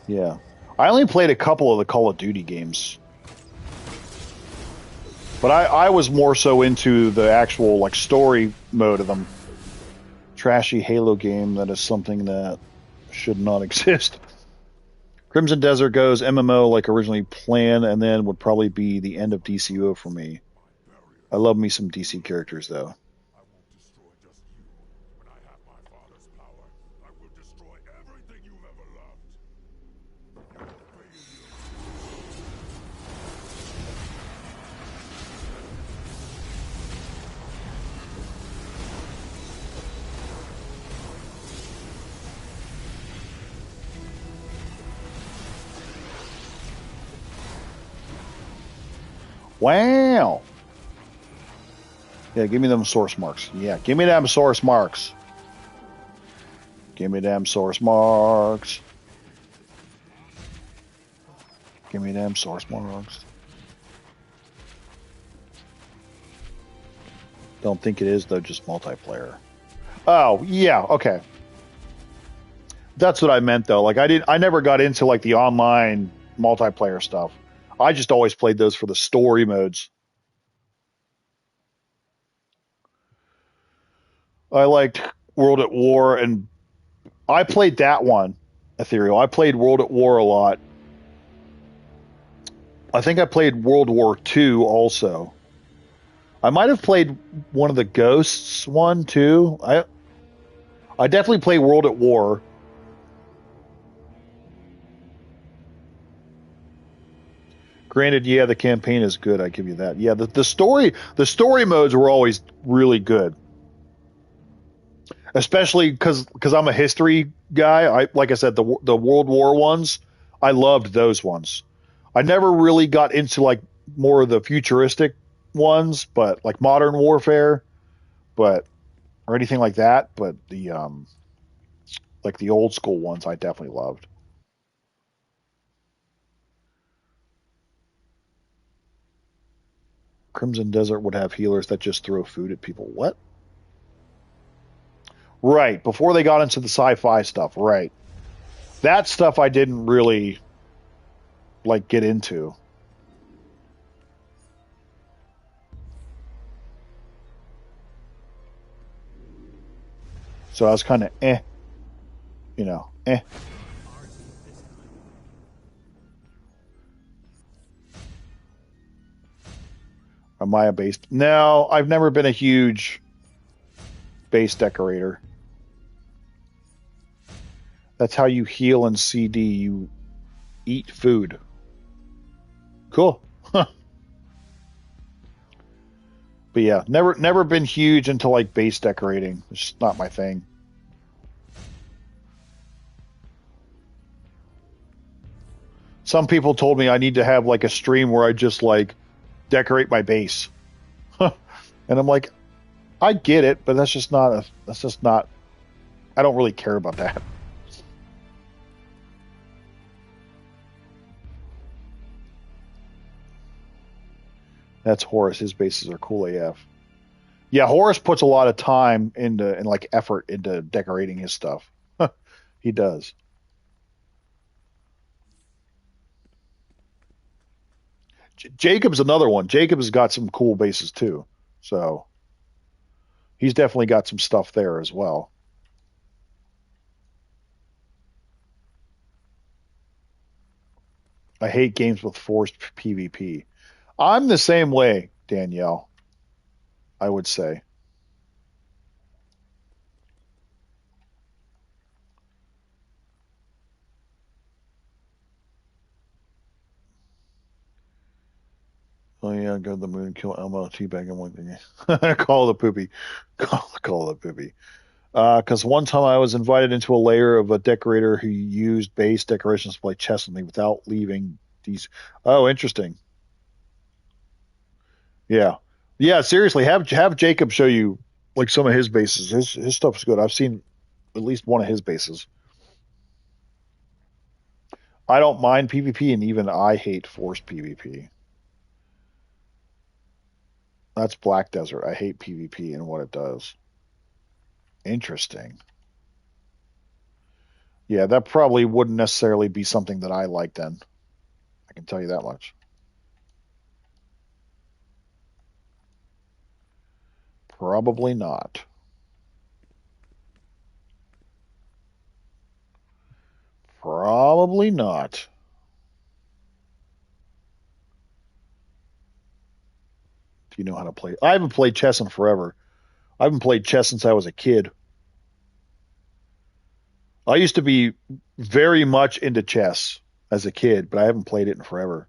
Yeah. I only played a couple of the Call of Duty games. But I was more so into the actual like story mode of them. Trashy Halo game that is something that should not exist. Crimson Desert goes MMO like originally planned and then would probably be the end of DCUO for me. I love me some DC characters though. Wow. Yeah, give me them source marks. Yeah, give me them source marks. Give me them source marks. Give me them source marks. Don't think it is, though, just multiplayer. Oh, yeah, okay. That's what I meant, though. Like, I never got into, like, the online multiplayer stuff. I just always played those for the story modes. I liked World at War, and I played that one, Ethereal. I played World at War a lot. I think I played World War II also. I might have played one of the Ghosts one, too. I definitely played World at War. Granted, yeah, the campaign is good. I give you that. Yeah, the story modes were always really good, especially because I'm a history guy. Like I said, the World War ones, I loved those ones. I never really got into like more of the futuristic ones, but like Modern Warfare, or anything like that. But the like the old school ones, I definitely loved. Crimson Desert would have healers that just throw food at people. What? Right, before they got into the sci-fi stuff, right. That stuff I didn't really like get into. So I was kind of you know, Am I a base? No, I've never been a huge base decorator. That's how you heal in CD. You eat food. Cool. Huh. But yeah, never been huge into like base decorating. It's just not my thing. Some people told me I need to have like a stream where I just like decorate my base. And I'm like, I get it, but that's just not I don't really care about that. That's Horace. His bases are cool AF. Yeah, Horace puts a lot of time into and like effort into decorating his stuff. He does. Jacob's another one. Jacob's got some cool bases too. So he's definitely got some stuff there as well. I hate games with forced PvP. I'm the same way, Danielle, I would say. Oh yeah, go to the moon, kill Elmo, teabag him one thing. Call the poopy. Call the poopy. Because one time I was invited into a layer of a decorator who used base decorations to play chess with me without leaving these. Oh, interesting. Yeah, yeah. Seriously, have Jacob show you like some of his bases. His stuff's good. I've seen at least one of his bases. I don't mind PvP, and even I hate forced PvP. That's Black Desert. I hate PvP and what it does. Interesting. Yeah, that probably wouldn't necessarily be something that I like then. I can tell you that much. Probably not. Probably not. Do you know how to play? I haven't played chess in forever. I haven't played chess since I was a kid. I used to be very much into chess as a kid, but I haven't played it in forever.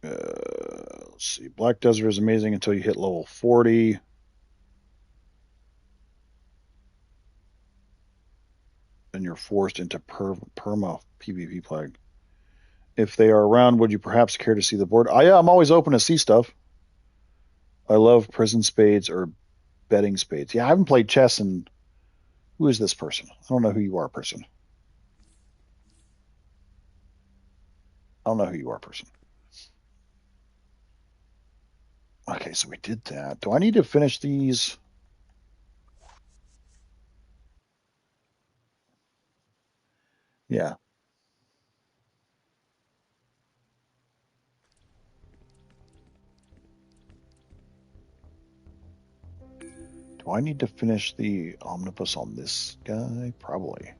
Let's see. Black Desert is amazing until you hit level 40. And you're forced into perma PvP plague. If they are around, would you perhaps care to see the board? Yeah, I'm always open to see stuff. I love prison spades or betting spades. Yeah, I haven't played chess and who is this person? I don't know who you are, person. I don't know who you are, person. Okay, so we did that. Do I need to finish these? Yeah. Do I need to finish the omnibus on this guy? Probably.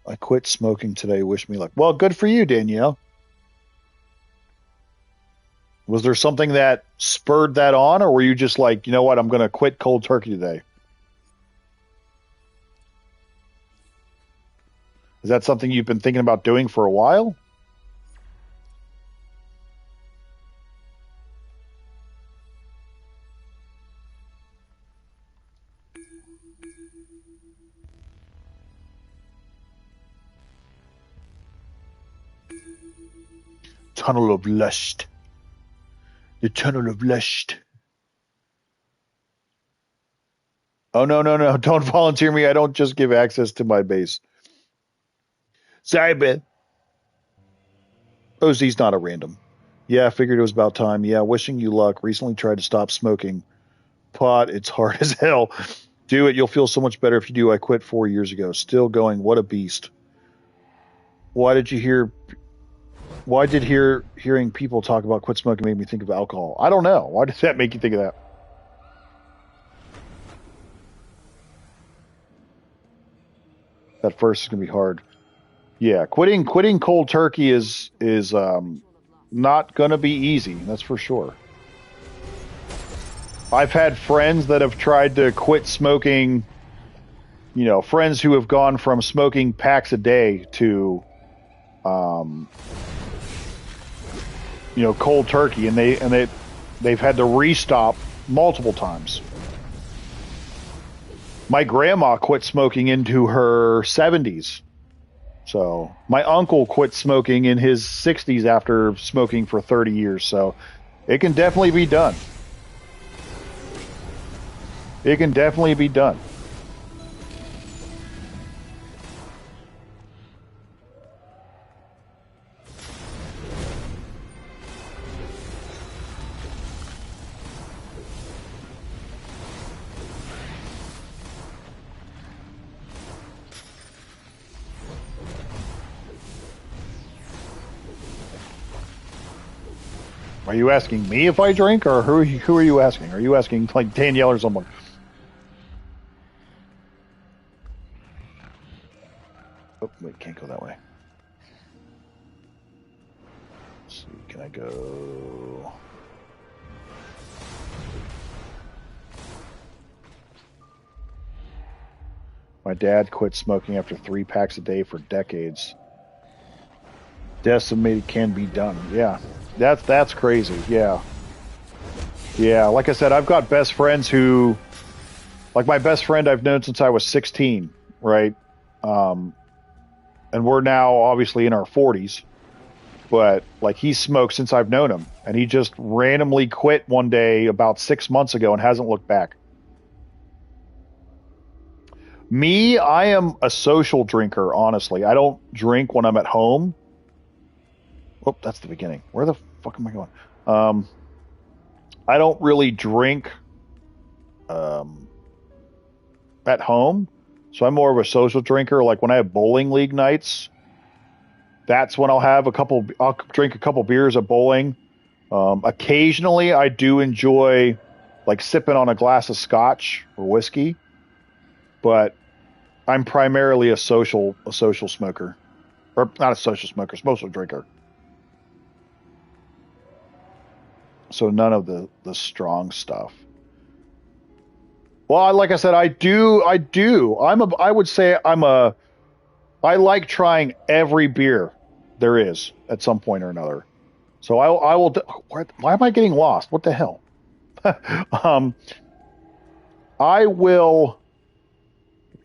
I quit smoking today. Wish me luck. Well, good for you, Danielle. Was there something that spurred that on, or were you just like, you know what, I'm going to quit cold turkey today? Is that something you've been thinking about doing for a while? Tunnel of Lust. The Tunnel of Lust. Oh, no, no, no. Don't volunteer me. I don't just give access to my base. Sorry, Ben. OZ's not a random. Yeah, I figured it was about time. Yeah, wishing you luck. Recently tried to stop smoking pot. It's hard as hell. Do it. You'll feel so much better if you do. I quit 4 years ago. Still going. What a beast. Why did hearing people talk about quit smoking make me think of alcohol? I don't know. Why does that make you think of that? That first is going to be hard. Yeah, quitting cold turkey is not going to be easy. That's for sure. I've had friends that have tried to quit smoking. You know, friends who have gone from smoking packs a day to, cold turkey, and they've had to restop multiple times. My grandma quit smoking into her 70s. So my uncle quit smoking in his 60s after smoking for 30 years. So it can definitely be done. It can definitely be done. Are you asking me if I drink, or who are you asking? Are you asking like Danielle or someone? Oh, wait, can't go that way. Let's see, can I go? My dad quit smoking after 3 packs a day for decades. Decimated can be done. Yeah. That's crazy. Yeah. Yeah, like I said, I've got best friends who, like my best friend I've known since I was 16, right? And we're now obviously in our 40s, but like he's smoked since I've known him, and he just randomly quit one day about 6 months ago and hasn't looked back. Me, I am a social drinker, honestly. I don't drink when I'm at home. Oh, that's the beginning. Where the fuck am I going? I don't really drink at home, so I'm more of a social drinker. Like when I have bowling league nights, that's when I'll drink a couple beers at bowling. Occasionally, I do enjoy like sipping on a glass of scotch or whiskey, but I'm primarily a social smoker, or not a social smoker, social drinker. So none of the strong stuff. Well, like I said, I do. I would say I like trying every beer there is at some point or another. So I will. Why am I getting lost? What the hell? I will.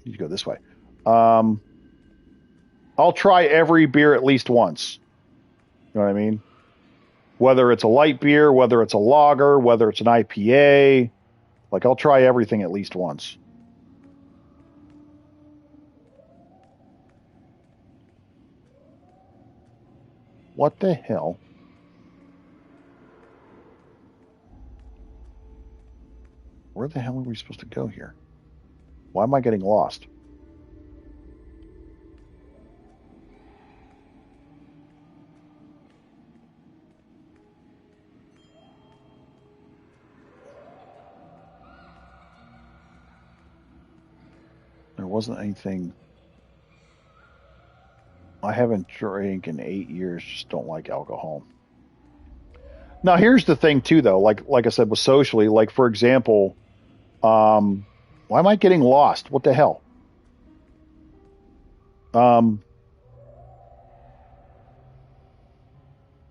You go this way. I'll try every beer at least once. You know what I mean? Whether it's a light beer, whether it's a lager, whether it's an IPA, like I'll try everything at least once. What the hell? Where the hell are we supposed to go here? Why am I getting lost? There wasn't anything. I haven't drank in 8 years. Just don't like alcohol. Now here's the thing too, though. Like I said, with socially, like for example, why am I getting lost? What the hell?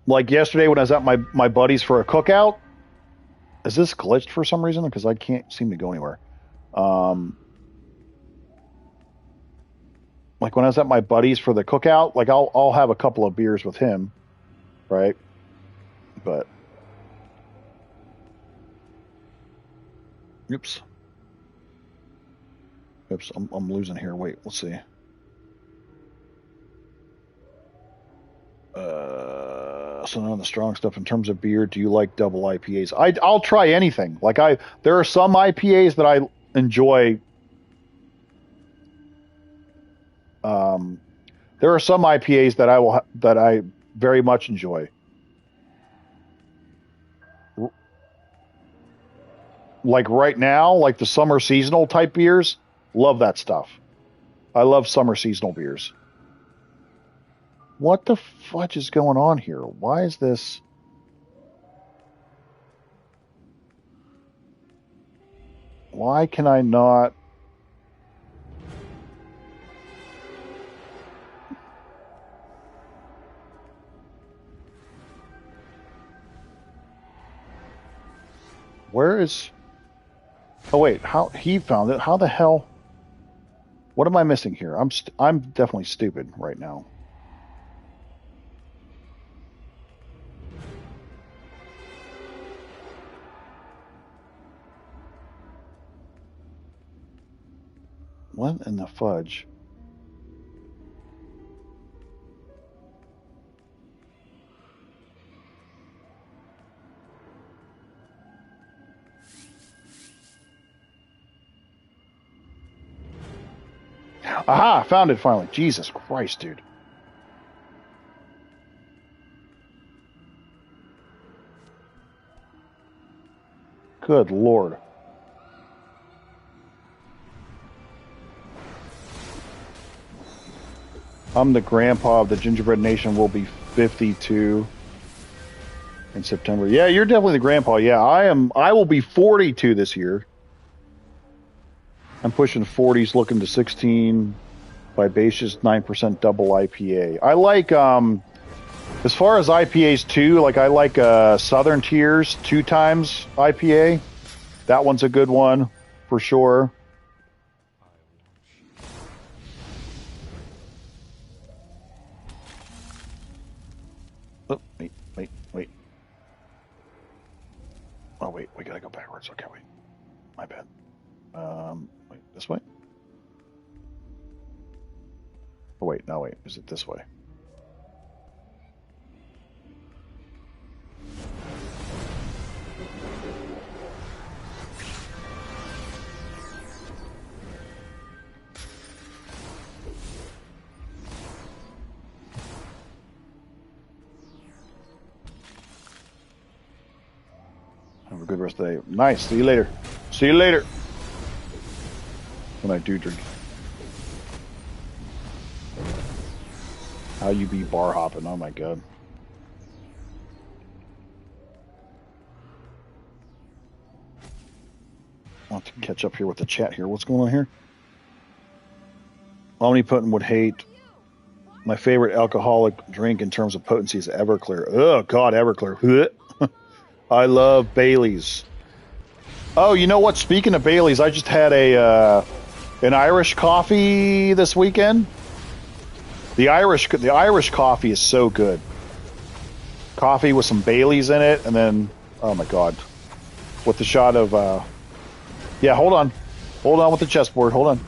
Like yesterday when I was at my buddies for a cookout. Is this glitched for some reason? Because I can't seem to go anywhere. Like when I was at my buddies for the cookout, like I'll have a couple of beers with him, right? But oops, I'm losing here. Wait, let's see. So none of the strong stuff in terms of beer. Do you like double IPAs? I'll try anything. Like there are some IPAs that I enjoy. There are some IPAs that I very much enjoy. Like right now, like the summer seasonal type beers, love that stuff. I love summer seasonal beers. What the fudge is going on here? Why is this? Why can I not? Where is? Oh wait, how he found it? How the hell? What am I missing here? I'm definitely stupid right now. What in the fudge? Aha! Found it finally. Jesus Christ, dude. Good Lord. I'm the grandpa of the Gingerbread Nation. Will be 52 in September. Yeah, you're definitely the grandpa. Yeah, I am. I will be 42 this year. I'm pushing 40s, looking to 16 Vivacious 9% double IPA. I like, as far as IPAs too, like I like Southern Tiers 2 times IPA. That one's a good one for sure. Oh, wait. Oh, wait, we gotta go backwards. Okay, wait. My bad. Wait, this way? Oh, wait, no, wait. Is it this way? Have a good rest of the day. Nice. See you later. See you later. When I do drink. How you be bar hopping? Oh my god. I want to catch up here with the chat here. What's going on here? Omnipotent would hate. My favorite alcoholic drink in terms of potency is Everclear. Oh god, Everclear. I love Bailey's. Oh, you know what? Speaking of Bailey's, I just had an Irish coffee this weekend. The Irish coffee is so good. Coffee with some Baileys in it, and then oh my god, with the shot of yeah. Hold on with the chessboard. Hold on.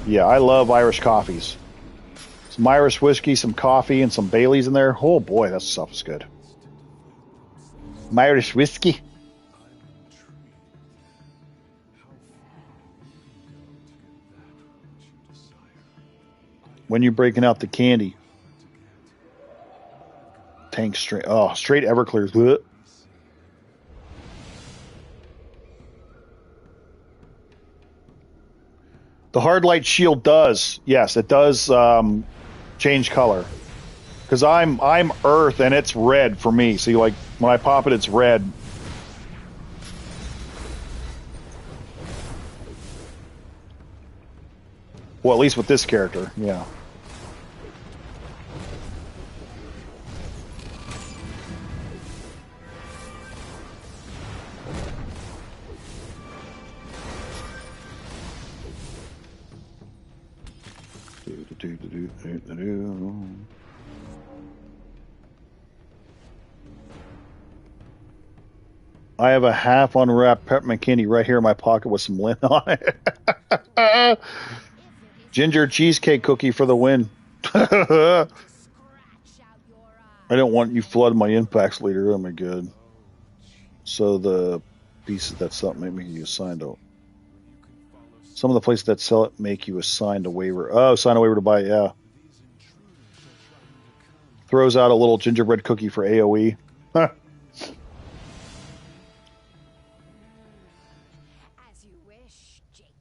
Yeah, I love Irish coffees. Some Irish whiskey, some coffee, and some Baileys in there. Oh boy, that stuff is good. Some Irish whiskey. When you're breaking out the candy. Tank straight. Oh, straight Everclear. The hard light shield does. Yes, it does change color. Because I'm Earth and it's red for me. So like when I pop it, it's red. Well, at least with this character, yeah. I have a half unwrapped peppermint candy right here in my pocket with some lint on it. Ginger cheesecake cookie for the win. I don't want you flood my impacts later. Oh my god. So the pieces that sell it make you assigned to. Some of the places that sell it make you assigned a waiver. Oh, sign a waiver to buy it, yeah. Throws out a little gingerbread cookie for AoE. Huh.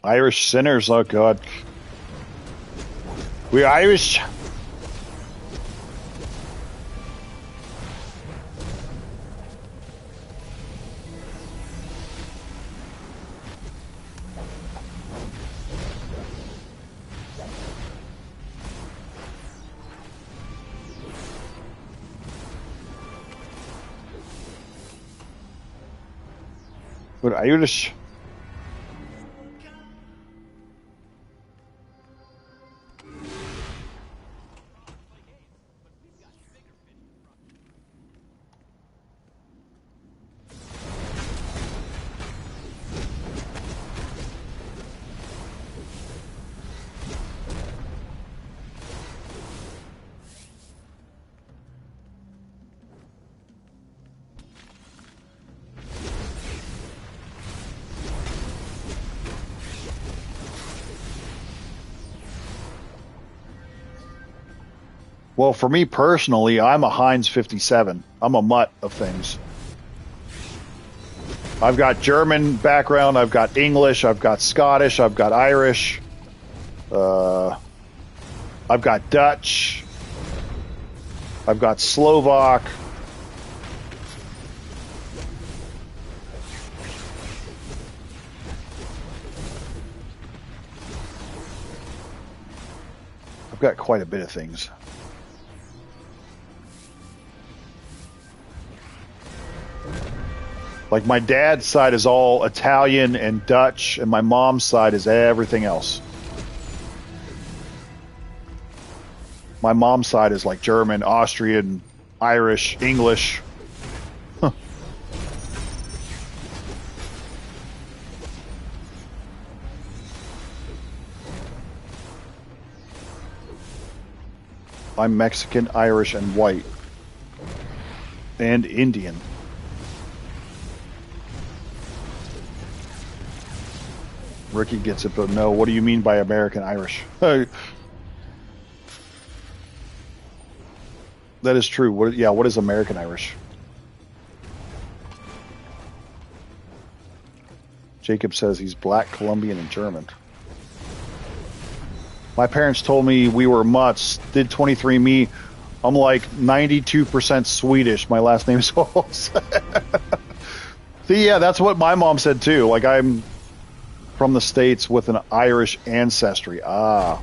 Irish sinners, oh god. We're Irish. We're Irish. Well, for me personally, I'm a Heinz 57. I'm a mutt of things. I've got German background, I've got English, I've got Scottish, I've got Irish, I've got Dutch, I've got Slovak. I've got quite a bit of things. Like my dad's side is all Italian and Dutch, and my mom's side is everything else. My mom's side is like German, Austrian, Irish, English. Huh. I'm Mexican, Irish, and white. And Indian. Ricky gets it, but no, what do you mean by American Irish? That is true. What is American Irish? Jacob says he's black, Colombian, and German. My parents told me we were mutts, did 23andMe. I'm like 92% Swedish. My last name is Holmes. See, yeah, that's what my mom said too. Like, I'm from the States with an Irish ancestry. Ah.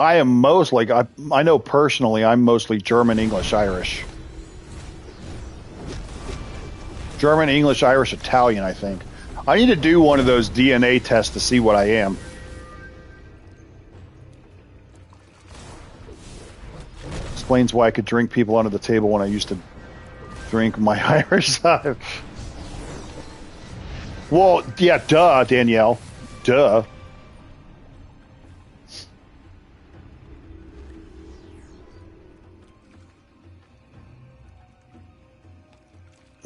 I am most like, I know personally I'm mostly German, English, Irish. German, English, Irish, Italian, I think. I need to do one of those DNA tests to see what I am. Explains why I could drink people under the table when I used to drink my Irish side. Well, yeah, duh, Danielle. Duh.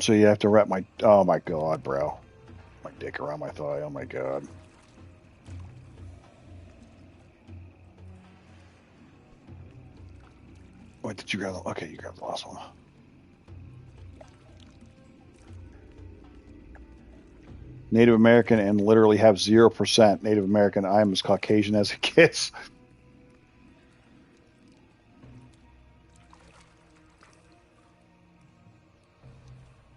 So you have to wrap my... Oh my god, bro. My dick around my thigh. Oh my god. Wait, did you grab the... Okay, you grabbed the last one. Native American and literally have 0% Native American. I am as Caucasian as it gets.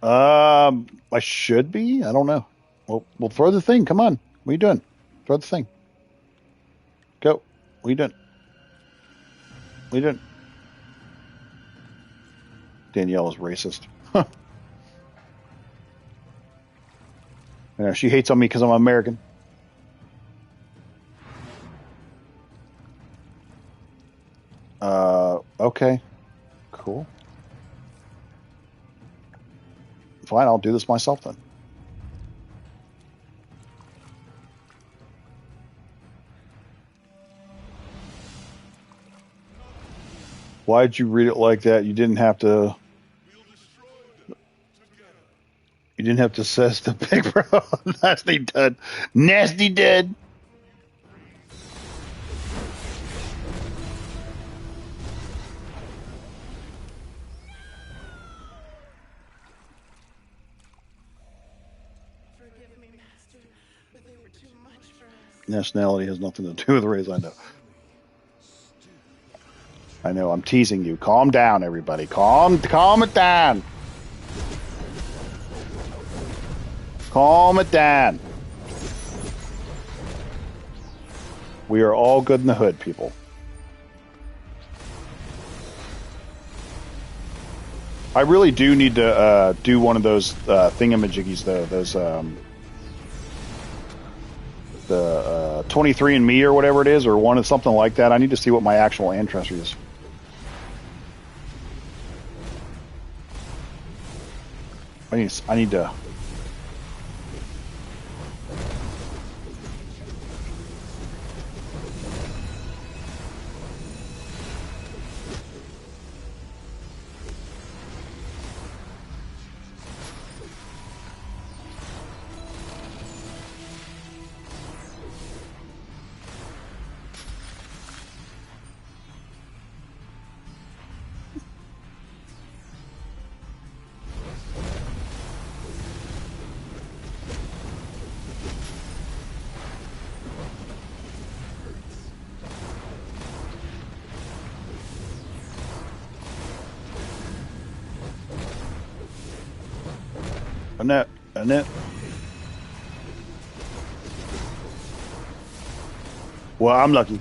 I should be. I don't know. Well, we'll throw the thing. Come on. What are you doing? Throw the thing. Go. What are you doing? What are you doing? Danielle is racist. Yeah, she hates on me because I'm American. Okay. Cool. Fine, I'll do this myself then. Why'd you read it like that? You didn't have to. You didn't have to says the big bro. Nasty dead. Nasty dead. Forgive me, Master, but they were too much for us. Nationality has nothing to do with race, I know. I know, I'm teasing you. Calm down, everybody. Calm it down. Calm it down. We are all good in the hood, people. I really do need to do one of those thingamajiggies, though. Those the 23andMe or whatever it is, or one of something like that. I need to see what my actual ancestry is. I need to. Annette. Well, I'm lucky.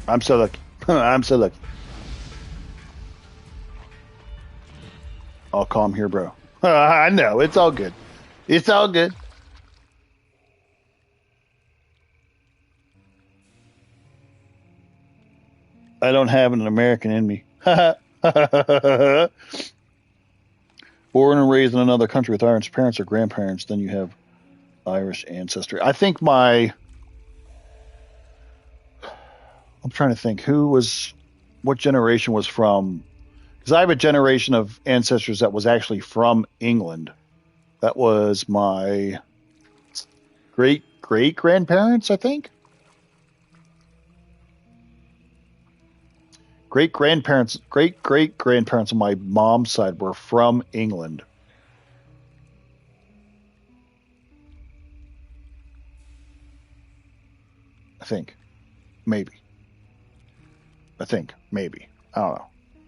I'm so lucky. I'm so lucky. I'll calm here, bro. I know. It's all good. It's all good. I don't have an American in me. Born and raised in another country with Irish parents or grandparents, then you have Irish ancestry. I think I'm trying to think what generation was from, because I have a generation of ancestors that was actually from England. That was my great grandparents, I think. Great grandparents on my mom's side were from England. I think. Maybe. I don't know.